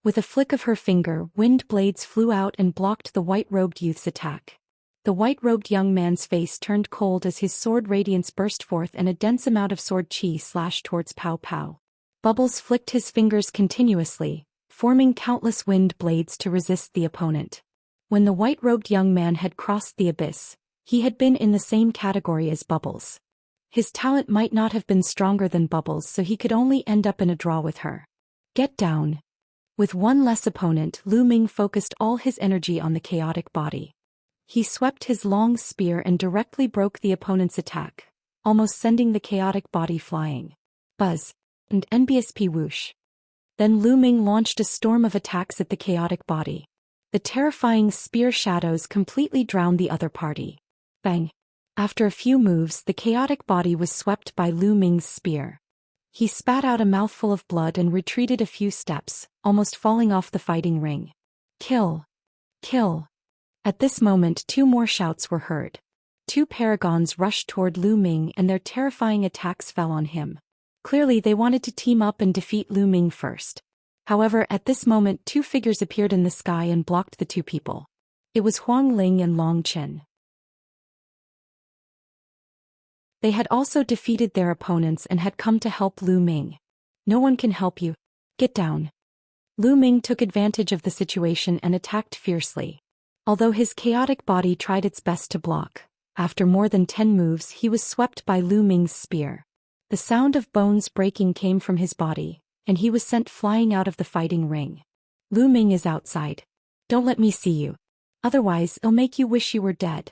With a flick of her finger, wind blades flew out and blocked the white-robed youth's attack. The white-robed young man's face turned cold as his sword radiance burst forth and a dense amount of sword chi slashed towards Pow Pow. Bubbles flicked his fingers continuously, forming countless wind blades to resist the opponent. When the white-robed young man had crossed the abyss, he had been in the same category as Bubbles. His talent might not have been stronger than Bubbles, so he could only end up in a draw with her. Get down. With one less opponent, Lu Ming focused all his energy on the chaotic body. He swept his long spear and directly broke the opponent's attack, almost sending the chaotic body flying. Buzz. And NBSP whoosh. Then Lu Ming launched a storm of attacks at the chaotic body. The terrifying spear shadows completely drowned the other party. Bang. After a few moves, the chaotic body was swept by Lu Ming's spear. He spat out a mouthful of blood and retreated a few steps, almost falling off the fighting ring. Kill. Kill. At this moment, 2 more shouts were heard. 2 paragons rushed toward Lu Ming and their terrifying attacks fell on him. Clearly they wanted to team up and defeat Lu Ming first. However, at this moment 2 figures appeared in the sky and blocked the 2 people. It was Huang Ling and Long Qin. They had also defeated their opponents and had come to help Lu Ming. No one can help you. Get down. Lu Ming took advantage of the situation and attacked fiercely. Although his chaotic body tried its best to block, after more than 10 moves he was swept by Lu Ming's spear. The sound of bones breaking came from his body, and he was sent flying out of the fighting ring. Lu Ming is outside. Don't let me see you. Otherwise, I'll make you wish you were dead.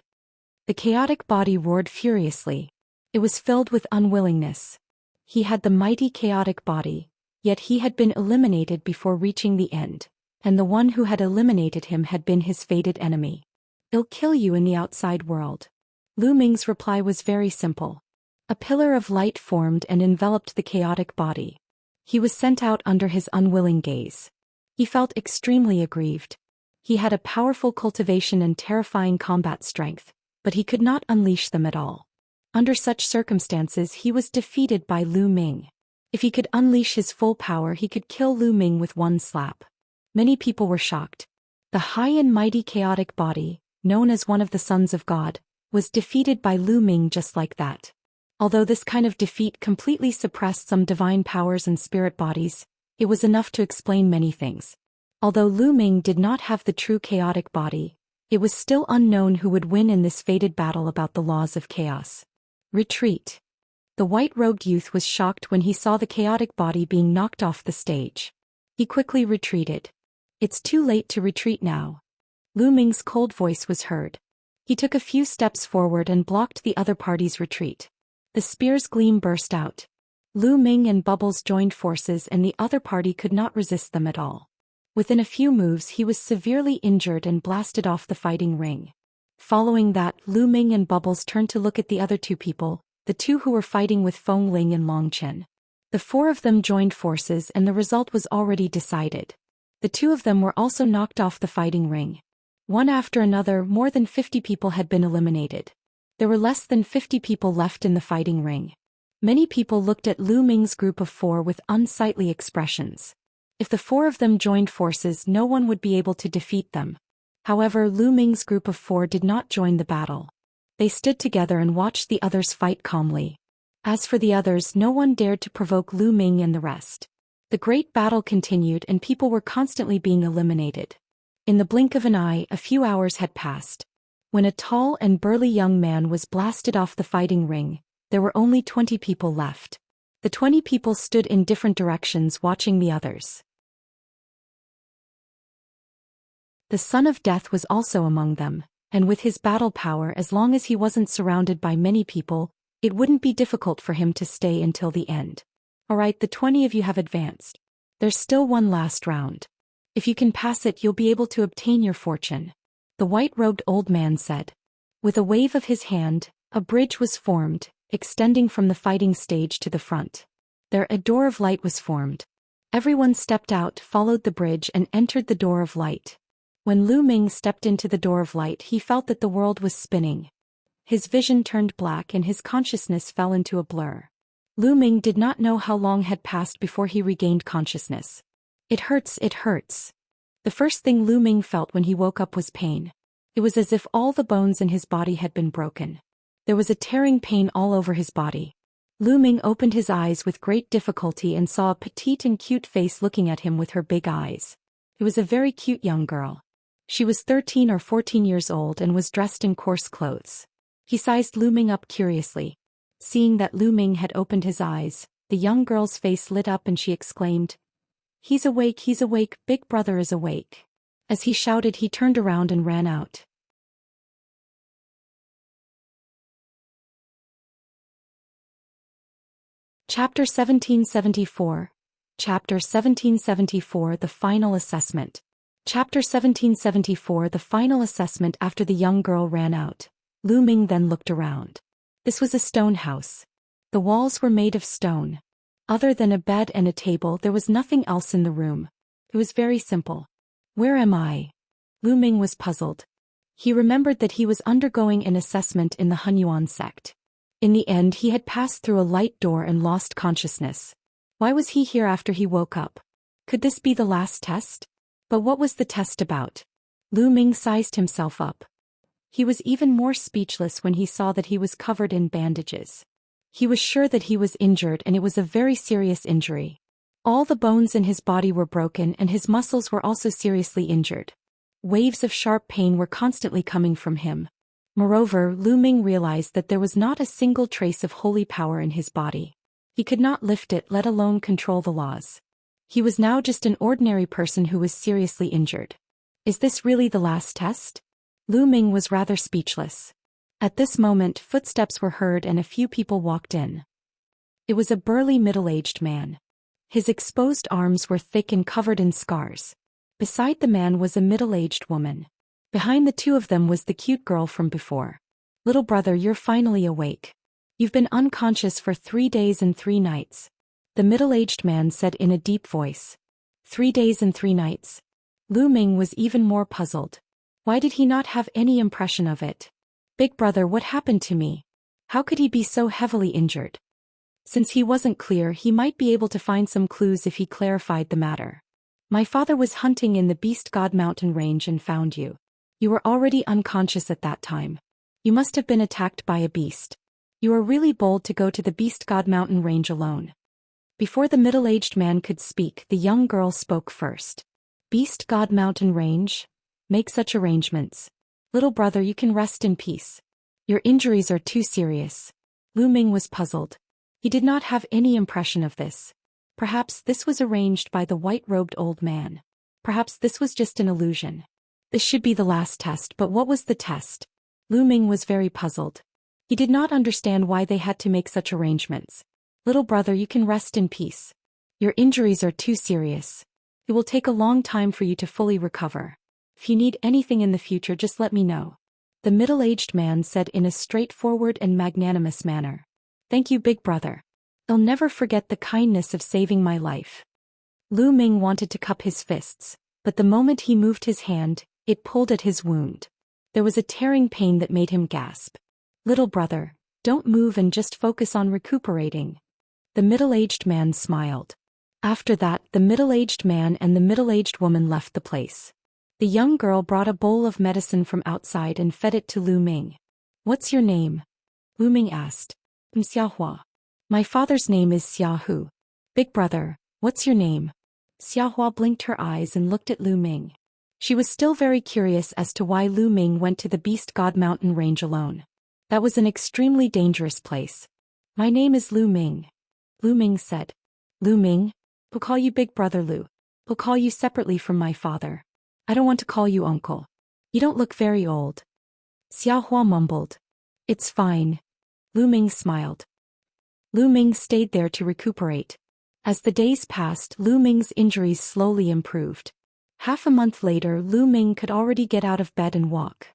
The chaotic body roared furiously. It was filled with unwillingness. He had the mighty chaotic body, yet he had been eliminated before reaching the end, and the one who had eliminated him had been his fated enemy. I'll kill you in the outside world. Lu Ming's reply was very simple. A pillar of light formed and enveloped the chaotic body. He was sent out under his unwilling gaze. He felt extremely aggrieved. He had a powerful cultivation and terrifying combat strength, but he could not unleash them at all. Under such circumstances he was defeated by Lu Ming. If he could unleash his full power he could kill Lu Ming with one slap. Many people were shocked. The high and mighty chaotic body, known as one of the sons of God, was defeated by Lu Ming just like that. Although this kind of defeat completely suppressed some divine powers and spirit bodies, it was enough to explain many things. Although Lu Ming did not have the true chaotic body, it was still unknown who would win in this fated battle about the laws of chaos. Retreat. The white-robed youth was shocked when he saw the chaotic body being knocked off the stage. He quickly retreated. It's too late to retreat now. Lu Ming's cold voice was heard. He took a few steps forward and blocked the other party's retreat. The spear's gleam burst out. Lu Ming and Bubbles joined forces and the other party could not resist them at all. Within a few moves he was severely injured and blasted off the fighting ring. Following that, Lu Ming and Bubbles turned to look at the other 2 people, the 2 who were fighting with Feng Ling and Long Qin. The 4 of them joined forces and the result was already decided. The 2 of them were also knocked off the fighting ring. One after another, more than 50 people had been eliminated. There were less than 50 people left in the fighting ring. Many people looked at Lu Ming's group of 4 with unsightly expressions. If the 4 of them joined forces, no one would be able to defeat them. However, Lu Ming's group of 4 did not join the battle. They stood together and watched the others fight calmly. As for the others, no one dared to provoke Lu Ming and the rest. The great battle continued and people were constantly being eliminated. In the blink of an eye, a few hours had passed. When a tall and burly young man was blasted off the fighting ring, there were only 20 people left. The 20 people stood in different directions watching the others. The Son of Death was also among them, and with his battle power, as long as he wasn't surrounded by many people, it wouldn't be difficult for him to stay until the end. Alright, the 20 of you have advanced. There's still one last round. If you can pass it, you'll be able to obtain your fortune, the white-robed old man said. With a wave of his hand, a bridge was formed, extending from the fighting stage to the front. There a door of light was formed. Everyone stepped out, followed the bridge, and entered the door of light. When Lu Ming stepped into the door of light, he felt that the world was spinning. His vision turned black and his consciousness fell into a blur. Lu Ming did not know how long had passed before he regained consciousness. It hurts, it hurts. The first thing Lu Ming felt when he woke up was pain. It was as if all the bones in his body had been broken. There was a tearing pain all over his body. Lu Ming opened his eyes with great difficulty and saw a petite and cute face looking at him with her big eyes. It was a very cute young girl. She was 13 or 14 years old and was dressed in coarse clothes. He sized Lu Ming up curiously. Seeing that Lu Ming had opened his eyes, the young girl's face lit up and she exclaimed, he's awake, big brother is awake." As he shouted, he turned around and ran out. Chapter 1774. Chapter 1774, The Final Assessment. Chapter 1774, The Final Assessment. After the young girl ran out, Lu Ming then looked around. This was a stone house. The walls were made of stone. Other than a bed and a table, there was nothing else in the room. It was very simple. Where am I? Lu Ming was puzzled. He remembered that he was undergoing an assessment in the Hunyuan sect. In the end, he had passed through a light door and lost consciousness. Why was he here after he woke up? Could this be the last test? But what was the test about? Lu Ming sized himself up. He was even more speechless when he saw that he was covered in bandages. He was sure that he was injured, and it was a very serious injury. All the bones in his body were broken and his muscles were also seriously injured. Waves of sharp pain were constantly coming from him. Moreover, Lu Ming realized that there was not a single trace of holy power in his body. He could not lift it, let alone control the laws. He was now just an ordinary person who was seriously injured. Is this really the last test? Lu Ming was rather speechless. At this moment, footsteps were heard and a few people walked in. It was a burly middle-aged man. His exposed arms were thick and covered in scars. Beside the man was a middle-aged woman. Behind the two of them was the cute girl from before. "Little brother, you're finally awake. You've been unconscious for 3 days and 3 nights. The middle-aged man said in a deep voice. 3 days and 3 nights. Lu Ming was even more puzzled. Why did he not have any impression of it? Big brother, what happened to me? How could he be so heavily injured? Since he wasn't clear, he might be able to find some clues if he clarified the matter. My father was hunting in the Beast God mountain range and found you. You were already unconscious at that time. You must have been attacked by a beast. You were really bold to go to the Beast God mountain range alone." Before the middle-aged man could speak, the young girl spoke first. "Beast God mountain range? Make such arrangements. Little brother, you can rest in peace. Your injuries are too serious." Lu Ming was puzzled. He did not have any impression of this. Perhaps this was arranged by the white-robed old man. Perhaps this was just an illusion. This should be the last test, but what was the test? Lu Ming was very puzzled. He did not understand why they had to make such arrangements. "Little brother, you can rest in peace. Your injuries are too serious. It will take a long time for you to fully recover. If you need anything in the future, just let me know," the middle-aged man said in a straightforward and magnanimous manner. "Thank you, big brother. I'll never forget the kindness of saving my life." Lu Ming wanted to cup his fists, but the moment he moved his hand, it pulled at his wound. There was a tearing pain that made him gasp. "Little brother, don't move and just focus on recuperating." The middle-aged man smiled. After that, the middle-aged man and the middle-aged woman left the place. The young girl brought a bowl of medicine from outside and fed it to Lu Ming. "What's your name?" Lu Ming asked. "Xiahua. My father's name is Xiahu." "Big brother, what's your name?" Xiahua blinked her eyes and looked at Lu Ming. She was still very curious as to why Lu Ming went to the Beast God mountain range alone. That was an extremely dangerous place. My name is Lu Ming. Lu Ming said. Lu Ming? We'll call you Big Brother Lu. We'll call you separately from my father. I don't want to call you uncle. You don't look very old. Xiahua mumbled. It's fine. Lu Ming smiled. Lu Ming stayed there to recuperate. As the days passed, Lu Ming's injuries slowly improved. Half a month later, Lu Ming could already get out of bed and walk.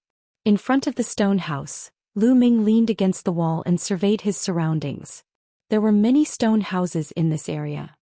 In front of the stone house, Lu Ming leaned against the wall and surveyed his surroundings. There were many stone houses in this area.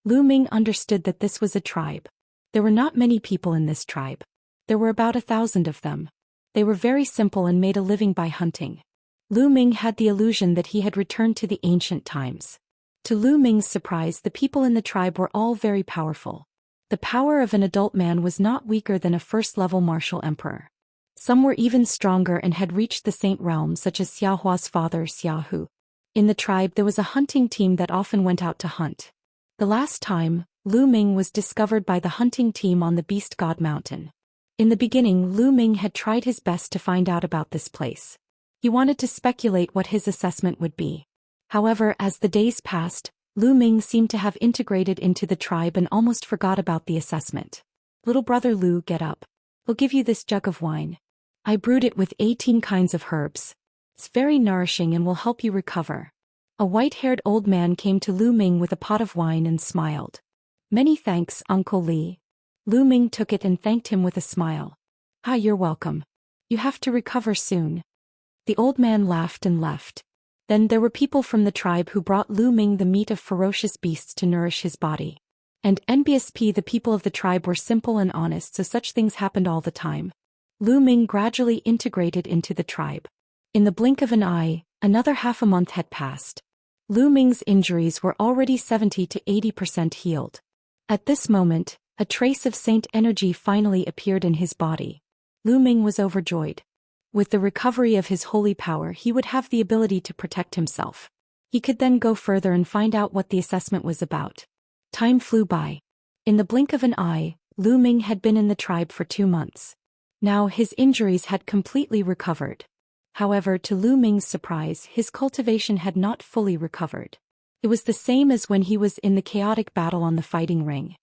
Lu Ming understood that this was a tribe. There were not many people in this tribe. There were about 1,000 of them. They were very simple and made a living by hunting. Lu Ming had the illusion that he had returned to the ancient times. To Lu Ming's surprise, the people in the tribe were all very powerful. The power of an adult man was not weaker than a first-level martial emperor. Some were even stronger and had reached the saint realm, such as Xiaohua's father Xiaohu. In the tribe there was a hunting team that often went out to hunt. The last time, Lu Ming was discovered by the hunting team on the Beast God mountain. In the beginning, Lu Ming had tried his best to find out about this place. He wanted to speculate what his assessment would be. However, as the days passed, Lu Ming seemed to have integrated into the tribe and almost forgot about the assessment. Little brother Lu, get up. We'll give you this jug of wine. I brewed it with 18 kinds of herbs. It's very nourishing and will help you recover. A white-haired old man came to Lu Ming with a pot of wine and smiled. Many thanks, Uncle Li. Lu Ming took it and thanked him with a smile. Ah, you're welcome. You have to recover soon. The old man laughed and left. Then there were people from the tribe who brought Lu Ming the meat of ferocious beasts to nourish his body. And NBSP, the people of the tribe were simple and honest, so such things happened all the time. Lu Ming gradually integrated into the tribe. In the blink of an eye, another half a month had passed. Lu Ming's injuries were already 70 to 80% healed. At this moment, a trace of saint energy finally appeared in his body. Lu Ming was overjoyed. With the recovery of his holy power, he would have the ability to protect himself. He could then go further and find out what the assessment was about. Time flew by. In the blink of an eye, Lu Ming had been in the tribe for 2 months. Now his injuries had completely recovered. However, to Lu Ming's surprise, his cultivation had not fully recovered. It was the same as when he was in the chaotic battle on the fighting ring.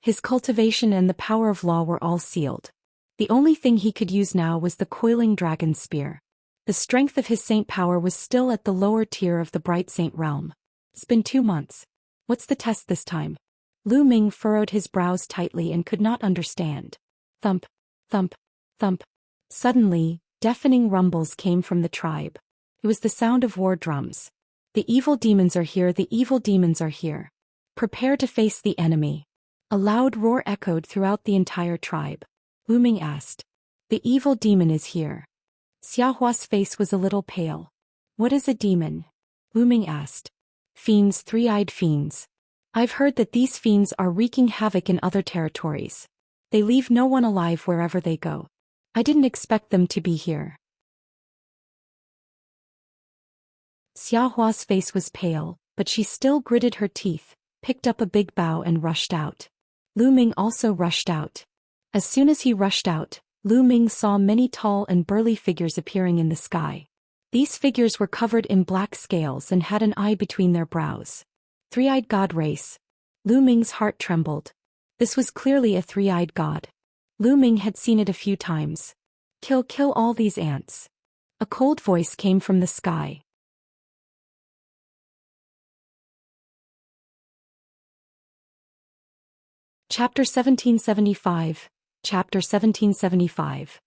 His cultivation and the power of law were all sealed. The only thing he could use now was the coiling dragon spear. The strength of his saint power was still at the lower tier of the bright saint realm. It's been 2 months. What's the test this time? Lu Ming furrowed his brows tightly and could not understand. Thump, thump, thump. Suddenly, deafening rumbles came from the tribe. It was the sound of war drums. The evil demons are here, the evil demons are here. Prepare to face the enemy. A loud roar echoed throughout the entire tribe. Lu Ming asked. The evil demon is here. Xiaohua's face was a little pale. What is a demon? Lu Ming asked. Fiends, 3-eyed fiends. I've heard that these fiends are wreaking havoc in other territories. They leave no one alive wherever they go. I didn't expect them to be here. Xiaohua's face was pale, but she still gritted her teeth, picked up a big bow and rushed out. Lu Ming also rushed out. As soon as he rushed out, Lu Ming saw many tall and burly figures appearing in the sky. These figures were covered in black scales and had an eye between their brows. 3-eyed god race. Lu Ming's heart trembled. This was clearly a 3-eyed god. Lu Ming had seen it a few times. Kill all these ants. A cold voice came from the sky. Chapter 1775. Chapter 1775.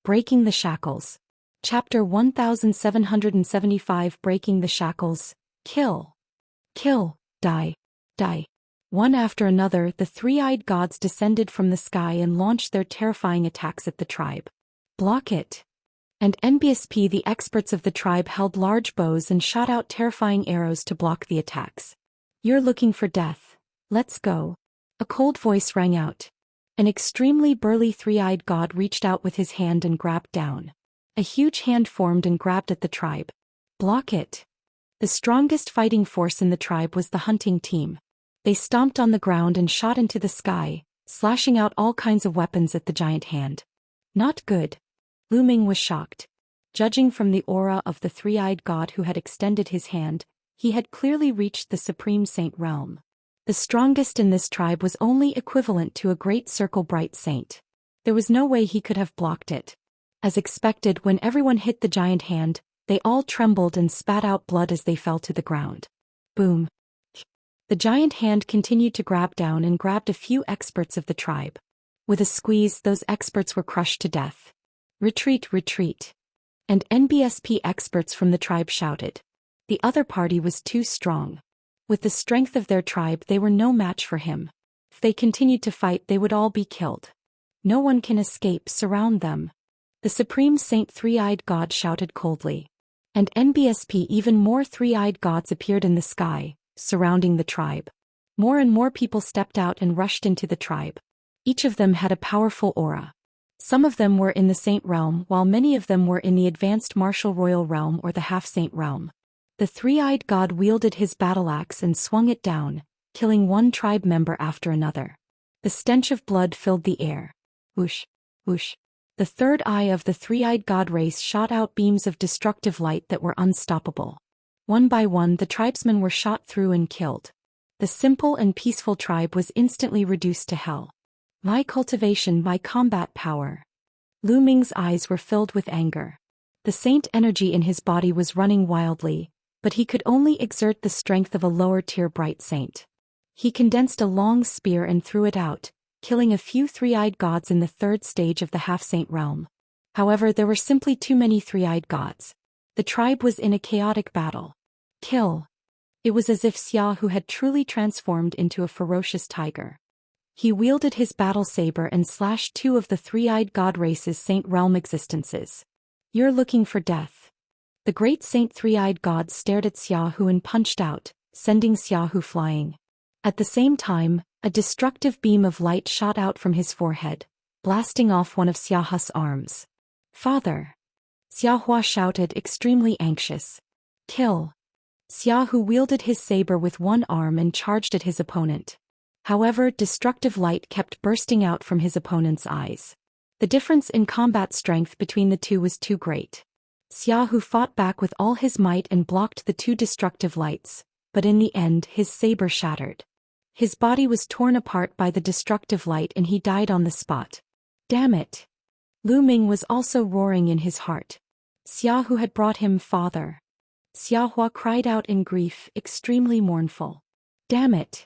Breaking the Shackles. Chapter 1775. Breaking the Shackles. Kill, die. One after another, the 3-eyed gods descended from the sky and launched their terrifying attacks at the tribe. Block it. And NBSP, the experts of the tribe, held large bows and shot out terrifying arrows to block the attacks. You're looking for death. Let's go. A cold voice rang out. An extremely burly 3-eyed god reached out with his hand and grabbed down. A huge hand formed and grabbed at the tribe. Block it. The strongest fighting force in the tribe was the hunting team. They stomped on the ground and shot into the sky, slashing out all kinds of weapons at the giant hand. Not good. Lu Ming was shocked. Judging from the aura of the three-eyed god who had extended his hand, he had clearly reached the Supreme Saint realm. The strongest in this tribe was only equivalent to a great circle bright saint. There was no way he could have blocked it. As expected, when everyone hit the giant hand, they all trembled and spat out blood as they fell to the ground. Boom. The giant hand continued to grab down and grabbed a few experts of the tribe. With a squeeze, those experts were crushed to death. Retreat, retreat. And NBSP experts from the tribe shouted. The other party was too strong. With the strength of their tribe, they were no match for him. If they continued to fight, they would all be killed. No one can escape, surround them. The Supreme Saint Three-Eyed God shouted coldly. And NBSP, even more three-eyed gods appeared in the sky, surrounding the tribe. More and more people stepped out and rushed into the tribe. Each of them had a powerful aura. Some of them were in the Saint realm, while many of them were in the advanced martial royal realm or the half-saint realm. The three-eyed god wielded his battle axe and swung it down, killing one tribe member after another. The stench of blood filled the air. Whoosh, whoosh. The third eye of the three-eyed god race shot out beams of destructive light that were unstoppable. One by one, the tribesmen were shot through and killed. The simple and peaceful tribe was instantly reduced to hell. My cultivation, my combat power. Lu Ming's eyes were filled with anger. The saint energy in his body was running wildly, but he could only exert the strength of a lower-tier bright saint. He condensed a long spear and threw it out, killing a few three-eyed gods in the third stage of the half-saint realm. However, there were simply too many three-eyed gods. The tribe was in a chaotic battle. Kill. It was as if Xiahu had truly transformed into a ferocious tiger. He wielded his battle saber and slashed two of the three-eyed god race's saint realm existences. You're looking for death. The great saint three-eyed god stared at Xiahu and punched out, sending Xiahu flying. At the same time, a destructive beam of light shot out from his forehead, blasting off one of Xiahu's arms. Father! Xiahua shouted, extremely anxious. Kill! Xiahu wielded his saber with one arm and charged at his opponent. However, destructive light kept bursting out from his opponent's eyes. The difference in combat strength between the two was too great. Xiahu fought back with all his might and blocked the two destructive lights, but in the end his saber shattered. His body was torn apart by the destructive light and he died on the spot. Damn it! Lu Ming was also roaring in his heart. Xiahu had brought him father. Xiahua cried out in grief, extremely mournful. Damn it!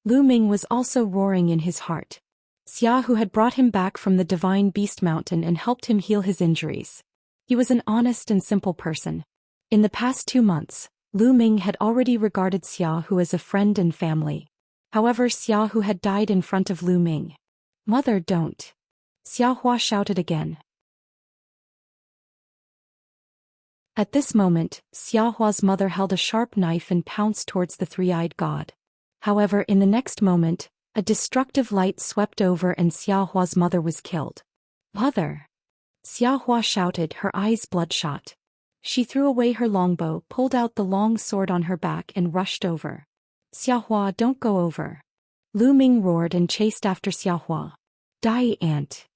Lu Ming was also roaring in his heart. Xiahu had brought him back from the divine beast mountain and helped him heal his injuries. He was an honest and simple person. In the past 2 months, Lu Ming had already regarded Xiahu as a friend and family. However, Xiahu had died in front of Lu Ming. Mother, don't! Xiahua shouted again. At this moment, Xiahua's mother held a sharp knife and pounced towards the three-eyed god. However, in the next moment, a destructive light swept over and Xiahua's mother was killed. Mother! Xiahua shouted, her eyes bloodshot. She threw away her longbow, pulled out the long sword on her back and rushed over. Xiahua, don't go over. Lu Ming roared and chased after Xiahua. Die, ant!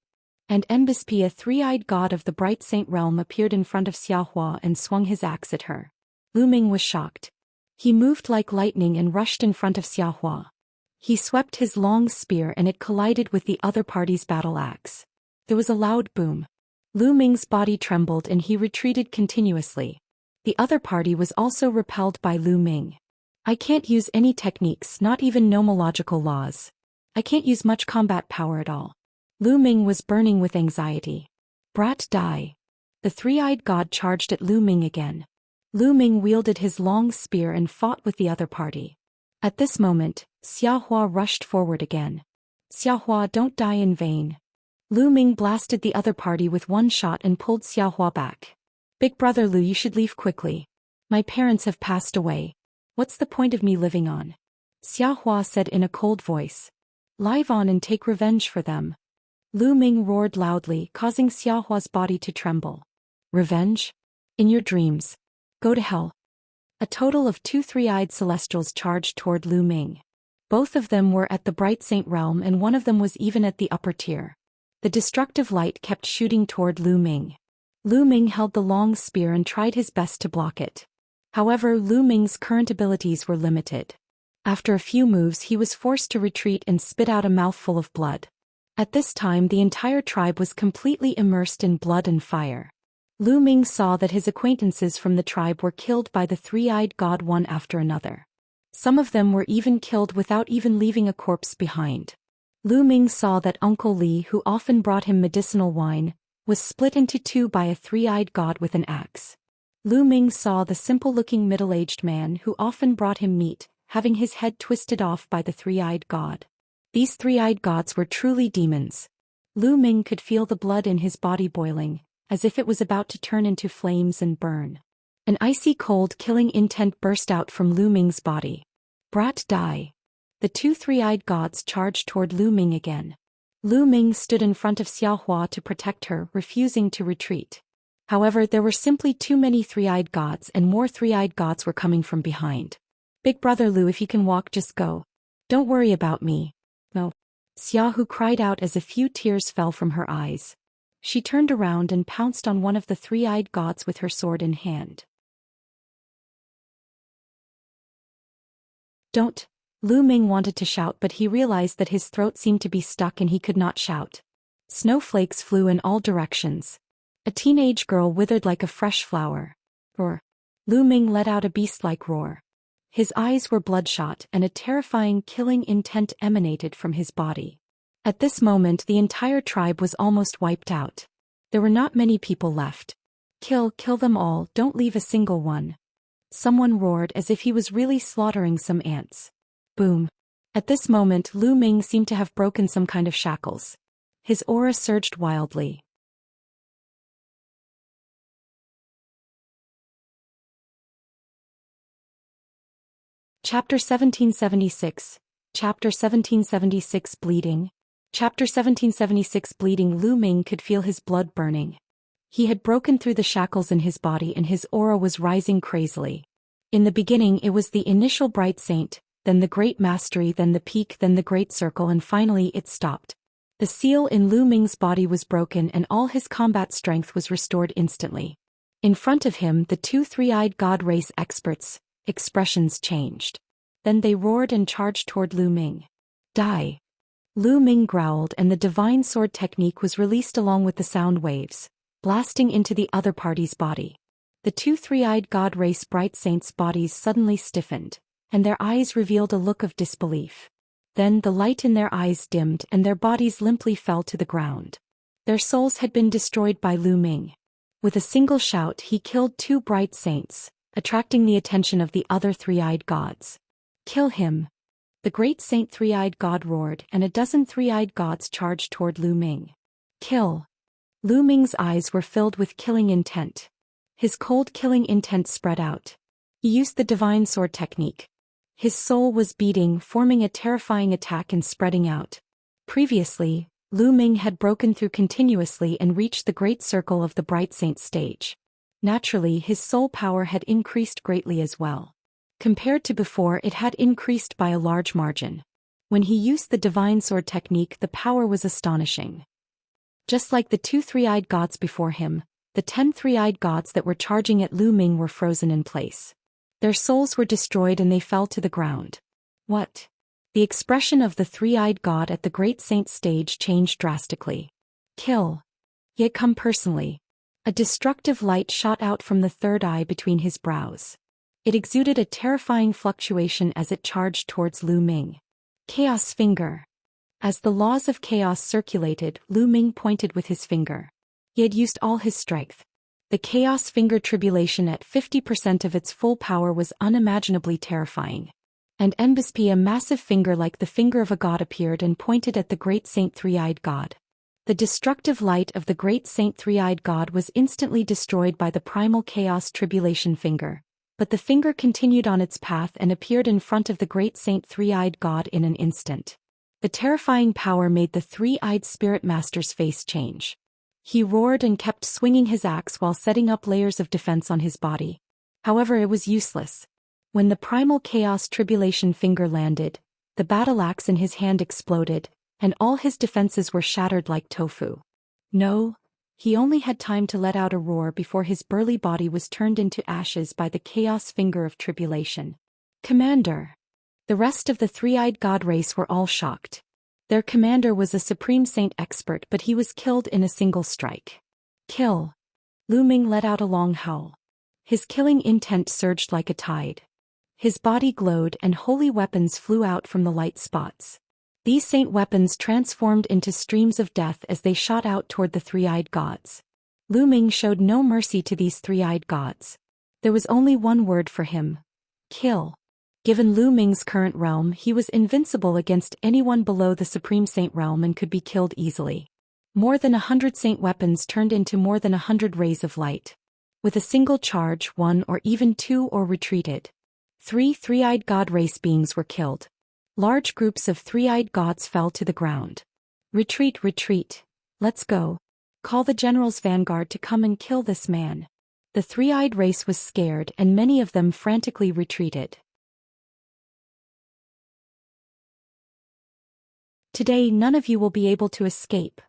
And Mbispi, a three-eyed god of the bright saint realm, appeared in front of Xiahua and swung his axe at her. Lu Ming was shocked. He moved like lightning and rushed in front of Xiahua. He swept his long spear and it collided with the other party's battle axe. There was a loud boom. Lu Ming's body trembled and he retreated continuously. The other party was also repelled by Lu Ming. I can't use any techniques, not even nomological laws. I can't use much combat power at all. Lu Ming was burning with anxiety. Brat, die. The three-eyed god charged at Lu Ming again. Lu Ming wielded his long spear and fought with the other party. At this moment, Xiahua rushed forward again. Xiahua, don't die in vain. Lu Ming blasted the other party with one shot and pulled Xiahua back. Big brother Lu, you should leave quickly. My parents have passed away. What's the point of me living on? Xiahua said in a cold voice. Live on and take revenge for them. Lu Ming roared loudly, causing Xiahua's body to tremble. Revenge? In your dreams. Go to hell. A total of 2 three-eyed celestials charged toward Lu Ming. Both of them were at the Bright Saint realm and one of them was even at the upper tier. The destructive light kept shooting toward Lu Ming. Lu Ming held the long spear and tried his best to block it. However, Lu Ming's current abilities were limited. After a few moves he was forced to retreat and spit out a mouthful of blood. At this time the entire tribe was completely immersed in blood and fire. Lu Ming saw that his acquaintances from the tribe were killed by the three-eyed god one after another. Some of them were even killed without even leaving a corpse behind. Lu Ming saw that Uncle Li, who often brought him medicinal wine, was split into two by a three-eyed god with an axe. Lu Ming saw the simple-looking middle-aged man who often brought him meat, having his head twisted off by the three-eyed god. These three-eyed gods were truly demons. Lu Ming could feel the blood in his body boiling, as if it was about to turn into flames and burn. An icy cold killing intent burst out from Lu Ming's body. Brat die. The two three-eyed gods charged toward Lu Ming again. Lu Ming stood in front of Xiaohua to protect her, refusing to retreat. However, there were simply too many three-eyed gods and more three-eyed gods were coming from behind. Big brother Lu, if you can walk, just go. Don't worry about me. No. Xiaohu cried out as a few tears fell from her eyes. She turned around and pounced on one of the three-eyed gods with her sword in hand. Don't. Lu Ming wanted to shout but he realized that his throat seemed to be stuck and he could not shout. Snowflakes flew in all directions. A teenage girl withered like a fresh flower. Roar. Lu Ming let out a beast-like roar. His eyes were bloodshot and a terrifying killing intent emanated from his body. At this moment the entire tribe was almost wiped out. There were not many people left. Kill them all, don't leave a single one. Someone roared as if he was really slaughtering some ants. Boom. At this moment Lu Ming seemed to have broken some kind of shackles. His aura surged wildly. Chapter 1776. Chapter 1776 Bleeding. Chapter 1776 Bleeding. Lu Ming could feel his blood burning. He had broken through the shackles in his body and his aura was rising crazily. In the beginning it was the initial Bright Saint, then the Great Mastery, then the Peak, then the Great Circle, and finally it stopped. The seal in Lu Ming's body was broken and all his combat strength was restored instantly. In front of him the two three-eyed god race experts, expressions changed. Then they roared and charged toward Lu Ming. Die. Lu Ming growled and the divine sword technique was released along with the sound waves, blasting into the other party's body. The two three-eyed god race Bright Saints' bodies suddenly stiffened, and their eyes revealed a look of disbelief. Then the light in their eyes dimmed and their bodies limply fell to the ground. Their souls had been destroyed by Lu Ming. With a single shout he killed two Bright Saints, attracting the attention of the other three-eyed gods. Kill him. The Great Saint Three-Eyed God roared and a dozen three-eyed gods charged toward Lu Ming. Kill. Lu Ming's eyes were filled with killing intent. His cold killing intent spread out. He used the divine sword technique. His soul was beating, forming a terrifying attack and spreading out. Previously, Lu Ming had broken through continuously and reached the great circle of the Bright Saint stage. Naturally, his soul power had increased greatly as well. Compared to before, it had increased by a large margin. When he used the divine sword technique, the power was astonishing. Just like the two three-eyed gods before him, the 10 three-eyed gods that were charging at Lu Ming were frozen in place. Their souls were destroyed and they fell to the ground. What? The expression of the three-eyed god at the Great Saint stage changed drastically. Kill. Yet come personally. A destructive light shot out from the third eye between his brows. It exuded a terrifying fluctuation as it charged towards Lu Ming. Chaos Finger. As the laws of chaos circulated, Lu Ming pointed with his finger. He had used all his strength. The Chaos Finger tribulation at 50% of its full power was unimaginably terrifying. And Mbsp, a massive finger like the finger of a god, appeared and pointed at the Great Saint Three-Eyed God. The destructive light of the Great Saint Three-Eyed God was instantly destroyed by the primal Chaos Tribulation finger, but the finger continued on its path and appeared in front of the Great Saint Three-Eyed God in an instant. The terrifying power made the three-eyed Spirit Master's face change. He roared and kept swinging his axe while setting up layers of defense on his body. However, it was useless. When the primal Chaos Tribulation finger landed, The battle axe in his hand exploded, and all his defenses were shattered like tofu. No, he only had time to let out a roar before his burly body was turned into ashes by the chaos finger of tribulation. Commander! The rest of the three-eyed god race were all shocked. Their commander was a supreme saint expert, but he was killed in a single strike. Kill! Lu Ming let out a long howl. His killing intent surged like a tide. His body glowed and holy weapons flew out from the light spots. These saint weapons transformed into streams of death as they shot out toward the three-eyed gods. Lu Ming showed no mercy to these three-eyed gods. There was only one word for him: kill. Given Lu Ming's current realm, he was invincible against anyone below the Supreme Saint realm and could be killed easily. More than 100 saint weapons turned into more than 100 rays of light. With a single charge, one or even two or retreated. Three-eyed god race beings were killed. Large groups of three-eyed gods fell to the ground. Retreat, retreat. Let's go. Call the general's vanguard to come and kill this man. The three-eyed race was scared and many of them frantically retreated. Today none of you will be able to escape.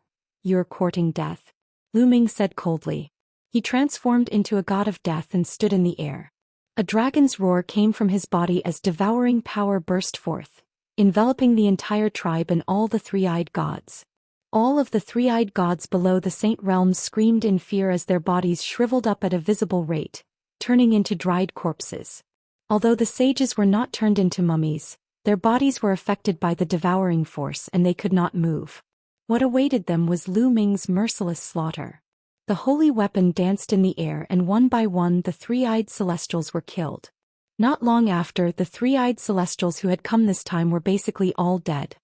You're courting death, Lu Ming said coldly. He transformed into a god of death and stood in the air. A dragon's roar came from his body as devouring power burst forth, enveloping the entire tribe and all the three-eyed gods. All of the three-eyed gods below the saint realms screamed in fear as their bodies shriveled up at a visible rate, turning into dried corpses. Although the sages were not turned into mummies, their bodies were affected by the devouring force and they could not move. What awaited them was Lu Ming's merciless slaughter. The holy weapon danced in the air and one by one the three-eyed celestials were killed. Not long after, the three-eyed celestials who had come this time were basically all dead.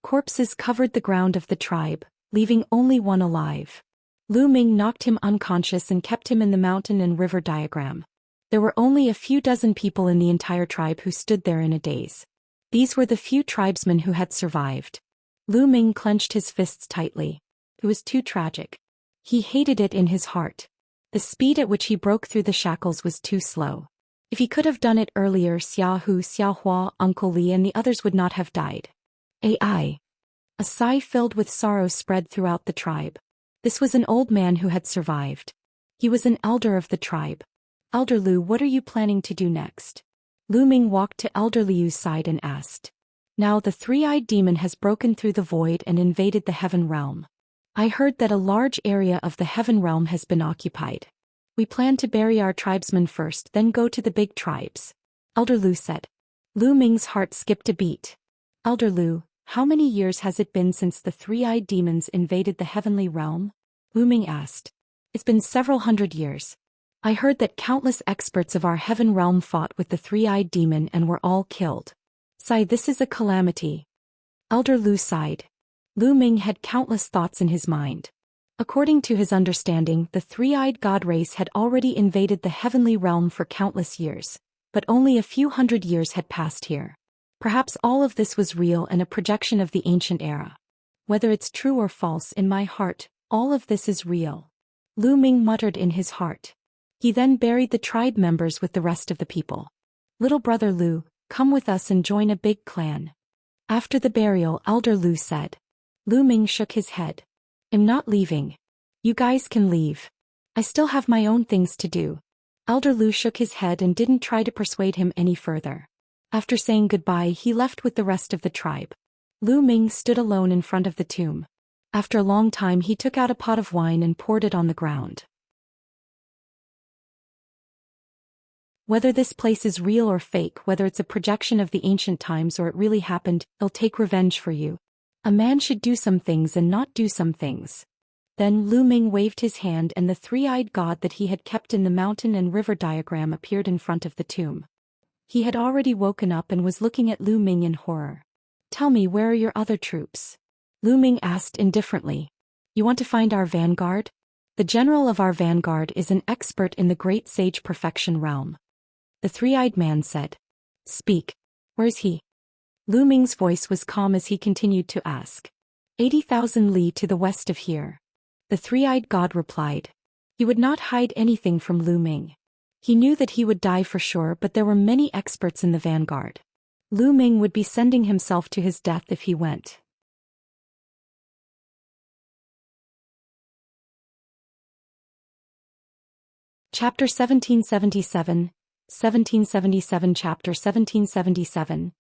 Corpses covered the ground of the tribe, leaving only one alive. Lu Ming knocked him unconscious and kept him in the mountain and river diagram. There were only a few dozen people in the entire tribe who stood there in a daze. These were the few tribesmen who had survived. Lu Ming clenched his fists tightly. It was too tragic. He hated it in his heart. The speed at which he broke through the shackles was too slow. If he could have done it earlier, Xia Hu, Xia Hua, Uncle Li and the others would not have died. AI. A sigh filled with sorrow spread throughout the tribe. This was an old man who had survived. He was an elder of the tribe. Elder Lu, what are you planning to do next? Lu Ming walked to Elder Liu's side and asked. Now the three-eyed demon has broken through the void and invaded the heaven realm. I heard that a large area of the heaven realm has been occupied. We plan to bury our tribesmen first, then go to the big tribes. Elder Lu said. Lu Ming's heart skipped a beat. Elder Lu, how many years has it been since the three-eyed demons invaded the heavenly realm? Lu Ming asked. It's been several hundred years. I heard that countless experts of our heaven realm fought with the three-eyed demon and were all killed. Sigh, this is a calamity. Elder Lu sighed. Lu Ming had countless thoughts in his mind. According to his understanding, the three-eyed god race had already invaded the heavenly realm for countless years, but only a few hundred years had passed here. Perhaps all of this was real and a projection of the ancient era. Whether it's true or false, in my heart, all of this is real. Lu Ming muttered in his heart. He then buried the tribe members with the rest of the people. Little brother Lu, come with us and join a big clan. After the burial, Elder Lu said. Lu Ming shook his head. I'm not leaving. You guys can leave. I still have my own things to do. Elder Lu shook his head and didn't try to persuade him any further. After saying goodbye, he left with the rest of the tribe. Lu Ming stood alone in front of the tomb. After a long time, he took out a pot of wine and poured it on the ground. Whether this place is real or fake, whether it's a projection of the ancient times or it really happened, I'll take revenge for you. A man should do some things and not do some things. Then Lu Ming waved his hand and the three-eyed god that he had kept in the mountain and river diagram appeared in front of the tomb. He had already woken up and was looking at Lu Ming in horror. Tell me, where are your other troops? Lu Ming asked indifferently. You want to find our vanguard? The general of our vanguard is an expert in the great sage perfection realm. The three-eyed man said. Speak. Where is he? Lu Ming's voice was calm as he continued to ask. 80,000 li to the west of here. The three-eyed god replied. He would not hide anything from Lu Ming. He knew that he would die for sure, but there were many experts in the vanguard. Lu Ming would be sending himself to his death if he went. Chapter 1777, 1777 Chapter 1777,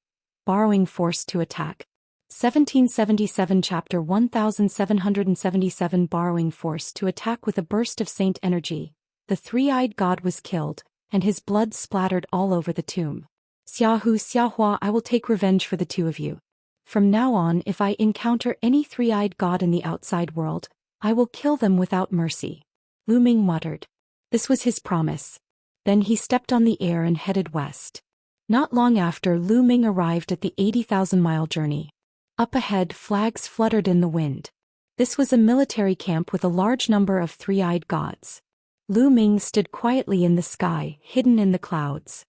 Borrowing Force to Attack. 1777 Chapter 1777 Borrowing Force to Attack with a burst of saint energy. The three-eyed god was killed, and his blood splattered all over the tomb. Xiaohu Xiaohua, I will take revenge for the two of you. From now on, if I encounter any three-eyed god in the outside world, I will kill them without mercy. Lu Ming muttered. This was his promise. Then he stepped on the air and headed west. Not long after, Lu Ming arrived at the 80,000-mile journey. Up ahead, flags fluttered in the wind. This was a military camp with a large number of three-eyed gods. Lu Ming stood quietly in the sky, hidden in the clouds.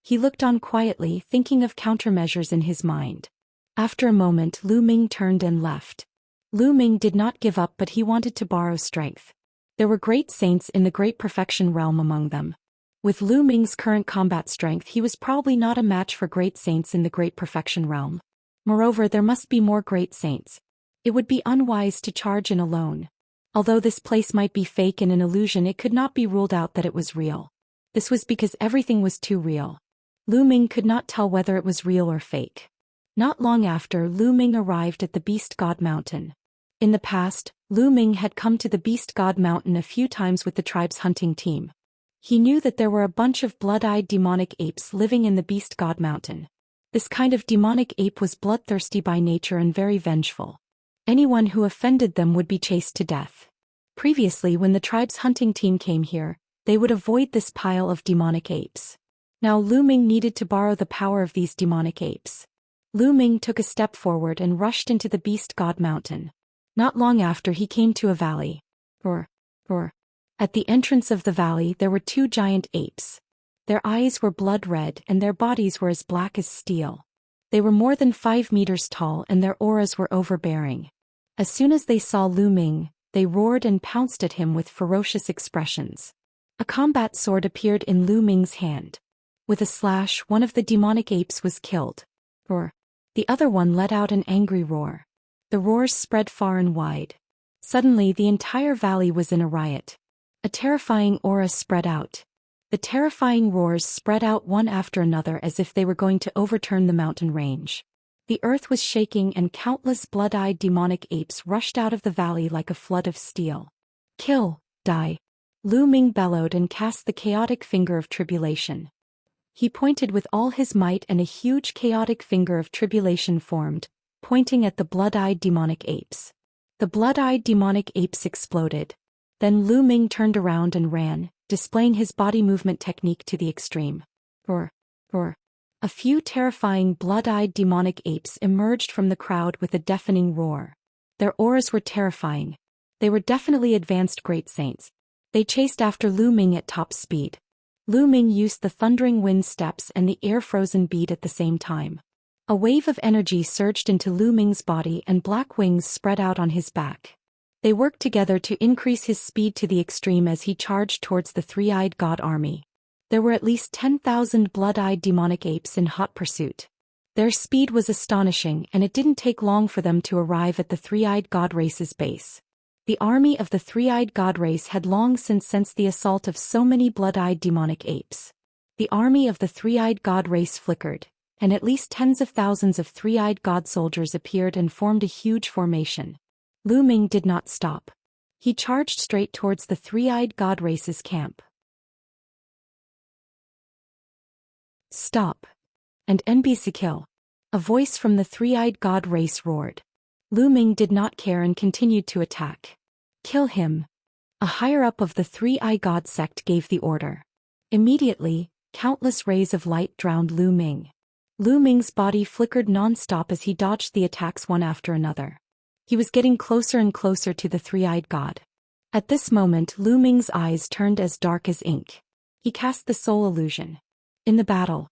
He looked on quietly, thinking of countermeasures in his mind. After a moment, Lu Ming turned and left. Lu Ming did not give up, but he wanted to borrow strength. There were great saints in the Great Perfection realm among them. With Lu Ming's current combat strength, he was probably not a match for great saints in the Great Perfection realm. Moreover, there must be more great saints. It would be unwise to charge in alone. Although this place might be fake and an illusion, it could not be ruled out that it was real. This was because everything was too real. Lu Ming could not tell whether it was real or fake. Not long after, Lu Ming arrived at the Beast God Mountain. In the past, Lu Ming had come to the Beast God Mountain a few times with the tribe's hunting team. He knew that there were a bunch of blood-eyed demonic apes living in the Beast God Mountain. This kind of demonic ape was bloodthirsty by nature and very vengeful. Anyone who offended them would be chased to death. Previously, when the tribe's hunting team came here, they would avoid this pile of demonic apes. Now Lu Ming needed to borrow the power of these demonic apes. Lu Ming took a step forward and rushed into the Beast God Mountain. Not long after, he came to a valley. At the entrance of the valley there were two giant apes. Their eyes were blood red and their bodies were as black as steel. They were more than 5 meters tall and their auras were overbearing. As soon as they saw Lu Ming, they roared and pounced at him with ferocious expressions. A combat sword appeared in Lu Ming's hand. With a slash, one of the demonic apes was killed. The other one let out an angry roar. The roars spread far and wide. Suddenly, the entire valley was in a riot. A terrifying aura spread out. The terrifying roars spread out one after another as if they were going to overturn the mountain range. The earth was shaking and countless blood-eyed demonic apes rushed out of the valley like a flood of steel. Kill, die. Lu Ming bellowed and cast the chaotic finger of tribulation. He pointed with all his might and a huge chaotic finger of tribulation formed, pointing at the blood-eyed demonic apes. The blood-eyed demonic apes exploded. Then Lu Ming turned around and ran, displaying his body movement technique to the extreme. A few terrifying blood-eyed demonic apes emerged from the crowd with a deafening roar. Their auras were terrifying. They were definitely advanced great saints. They chased after Lu Ming at top speed. Lu Ming used the thundering wind steps and the air-frozen bead at the same time. A wave of energy surged into Lu Ming's body and black wings spread out on his back. They worked together to increase his speed to the extreme as he charged towards the three-eyed god army. There were at least 10,000 blood-eyed demonic apes in hot pursuit. Their speed was astonishing, and it didn't take long for them to arrive at the three-eyed god race's base. The army of the three-eyed god race had long since sensed the assault of so many blood-eyed demonic apes. The army of the three-eyed god race flickered, and at least tens of thousands of three-eyed god soldiers appeared and formed a huge formation. Lu Ming did not stop. He charged straight towards the three-eyed god race's camp. Stop. And NBC kill. A voice from the three-eyed god race roared. Lu Ming did not care and continued to attack. Kill him. A higher-up of the three-eye god sect gave the order. Immediately, countless rays of light drowned Lu Ming. Lu Ming's body flickered non-stop as he dodged the attacks one after another. He was getting closer and closer to the three-eyed god. At this moment, Lu Ming's eyes turned as dark as ink. He cast the soul illusion. In the battle,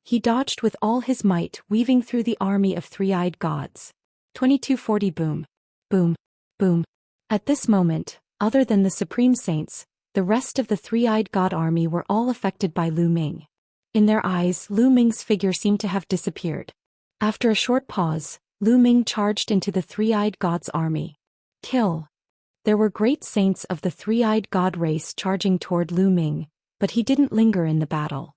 he dodged with all his might, weaving through the army of three-eyed gods. 2240 boom. Boom. Boom. At this moment, other than the supreme saints, the rest of the three-eyed god army were all affected by Lu Ming. In their eyes, Lu Ming's figure seemed to have disappeared. After a short pause, Lu Ming charged into the three-eyed god's army. Kill! There were great saints of the three-eyed god race charging toward Lu Ming, but he didn't linger in the battle.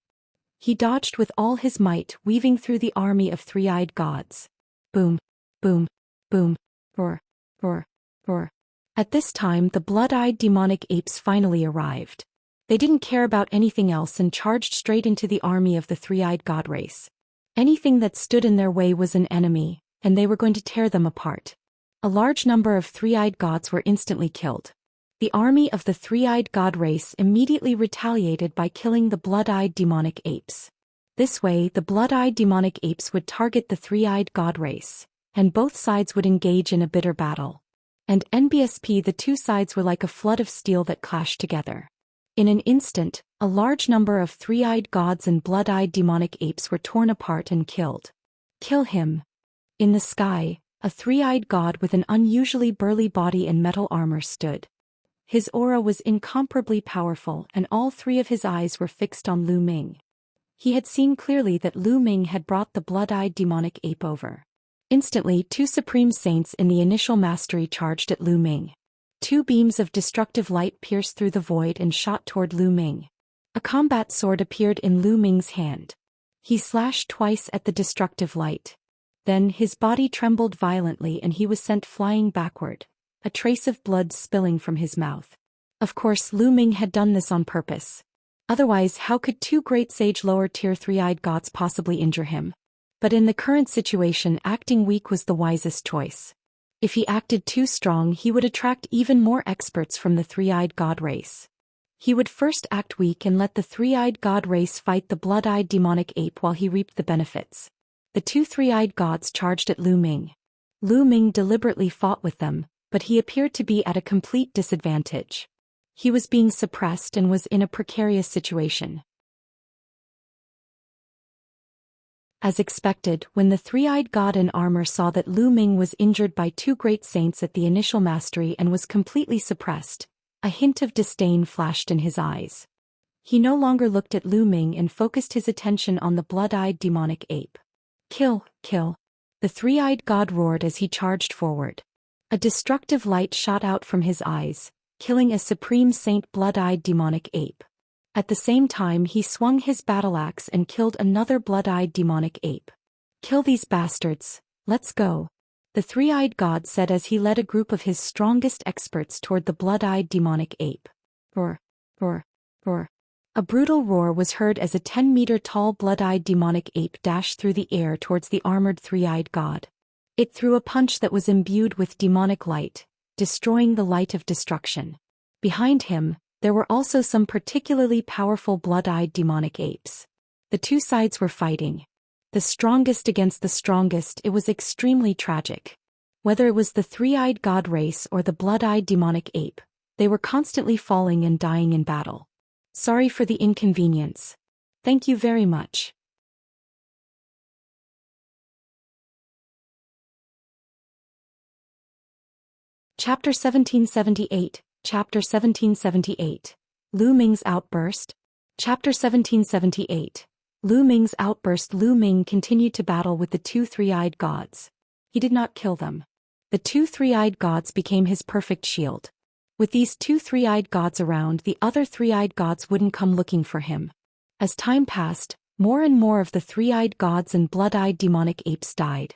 He dodged with all his might, weaving through the army of three-eyed gods. Boom! Boom! Boom! Roar! Roar! Roar! At this time the blood-eyed demonic apes finally arrived. They didn't care about anything else and charged straight into the army of the three-eyed god race. Anything that stood in their way was an enemy, and they were going to tear them apart. A large number of three-eyed gods were instantly killed. The army of the three-eyed god race immediately retaliated by killing the blood-eyed demonic apes. This way, the blood-eyed demonic apes would target the three-eyed god race, and both sides would engage in a bitter battle. And NBSP, the two sides were like a flood of steel that clashed together. In an instant, a large number of three-eyed gods and blood-eyed demonic apes were torn apart and killed. Kill him! In the sky, a three-eyed god with an unusually burly body and metal armor stood. His aura was incomparably powerful, and all three of his eyes were fixed on Lu Ming. He had seen clearly that Lu Ming had brought the blood-eyed demonic ape over. Instantly, two supreme saints in the initial mastery charged at Lu Ming. Two beams of destructive light pierced through the void and shot toward Lu Ming. A combat sword appeared in Lu Ming's hand. He slashed twice at the destructive light. Then his body trembled violently and he was sent flying backward, a trace of blood spilling from his mouth. Of course, Lu Ming had done this on purpose. Otherwise, how could two great sage lower-tier three-eyed gods possibly injure him? But in the current situation, acting weak was the wisest choice. If he acted too strong, he would attract even more experts from the three-eyed god race. He would first act weak and let the three-eyed god race fight the blood-eyed demonic ape while he reaped the benefits. The two three-eyed gods charged at Lu Ming. Lu Ming deliberately fought with them, but he appeared to be at a complete disadvantage. He was being suppressed and was in a precarious situation. As expected, when the three-eyed god in armor saw that Lu Ming was injured by two great saints at the initial mastery and was completely suppressed, a hint of disdain flashed in his eyes. He no longer looked at Lu Ming and focused his attention on the blood-eyed demonic ape. Kill, kill! The three-eyed god roared as he charged forward. A destructive light shot out from his eyes, killing a supreme saint blood-eyed demonic ape. At the same time he swung his battle axe and killed another blood-eyed demonic ape. Kill these bastards, let's go! The three-eyed god said as he led a group of his strongest experts toward the blood-eyed demonic ape. Roar, roar, roar. A brutal roar was heard as a 10-meter-tall blood-eyed demonic ape dashed through the air towards the armored three-eyed god. It threw a punch that was imbued with demonic light, destroying the light of destruction. Behind him, there were also some particularly powerful blood-eyed demonic apes. The two sides were fighting. The strongest against the strongest. It was extremely tragic. Whether it was the three-eyed god race or the blood-eyed demonic ape, they were constantly falling and dying in battle. Sorry for the inconvenience. Thank you very much. Chapter 1778, Chapter 1778. Lu Ming's Outburst. Chapter 1778. Lu Ming's Outburst. Lu Ming continued to battle with the two three-eyed gods. He did not kill them. The two three-eyed gods became his perfect shield. With these two three-eyed gods around, the other three-eyed gods wouldn't come looking for him. As time passed, more and more of the three-eyed gods and blood-eyed demonic apes died.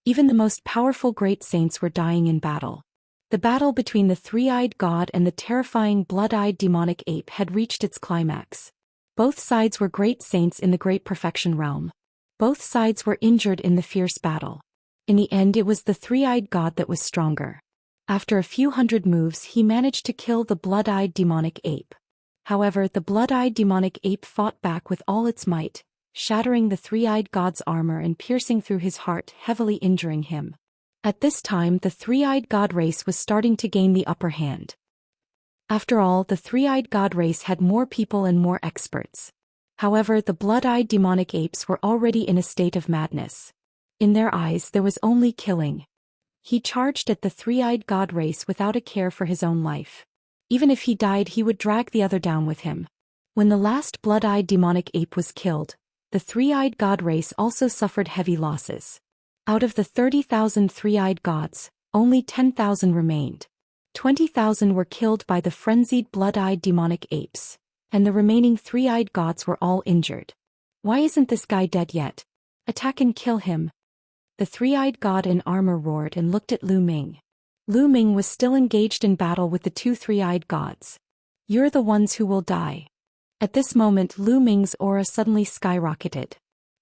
Even the most powerful great saints were dying in battle. The battle between the three-eyed god and the terrifying blood-eyed demonic ape had reached its climax. Both sides were great saints in the great perfection realm. Both sides were injured in the fierce battle. In the end, it was the three-eyed god that was stronger. After a few hundred moves, he managed to kill the blood-eyed demonic ape. However, the blood-eyed demonic ape fought back with all its might, shattering the three-eyed god's armor and piercing through his heart, heavily injuring him. At this time, the three-eyed god race was starting to gain the upper hand. After all, the three-eyed god race had more people and more experts. However, the blood-eyed demonic apes were already in a state of madness. In their eyes, there was only killing. He charged at the three-eyed god race without a care for his own life. Even if he died, he would drag the other down with him. When the last blood-eyed demonic ape was killed, The three-eyed god race also suffered heavy losses. Out of the 30,000 three-eyed gods, only 10,000 remained. 20,000 were killed by the frenzied blood-eyed demonic apes, and the remaining three-eyed gods were all injured. Why isn't this guy dead yet? Attack and kill him. The three-eyed god in armor roared and looked at Lu Ming. Lu Ming was still engaged in battle with the two three-eyed gods. You're the ones who will die. At this moment Lu Ming's aura suddenly skyrocketed.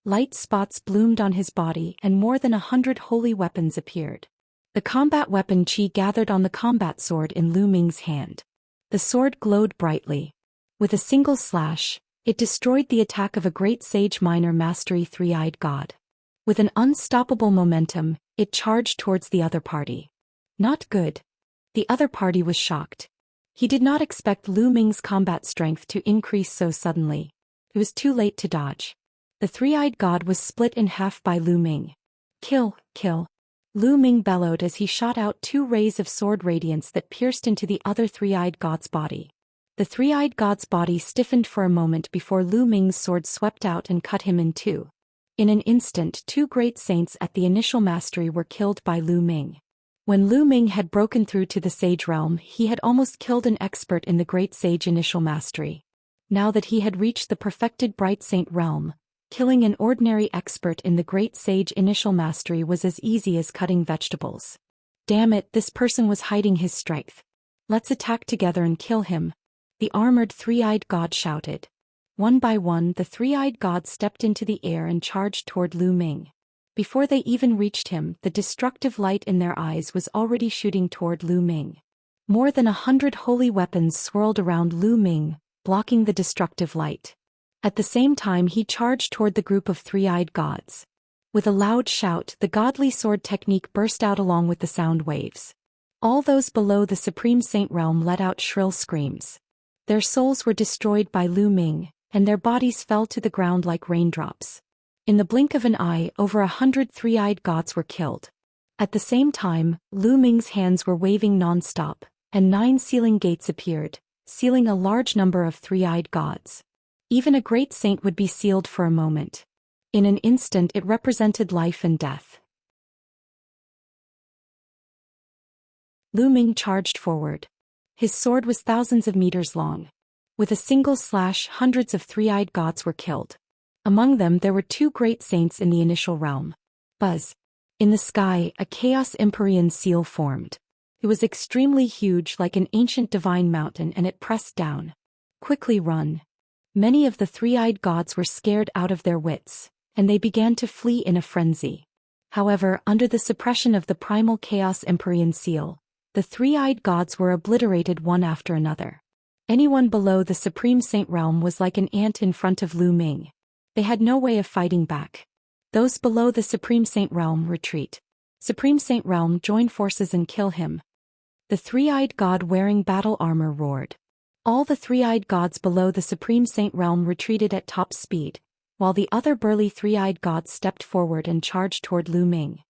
Light spots bloomed on his body and more than 100 holy weapons appeared. The combat weapon Qi gathered on the combat sword in Lu Ming's hand. The sword glowed brightly. With a single slash, it destroyed the attack of a great sage minor mastery three-eyed god. With an unstoppable momentum, it charged towards the other party. Not good. The other party was shocked. He did not expect Lu Ming's combat strength to increase so suddenly. It was too late to dodge. The three-eyed god was split in half by Lu Ming. Kill, kill. Lu Ming bellowed as he shot out two rays of sword radiance that pierced into the other three-eyed god's body. The three-eyed god's body stiffened for a moment before Lu Ming's sword swept out and cut him in two. In an instant, two great saints at the initial mastery were killed by Lu Ming. When Lu Ming had broken through to the sage realm, he had almost killed an expert in the great sage initial mastery. Now that he had reached the perfected bright saint realm, killing an ordinary expert in the great sage initial mastery was as easy as cutting vegetables. Damn it, this person was hiding his strength. Let's attack together and kill him. The armored three-eyed god shouted. One by one the three-eyed gods stepped into the air and charged toward Lu Ming. Before they even reached him, the destructive light in their eyes was already shooting toward Lu Ming. More than 100 holy weapons swirled around Lu Ming, blocking the destructive light. At the same time he charged toward the group of three-eyed gods. With a loud shout, the godly sword technique burst out along with the sound waves. All those below the Supreme Saint realm let out shrill screams. Their souls were destroyed by Lu Ming, and their bodies fell to the ground like raindrops. In the blink of an eye, over 100 three-eyed gods were killed. At the same time, Lu Ming's hands were waving non-stop, and 9 sealing gates appeared, sealing a large number of three-eyed gods. Even a great saint would be sealed for a moment. In an instant it represented life and death. Lu Ming charged forward. His sword was thousands of meters long. With a single slash, hundreds of three-eyed gods were killed. Among them there were 2 great saints in the initial realm. Buzz. In the sky, a Chaos Empyrean seal formed. It was extremely huge, like an ancient divine mountain, and it pressed down. Quickly run. Many of the three-eyed gods were scared out of their wits, and they began to flee in a frenzy. However, under the suppression of the primal Chaos Empyrean seal, the three-eyed gods were obliterated one after another. Anyone below the Supreme Saint realm was like an ant in front of Lu Ming. They had no way of fighting back. Those below the Supreme Saint realm retreat. Supreme Saint realm, join forces and kill him. The three-eyed god wearing battle armor roared. All the three-eyed gods below the Supreme Saint realm retreated at top speed, while the other burly three-eyed gods stepped forward and charged toward Lu Ming.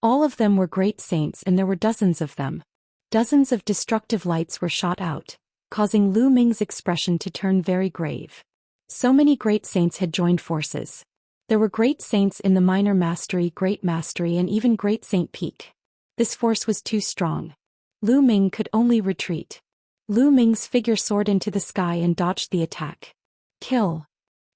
All of them were great saints, and there were dozens of them. Dozens of destructive lights were shot out, causing Lu Ming's expression to turn very grave. So many great saints had joined forces. There were great saints in the minor mastery, great mastery, and even great saint peak. This force was too strong. Lu Ming could only retreat. Lu Ming's figure soared into the sky and dodged the attack. Kill.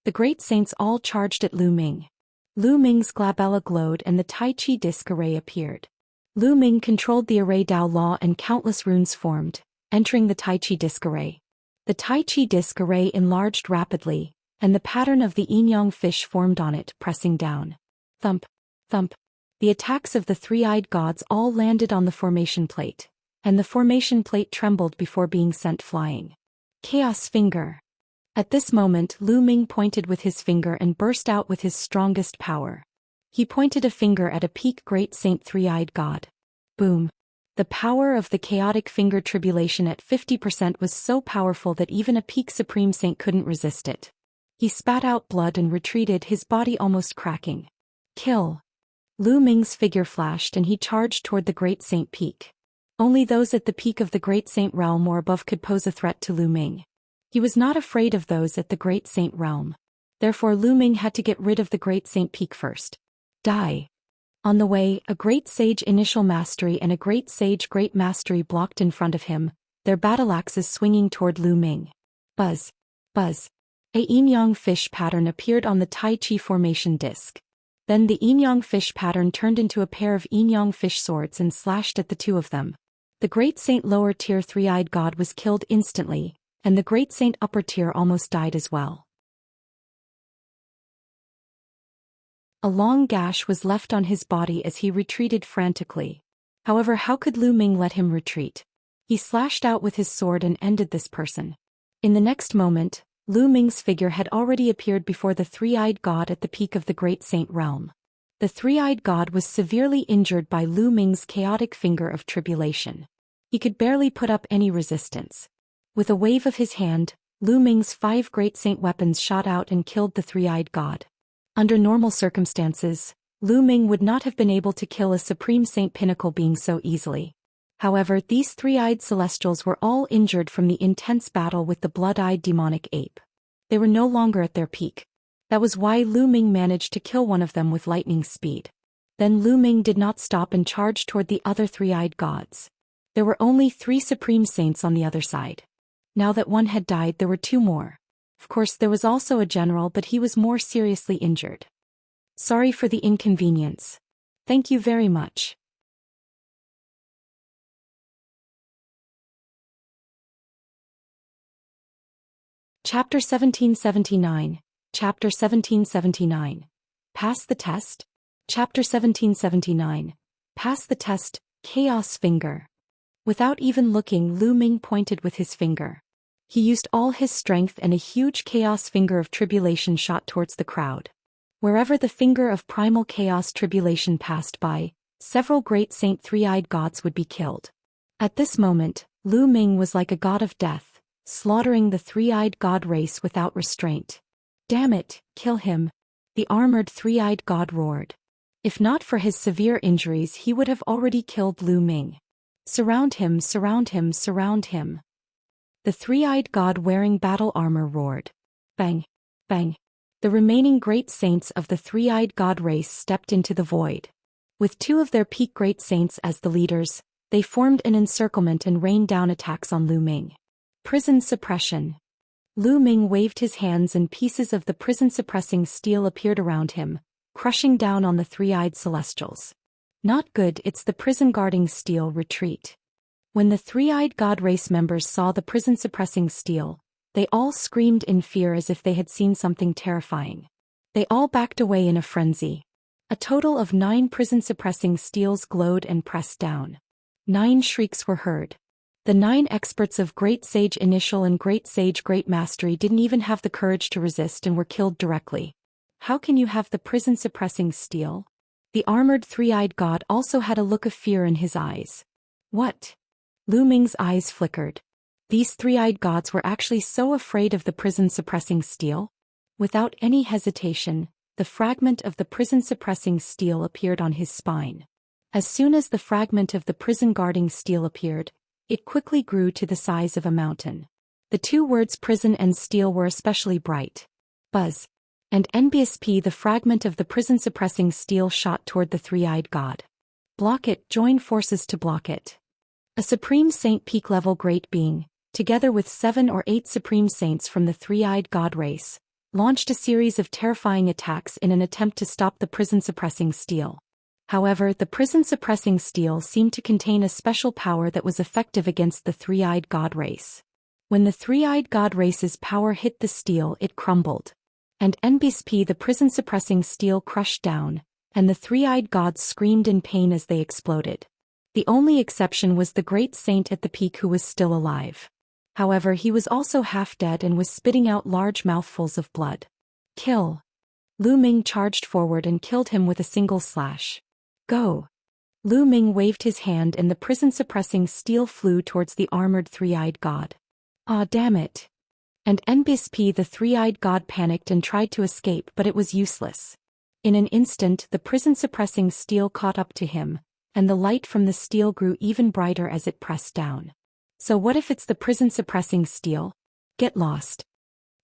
The great saints all charged at Lu Ming. Lu Ming's glabella glowed and the Tai Chi disc array appeared. Lu Ming controlled the array Dao Law and countless runes formed, entering the Tai Chi disc array. The Tai Chi disc array enlarged rapidly, and the pattern of the yin-yang fish formed on it, pressing down. Thump, thump. The attacks of the three-eyed gods all landed on the formation plate, and the formation plate trembled before being sent flying. Chaos Finger. At this moment Lu Ming pointed with his finger and burst out with his strongest power. He pointed a finger at a peak great saint three-eyed god. Boom. The power of the chaotic finger tribulation at 50% was so powerful that even a peak supreme saint couldn't resist it. He spat out blood and retreated, his body almost cracking. Kill. Lu Ming's figure flashed and he charged toward the great saint peak. Only those at the peak of the great saint realm or above could pose a threat to Lu Ming. He was not afraid of those at the great saint realm. Therefore Lu Ming had to get rid of the Great Saint Peak first. Die. On the way, a Great Sage Initial Mastery and a Great Sage Great Mastery blocked in front of him, their battle axes swinging toward Lu Ming. Buzz. Buzz. A yin-yang fish pattern appeared on the Tai Chi formation disc. Then the yin-yang fish pattern turned into a pair of yin-yang fish swords and slashed at the two of them. The Great Saint Lower Tier Three-Eyed God was killed instantly, and the Great Saint Upper Tier almost died as well. A long gash was left on his body as he retreated frantically. However, how could Lu Ming let him retreat? He slashed out with his sword and ended this person. In the next moment, Lu Ming's figure had already appeared before the Three-Eyed God at the peak of the Great Saint realm. The Three-Eyed God was severely injured by Lu Ming's chaotic finger of tribulation. He could barely put up any resistance. With a wave of his hand, Lu Ming's 5 Great Saint weapons shot out and killed the Three-Eyed God. Under normal circumstances, Lu Ming would not have been able to kill a Supreme Saint Pinnacle being so easily. However, these three-eyed celestials were all injured from the intense battle with the blood-eyed demonic ape. They were no longer at their peak. That was why Lu Ming managed to kill one of them with lightning speed. Then Lu Ming did not stop and charged toward the other three-eyed gods. There were only 3 Supreme Saints on the other side. Now that one had died, there were 2 more. Of course, there was also a general, but he was more seriously injured. Sorry for the inconvenience. Thank you very much. Chapter 1779. Chapter 1779. Pass the test? Chapter 1779. Pass the test, Chaos Finger. Without even looking, Lu Ming pointed with his finger. He used all his strength and a huge chaos finger of tribulation shot towards the crowd. Wherever the finger of primal chaos tribulation passed by, several Great Saint Three-Eyed Gods would be killed. At this moment, Lu Ming was like a god of death, slaughtering the Three-Eyed God race without restraint. Damn it, kill him! The armored Three-Eyed God roared. If not for his severe injuries, he would have already killed Lu Ming. Surround him, surround him, surround him. The Three-Eyed God wearing battle armor roared. Bang! Bang! The remaining Great Saints of the Three-Eyed God race stepped into the void. With 2 of their peak Great Saints as the leaders, they formed an encirclement and rained down attacks on Lu Ming. Prison suppression. Lu Ming waved his hands and pieces of the prison-suppressing steel appeared around him, crushing down on the Three-Eyed Celestials. Not good, it's the prison-guarding steel. Retreat. When the Three-Eyed God race members saw the prison-suppressing steel, they all screamed in fear as if they had seen something terrifying. They all backed away in a frenzy. A total of 9 prison-suppressing steels glowed and pressed down. 9 shrieks were heard. The 9 experts of Great Sage Initial and Great Sage Great Mastery didn't even have the courage to resist and were killed directly. How can you have the prison-suppressing steel? The armored Three-Eyed God also had a look of fear in his eyes. What? Lu Ming's eyes flickered. These Three-Eyed Gods were actually so afraid of the prison-suppressing steel? Without any hesitation, the fragment of the prison-suppressing steel appeared on his spine. As soon as the fragment of the prison-guarding steel appeared, it quickly grew to the size of a mountain. The 2 words prison and steel were especially bright. Buzz. And NBSP, the fragment of the prison-suppressing steel shot toward the Three-Eyed God. Block it, join forces to block it. A Supreme Saint peak-level Great Being, together with 7 or 8 Supreme Saints from the Three-Eyed God race, launched a series of terrifying attacks in an attempt to stop the prison-suppressing steel. However, the prison-suppressing steel seemed to contain a special power that was effective against the Three-Eyed God race. When the Three-Eyed God race's power hit the steel, it crumbled. And NBSP, the prison-suppressing steel, crushed down, and the Three-Eyed Gods screamed in pain as they exploded. The only exception was the Great Saint at the peak, who was still alive. However, he was also half dead and was spitting out large mouthfuls of blood. Kill! Lu Ming charged forward and killed him with a single slash. Go! Lu Ming waved his hand and the prison-suppressing steel flew towards the armored Three-Eyed God. Ah, damn it! And NBSP, the Three-Eyed God, panicked and tried to escape, but it was useless. In an instant, the prison-suppressing steel caught up to him, and the light from the steel grew even brighter as it pressed down. So what if it's the prison-suppressing steel? Get lost.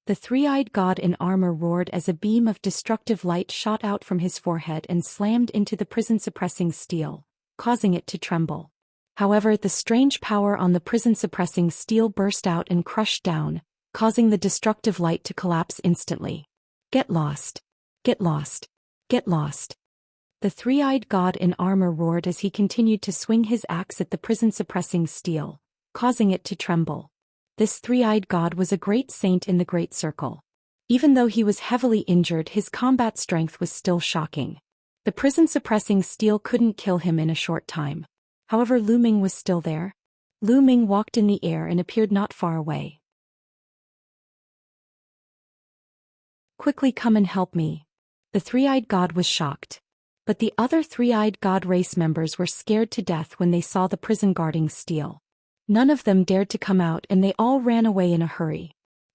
The three-eyed god in armor roared as a beam of destructive light shot out from his forehead and slammed into the prison-suppressing steel, causing it to tremble. However, the strange power on the prison-suppressing steel burst out and crushed down, causing the destructive light to collapse instantly. Get lost. Get lost. Get lost. The three-eyed god in armor roared as he continued to swing his axe at the prison-suppressing steel, causing it to tremble. This three-eyed god was a great saint in the Great Circle. Even though he was heavily injured, his combat strength was still shocking. The prison-suppressing steel couldn't kill him in a short time. However, Lu Ming was still there. Lu Ming walked in the air and appeared not far away. Quickly come and help me. The three-eyed god was shocked. But the other three-eyed god race members were scared to death when they saw the prison guarding steel. None of them dared to come out and they all ran away in a hurry.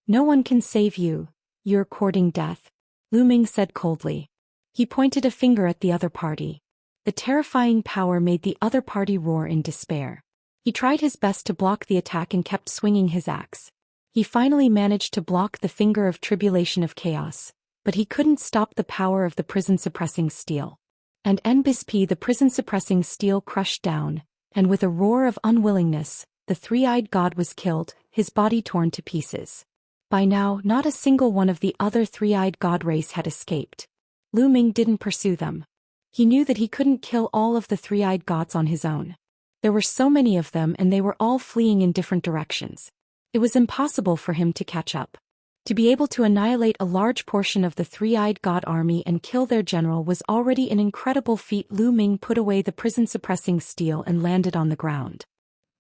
No one can save you. You're courting death, Lu Ming said coldly. He pointed a finger at the other party. The terrifying power made the other party roar in despair. He tried his best to block the attack and kept swinging his axe. He finally managed to block the finger of tribulation of chaos, but he couldn't stop the power of the prison-suppressing steel. And NBSP, the prison-suppressing steel, crushed down, and with a roar of unwillingness, the three-eyed god was killed, his body torn to pieces. By now, not a single one of the other three-eyed god race had escaped. Lu Ming didn't pursue them. He knew that he couldn't kill all of the three-eyed gods on his own. There were so many of them and they were all fleeing in different directions. It was impossible for him to catch up. To be able to annihilate a large portion of the three-eyed god army and kill their general was already an incredible feat. Lu Ming put away the prison-suppressing steel and landed on the ground.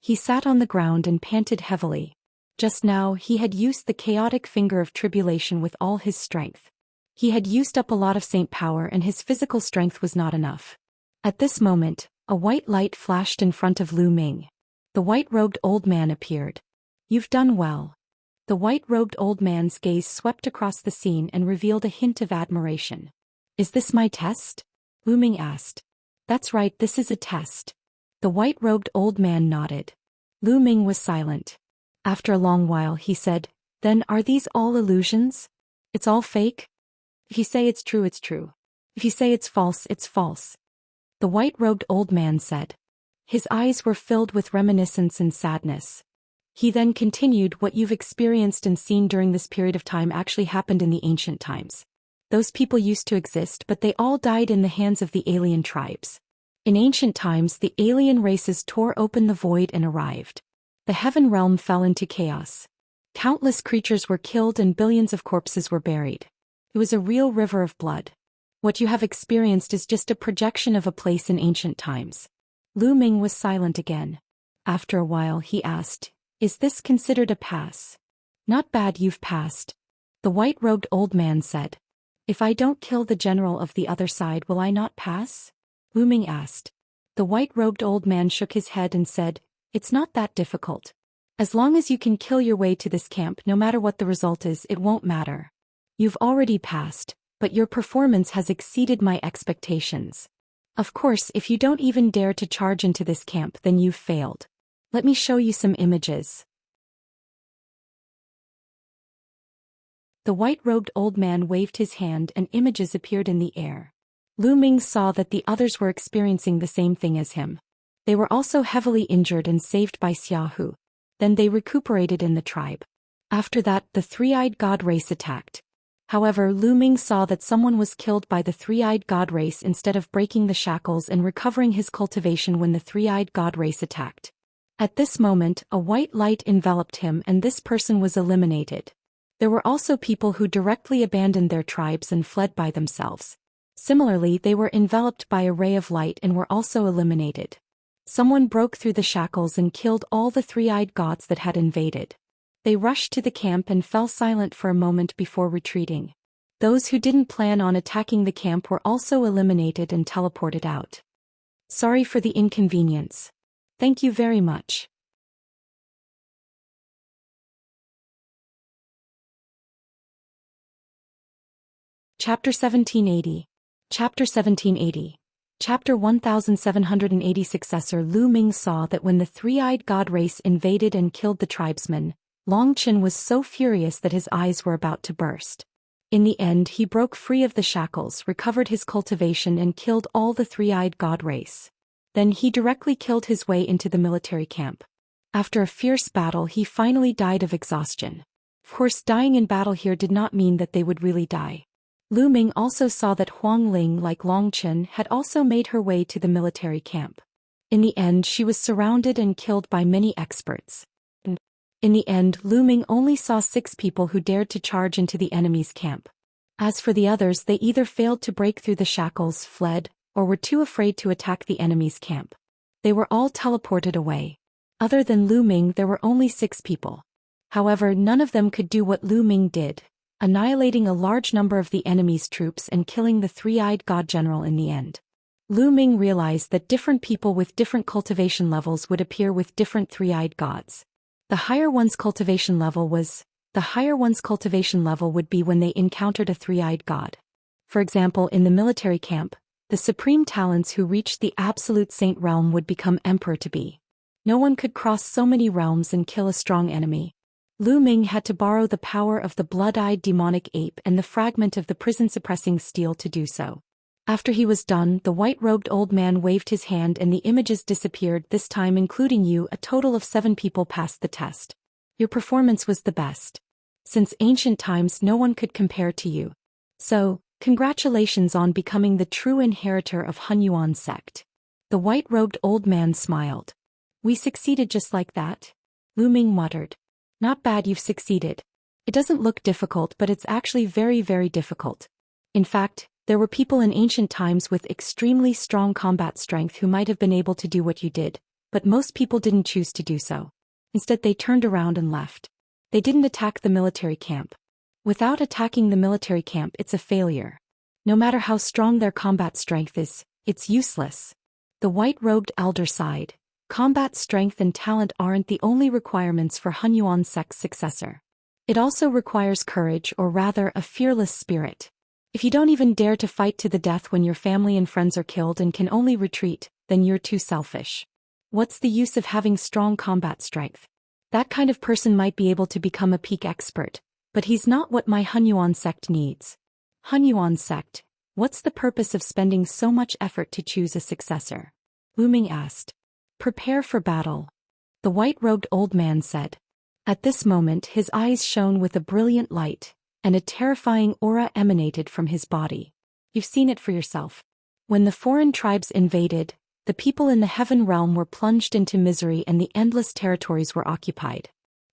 He sat on the ground and panted heavily. Just now he had used the chaotic finger of tribulation with all his strength. He had used up a lot of saint power and his physical strength was not enough. At this moment, a white light flashed in front of Lu Ming. The white-robed old man appeared. You've done well. The white-robed old man's gaze swept across the scene and revealed a hint of admiration. Is this my test? Lu Ming asked. That's right, this is a test. The white-robed old man nodded. Lu Ming was silent. After a long while he said, Then are these all illusions? It's all fake? If you say it's true, it's true. If you say it's false, it's false. The white-robed old man said. His eyes were filled with reminiscence and sadness. He then continued, What you've experienced and seen during this period of time actually happened in the ancient times. Those people used to exist, but they all died in the hands of the alien tribes. In ancient times, the alien races tore open the void and arrived. The heaven realm fell into chaos. Countless creatures were killed and billions of corpses were buried. It was a real river of blood. What you have experienced is just a projection of a place in ancient times. Lu Ming was silent again. After a while he asked, Is this considered a pass? Not bad, you've passed. The white-robed old man said. If I don't kill the general of the other side, will I not pass? Lu Ming asked. The white-robed old man shook his head and said, It's not that difficult. As long as you can kill your way to this camp, no matter what the result is, it won't matter. You've already passed, but your performance has exceeded my expectations. Of course, if you don't even dare to charge into this camp, then you've failed. Let me show you some images. The white-robed old man waved his hand and images appeared in the air. Lu Ming saw that the others were experiencing the same thing as him. They were also heavily injured and saved by Xiahu. Then they recuperated in the tribe. After that, the three-eyed god race attacked. However, Lu Ming saw that someone was killed by the three-eyed god race instead of breaking the shackles and recovering his cultivation when the three-eyed god race attacked. At this moment, a white light enveloped him and this person was eliminated. There were also people who directly abandoned their tribes and fled by themselves. Similarly, they were enveloped by a ray of light and were also eliminated. Someone broke through the shackles and killed all the three-eyed gods that had invaded. They rushed to the camp and fell silent for a moment before retreating. Those who didn't plan on attacking the camp were also eliminated and teleported out. Sorry for the inconvenience. Thank you very much. Chapter 1780. Chapter 1780. Chapter 1780. Successor Lu Ming saw that when the three-eyed god race invaded and killed the tribesmen, Long Chen was so furious that his eyes were about to burst. In the end, he broke free of the shackles, recovered his cultivation, and killed all the three-eyed god race. Then he directly killed his way into the military camp. After a fierce battle, he finally died of exhaustion. Of course, dying in battle here did not mean that they would really die. Lu Ming also saw that Huang Ling, like Long Chen, had also made her way to the military camp. In the end, she was surrounded and killed by many experts. In the end, Lu Ming only saw 6 people who dared to charge into the enemy's camp. As for the others, they either failed to break through the shackles, fled, or were too afraid to attack the enemy's camp. They were all teleported away. Other than Lu Ming, there were only 6 people. However, none of them could do what Lu Ming did, annihilating a large number of the enemy's troops and killing the three-eyed god general in the end. Lu Ming realized that different people with different cultivation levels would appear with different three-eyed gods. The higher one's cultivation level would be when they encountered a three-eyed god. For example, in the military camp, the supreme talents who reached the absolute saint realm would become emperor-to-be. No one could cross so many realms and kill a strong enemy. Lu Ming had to borrow the power of the blood-eyed demonic ape and the fragment of the prison-suppressing steel to do so. After he was done, the white-robed old man waved his hand and the images disappeared, this time including you. A total of 7 people passed the test. Your performance was the best. Since ancient times, no one could compare to you. So, congratulations on becoming the true inheritor of Hunyuan sect. The white-robed old man smiled. We succeeded just like that? Lu Ming muttered. Not bad, you've succeeded. It doesn't look difficult, but it's actually very, very difficult. In fact, there were people in ancient times with extremely strong combat strength who might have been able to do what you did, but most people didn't choose to do so. Instead, they turned around and left. They didn't attack the military camp. Without attacking the military camp, it's a failure. No matter how strong their combat strength is, it's useless. The white-robed elder sighed. Combat strength and talent aren't the only requirements for Hunyuan sect's successor. It also requires courage, or rather, a fearless spirit. If you don't even dare to fight to the death when your family and friends are killed and can only retreat, then you're too selfish. What's the use of having strong combat strength? That kind of person might be able to become a peak expert, but he's not what my Hunyuan sect needs. Hunyuan sect, what's the purpose of spending so much effort to choose a successor? Lu Ming asked. Prepare for battle. The white-robed old man said. At this moment, his eyes shone with a brilliant light, and a terrifying aura emanated from his body. You've seen it for yourself. When the foreign tribes invaded, the people in the heaven realm were plunged into misery and the endless territories were occupied.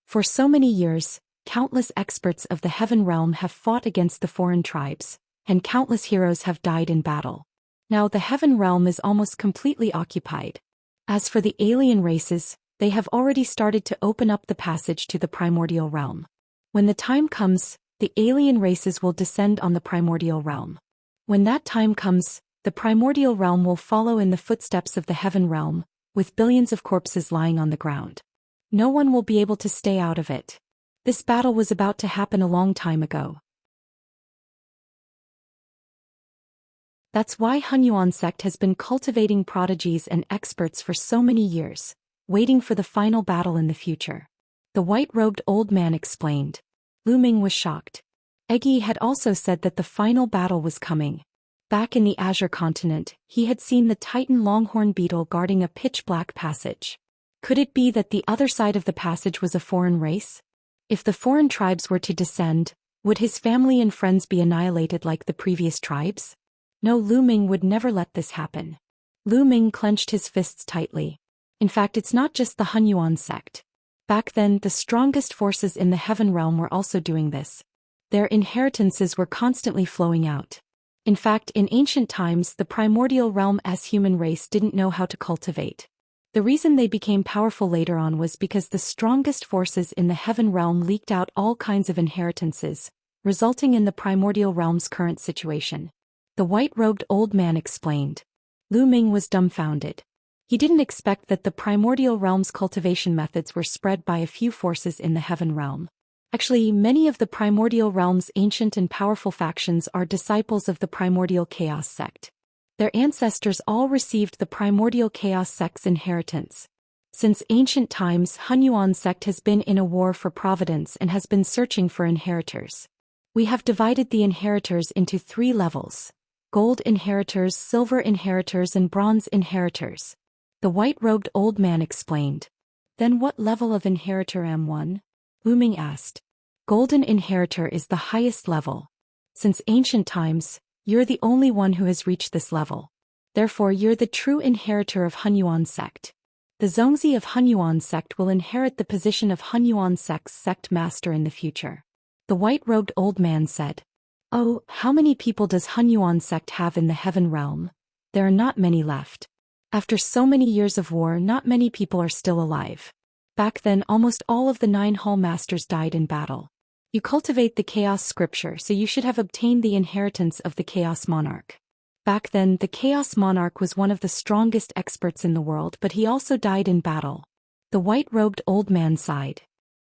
For so many years, countless experts of the heaven realm have fought against the foreign tribes, and countless heroes have died in battle. Now the heaven realm is almost completely occupied. As for the alien races, they have already started to open up the passage to the primordial realm. When the time comes, the alien races will descend on the primordial realm. When that time comes, the primordial realm will follow in the footsteps of the heaven realm, with billions of corpses lying on the ground. No one will be able to stay out of it. This battle was about to happen a long time ago. That's why Hunyuan sect has been cultivating prodigies and experts for so many years, waiting for the final battle in the future. The white-robed old man explained. Lu Ming was shocked. Eggy had also said that the final battle was coming. Back in the Azure continent, he had seen the Titan longhorn beetle guarding a pitch-black passage. Could it be that the other side of the passage was a foreign race? If the foreign tribes were to descend, would his family and friends be annihilated like the previous tribes? No, Lu Ming would never let this happen. Lu Ming clenched his fists tightly. In fact, it's not just the Hunyuan sect. Back then, the strongest forces in the heaven realm were also doing this. Their inheritances were constantly flowing out. In fact, in ancient times, the primordial realm's human race didn't know how to cultivate. The reason they became powerful later on was because the strongest forces in the heaven realm leaked out all kinds of inheritances, resulting in the primordial realm's current situation. The white-robed old man explained. Lu Ming was dumbfounded. He didn't expect that the primordial realm's cultivation methods were spread by a few forces in the heaven realm. Actually, many of the primordial realm's ancient and powerful factions are disciples of the primordial chaos sect. Their ancestors all received the primordial chaos sect's inheritance. Since ancient times, Hunyuan sect has been in a war for providence and has been searching for inheritors. We have divided the inheritors into 3 levels: gold inheritors, silver inheritors, and bronze inheritors. The white-robed old man explained. Then what level of inheritor am one? Lu Ming asked. Golden inheritor is the highest level. Since ancient times, you're the only one who has reached this level. Therefore you're the true inheritor of Hunyuan sect. The Zhongzi of Hunyuan sect will inherit the position of Hunyuan sect's sect master in the future. The white-robed old man said. Oh, how many people does Hunyuan sect have in the heaven realm? There are not many left. After so many years of war, not many people are still alive. Back then almost all of the 9 hall masters died in battle. You cultivate the chaos scripture, so you should have obtained the inheritance of the chaos monarch. Back then the chaos monarch was one of the strongest experts in the world, but he also died in battle. The white-robed old man sighed.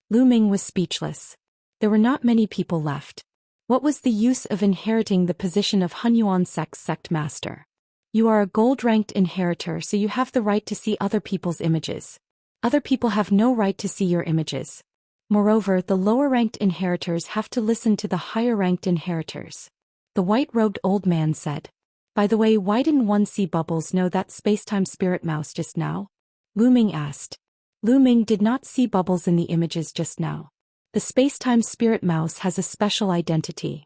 Lu Ming was speechless. There were not many people left. What was the use of inheriting the position of Hunyuan sect's sect master? You are a gold-ranked inheritor, so you have the right to see other people's images. Other people have no right to see your images. Moreover, the lower-ranked inheritors have to listen to the higher-ranked inheritors. The white-robed old man said. By the way, why didn't one see Bubbles know that space-time spirit mouse just now? Lu Ming asked. Lu Ming did not see Bubbles in the images just now. The space-time spirit mouse has a special identity.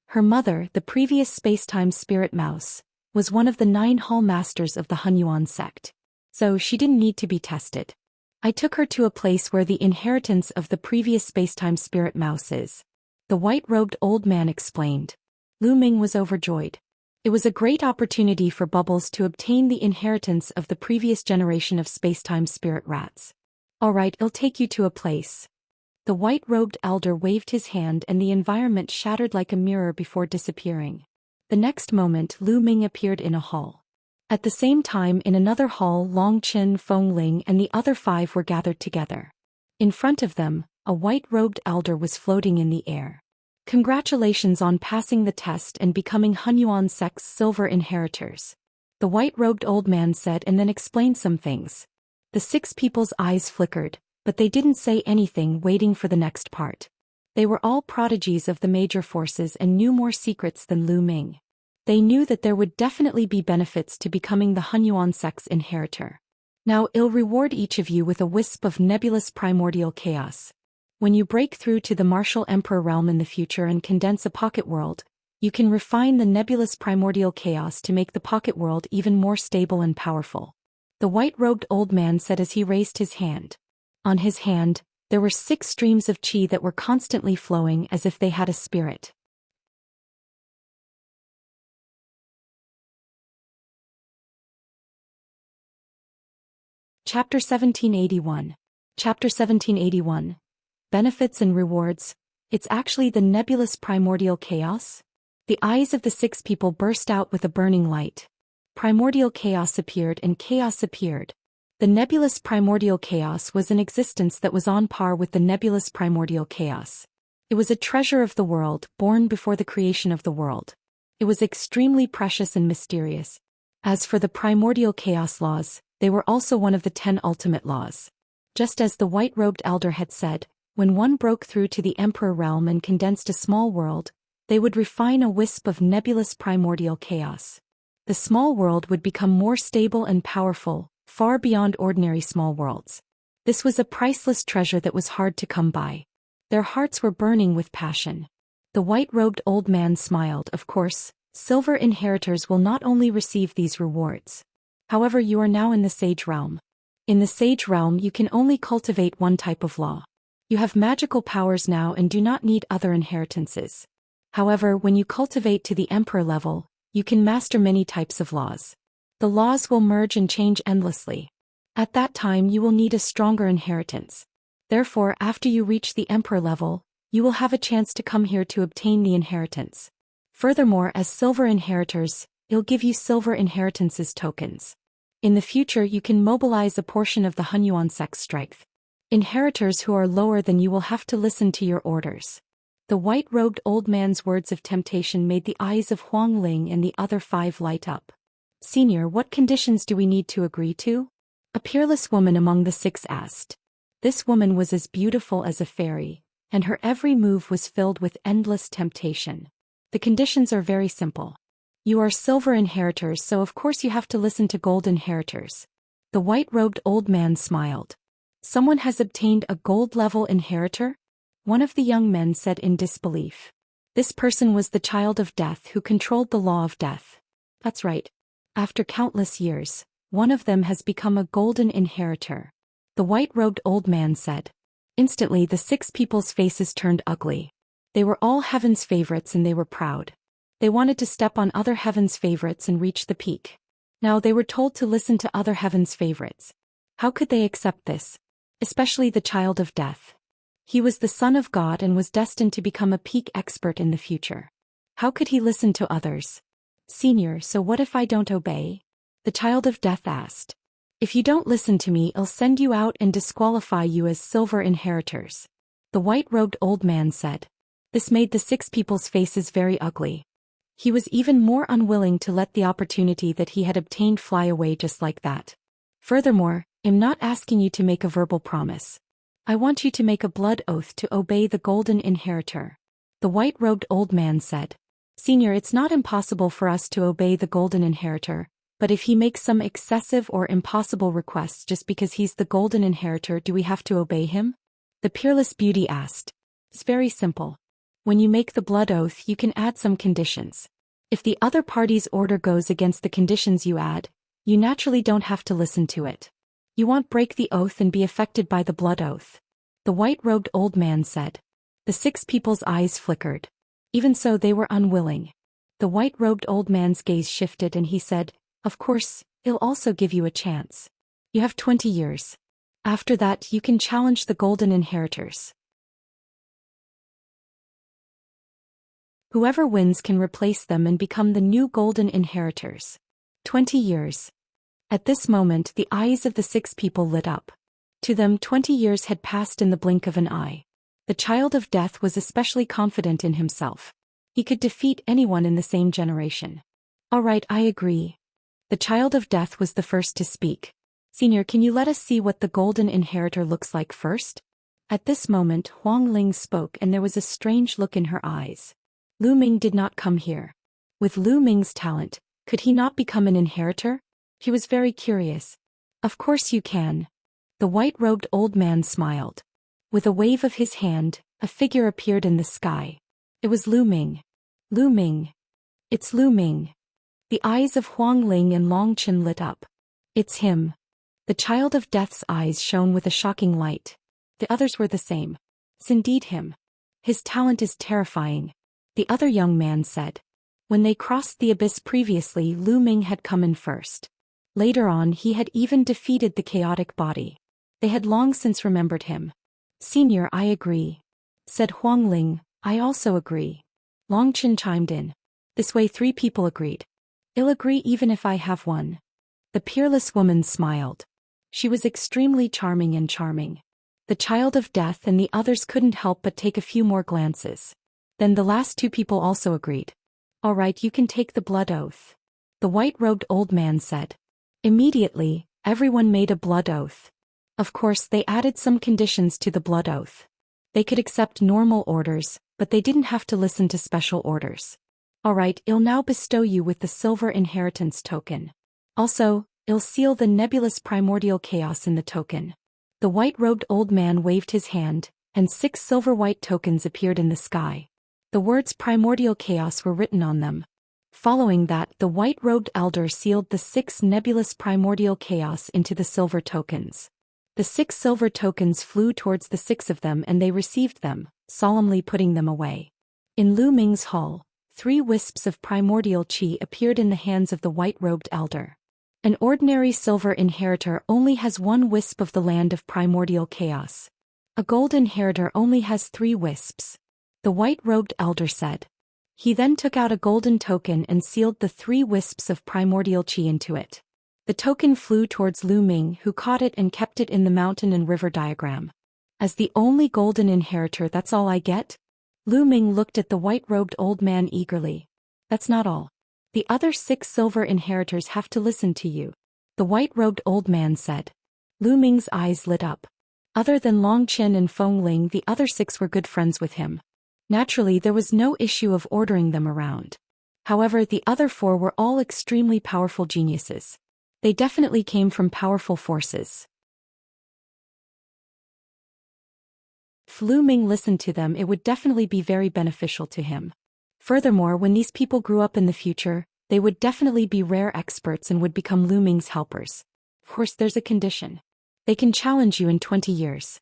Her mother, the previous space-time spirit mouse, was one of the 9 hall masters of the Hunyuan sect. So she didn't need to be tested. I took her to a place where the inheritance of the previous space-time spirit mouse is. The white-robed old man explained. Lu Ming was overjoyed. It was a great opportunity for Bubbles to obtain the inheritance of the previous generation of space-time spirit rats. All right, I'll take you to a place. The white-robed elder waved his hand and the environment shattered like a mirror before disappearing. The next moment Lu Ming appeared in a hall. At the same time in another hall Long Qin, Feng Ling and the other 5 were gathered together. In front of them, a white-robed elder was floating in the air. Congratulations on passing the test and becoming Hunyuan sect's silver inheritors. The white-robed old man said and then explained some things. The 6 people's eyes flickered, but they didn't say anything, waiting for the next part. They were all prodigies of the major forces and knew more secrets than Lu Ming. They knew that there would definitely be benefits to becoming the Hunyuan sect's inheritor. Now I'll reward each of you with a wisp of nebulous primordial chaos. When you break through to the martial emperor realm in the future and condense a pocket world, you can refine the nebulous primordial chaos to make the pocket world even more stable and powerful. The white-robed old man said as he raised his hand. On his hand, there were 6 streams of qi that were constantly flowing as if they had a spirit. Chapter 1781. Chapter 1781. Benefits and rewards. It's actually the nebulous primordial chaos? The eyes of the 6 people burst out with a burning light. Primordial chaos appeared and chaos appeared. The nebulous primordial chaos was an existence that was on par with the nebulous primordial chaos. It was a treasure of the world, born before the creation of the world. It was extremely precious and mysterious. As for the primordial chaos laws, they were also one of the 10 ultimate laws. Just as the white-robed elder had said, when one broke through to the emperor realm and condensed a small world, they would refine a wisp of nebulous primordial chaos. The small world would become more stable and powerful, far beyond ordinary small worlds. This was a priceless treasure that was hard to come by. Their hearts were burning with passion. The white-robed old man smiled. Of course, silver inheritors will not only receive these rewards. However, you are now in the sage realm. In the sage realm you can only cultivate one type of law. You have magical powers now and do not need other inheritances. However, when you cultivate to the emperor level, you can master many types of laws. The laws will merge and change endlessly. At that time you will need a stronger inheritance. Therefore, after you reach the emperor level, you will have a chance to come here to obtain the inheritance. Furthermore, as silver inheritors, it'll give you silver inheritances tokens. In the future you can mobilize a portion of the Hunyuan sect's strength. Inheritors who are lower than you will have to listen to your orders. The white-robed old man's words of temptation made the eyes of Huang Ling and the other 5 light up. Senior, what conditions do we need to agree to? A peerless woman among the 6 asked. This woman was as beautiful as a fairy, and her every move was filled with endless temptation. The conditions are very simple. You are silver inheritors, so of course you have to listen to gold inheritors. The white-robed old man smiled. Someone has obtained a gold-level inheritor? One of the young men said in disbelief. This person was the child of death who controlled the law of death. That's right. After countless years, one of them has become a golden inheritor. The white-robed old man said. Instantly the 6 people's faces turned ugly. They were all heaven's favorites and they were proud. They wanted to step on other heaven's favorites and reach the peak. Now they were told to listen to other heaven's favorites. How could they accept this? Especially the child of death. He was the son of God and was destined to become a peak expert in the future. How could he listen to others? Senior, so what if I don't obey? The child of death asked. If you don't listen to me, I'll send you out and disqualify you as silver inheritors. The white-robed old man said. This made the 6 people's faces very ugly. He was even more unwilling to let the opportunity that he had obtained fly away just like that. Furthermore, I'm not asking you to make a verbal promise. I want you to make a blood oath to obey the golden inheritor. The white-robed old man said. Senior, it's not impossible for us to obey the golden inheritor, but if he makes some excessive or impossible requests just because he's the golden inheritor, do we have to obey him? The peerless beauty asked. It's very simple. When you make the blood oath, you can add some conditions. If the other party's order goes against the conditions you add, you naturally don't have to listen to it. You won't break the oath and be affected by the blood oath. The white-robed old man said. The 6 people's eyes flickered. Even so, they were unwilling. The white-robed old man's gaze shifted and he said, of course, I'll also give you a chance. You have 20 years. After that, you can challenge the golden inheritors. Whoever wins can replace them and become the new golden inheritors. 20 years. At this moment, the eyes of the 6 people lit up. To them, 20 years had passed in the blink of an eye. The child of death was especially confident in himself. He could defeat anyone in the same generation. All right, I agree. The child of death was the first to speak. Senior, can you let us see what the golden inheritor looks like first? At this moment, Huang Ling spoke and there was a strange look in her eyes. Lu Ming did not come here. With Lu Ming's talent, could he not become an inheritor? He was very curious. Of course you can. The white-robed old man smiled. With a wave of his hand, a figure appeared in the sky. It was Lu Ming. Lu Ming. It's Lu Ming. The eyes of Huang Ling and Long Chen lit up. It's him. The child of death's eyes shone with a shocking light. The others were the same. It's indeed him. His talent is terrifying. The other young man said. When they crossed the abyss previously, Lu Ming had come in first. Later on, he had even defeated the chaotic body. They had long since remembered him. Senior, I agree. Said Huang Ling. I also agree. Long Chen chimed in. This way 3 people agreed. I'll agree even if I have one. The peerless woman smiled. She was extremely charming and charming. The child of death and the others couldn't help but take a few more glances. Then the last 2 people also agreed. All right, you can take the blood oath. The white-robed old man said. Immediately, everyone made a blood oath. Of course, they added some conditions to the blood oath. They could accept normal orders, but they didn't have to listen to special orders. All right, I'll now bestow you with the silver inheritance token. Also, I'll seal the nebulous primordial chaos in the token. The white-robed old man waved his hand, and 6 silver-white tokens appeared in the sky. The words primordial chaos were written on them. Following that, the white-robed elder sealed the 6 nebulous primordial chaos into the silver tokens. The 6 silver tokens flew towards the 6 of them and they received them, solemnly putting them away. In Lu Ming's hall, 3 wisps of primordial qi appeared in the hands of the white-robed elder. An ordinary silver inheritor only has 1 wisp of the land of primordial chaos. A gold inheritor only has 3 wisps. The white-robed elder said. He then took out a golden token and sealed the 3 wisps of primordial qi into it. The token flew towards Lu Ming, who caught it and kept it in the mountain and river diagram. As the only golden inheritor, that's all I get? Lu Ming looked at the white-robed old man eagerly. That's not all. The other 6 silver inheritors have to listen to you, the white-robed old man said. Lu Ming's eyes lit up. Other than Long Chen and Feng Ling, the other 6 were good friends with him. Naturally, there was no issue of ordering them around. However, the other 4 were all extremely powerful geniuses. They definitely came from powerful forces. If Lu Ming listened to them, it would definitely be very beneficial to him. Furthermore, when these people grew up in the future, they would definitely be rare experts and would become Lu Ming's helpers. Of course, there's a condition. They can challenge you in 20 years.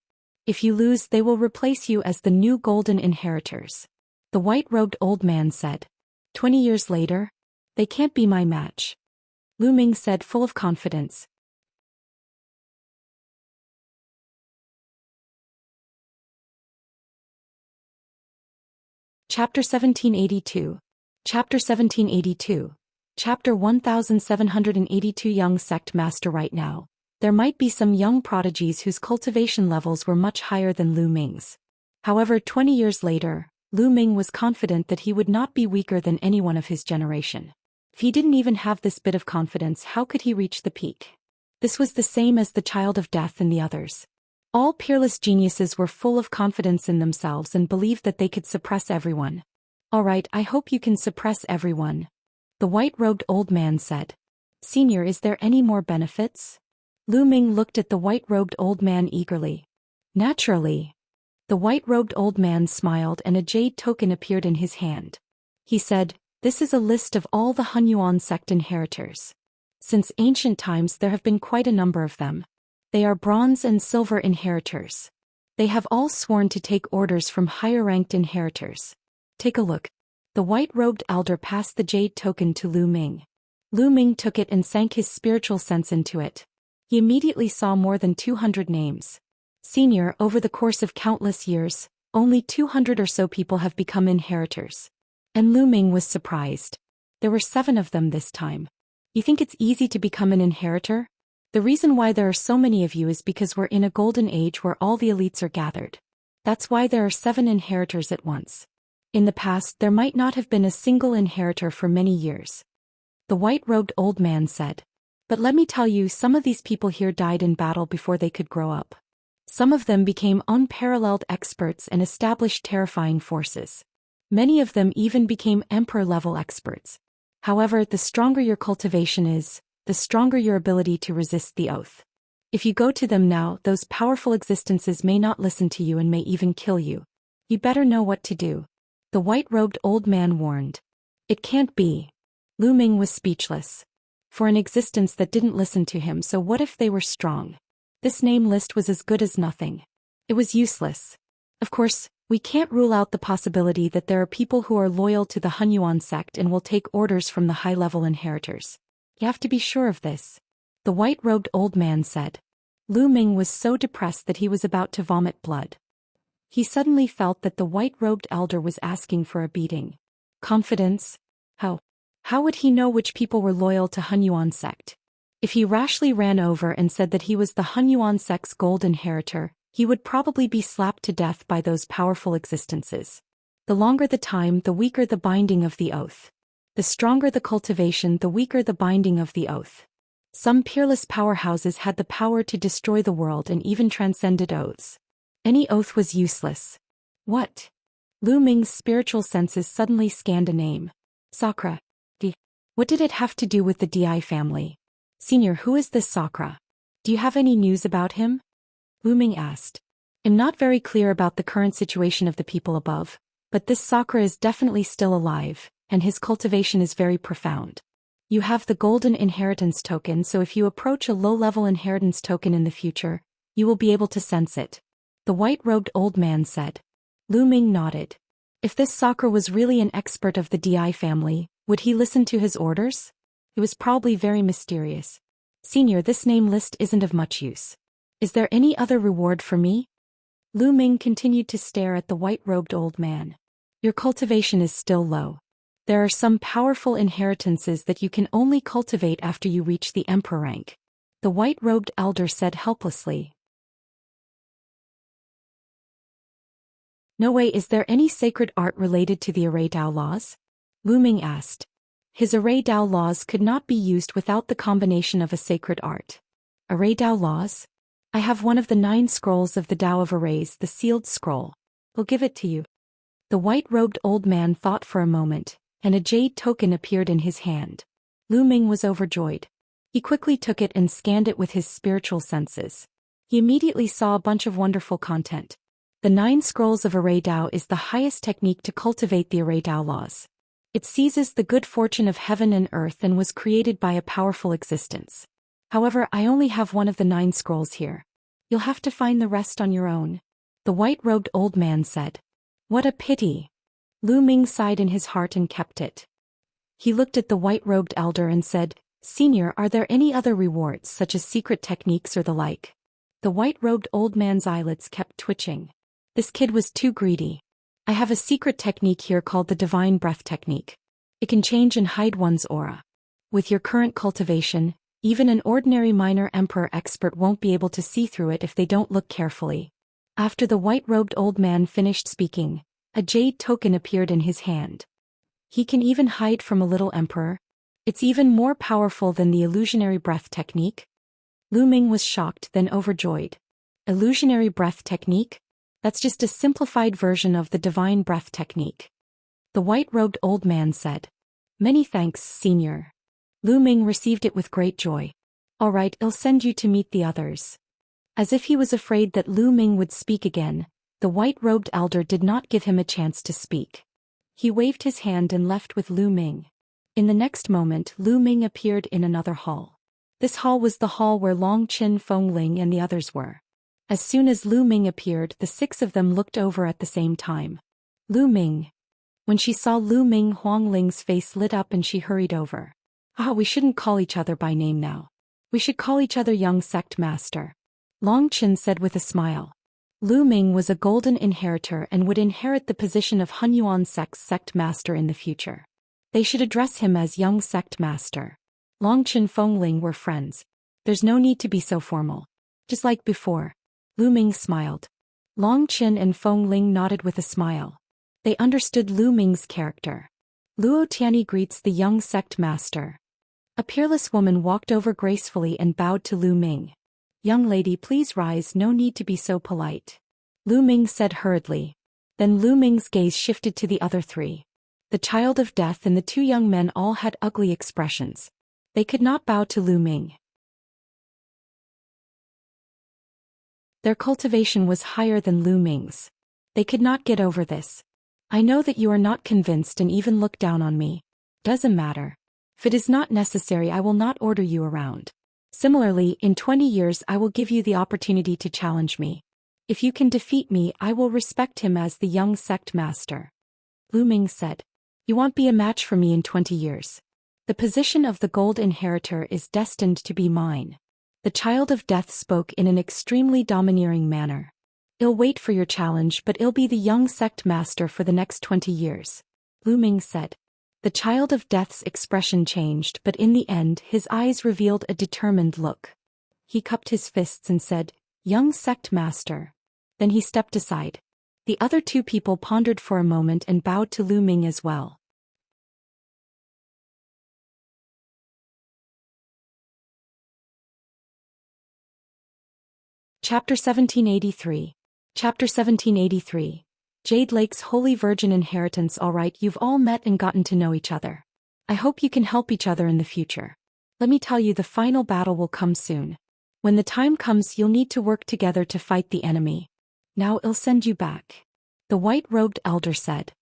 If you lose, they will replace you as the new golden inheritors. The white-robed old man said. 20 years later? They can't be my match. Lu Ming said, full of confidence. Chapter 1782. Chapter 1782. Chapter 1782. Young sect master. Right now, there might be some young prodigies whose cultivation levels were much higher than Lu Ming's. However, 20 years later, Lu Ming was confident that he would not be weaker than anyone of his generation. If he didn't even have this bit of confidence, how could he reach the peak? This was the same as the child of death and the others. All peerless geniuses were full of confidence in themselves and believed that they could suppress everyone. All right, I hope you can suppress everyone, the white-robed old man said. Senior, is there any more benefits? Lu Ming looked at the white-robed old man eagerly. Naturally. The white-robed old man smiled and a jade token appeared in his hand. He said, this is a list of all the Hunyuan sect inheritors. Since ancient times there have been quite a number of them. They are bronze and silver inheritors. They have all sworn to take orders from higher-ranked inheritors. Take a look. The white-robed elder passed the jade token to Lu Ming. Lu Ming took it and sank his spiritual sense into it. He immediately saw more than 200 names. Senior, over the course of countless years, only 200 or so people have become inheritors. And Lu Ming was surprised. There were 7 of them this time. You think it's easy to become an inheritor? The reason why there are so many of you is because we're in a golden age where all the elites are gathered. That's why there are 7 inheritors at once. In the past, there might not have been a single inheritor for many years. The white-robed old man said. But let me tell you, some of these people here died in battle before they could grow up. Some of them became unparalleled experts and established terrifying forces. Many of them even became emperor-level experts. However, the stronger your cultivation is, the stronger your ability to resist the oath. If you go to them now, those powerful existences may not listen to you and may even kill you. You better know what to do. The white-robed old man warned. It can't be. Lu Ming was speechless. For an existence that didn't listen to him, so what if they were strong? This name list was as good as nothing. It was useless. Of course, we can't rule out the possibility that there are people who are loyal to the Hunyuan sect and will take orders from the high-level inheritors. You have to be sure of this. The white-robed old man said. Lu Ming was so depressed that he was about to vomit blood. He suddenly felt that the white-robed elder was asking for a beating. Confidence? How would he know which people were loyal to Hunyuan sect? If he rashly ran over and said that he was the Hunyuan sect's gold inheritor, he would probably be slapped to death by those powerful existences. The longer the time, the weaker the binding of the oath. The stronger the cultivation, the weaker the binding of the oath. Some peerless powerhouses had the power to destroy the world and even transcended oaths. Any oath was useless. What? Lu Ming's spiritual senses suddenly scanned a name. Sakura. What did it have to do with the Di family? Senior, who is this Sakura? Do you have any news about him? Lu Ming asked. I'm not very clear about the current situation of the people above, but this Sakura is definitely still alive, and his cultivation is very profound. You have the golden inheritance token, so if you approach a low-level inheritance token in the future, you will be able to sense it. The white-robed old man said. Lu Ming nodded. If this Sakura was really an expert of the Di family, would he listen to his orders? It was probably very mysterious. Senior, this name list isn't of much use. Is there any other reward for me? Lu Ming continued to stare at the white-robed old man. Your cultivation is still low. There are some powerful inheritances that you can only cultivate after you reach the emperor rank. The white-robed elder said helplessly. No way, is there any sacred art related to the Array Dao laws? Lu Ming asked. His array Dao laws could not be used without the combination of a sacred art. Array Dao laws? I have one of the 9 scrolls of the Tao of Arrays, the sealed scroll. We'll give it to you. The white-robed old man thought for a moment, and a jade token appeared in his hand. Lu Ming was overjoyed. He quickly took it and scanned it with his spiritual senses. He immediately saw a bunch of wonderful content. The 9 scrolls of Array Dao is the highest technique to cultivate the Array Dao laws. It seizes the good fortune of heaven and earth and was created by a powerful existence. However, I only have one of the 9 scrolls here. You'll have to find the rest on your own. The white-robed old man said. What a pity. Lu Ming sighed in his heart and kept it. He looked at the white-robed elder and said, Senior, are there any other rewards such as secret techniques or the like? The white-robed old man's eyelids kept twitching. This kid was too greedy. I have a secret technique here called the Divine Breath Technique. It can change and hide one's aura. With your current cultivation, even an ordinary minor emperor expert won't be able to see through it if they don't look carefully. After the white-robed old man finished speaking, a jade token appeared in his hand. He can even hide from a little emperor. It's even more powerful than the illusionary breath technique. Lu Ming was shocked, then overjoyed. Illusionary breath technique? That's just a simplified version of the divine breath technique. The white-robed old man said. Many thanks, Senior. Lu Ming received it with great joy. All right, I'll send you to meet the others. As if he was afraid that Lu Ming would speak again, the white-robed elder did not give him a chance to speak. He waved his hand and left with Lu Ming. In the next moment, Lu Ming appeared in another hall. This hall was the hall where Long Qin, Feng Ling and the others were. As soon as Lu Ming appeared, the 6 of them looked over at the same time. Lu Ming. When she saw Lu Ming, Huang Ling's face lit up and she hurried over. We shouldn't call each other by name now. We should call each other young sect master. Long Qin said with a smile. Lu Ming was a golden inheritor and would inherit the position of Hunyuan sect's sect master in the future. They should address him as young sect master. Long Qin and Feng Ling were friends. There's no need to be so formal. Just like before. Lu Ming smiled. Long Qin and Feng Ling nodded with a smile. They understood Lu Ming's character. Luo Tianyi greets the young sect master. A peerless woman walked over gracefully and bowed to Lu Ming. Young lady, please rise, no need to be so polite. Lu Ming said hurriedly. Then Lu Ming's gaze shifted to the other 3. The child of death and the 2 young men all had ugly expressions. They could not bow to Lu Ming. Their cultivation was higher than Lu Ming's. They could not get over this. I know that you are not convinced and even look down on me. Doesn't matter. If it is not necessary, I will not order you around. Similarly, in 20 years I will give you the opportunity to challenge me. If you can defeat me, I will respect him as the young sect master. Lu Ming said. You won't be a match for me in 20 years. The position of the gold inheritor is destined to be mine. The child of death spoke in an extremely domineering manner. I'll wait for your challenge, but I'll be the young sect master for the next 20 years. Lu Ming said. The child of death's expression changed, but in the end his eyes revealed a determined look. He cupped his fists and said, Young sect master. Then he stepped aside. The other 2 people pondered for a moment and bowed to Lu Ming as well. Chapter 1783. Chapter 1783. Jade Lake's Holy Virgin Inheritance. Alright, you've all met and gotten to know each other. I hope you can help each other in the future. Let me tell you, the final battle will come soon. When the time comes, you'll need to work together to fight the enemy. Now I'll send you back. The white-robed elder said.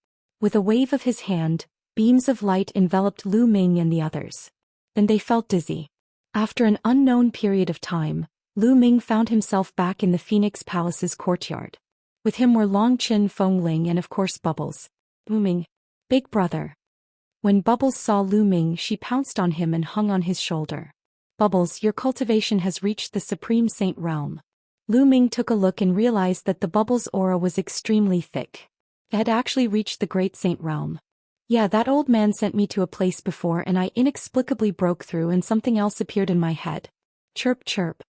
With a wave of his hand, beams of light enveloped Lu Ming and the others. Then they felt dizzy. After an unknown period of time, Lu Ming found himself back in the Phoenix Palace's courtyard. With him were Long Qin, Feng Ling and of course Bubbles. Lu Ming. Big brother. When Bubbles saw Lu Ming, she pounced on him and hung on his shoulder. Bubbles, your cultivation has reached the Supreme Saint realm. Lu Ming took a look and realized that the Bubbles' aura was extremely thick. It had actually reached the Great Saint realm. Yeah, that old man sent me to a place before and I inexplicably broke through and something else appeared in my head. Chirp chirp.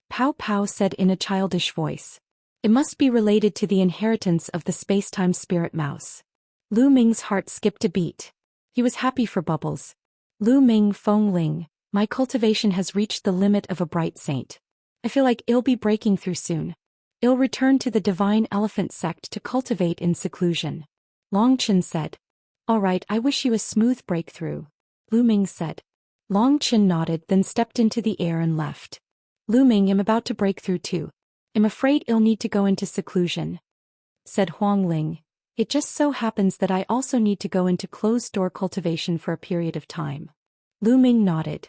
Pow pow said in a childish voice. It must be related to the inheritance of the space-time spirit mouse. Lu Ming's heart skipped a beat. He was happy for Bubbles. Lu Ming Feng Ling, my cultivation has reached the limit of a bright saint. I feel like it'll be breaking through soon. I'll return to the divine elephant sect to cultivate in seclusion. Long Chen said. All right, I wish you a smooth breakthrough. Lu Ming said. Long Chen nodded, then stepped into the air and left. Lu Ming, I'm about to break through too. I'm afraid I'll need to go into seclusion, said Huang Ling. It just so happens that I also need to go into closed-door cultivation for a period of time. Lu Ming nodded.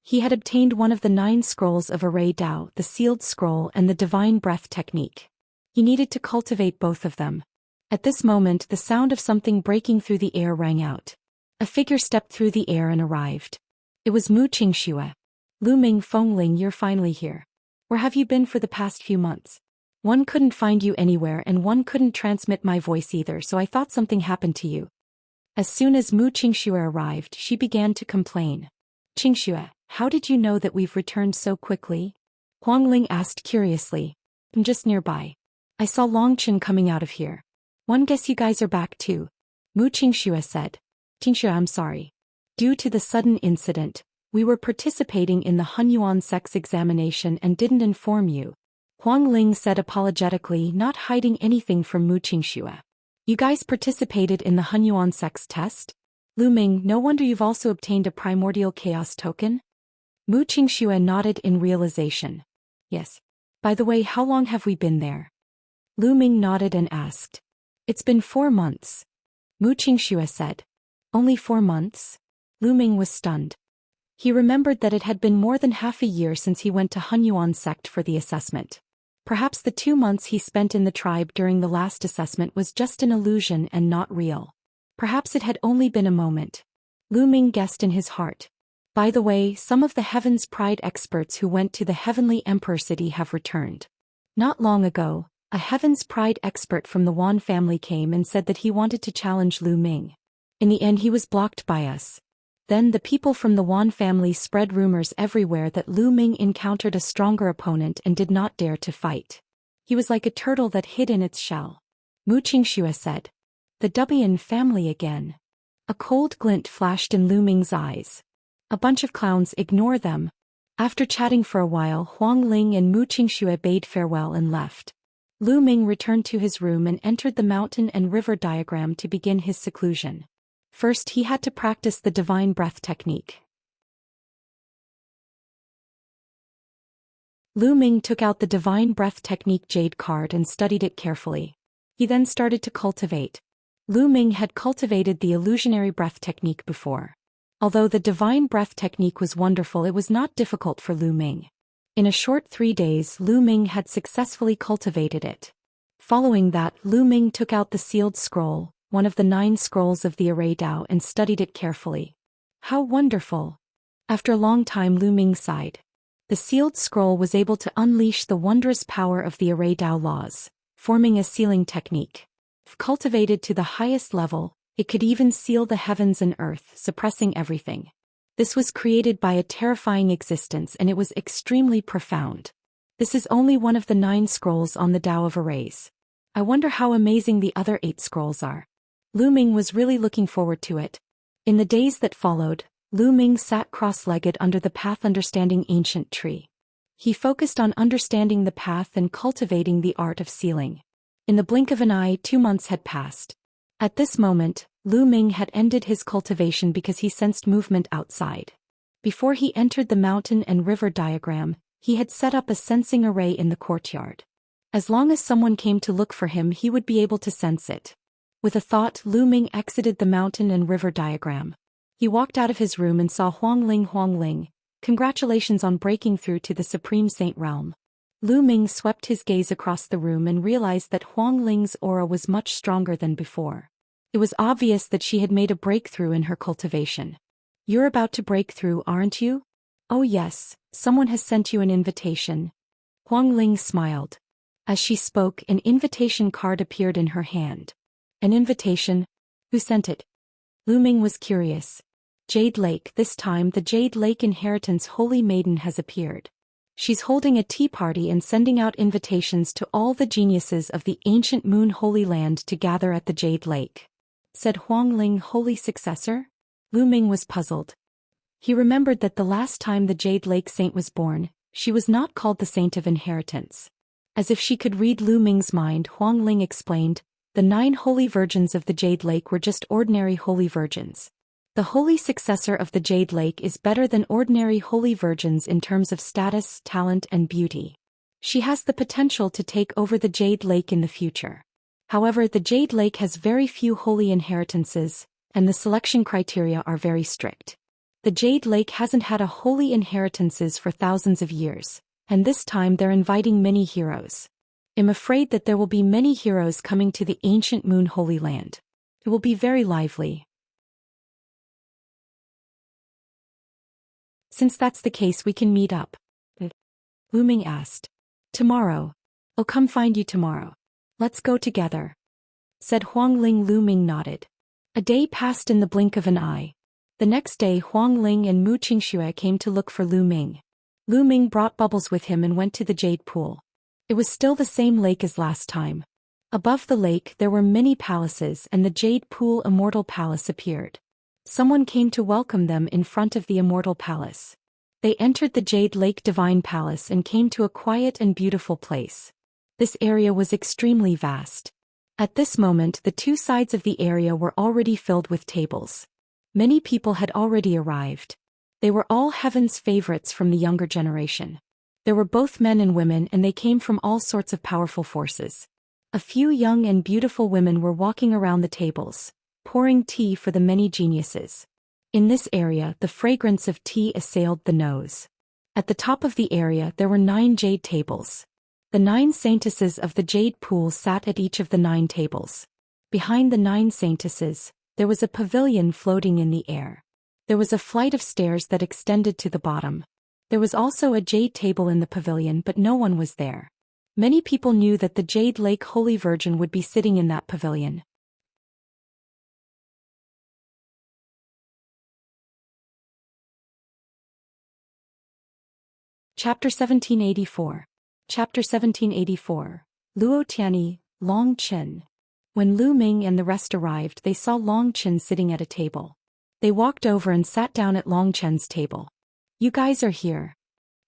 He had obtained one of the 9 scrolls of Array Dao, the sealed scroll and the divine breath technique. He needed to cultivate both of them. At this moment, the sound of something breaking through the air rang out. A figure stepped through the air and arrived. It was Mu Qingxue. Lu Ming Feng Ling, you're finally here. Where have you been for the past few months? One couldn't find you anywhere and one couldn't transmit my voice either, so I thought something happened to you. As soon as Mu Qingxue arrived, she began to complain. Qingxue, how did you know that we've returned so quickly? Huang Ling asked curiously. I'm just nearby. I saw Long Chen coming out of here. One guess you guys are back too. Mu Qingxue said. Qingxue, I'm sorry. Due to the sudden incident, we were participating in the Hunyuan sex examination and didn't inform you. Huang Ling said apologetically, not hiding anything from Mu Qingxue. You guys participated in the Hunyuan sex test? Lu Ming, no wonder you've also obtained a primordial chaos token? Mu Qingxue nodded in realization. Yes. By the way, how long have we been there? Lu Ming nodded and asked. It's been 4 months. Mu Qingxue said. Only 4 months? Lu Ming was stunned. He remembered that it had been more than half a year since he went to Hunyuan sect for the assessment. Perhaps the 2 months he spent in the tribe during the last assessment was just an illusion and not real. Perhaps it had only been a moment. Lu Ming guessed in his heart. By the way, some of the Heaven's Pride experts who went to the Heavenly Emperor City have returned. Not long ago, a Heaven's Pride expert from the Wan family came and said that he wanted to challenge Lu Ming. In the end, he was blocked by us. Then the people from the Wan family spread rumors everywhere that Lu Ming encountered a stronger opponent and did not dare to fight. He was like a turtle that hid in its shell. Mu Qingxue said. The Dubian family again. A cold glint flashed in Lu Ming's eyes. A bunch of clowns, ignore them. After chatting for a while, Huang Ling and Mu Qingxue bade farewell and left. Lu Ming returned to his room and entered the mountain and river diagram to begin his seclusion. First, he had to practice the divine breath technique. Lu Ming took out the divine breath technique jade card and studied it carefully. He then started to cultivate. Lu Ming had cultivated the illusionary breath technique before. Although the divine breath technique was wonderful, it was not difficult for Lu Ming. In a short 3 days, Lu Ming had successfully cultivated it. Following that, Lu Ming took out the sealed scroll, one of the 9 scrolls of the Array Dao, and studied it carefully. How wonderful! After a long time, Lu Ming sighed. The sealed scroll was able to unleash the wondrous power of the Array Dao laws, forming a sealing technique. If cultivated to the highest level, it could even seal the heavens and earth, suppressing everything. This was created by a terrifying existence, and it was extremely profound. This is only one of the 9 scrolls on the Tao of Arrays. I wonder how amazing the other 8 scrolls are. Lu Ming was really looking forward to it. In the days that followed, Lu Ming sat cross-legged under the path understanding ancient tree. He focused on understanding the path and cultivating the art of sealing. In the blink of an eye, 2 months had passed. At this moment, Lu Ming had ended his cultivation because he sensed movement outside. Before he entered the mountain and river diagram, he had set up a sensing array in the courtyard. As long as someone came to look for him, he would be able to sense it. With a thought, Lu Ming exited the mountain and river diagram. He walked out of his room and saw Huang Ling. Huang Ling, congratulations on breaking through to the Supreme Saint realm. Lu Ming swept his gaze across the room and realized that Huang Ling's aura was much stronger than before. It was obvious that she had made a breakthrough in her cultivation. You're about to break through, aren't you? Oh yes, someone has sent you an invitation. Huang Ling smiled. As she spoke, an invitation card appeared in her hand. An invitation? Who sent it? Lu Ming was curious. Jade Lake. This time the Jade Lake Inheritance Holy Maiden has appeared. She's holding a tea party and sending out invitations to all the geniuses of the ancient Moon Holy Land to gather at the Jade Lake. Said Huang Ling, holy successor? Lu Ming was puzzled. He remembered that the last time the Jade Lake Saint was born, she was not called the Saint of Inheritance. As if she could read Lu Ming's mind, Huang Ling explained, the 9 holy virgins of the Jade Lake were just ordinary holy virgins. The holy successor of the Jade Lake is better than ordinary holy virgins in terms of status, talent, and beauty. She has the potential to take over the Jade Lake in the future. However, the Jade Lake has very few holy inheritances, and the selection criteria are very strict. The Jade Lake hasn't had a holy inheritances for thousands of years, and this time they're inviting many heroes. I'm afraid that there will be many heroes coming to the ancient Moon Holy Land. It will be very lively. Since that's the case, we can meet up. Lu Ming asked. Tomorrow. I'll come find you tomorrow. Let's go together, said Huang Ling. Lu Ming nodded. A day passed in the blink of an eye. The next day Huang Ling and Mu Qingxue came to look for Lu Ming. Lu Ming brought bubbles with him and went to the jade pool. It was still the same lake as last time. Above the lake there were many palaces, and the jade pool Immortal Palace appeared. Someone came to welcome them in front of the Immortal Palace. They entered the Jade Lake Divine Palace and came to a quiet and beautiful place. This area was extremely vast. At this moment the 2 sides of the area were already filled with tables. Many people had already arrived. They were all heaven's favorites from the younger generation. There were both men and women, and they came from all sorts of powerful forces. A few young and beautiful women were walking around the tables, pouring tea for the many geniuses. In this area the fragrance of tea assailed the nose. At the top of the area there were 9 jade tables. The 9 saintesses of the jade pool sat at each of the 9 tables. Behind the 9 saintesses, there was a pavilion floating in the air. There was a flight of stairs that extended to the bottom. There was also a jade table in the pavilion, but no one was there. Many people knew that the Jade Lake Holy Virgin would be sitting in that pavilion. Chapter 1784. Chapter 1784. Luo Tianyi, Long Qin. When Lu Ming and the rest arrived, they saw Long Qin sitting at a table. They walked over and sat down at Long Qin's table. You guys are here.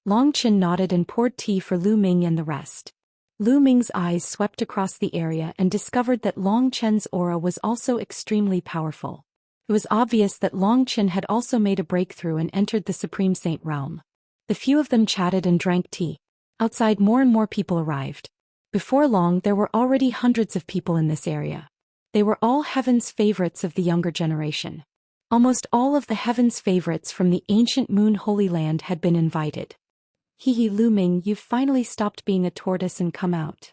Long Qin nodded and poured tea for Lu Ming and the rest. Lu Ming's eyes swept across the area and discovered that Long Qin's aura was also extremely powerful. It was obvious that Long Qin had also made a breakthrough and entered the Supreme Saint realm. The few of them chatted and drank tea. Outside more and more people arrived. Before long there were already hundreds of people in this area. They were all heaven's favorites of the younger generation. Almost all of the heaven's favorites from the ancient Moon Holy Land had been invited. Hee Lu Ming, you've finally stopped being a tortoise and come out.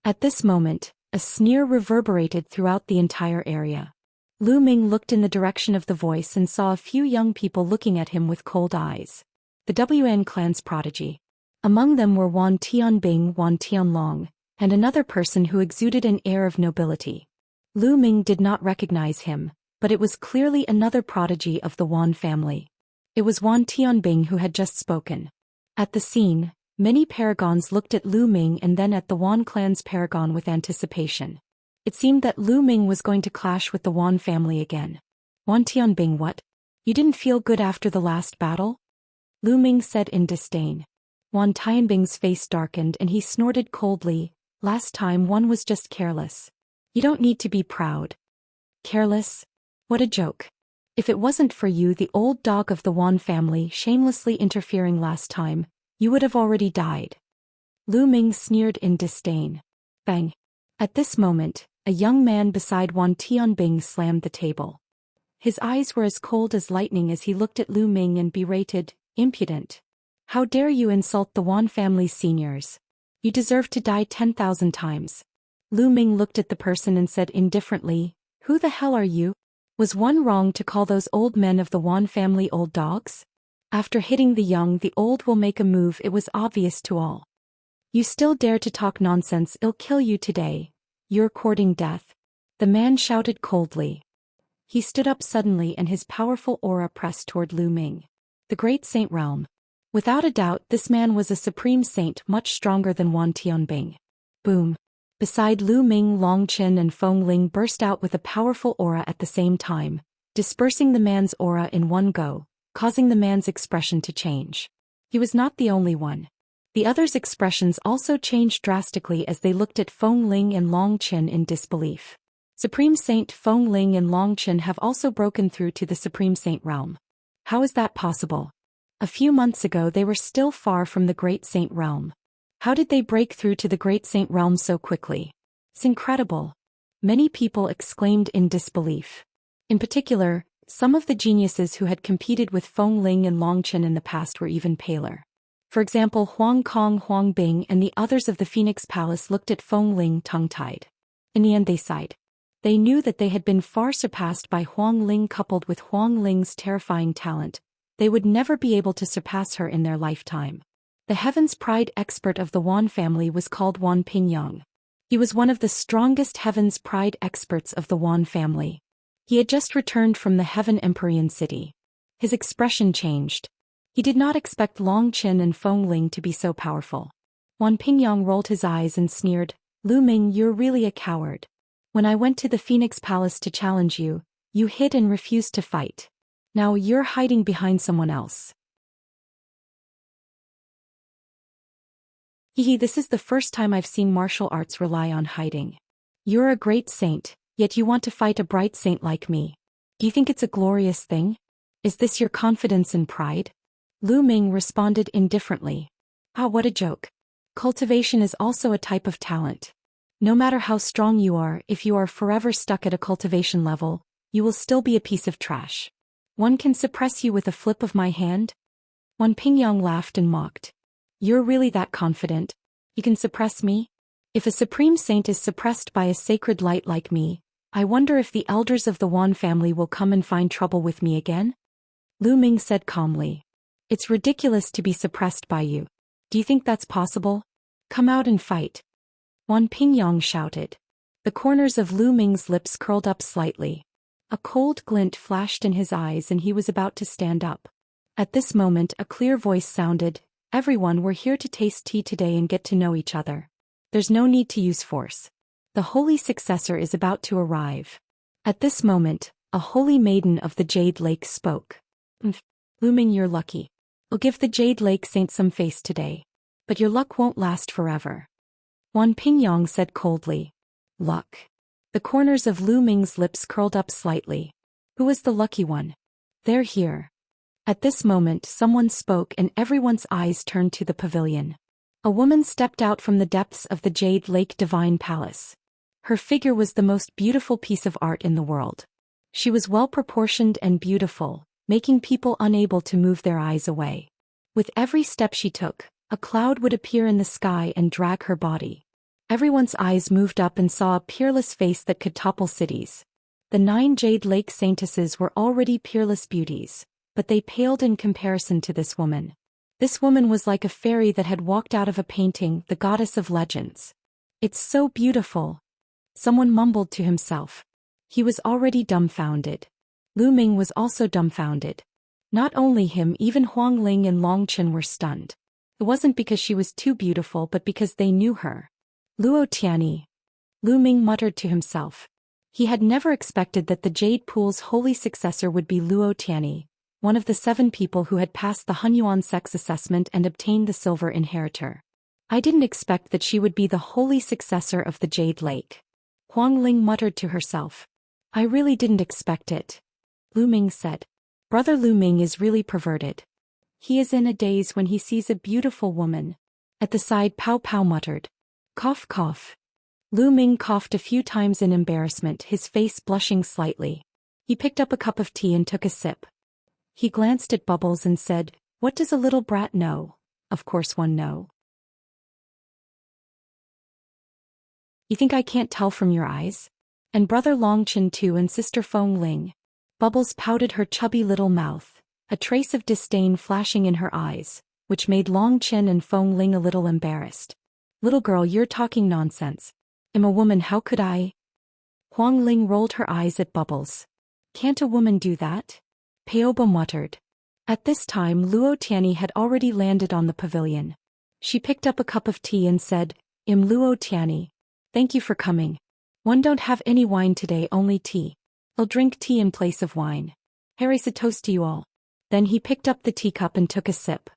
At this moment, a sneer reverberated throughout the entire area. Lu Ming looked in the direction of the voice and saw a few young people looking at him with cold eyes. The WN clan's prodigy. Among them were Wan Tianbing, Wan Tianlong, and another person who exuded an air of nobility. Lu Ming did not recognize him, but it was clearly another prodigy of the Wan family. It was Wan Tianbing who had just spoken. At the scene, many paragons looked at Lu Ming and then at the Wan clan's paragon with anticipation. It seemed that Lu Ming was going to clash with the Wan family again. Wan Tianbing, what? You didn't feel good after the last battle? Lu Ming said in disdain. Wan Tianbing's face darkened and he snorted coldly. Last time one was just careless. You don't need to be proud. Careless? What a joke. If it wasn't for you, the old dog of the Wan family, shamelessly interfering last time, you would have already died. Lu Ming sneered in disdain. Bang. At this moment, a young man beside Wan Tianbing slammed the table. His eyes were as cold as lightning as he looked at Lu Ming and berated, impudent. How dare you insult the Wan family's seniors? You deserve to die 10,000 times. Lu Ming looked at the person and said indifferently, who the hell are you? Was one wrong to call those old men of the Wan family old dogs? After hitting the young, the old will make a move. It was obvious to all. You still dare to talk nonsense? I'll kill you today. You're courting death. The man shouted coldly. He stood up suddenly and his powerful aura pressed toward Lu Ming. The great saint realm. Without a doubt, this man was a supreme saint much stronger than Wan Tianbing. Boom. Beside Lu Ming, Long Qin and Feng Ling burst out with a powerful aura at the same time, dispersing the man's aura in one go, causing the man's expression to change. He was not the only one. The others' expressions also changed drastically as they looked at Feng Ling and Long Qin in disbelief. Supreme Saint Feng Ling and Long Qin have also broken through to the Supreme Saint realm. How is that possible? A few months ago they were still far from the Great Saint realm. How did they break through to the Great Saint realm so quickly? It's incredible. Many people exclaimed in disbelief. In particular, some of the geniuses who had competed with Feng Ling and Long Qin in the past were even paler. For example, Huang Kong, Huang Bing and the others of the Phoenix Palace looked at Feng Ling tongue-tied. In the end they sighed. They knew that they had been far surpassed by Huang Ling. Coupled with Huang Ling's terrifying talent, they would never be able to surpass her in their lifetime. The Heaven's Pride expert of the Wan family was called Wan Pingyang. He was one of the strongest Heaven's Pride experts of the Wan family. He had just returned from the Heaven Empyrean city. His expression changed. He did not expect Long Qin and Feng Ling to be so powerful. Wan Pingyang rolled his eyes and sneered, "Lu Ming, you're really a coward. When I went to the Phoenix Palace to challenge you, you hid and refused to fight. Now you're hiding behind someone else." Hehe, this is the first time I've seen martial arts rely on hiding. You're a great saint, yet you want to fight a bright saint like me. Do you think it's a glorious thing? Is this your confidence and pride? Lu Ming responded indifferently. Ah, what a joke. Cultivation is also a type of talent. No matter how strong you are, if you are forever stuck at a cultivation level, you will still be a piece of trash. One can suppress you with a flip of my hand? Wan Pingyang laughed and mocked. You're really that confident? You can suppress me? If a supreme saint is suppressed by a sacred light like me, I wonder if the elders of the Wan family will come and find trouble with me again? Lu Ming said calmly. It's ridiculous to be suppressed by you. Do you think that's possible? Come out and fight. Wan Pingyang shouted. The corners of Lu Ming's lips curled up slightly. A cold glint flashed in his eyes and he was about to stand up. At this moment a clear voice sounded, "Everyone, we're here to taste tea today and get to know each other. There's no need to use force. The holy successor is about to arrive." At this moment, a holy maiden of the Jade Lake spoke. Lu Ming, you're lucky. We'll give the Jade Lake Saint some face today. But your luck won't last forever. Wan Pingyang said coldly. Luck. The corners of Lu Ming's lips curled up slightly. Who was the lucky one? They're here. At this moment someone spoke and everyone's eyes turned to the pavilion. A woman stepped out from the depths of the Jade Lake Divine Palace. Her figure was the most beautiful piece of art in the world. She was well-proportioned and beautiful, making people unable to move their eyes away. With every step she took, a cloud would appear in the sky and drag her body. Everyone's eyes moved up and saw a peerless face that could topple cities. The 9 Jade Lake Saintesses were already peerless beauties, but they paled in comparison to this woman. This woman was like a fairy that had walked out of a painting, the goddess of legends. It's so beautiful. Someone mumbled to himself. He was already dumbfounded. Lu Ming was also dumbfounded. Not only him, even Huang Ling and Long Qin were stunned. It wasn't because she was too beautiful but because they knew her. Luo Tianyi. Lu Ming muttered to himself. He had never expected that the Jade Pool's holy successor would be Luo Tianyi, one of the 7 people who had passed the Hunyuan sex assessment and obtained the silver inheritor. I didn't expect that she would be the holy successor of the Jade Lake. Huang Ling muttered to herself. I really didn't expect it. Lu Ming said. Brother Lu Ming is really perverted. He is in a daze when he sees a beautiful woman. At the side Pao Pao muttered. Cough cough. Lu Ming coughed a few times in embarrassment, his face blushing slightly. He picked up a cup of tea and took a sip. He glanced at Bubbles and said, What does a little brat know? Of course one know. You think I can't tell from your eyes? And brother Long Qin too and sister Feng Ling. Bubbles pouted her chubby little mouth, a trace of disdain flashing in her eyes, which made Long Qin and Feng Ling a little embarrassed. Little girl, you're talking nonsense. I'm a woman, how could I? Huang Ling rolled her eyes at Bubbles. Can't a woman do that? Paoba muttered. At this time Luo Tianyi had already landed on the pavilion. She picked up a cup of tea and said, Im Luo Tianyi. Thank you for coming. One don't have any wine today, only tea. I'll drink tea in place of wine. Harry's a toast to you all. Then he picked up the teacup and took a sip.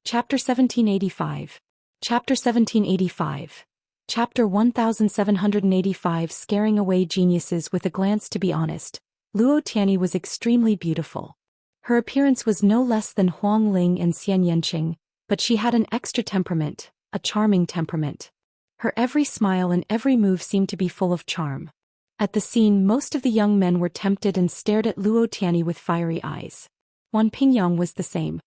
Chapter 1785. Chapter 1785. Chapter 1785. Scaring away geniuses with a glance. To be honest, Luo Tianyi was extremely beautiful. Her appearance was no less than Huang Ling and Xianxia, but she had an extra temperament, a charming temperament. Her every smile and every move seemed to be full of charm. At the scene, most of the young men were tempted and stared at Luo Tianyi with fiery eyes. Wan Pingyang was the same.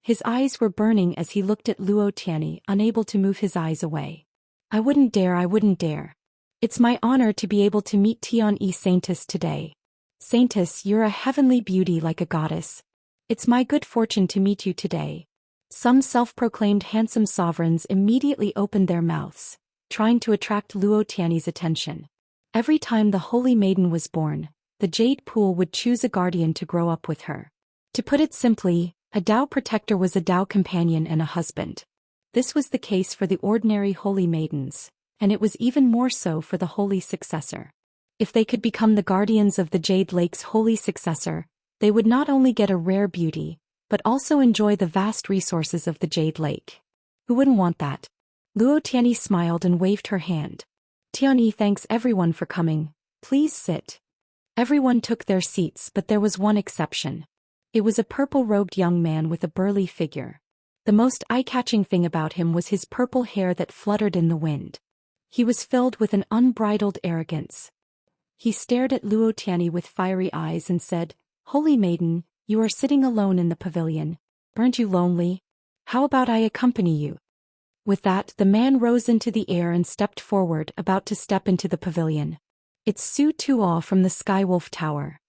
His eyes were burning as he looked at Luo Tianyi, unable to move his eyes away. I wouldn't dare. It's my honor to be able to meet Tianyi Saintess today. Saintess, you're a heavenly beauty like a goddess. It's my good fortune to meet you today. Some self-proclaimed handsome sovereigns immediately opened their mouths, trying to attract Luo Tianyi's attention. Every time the holy maiden was born, the jade pool would choose a guardian to grow up with her. To put it simply, a Dao protector was a Dao companion and a husband. This was the case for the ordinary holy maidens, and it was even more so for the holy successor. If they could become the guardians of the Jade Lake's holy successor, they would not only get a rare beauty, but also enjoy the vast resources of the Jade Lake. Who wouldn't want that? Luo Tianyi smiled and waved her hand. Tianyi thanks everyone for coming. Please sit. Everyone took their seats, but there was one exception. It was a purple-robed young man with a burly figure. The most eye-catching thing about him was his purple hair that fluttered in the wind. He was filled with an unbridled arrogance. He stared at Luo Tianyi with fiery eyes and said, "Holy maiden, you are sitting alone in the pavilion. Aren't you lonely? How about I accompany you?" With that, the man rose into the air and stepped forward, about to step into the pavilion. "It's Su Tuo from the Skywolf Tower."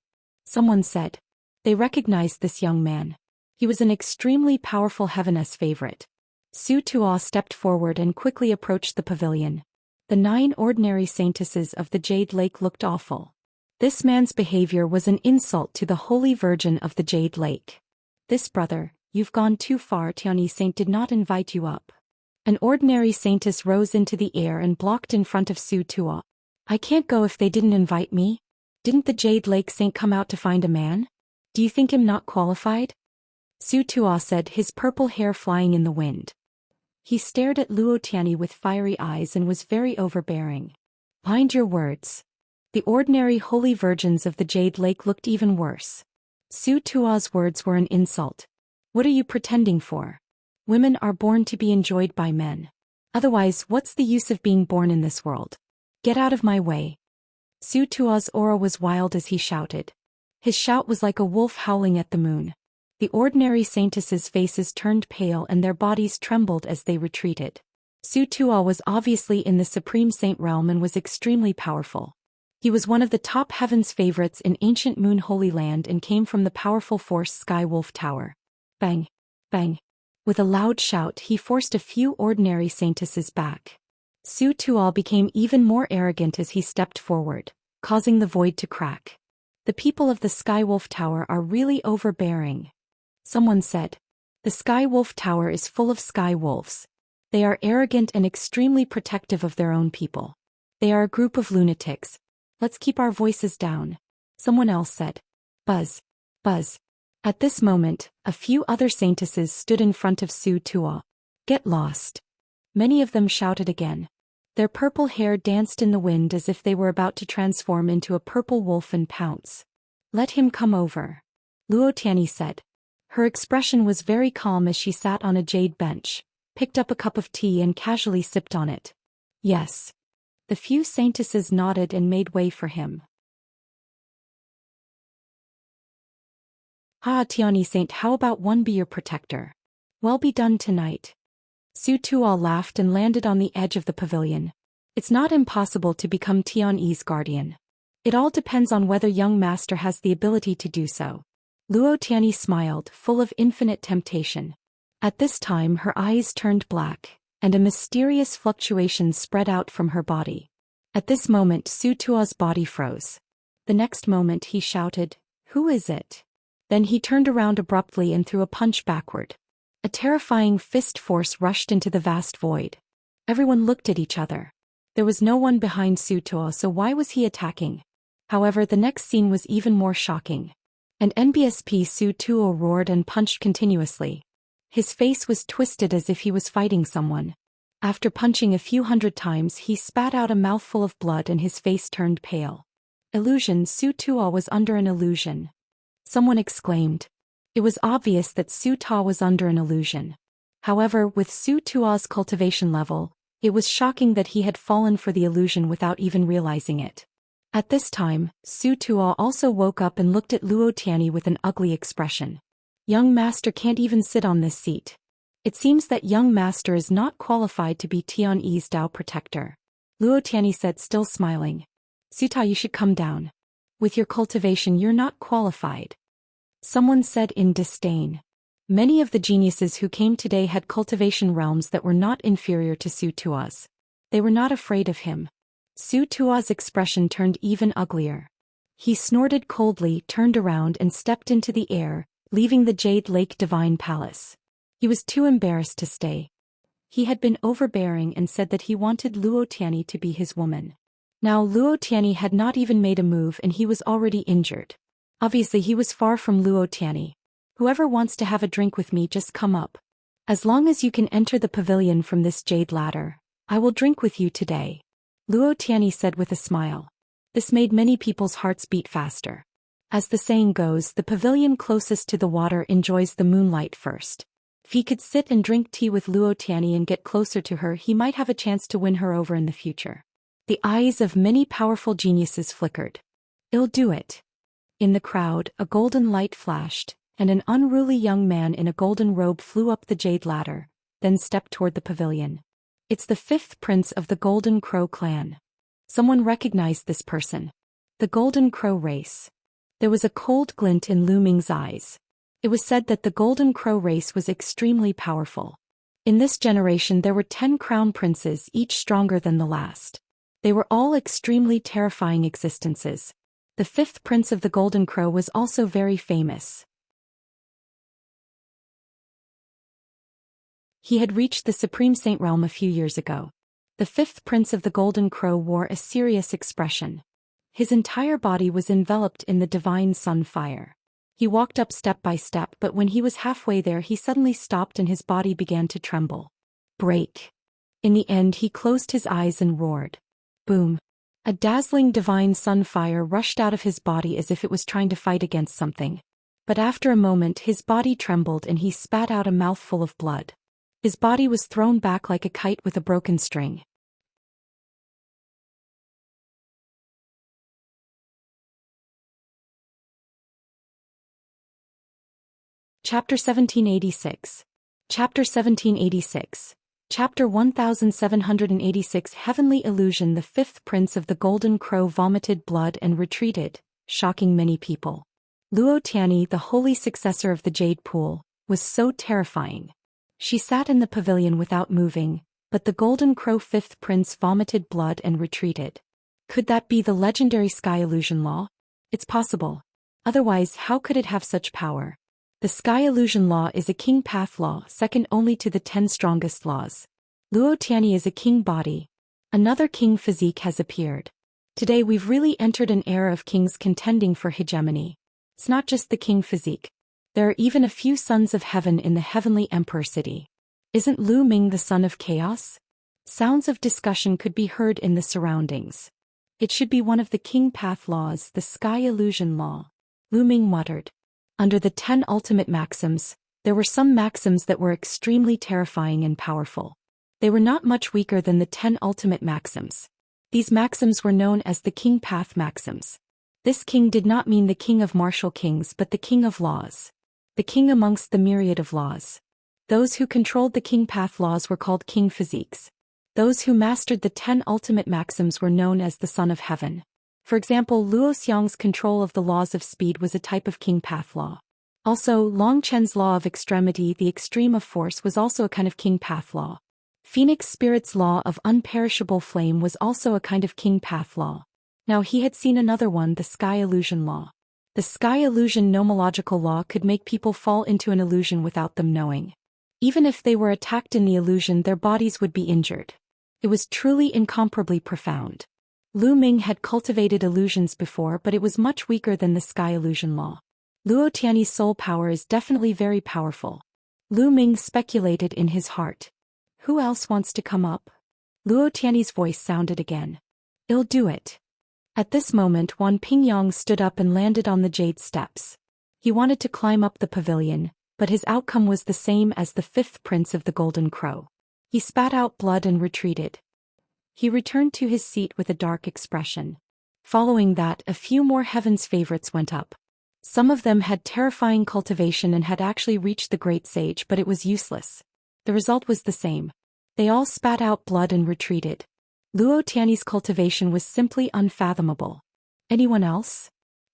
Someone said. They recognized this young man. He was an extremely powerful Heaveness favorite. Su Tuo stepped forward and quickly approached the pavilion. The 9 ordinary saintesses of the Jade Lake looked awful. This man's behavior was an insult to the Holy Virgin of the Jade Lake. "This brother, you've gone too far. Tianyi Saint did not invite you up." An ordinary saintess rose into the air and blocked in front of Su Tuo. "I can't go if they didn't invite me. Didn't the Jade Lake Saint come out to find a man? Do you think him not qualified?" Su Tuo said, his purple hair flying in the wind. He stared at Luo Tianyi with fiery eyes and was very overbearing. "Mind your words." The ordinary holy virgins of the Jade Lake looked even worse. Su Tuo's words were an insult. "What are you pretending for? Women are born to be enjoyed by men. Otherwise, what's the use of being born in this world? Get out of my way." Su Tuo's aura was wild as he shouted. His shout was like a wolf howling at the moon. The ordinary saintesses' faces turned pale and their bodies trembled as they retreated. Su Tuo was obviously in the Supreme Saint realm and was extremely powerful. He was one of the top heaven's favorites in ancient Moon Holy Land and came from the powerful force Skywolf Tower. Bang! Bang! With a loud shout, he forced a few ordinary saintesses back. Su Tuo became even more arrogant as he stepped forward, causing the void to crack. "The people of the Skywolf Tower are really overbearing." Someone said. "The Skywolf Tower is full of sky wolves. They are arrogant and extremely protective of their own people. They are a group of lunatics. Let's keep our voices down." Someone else said. Buzz. Buzz. At this moment, a few other saintesses stood in front of Su Tuo. "Get lost." Many of them shouted again. Their purple hair danced in the wind as if they were about to transform into a purple wolf and pounce. "Let him come over," Luo Tianyi said. Her expression was very calm as she sat on a jade bench, picked up a cup of tea and casually sipped on it. "Yes." The few saintesses nodded and made way for him. "Ah, Tianyi Saint, how about one be your protector? Well be done tonight." Su Tuo laughed and landed on the edge of the pavilion. "It's not impossible to become Tianyi's guardian. It all depends on whether young master has the ability to do so." Luo Tianyi smiled, full of infinite temptation. At this time her eyes turned black, and a mysterious fluctuation spread out from her body. At this moment Su Tuo's body froze. The next moment he shouted, "Who is it?" Then he turned around abruptly and threw a punch backward. A terrifying fist force rushed into the vast void. Everyone looked at each other. There was no one behind Su Tuo, so why was he attacking? However, the next scene was even more shocking. And NBSP Su Tuo roared and punched continuously. His face was twisted as if he was fighting someone. After punching a few hundred times, he spat out a mouthful of blood and his face turned pale. Illusion. Su Tuo was under an illusion. Someone exclaimed. It was obvious that Su Tuo was under an illusion. However, with Su Tuo's cultivation level, it was shocking that he had fallen for the illusion without even realizing it. At this time, Su Tuo also woke up and looked at Luo Tianyi with an ugly expression. Young master can't even sit on this seat. It seems that young master is not qualified to be Tianyi's Dao protector. Luo Tianyi said, still smiling. Su Tuo, you should come down. With your cultivation you're not qualified. Someone said in disdain. Many of the geniuses who came today had cultivation realms that were not inferior to Su Tuo's. They were not afraid of him. Su Tuo's expression turned even uglier. He snorted coldly, turned around and stepped into the air, leaving the Jade Lake Divine Palace. He was too embarrassed to stay. He had been overbearing and said that he wanted Luo Tianyi to be his woman. Now Luo Tianyi had not even made a move and he was already injured. Obviously he was far from Luo Tianyi. Whoever wants to have a drink with me, just come up. As long as you can enter the pavilion from this jade ladder, I will drink with you today. Luo Tianyi said with a smile. This made many people's hearts beat faster. As the saying goes, the pavilion closest to the water enjoys the moonlight first. If he could sit and drink tea with Luo Tianyi and get closer to her, he might have a chance to win her over in the future. The eyes of many powerful geniuses flickered. I'll do it. In the crowd, a golden light flashed, and an unruly young man in a golden robe flew up the jade ladder, then stepped toward the pavilion. It's the 5th prince of the Golden Crow clan. Someone recognized this person. The Golden Crow race. There was a cold glint in Lu Ming's eyes. It was said that the Golden Crow race was extremely powerful. In this generation there were 10 crown princes, each stronger than the last. They were all extremely terrifying existences. The 5th prince of the Golden Crow was also very famous. He had reached the Supreme Saint realm a few years ago. The 5th prince of the Golden Crow wore a serious expression. His entire body was enveloped in the divine sun fire. He walked up step by step, but when he was halfway there he suddenly stopped and his body began to tremble. Break. In the end he closed his eyes and roared. Boom. A dazzling divine sun fire rushed out of his body as if it was trying to fight against something. But after a moment his body trembled and he spat out a mouthful of blood. His body was thrown back like a kite with a broken string. Chapter 1786. Chapter 1786. Chapter 1786. Heavenly Illusion. The 5th prince of the Golden Crow vomited blood and retreated, shocking many people. Luo Tianyi, the holy successor of the Jade Pool, was so terrifying. She sat in the pavilion without moving, but the Golden Crow 5th prince vomited blood and retreated. Could that be the legendary Sky Illusion Law? It's possible. Otherwise, how could it have such power? The Sky Illusion Law is a king path law, second only to the 10 strongest laws. Luo Tianyi is a king body. Another king physique has appeared. Today we've really entered an era of kings contending for hegemony. It's not just the king physique. There are even a few sons of heaven in the heavenly emperor city. Isn't Lu Ming the son of chaos? Sounds of discussion could be heard in the surroundings. It should be one of the king path laws, the Sky Illusion Law. Lu Ming muttered. Under the 10 ultimate maxims, there were some maxims that were extremely terrifying and powerful. They were not much weaker than the 10 ultimate maxims. These maxims were known as the king path maxims. This king did not mean the king of martial kings but the king of laws. The king amongst the myriad of laws. Those who controlled the king path laws were called king physiques. Those who mastered the 10 ultimate maxims were known as the son of heaven. For example, Luo Xiang's control of the laws of speed was a type of king path law. Also, Long Chen's law of extremity, the extreme of force, was also a kind of king path law. Phoenix Spirit's law of unperishable flame was also a kind of king path law. Now he had seen another one, the Sky Illusion Law. The Sky Illusion nomological law could make people fall into an illusion without them knowing. Even if they were attacked in the illusion, their bodies would be injured. It was truly incomparably profound. Lu Ming had cultivated illusions before, but it was much weaker than the sky illusion law. Luo Tianyi's soul power is definitely very powerful. Lu Ming speculated in his heart. Who else wants to come up? Luo Tianyi's voice sounded again. I'll do it. At this moment Wan Pingyang stood up and landed on the jade steps. He wanted to climb up the pavilion, but his outcome was the same as the fifth prince of the Golden Crow. He spat out blood and retreated. He returned to his seat with a dark expression. Following that, a few more Heaven's favorites went up. Some of them had terrifying cultivation and had actually reached the great sage, but it was useless. The result was the same. They all spat out blood and retreated. Luo Tianyi's cultivation was simply unfathomable. Anyone else?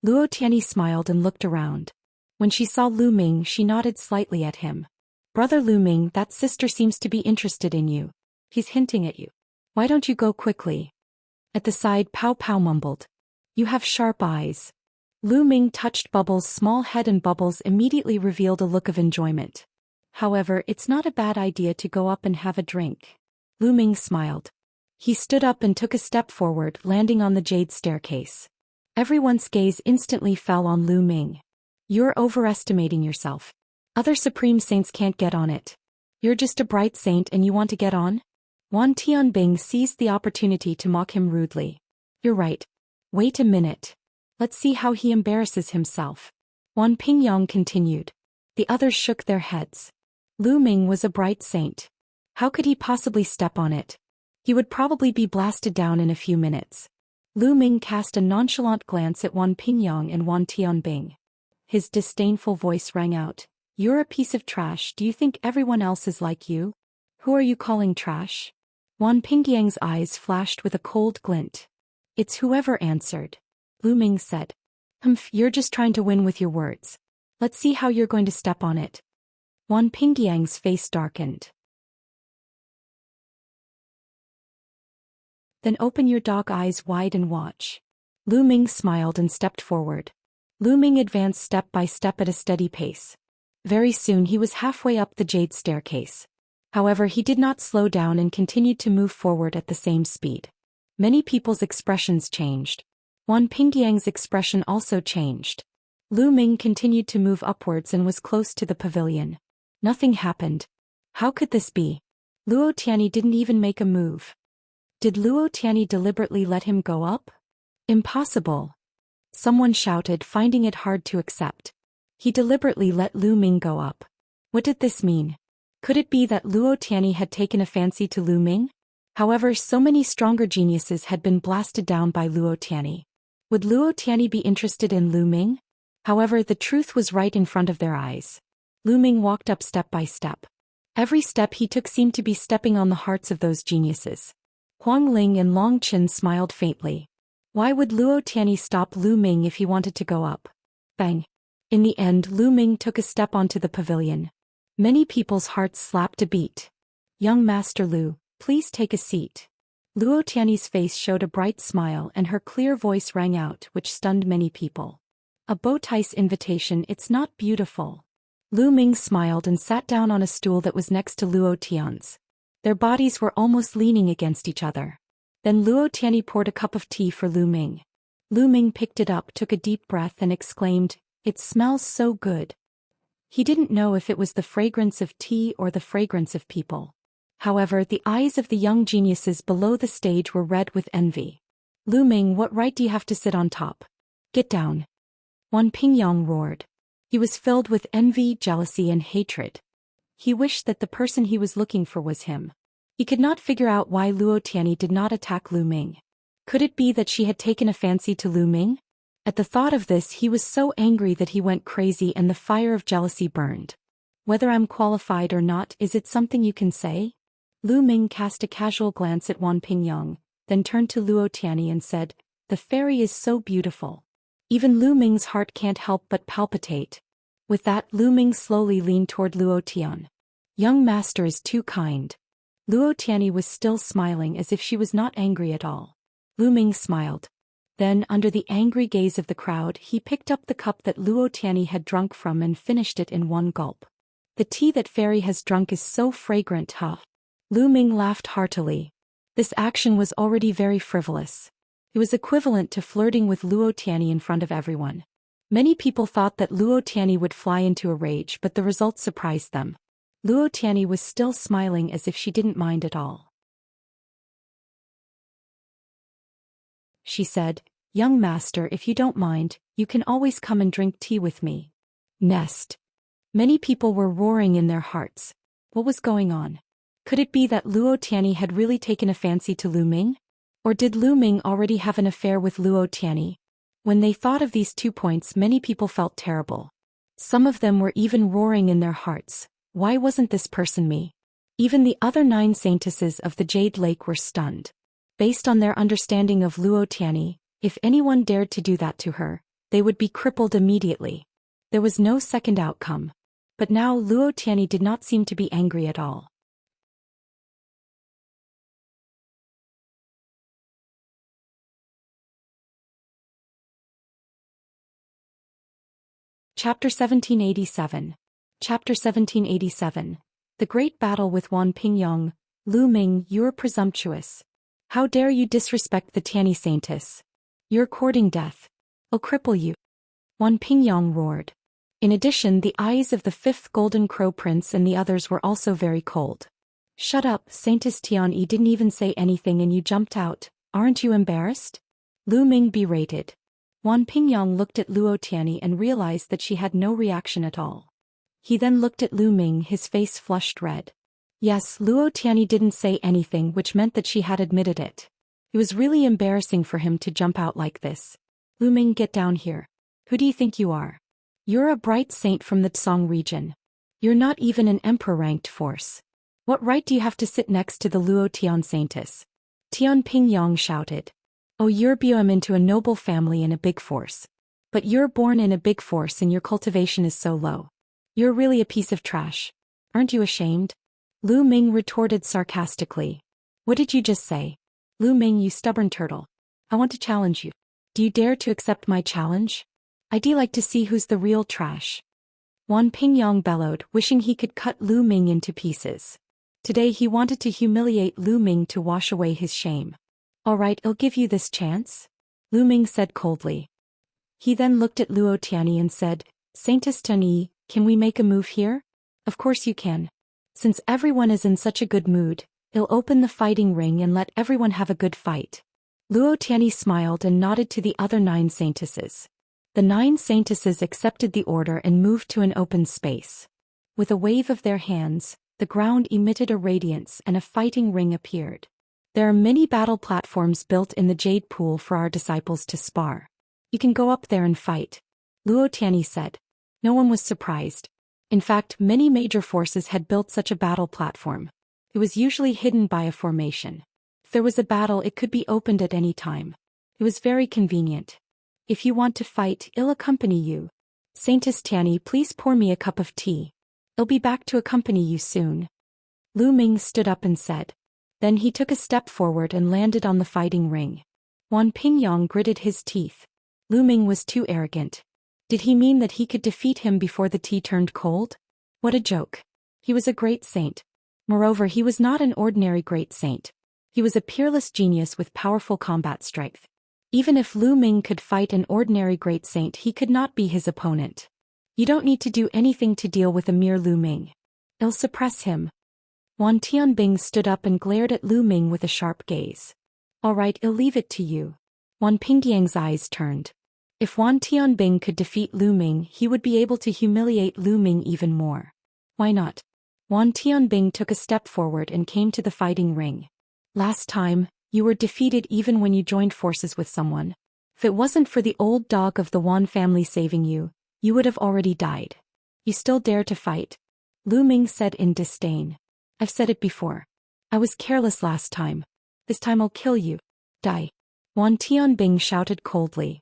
Luo Tianyi smiled and looked around. When she saw Lu Ming, she nodded slightly at him. Brother Lu Ming, that sister seems to be interested in you. He's hinting at you. Why don't you go quickly? At the side, Pao Pao mumbled. You have sharp eyes. Lu Ming touched Bubbles' small head and Bubbles immediately revealed a look of enjoyment. However, it's not a bad idea to go up and have a drink. Lu Ming smiled. He stood up and took a step forward, landing on the jade staircase. Everyone's gaze instantly fell on Lu Ming. You're overestimating yourself. Other supreme saints can't get on it. You're just a bright saint and you want to get on? Wan Tianbing seized the opportunity to mock him rudely. You're right. Wait a minute. Let's see how he embarrasses himself. Wan Pingyang continued. The others shook their heads. Lu Ming was a bright saint. How could he possibly step on it? He would probably be blasted down in a few minutes. Lu Ming cast a nonchalant glance at Wan Pingyang and Wan Tianbing. His disdainful voice rang out. You're a piece of trash. Do you think everyone else is like you? Who are you calling trash? Wan Pingyang's eyes flashed with a cold glint. It's whoever answered. Lu Ming said. You're just trying to win with your words. Let's see how you're going to step on it. Wan Pingyang's face darkened. Then open your dog eyes wide and watch. Lu Ming smiled and stepped forward. Lu Ming advanced step by step at a steady pace. Very soon he was halfway up the jade staircase. However, he did not slow down and continued to move forward at the same speed. Many people's expressions changed. Wan Pingyang's expression also changed. Lu Ming continued to move upwards and was close to the pavilion. Nothing happened. How could this be? Luo Tianyi didn't even make a move. Did Luo Tianyi deliberately let him go up? Impossible. Someone shouted, finding it hard to accept. He deliberately let Lu Ming go up. What did this mean? Could it be that Luo Tianyi had taken a fancy to Lu Ming? However, so many stronger geniuses had been blasted down by Luo Tianyi. Would Luo Tianyi be interested in Lu Ming? However, the truth was right in front of their eyes. Lu Ming walked up step by step. Every step he took seemed to be stepping on the hearts of those geniuses. Huang Ling and Long Qin smiled faintly. Why would Luo Tianyi stop Lu Ming if he wanted to go up? Bang. In the end, Lu Ming took a step onto the pavilion. Many people's hearts slapped a beat. Young Master Lu, please take a seat. Luo Tianyi's face showed a bright smile and her clear voice rang out, which stunned many people. A bow tie's invitation, it's not beautiful. Lu Ming smiled and sat down on a stool that was next to Luo Tian's. Their bodies were almost leaning against each other. Then Luo Tianyi poured a cup of tea for Lu Ming. Lu Ming picked it up, took a deep breath and exclaimed, "It smells so good." He didn't know if it was the fragrance of tea or the fragrance of people. However, the eyes of the young geniuses below the stage were red with envy. Lu Ming, what right do you have to sit on top? Get down. Wan Pingyang roared. He was filled with envy, jealousy and hatred. He wished that the person he was looking for was him. He could not figure out why Luo Tianyi did not attack Lu Ming. Could it be that she had taken a fancy to Lu Ming? At the thought of this, he was so angry that he went crazy and the fire of jealousy burned. Whether I'm qualified or not, is it something you can say? Lu Ming cast a casual glance at Wan Pingyang, then turned to Luo Tianyi and said, "The fairy is so beautiful." Even Lu Ming's heart can't help but palpitate. With that, Lu Ming slowly leaned toward Luo Tian. Young master is too kind. Luo Tianyi was still smiling as if she was not angry at all. Lu Ming smiled. Then, under the angry gaze of the crowd, he picked up the cup that Luo Tianyi had drunk from and finished it in one gulp. The tea that fairy has drunk is so fragrant, huh? Lu Ming laughed heartily. This action was already very frivolous. It was equivalent to flirting with Luo Tianyi in front of everyone. Many people thought that Luo Tianyi would fly into a rage, but the result surprised them. Luo Tianyi was still smiling as if she didn't mind at all. She said, "Young master, if you don't mind, you can always come and drink tea with me." Nest. Many people were roaring in their hearts. What was going on? Could it be that Luo Tianyi had really taken a fancy to Lu Ming? Or did Lu Ming already have an affair with Luo Tianyi? When they thought of these 2 points, many people felt terrible. Some of them were even roaring in their hearts, "Why wasn't this person me?" Even the other 9 saintesses of the Jade Lake were stunned. Based on their understanding of Luo Tianyi, if anyone dared to do that to her, they would be crippled immediately. There was no second outcome. But now Luo Tianyi did not seem to be angry at all. Chapter 1787. Chapter 1787. The Great Battle with Wan Pingyong. Lu Ming, you're presumptuous. How dare you disrespect the Tianyi Saintess? You're courting death. I'll cripple you. Wan Pingyong roared. In addition, the eyes of the 5th Golden Crow Prince and the others were also very cold. "Shut up, Saintess Tianyi didn't even say anything and you jumped out. Aren't you embarrassed?" Lu Ming berated. Wan Pingyong looked at Luo Tianyi and realized that she had no reaction at all. He then looked at Lu Ming, his face flushed red. Yes, Luo Tianyi didn't say anything, which meant that she had admitted it. It was really embarrassing for him to jump out like this. "Lu Ming, get down here. Who do you think you are? You're a bright saint from the Tsong region. You're not even an emperor-ranked force. What right do you have to sit next to the Luo Tian Saintess?" Tian Pingyong shouted. "Oh, you're born into a noble family and a big force. But you're born in a big force and your cultivation is so low. You're really a piece of trash. Aren't you ashamed?" Lu Ming retorted sarcastically. "What did you just say? Lu Ming, you stubborn turtle. I want to challenge you. Do you dare to accept my challenge? I'd like to see who's the real trash." Wan Pingyong bellowed, wishing he could cut Lu Ming into pieces. Today he wanted to humiliate Lu Ming to wash away his shame. "All right, I'll give you this chance," Lu Ming said coldly. He then looked at Luo Tianyi and said, "Saintess Tianyi, can we make a move here?" "Of course you can. Since everyone is in such a good mood, I'll open the fighting ring and let everyone have a good fight." Luo Tianyi smiled and nodded to the other 9 saintesses. The 9 saintesses accepted the order and moved to an open space. With a wave of their hands, the ground emitted a radiance and a fighting ring appeared. "There are many battle platforms built in the Jade Pool for our disciples to spar. You can go up there and fight," Luo Tianyi said. No one was surprised. In fact, many major forces had built such a battle platform. It was usually hidden by a formation. If there was a battle, it could be opened at any time. It was very convenient. "If you want to fight, I'll accompany you. Saintess Tianyi, please pour me a cup of tea. I'll be back to accompany you soon." Lu Ming stood up and said. Then he took a step forward and landed on the fighting ring. Wan Pingyong gritted his teeth. Lu Ming was too arrogant. Did he mean that he could defeat him before the tea turned cold? What a joke. He was a great saint. Moreover, he was not an ordinary great saint. He was a peerless genius with powerful combat strength. Even if Lu Ming could fight an ordinary great saint, he could not be his opponent. "You don't need to do anything to deal with a mere Lu Ming. I'll suppress him." Wan Tianbing stood up and glared at Lu Ming with a sharp gaze. "All right, I'll leave it to you." Wan Pingyang's eyes turned. If Wan Tianbing could defeat Lu Ming, he would be able to humiliate Lu Ming even more. Why not? Wan Tianbing took a step forward and came to the fighting ring. "Last time, you were defeated even when you joined forces with someone. If it wasn't for the old dog of the Wan family saving you, you would have already died. You still dare to fight?" Lu Ming said in disdain. "I've said it before. I was careless last time. This time I'll kill you. Die." Wan Tianbing shouted coldly.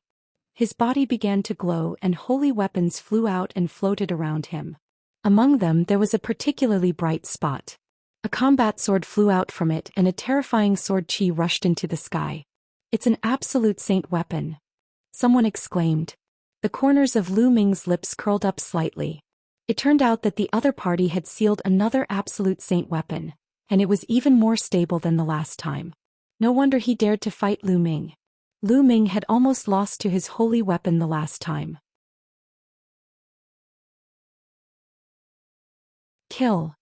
His body began to glow and holy weapons flew out and floated around him. Among them there was a particularly bright spot. A combat sword flew out from it and a terrifying sword chi rushed into the sky. "It's an absolute saint weapon," someone exclaimed. The corners of Lu Ming's lips curled up slightly. It turned out that the other party had sealed another absolute saint weapon, and it was even more stable than the last time. No wonder he dared to fight Lu Ming. Lu Ming had almost lost to his holy weapon the last time. Kill.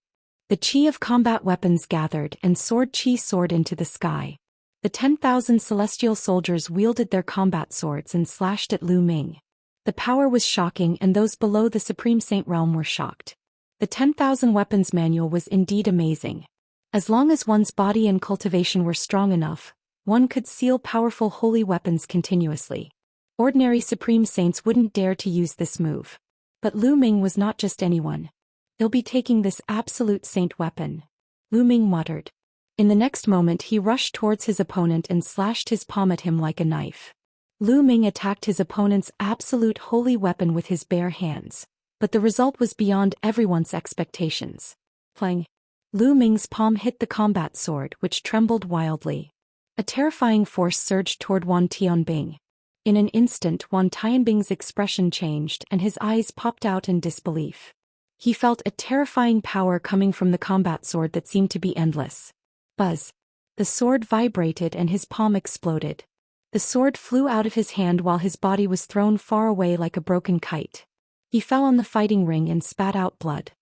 The chi of combat weapons gathered and sword chi soared into the sky. The 10,000 celestial soldiers wielded their combat swords and slashed at Lu Ming. The power was shocking and those below the Supreme Saint realm were shocked. The 10,000 weapons manual was indeed amazing. As long as one's body and cultivation were strong enough, one could seal powerful holy weapons continuously. Ordinary Supreme Saints wouldn't dare to use this move. But Lu Ming was not just anyone. "He'll be taking this absolute saint weapon," Lu Ming muttered. In the next moment he rushed towards his opponent and slashed his palm at him like a knife. Lu Ming attacked his opponent's absolute holy weapon with his bare hands, but the result was beyond everyone's expectations. Clang! Lu Ming's palm hit the combat sword, which trembled wildly. A terrifying force surged toward Wan Tianbing. In an instant Wan Tianbing's expression changed and his eyes popped out in disbelief. He felt a terrifying power coming from the combat sword that seemed to be endless. Buzz! The sword vibrated and his palm exploded. The sword flew out of his hand while his body was thrown far away like a broken kite. He fell on the fighting ring and spat out blood.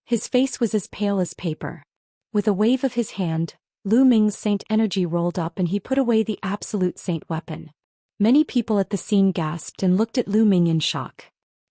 His face was as pale as paper. With a wave of his hand, Lu Ming's saint energy rolled up and he put away the absolute saint weapon. Many people at the scene gasped and looked at Lu Ming in shock.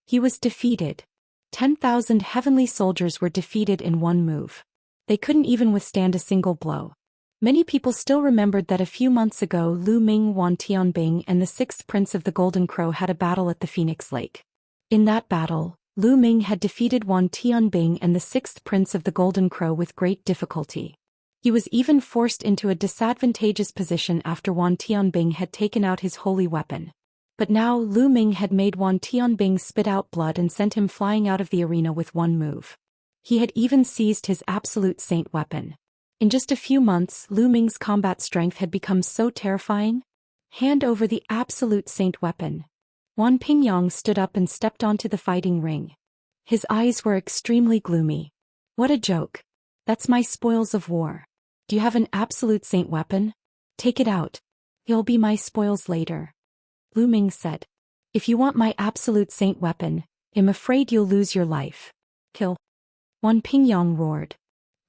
He was defeated. 10,000 heavenly soldiers were defeated in one move. They couldn't even withstand a single blow. Many people still remembered that a few months ago Lu Ming, Wan Tianbing and the 6th Prince of the Golden Crow had a battle at the Phoenix Lake. In that battle, Lu Ming had defeated Wan Tianbing and the 6th Prince of the Golden Crow with great difficulty. He was even forced into a disadvantageous position after Wan Tianbing had taken out his holy weapon. But now Lu Ming had made Wan Tianbing spit out blood and sent him flying out of the arena with one move. He had even seized his absolute saint weapon. In just a few months, Lu Ming's combat strength had become so terrifying. Hand over the absolute saint weapon. Wan Pingyang stood up and stepped onto the fighting ring. His eyes were extremely gloomy. "What a joke. That's my spoils of war. Do you have an absolute saint weapon? Take it out. You'll be my spoils later," Lu Ming said. "If you want my absolute saint weapon, I'm afraid you'll lose your life." "Kill!" Wan Pingyang roared.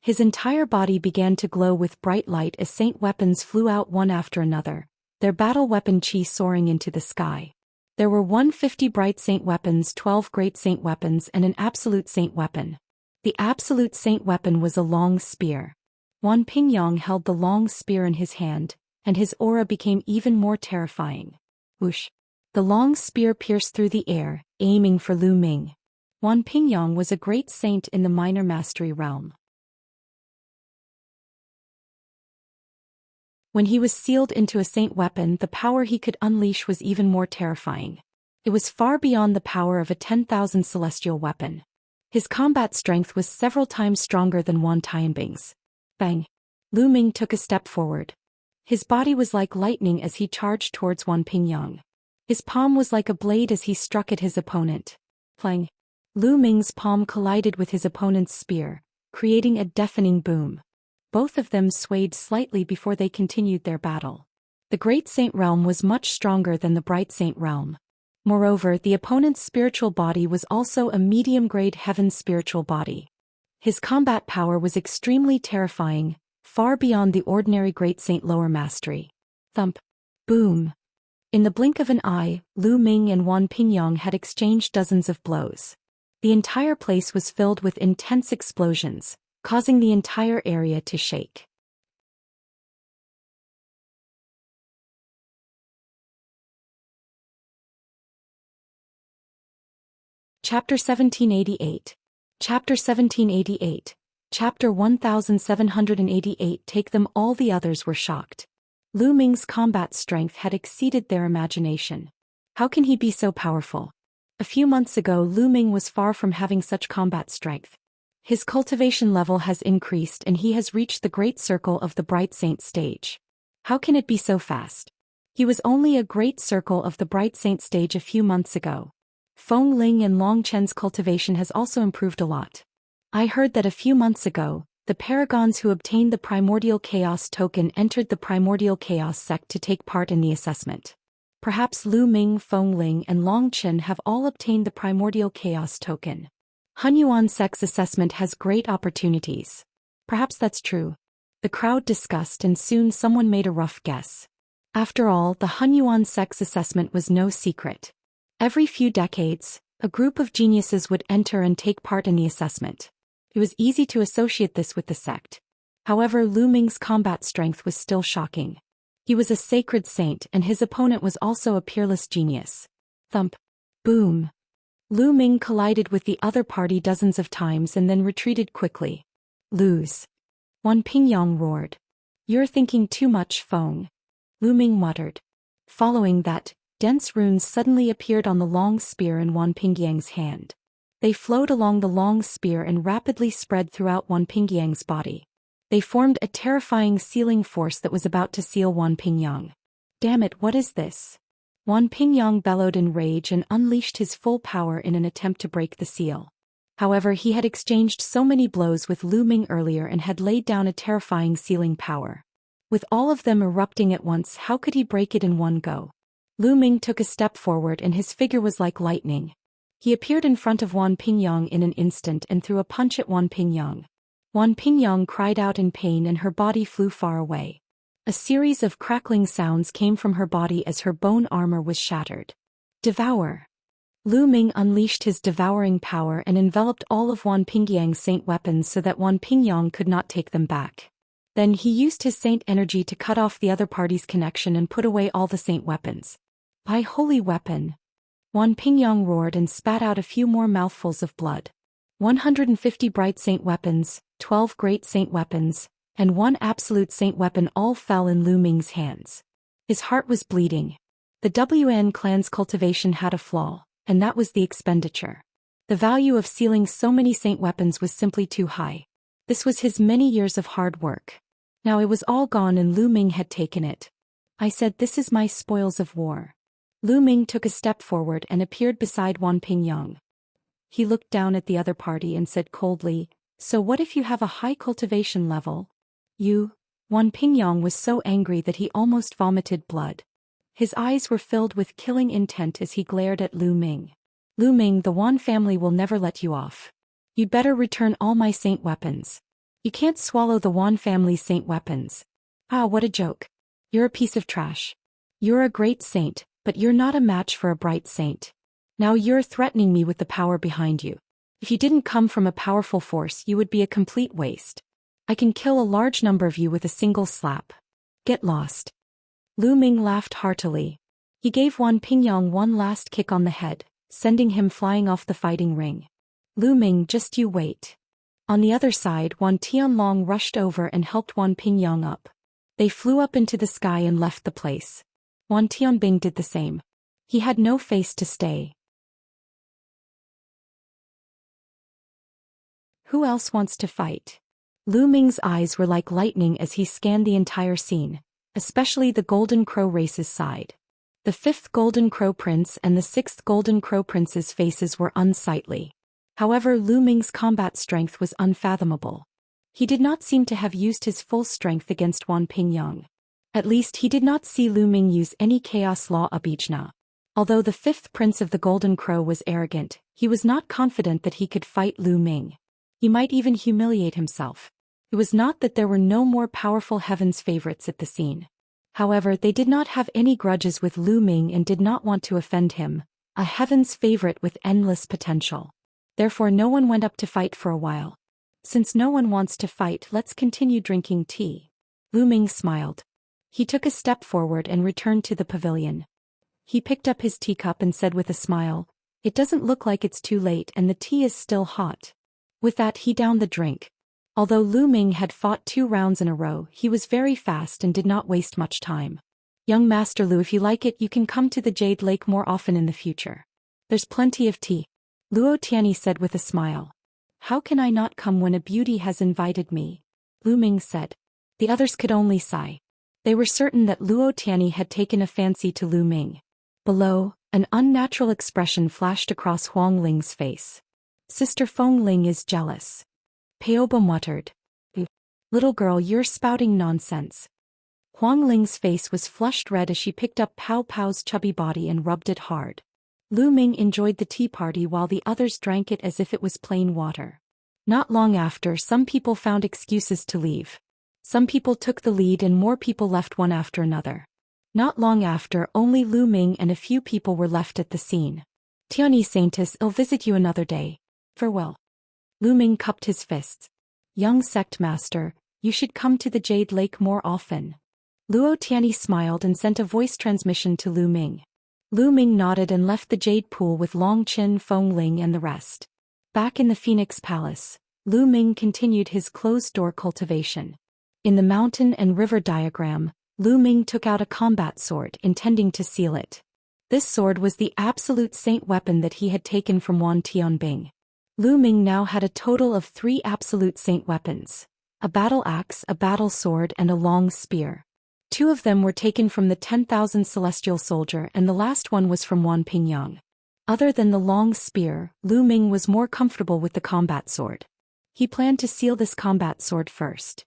His entire body began to glow with bright light as saint weapons flew out one after another, their battle weapon chi soaring into the sky. There were 150 bright saint weapons, 12 great saint weapons and an absolute saint weapon. The absolute saint weapon was a long spear. Wan Pingyang held the long spear in his hand, and his aura became even more terrifying. Whoosh! The long spear pierced through the air, aiming for Lu Ming. Wan Pingyang was a great saint in the minor mastery realm. When he was sealed into a saint weapon, the power he could unleash was even more terrifying. It was far beyond the power of a 10,000 celestial weapon. His combat strength was several times stronger than Wan Tianbing's. Bang! Lu Ming took a step forward. His body was like lightning as he charged towards Wan Pingyang. His palm was like a blade as he struck at his opponent. Clang! Lu Ming's palm collided with his opponent's spear, creating a deafening boom. Both of them swayed slightly before they continued their battle. The Great Saint Realm was much stronger than the Bright Saint Realm. Moreover, the opponent's spiritual body was also a medium-grade heaven spiritual body. His combat power was extremely terrifying, far beyond the ordinary Great Saint lower mastery. Thump! Boom! In the blink of an eye, Lu Ming and Wan Pingyang had exchanged dozens of blows. The entire place was filled with intense explosions, causing the entire area to shake. Chapter 1788. Chapter 1788. Chapter 1788. Take them all. The others were shocked. Lu Ming's combat strength had exceeded their imagination. How can he be so powerful? A few months ago Lu Ming was far from having such combat strength. His cultivation level has increased and he has reached the great circle of the Bright Saint stage. How can it be so fast? He was only a great circle of the Bright Saint stage a few months ago. Feng Ling and Long Chen's cultivation has also improved a lot. I heard that a few months ago, The paragons who obtained the Primordial Chaos token entered the Primordial Chaos sect to take part in the assessment. Perhaps Lu Ming, Feng Ling, and Long Chen have all obtained the Primordial Chaos token. Hunyuan sect's assessment has great opportunities. Perhaps that's true. The crowd discussed and soon someone made a rough guess. After all, the Hunyuan sect's assessment was no secret. Every few decades, a group of geniuses would enter and take part in the assessment. It was easy to associate this with the sect. However, Lu Ming's combat strength was still shocking. He was a sacred saint and his opponent was also a peerless genius. Thump. Boom. Lu Ming collided with the other party dozens of times and then retreated quickly. Lose. Wan Pingyang roared. You're thinking too much, Feng. Lu Ming muttered. Following that, dense runes suddenly appeared on the long spear in Wan Pingyang's hand. They flowed along the long spear and rapidly spread throughout Wan Pingyang's body. They formed a terrifying sealing force that was about to seal Wan Pingyang. Damn it, what is this? Wan Pingyang bellowed in rage and unleashed his full power in an attempt to break the seal. However, he had exchanged so many blows with Lu Ming earlier and had laid down a terrifying sealing power. With all of them erupting at once, how could he break it in one go? Lu Ming took a step forward and his figure was like lightning. He appeared in front of Wan Pingyang in an instant and threw a punch at Wan Pingyang. Wan Pingyang cried out in pain and her body flew far away. A series of crackling sounds came from her body as her bone armor was shattered. Devour. Lu Ming unleashed his devouring power and enveloped all of Wan Pingyang's saint weapons so that Wan Pingyang could not take them back. Then he used his saint energy to cut off the other party's connection and put away all the saint weapons. By holy weapon! Wan Pingyang roared and spat out a few more mouthfuls of blood. 150 bright saint weapons, 12 great saint weapons, and 1 absolute saint weapon all fell in Lu Ming's hands. His heart was bleeding. The WN clan's cultivation had a flaw, and that was the expenditure. The value of sealing so many saint weapons was simply too high. This was his many years of hard work. Now it was all gone and Lu Ming had taken it. I said, this is my spoils of war. Lu Ming took a step forward and appeared beside Wan Pingyang. He looked down at the other party and said coldly, so what if you have a high cultivation level? Wan Pingyang was so angry that he almost vomited blood. His eyes were filled with killing intent as he glared at Lu Ming. Lu Ming, the Wan family will never let you off. You'd better return all my saint weapons. You can't swallow the Wan family's saint weapons. Ah, what a joke. You're a piece of trash. You're a great saint, but you're not a match for a bright saint. Now you're threatening me with the power behind you. If you didn't come from a powerful force, you would be a complete waste. I can kill a large number of you with a single slap. Get lost. Lu Ming laughed heartily. He gave Wan Pingyang one last kick on the head, sending him flying off the fighting ring. Lu Ming, just you wait. On the other side, Wan Tianlong rushed over and helped Wan Pingyang up. They flew up into the sky and left the place. Wan Tianbing did the same. He had no face to stay. Who else wants to fight? Lu Ming's eyes were like lightning as he scanned the entire scene, especially the Golden Crow race's side. The 5th Golden Crow Prince and the 6th Golden Crow Prince's faces were unsightly. However, Lu Ming's combat strength was unfathomable. He did not seem to have used his full strength against Wan Pingyang. At least he did not see Lu Ming use any Chaos Law Abijna. Although the 5th Prince of the Golden Crow was arrogant, he was not confident that he could fight Lu Ming. He might even humiliate himself. It was not that there were no more powerful Heaven's favorites at the scene. However, they did not have any grudges with Lu Ming and did not want to offend him, a Heaven's favorite with endless potential. Therefore no one went up to fight for a while. Since no one wants to fight, let's continue drinking tea. Lu Ming smiled. He took a step forward and returned to the pavilion. He picked up his teacup and said with a smile, it doesn't look like it's too late and the tea is still hot. With that he downed the drink. Although Lu Ming had fought 2 rounds in a row, he was very fast and did not waste much time. Young Master Lu, if you like it, you can come to the Jade Lake more often in the future. There's plenty of tea. Luo Tianyi said with a smile. How can I not come when a beauty has invited me? Lu Ming said. The others could only sigh. They were certain that Luo Tianyi had taken a fancy to Lu Ming. Below, an unnatural expression flashed across Huang Ling's face. Sister Feng Ling is jealous. Paoba muttered. Little girl, you're spouting nonsense. Huang Ling's face was flushed red as she picked up Pao Pao's chubby body and rubbed it hard. Lu Ming enjoyed the tea party while the others drank it as if it was plain water. Not long after, some people found excuses to leave. Some people took the lead and more people left one after another. Not long after, only Lu Ming and a few people were left at the scene. Tiani Saintus, I'll visit you another day. Farewell. Lu Ming cupped his fists. Young sect master, you should come to the Jade Lake more often. Luo Tiani smiled and sent a voice transmission to Lu Ming. Lu Ming nodded and left the Jade Pool with Long Qin, Feng Ling and the rest. Back in the Phoenix Palace, Lu Ming continued his closed-door cultivation. In the mountain and river diagram, Lu Ming took out a combat sword intending to seal it. This sword was the absolute saint weapon that he had taken from Wan Tianbing. Lu Ming now had a total of 3 absolute saint weapons: a battle axe, a battle sword and a long spear. 2 of them were taken from the 10,000 celestial soldier and the last one was from Wan Pingyang. Other than the long spear, Lu Ming was more comfortable with the combat sword. He planned to seal this combat sword first.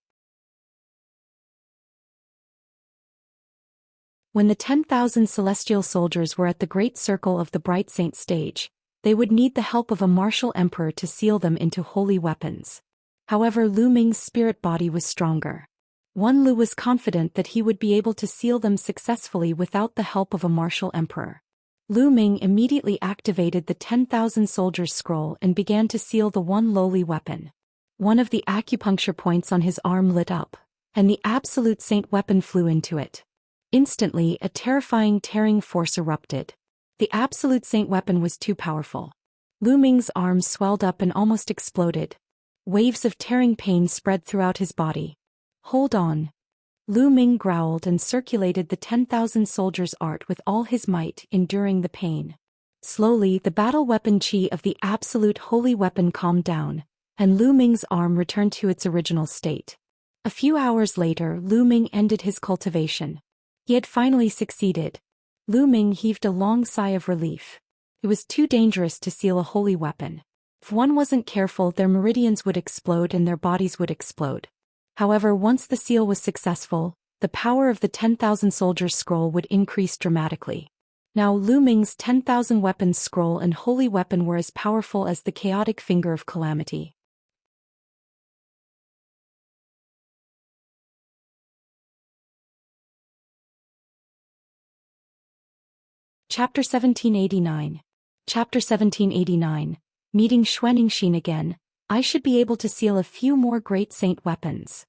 When the 10,000 celestial soldiers were at the great circle of the Bright Saint stage, they would need the help of a martial emperor to seal them into holy weapons. However, Lu Ming's spirit body was stronger. Wan Lu was confident that he would be able to seal them successfully without the help of a martial emperor. Lu Ming immediately activated the 10,000 soldiers scroll and began to seal the one lowly weapon. One of the acupuncture points on his arm lit up, and the absolute saint weapon flew into it. Instantly, a terrifying tearing force erupted. The absolute saint weapon was too powerful. Lu Ming's arm swelled up and almost exploded. Waves of tearing pain spread throughout his body. Hold on. Lu Ming growled and circulated the 10,000 soldiers' art with all his might, enduring the pain. Slowly, the battle weapon chi of the absolute holy weapon calmed down, and Lu Ming's arm returned to its original state. A few hours later, Lu Ming ended his cultivation. He had finally succeeded. Lu Ming heaved a long sigh of relief. It was too dangerous to seal a holy weapon. If one wasn't careful, their meridians would explode and their bodies would explode. However, once the seal was successful, the power of the 10,000 soldiers scroll would increase dramatically. Now Lu Ming's 10,000 weapons scroll and holy weapon were as powerful as the chaotic finger of calamity. Chapter 1789. Chapter 1789. Meeting Xuanxin again, I should be able to seal a few more great saint weapons.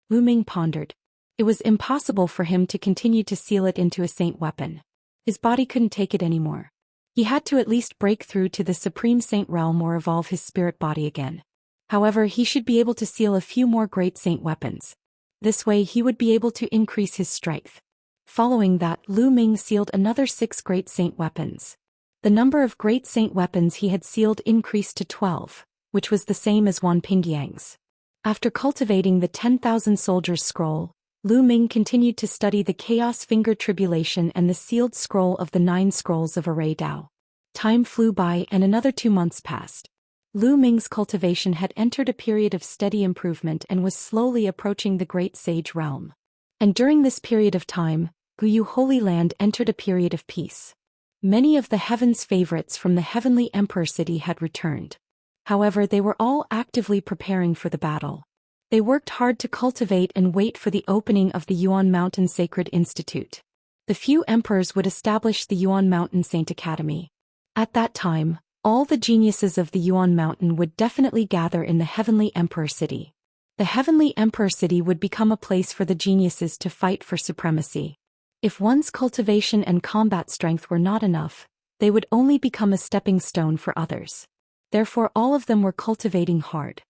Lu Ming pondered. It was impossible for him to continue to seal it into a saint weapon. His body couldn't take it anymore. He had to at least break through to the supreme saint realm or evolve his spirit body again. However, he should be able to seal a few more great saint weapons. This way he would be able to increase his strength. Following that, Lu Ming sealed another 6 great saint weapons. The number of great saint weapons he had sealed increased to 12, which was the same as Wan Pingyang's. After cultivating the 10,000 soldiers scroll, Lu Ming continued to study the Chaos Finger Tribulation and the sealed scroll of the 9 scrolls of Array Dao. Time flew by and another 2 months passed. Lu Ming's cultivation had entered a period of steady improvement and was slowly approaching the Great Sage realm. And during this period of time, Guyu Holy Land entered a period of peace. Many of the heaven's favorites from the Heavenly Emperor City had returned. However, they were all actively preparing for the battle. They worked hard to cultivate and wait for the opening of the Yuan Mountain Sacred Institute. The few emperors would establish the Yuan Mountain Saint Academy. At that time, all the geniuses of the Yuan Mountain would definitely gather in the Heavenly Emperor City. The Heavenly Emperor City would become a place for the geniuses to fight for supremacy. If one's cultivation and combat strength were not enough, they would only become a stepping stone for others. Therefore all of them were cultivating hard.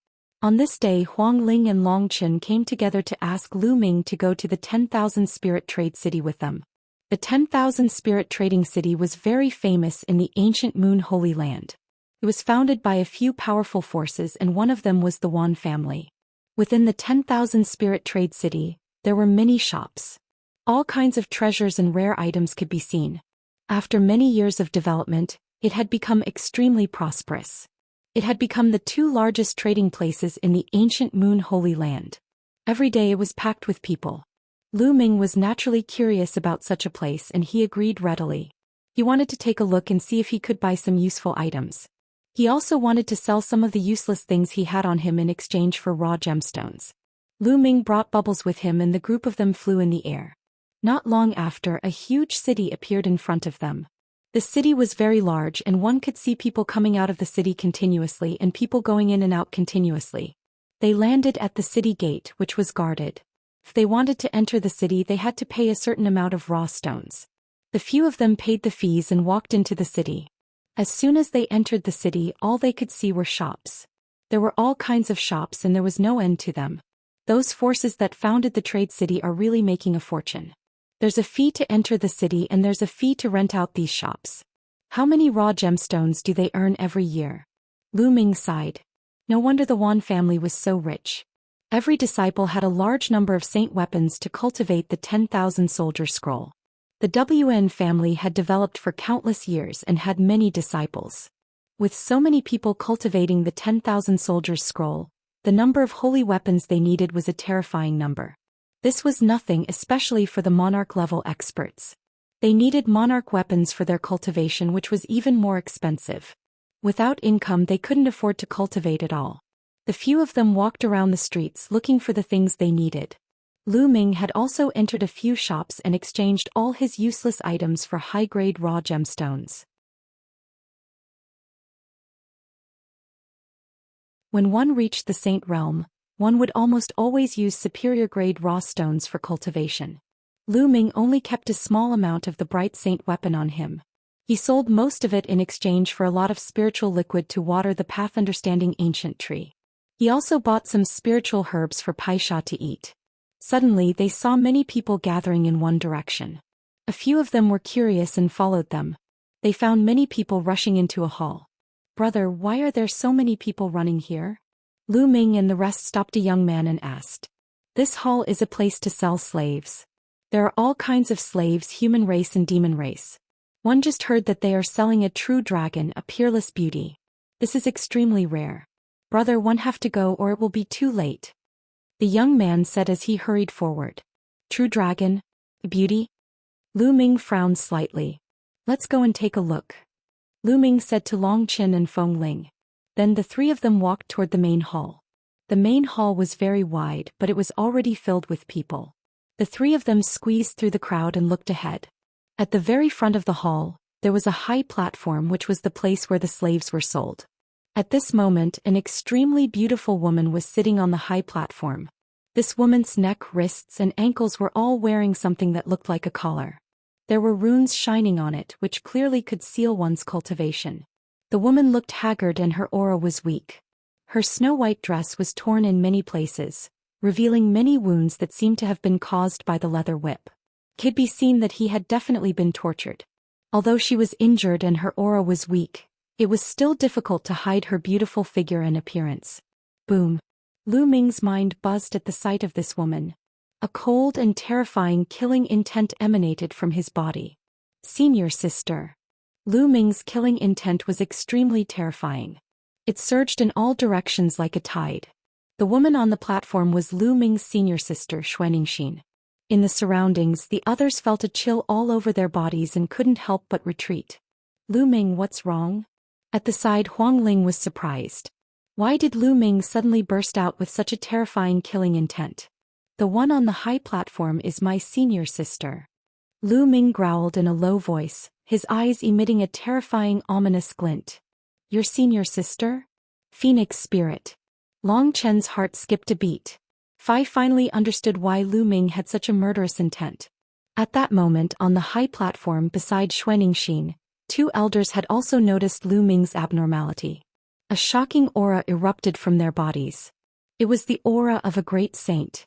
On this day, Huang Ling and Long Qin came together to ask Lu Ming to go to the 10,000 Spirit Trade City with them. The 10,000 Spirit Trading City was very famous in the ancient Moon Holy Land. It was founded by a few powerful forces and one of them was the Wan family. Within the 10,000 Spirit Trade City, there were many shops. All kinds of treasures and rare items could be seen. After many years of development, it had become extremely prosperous. It had become the 2 largest trading places in the ancient Moon Holy Land. Every day it was packed with people. Lu Ming was naturally curious about such a place and he agreed readily. He wanted to take a look and see if he could buy some useful items. He also wanted to sell some of the useless things he had on him in exchange for raw gemstones. Lu Ming brought bubbles with him and the group of them flew in the air. Not long after, a huge city appeared in front of them. The city was very large and one could see people coming out of the city continuously and people going in and out continuously. They landed at the city gate, which was guarded. If they wanted to enter the city, they had to pay a certain amount of raw stones. The few of them paid the fees and walked into the city. As soon as they entered the city, all they could see were shops. There were all kinds of shops and there was no end to them. Those forces that founded the trade city are really making a fortune. There's a fee to enter the city and there's a fee to rent out these shops. How many raw gemstones do they earn every year? Lu Ming sighed. No wonder the Wan family was so rich. Every disciple had a large number of saint weapons to cultivate the 10,000 soldier scroll. The WN family had developed for countless years and had many disciples. With so many people cultivating the 10,000 soldiers scroll, the number of holy weapons they needed was a terrifying number. This was nothing, especially for the monarch-level experts. They needed monarch weapons for their cultivation, which was even more expensive. Without income, they couldn't afford to cultivate at all. The few of them walked around the streets looking for the things they needed. Lu Ming had also entered a few shops and exchanged all his useless items for high-grade raw gemstones. When one reached the saint realm, one would almost always use superior-grade raw stones for cultivation. Lu Ming only kept a small amount of the bright saint weapon on him. He sold most of it in exchange for a lot of spiritual liquid to water the path-understanding ancient tree. He also bought some spiritual herbs for Paisha to eat. Suddenly they saw many people gathering in one direction. A few of them were curious and followed them. They found many people rushing into a hall. "Brother, why are there so many people running here?" Lu Ming and the rest stopped a young man and asked. "This hall is a place to sell slaves. There are all kinds of slaves, human race and demon race. One just heard that they are selling a true dragon, a peerless beauty. This is extremely rare. Brother, one have to go or it will be too late," the young man said as he hurried forward. "True dragon? Beauty?" Lu Ming frowned slightly. "Let's go and take a look," Lu Ming said to Long Qin and Feng Ling. Then the three of them walked toward the main hall. The main hall was very wide, but it was already filled with people. The three of them squeezed through the crowd and looked ahead. At the very front of the hall, there was a high platform which was the place where the slaves were sold. At this moment, an extremely beautiful woman was sitting on the high platform. This woman's neck, wrists, and ankles were all wearing something that looked like a collar. There were runes shining on it, which clearly could seal one's cultivation. The woman looked haggard and her aura was weak. Her snow-white dress was torn in many places, revealing many wounds that seemed to have been caused by the leather whip. It could be seen that he had definitely been tortured. Although she was injured and her aura was weak, it was still difficult to hide her beautiful figure and appearance. Boom! Lu Ming's mind buzzed at the sight of this woman. A cold and terrifying killing intent emanated from his body. Senior sister. Lu Ming's killing intent was extremely terrifying. It surged in all directions like a tide. The woman on the platform was Lu Ming's senior sister, Xianxia. In the surroundings, the others felt a chill all over their bodies and couldn't help but retreat. "Lu Ming, what's wrong?" At the side, Huang Ling was surprised. Why did Lu Ming suddenly burst out with such a terrifying killing intent? "The one on the high platform is my senior sister." Lu Ming growled in a low voice, his eyes emitting a terrifying, ominous glint. "Your senior sister? Phoenix spirit." Long Chen's heart skipped a beat. Fai finally understood why Lu Ming had such a murderous intent. At that moment, on the high platform beside Xianxia, two elders had also noticed Lu Ming's abnormality. A shocking aura erupted from their bodies. It was the aura of a great saint.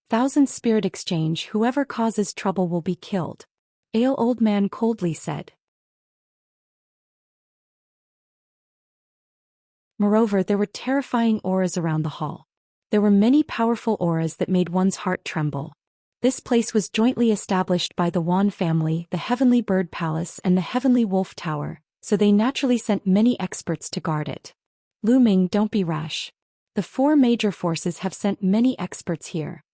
"Thousand spirit exchange, whoever causes trouble will be killed," Ale Old Man coldly said. Moreover, there were terrifying auras around the hall. There were many powerful auras that made one's heart tremble. This place was jointly established by the Wan family, the Heavenly Bird Palace and the Heavenly Wolf Tower, so they naturally sent many experts to guard it. "Lu Ming, don't be rash. The four major forces have sent many experts here.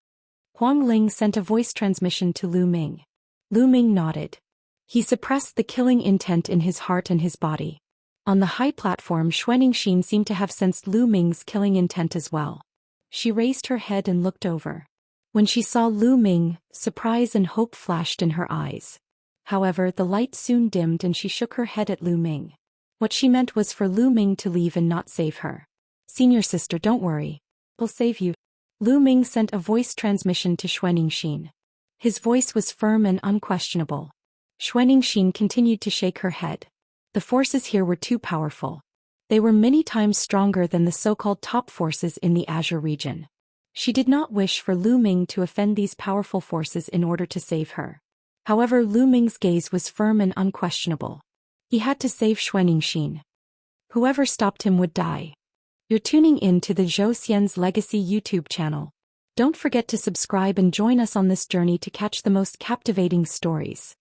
Huang Ling sent a voice transmission to Lu Ming. Lu Ming nodded. He suppressed the killing intent in his heart and his body. On the high platform, Xianxia seemed to have sensed Lu Ming's killing intent as well. She raised her head and looked over. When she saw Lu Ming, surprise and hope flashed in her eyes. However, the light soon dimmed and she shook her head at Lu Ming. What she meant was for Lu Ming to leave and not save her. "Senior sister, don't worry. We'll save you." Lu Ming sent a voice transmission to Xianxia. His voice was firm and unquestionable. Xianxia continued to shake her head. The forces here were too powerful. They were many times stronger than the so-called top forces in the Azure region. She did not wish for Lu Ming to offend these powerful forces in order to save her. However, Lu Ming's gaze was firm and unquestionable. He had to save Xianxia. Whoever stopped him would die. You're tuning in to the Zhou Xian's Legacy YouTube channel. Don't forget to subscribe and join us on this journey to catch the most captivating stories.